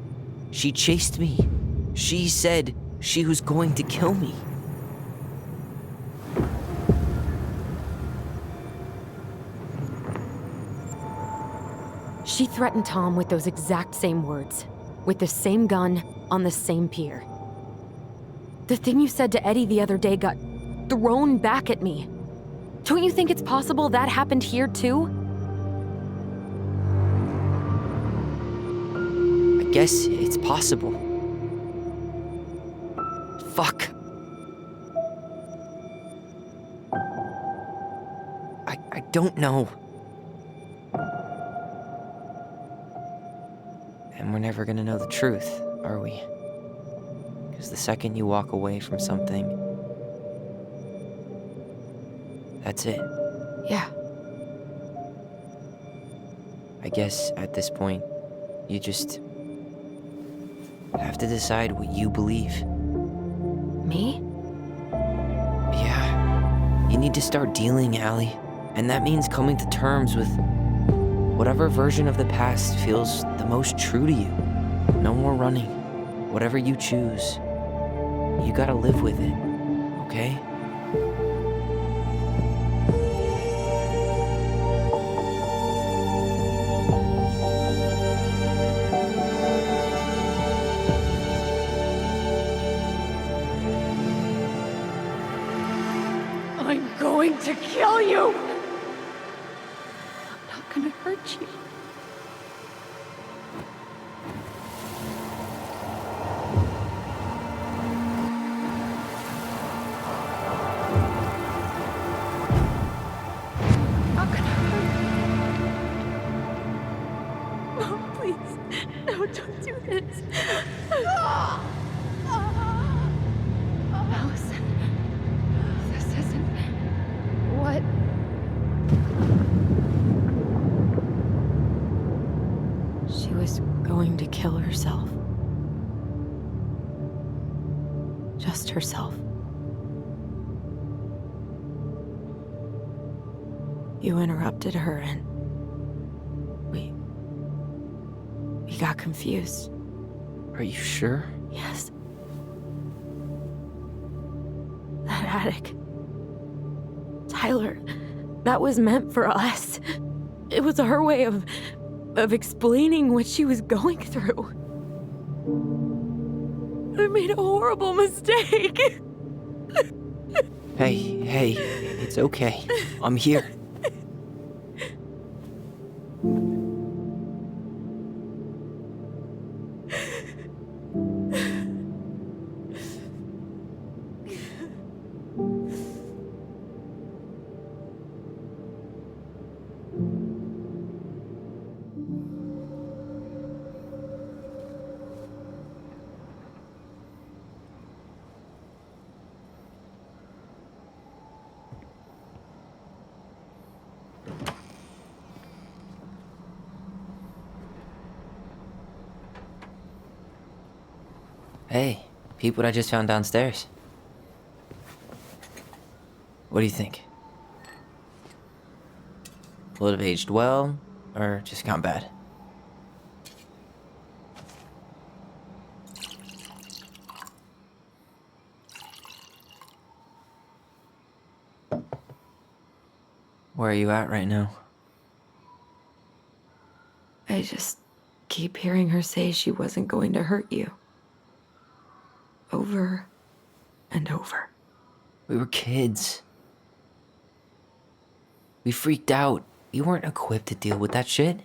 She chased me. She said she was going to kill me. She threatened Tom with those exact same words, with the same gun, on the same pier. The thing you said to Eddie the other day got thrown back at me. Don't you think it's possible that happened here too? I guess it's possible. Fuck. I don't know. And we're never gonna know the truth, are we? Because the second you walk away from something, that's it. Yeah. I guess at this point, you just have to decide what you believe. Me? Yeah. You need to start dealing, Allie. And that means coming to terms with whatever version of the past feels the most true to you. No more running. Whatever you choose, you gotta live with it, okay? I'm going to kill you! I'm not gonna hurt you. No, please. No, don't do this. Allison, this isn't what... She was going to kill herself. Just herself. You interrupted her and we got confused. Are you sure? Yes. That attic. Tyler, that was meant for us. It was her way of explaining what she was going through. I made a horrible mistake. Hey, it's okay. I'm here. Hey, peep what I just found downstairs. What do you think? Will it have aged well, or just gone bad? Where are you at right now? I just keep hearing her say she wasn't going to hurt you. Over and over. We were kids. We freaked out. You weren't equipped to deal with that shit.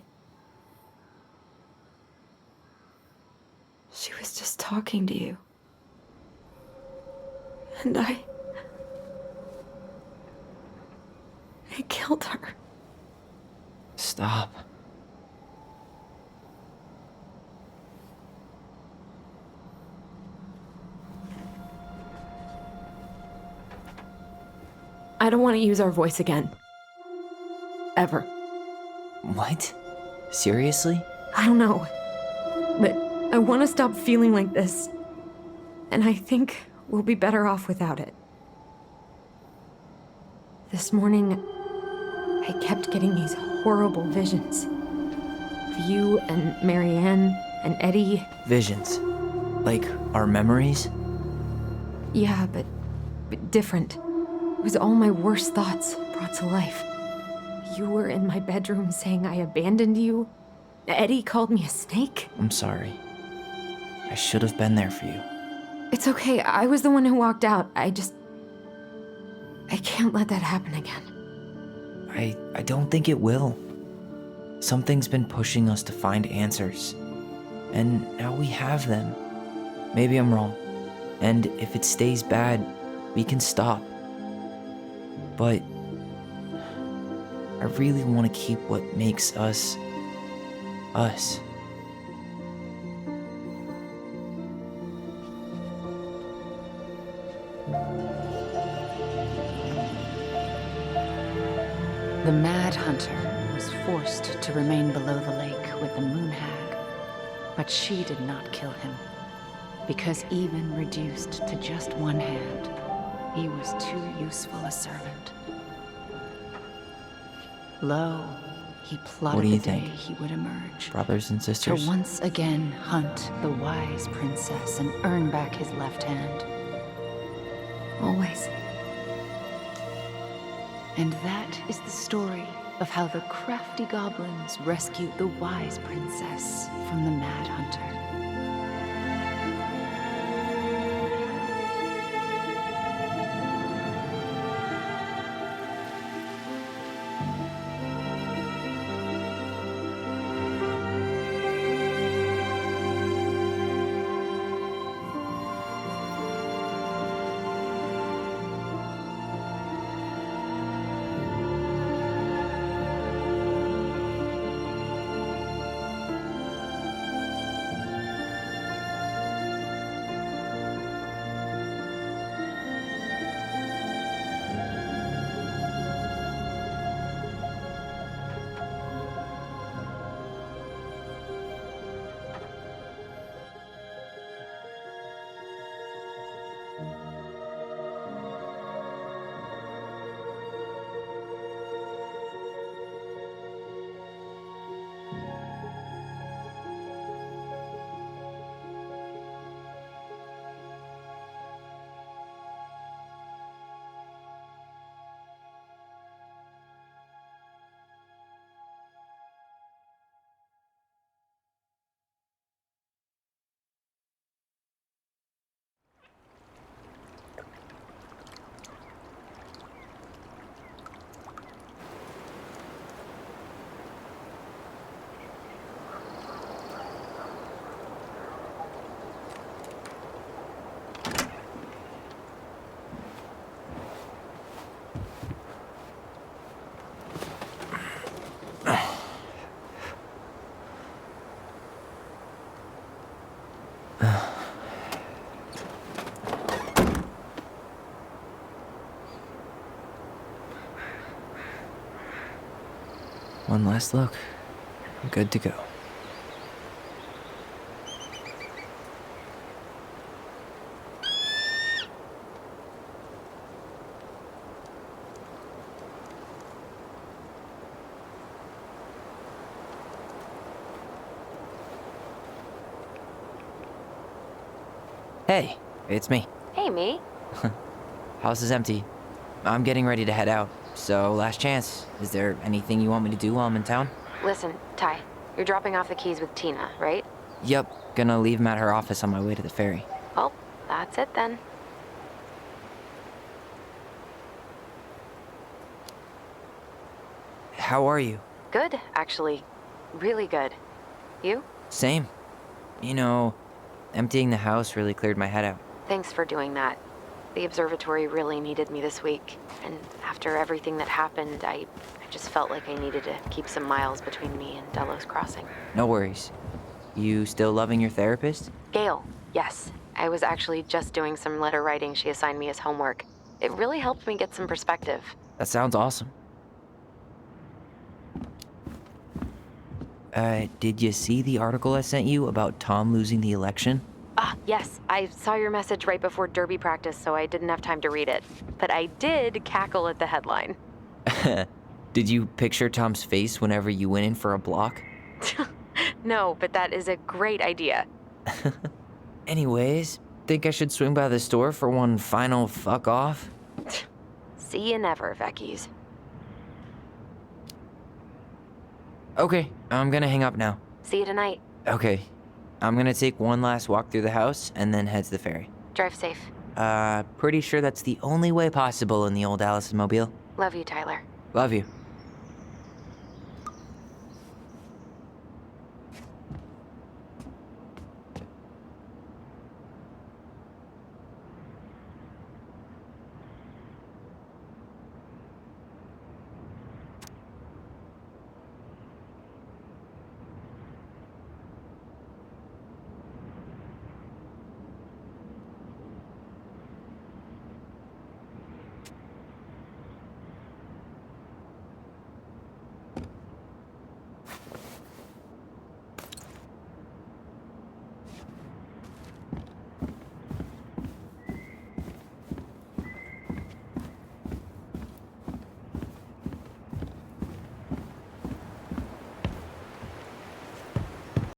She was just talking to you. And I killed her. Stop. I don't want to use our voice again. Ever. What? Seriously? I don't know. But I want to stop feeling like this. And I think we'll be better off without it. This morning, I kept getting these horrible visions. you and Marianne and Eddie. Visions. Like our memories? Yeah, but different. It was all my worst thoughts brought to life. You were in my bedroom saying I abandoned you. Eddie called me a snake. I'm sorry. I should have been there for you. It's okay, I was the one who walked out. I can't let that happen again. I don't think it will. Something's been pushing us to find answers. And now we have them. Maybe I'm wrong. And if it stays bad, we can stop. But I really want to keep what makes us, us. The Mad Hunter was forced to remain below the lake with the Moon Hag, but she did not kill him, because even reduced to just one hand, he was too useful a servant. Lo, he What do plotted you the day think? he would emerge, Brothers and to sisters? once again hunt the wise princess and earn back his left hand. Always. And that is the story of how the crafty goblins rescued the wise princess from the Mad Hunter. One last look. I'm good to go. Hey, it's me. Hey, me. House is empty. I'm getting ready to head out. So, last chance. Is there anything you want me to do while I'm in town? Listen, Ty, you're dropping off the keys with Tina, right? Yup, gonna leave them at her office on my way to the ferry. Well, that's it then. How are you? Good, actually. Really good. You? Same. You know, emptying the house really cleared my head out. Thanks for doing that. The observatory really needed me this week, and after everything that happened, I just felt like I needed to keep some miles between me and Delos Crossing. No worries. You still loving your therapist? Gail, yes. I was actually just doing some letter writing she assigned me as homework. It really helped me get some perspective. That sounds awesome. Did you see the article I sent you about Tom losing the election? Ah, yes. I saw your message right before derby practice, so I didn't have time to read it. But I did cackle at the headline. Did you picture Tom's face whenever you went in for a block? No, but that is a great idea. Anyways, think I should swing by the store for one final fuck off? See you never, Vecchies. Okay, I'm gonna hang up now. See you tonight. Okay, I'm gonna take one last walk through the house and then head to the ferry. Drive safe. Pretty sure that's the only way possible in the old Allison mobile. Love you, Tyler. Love you.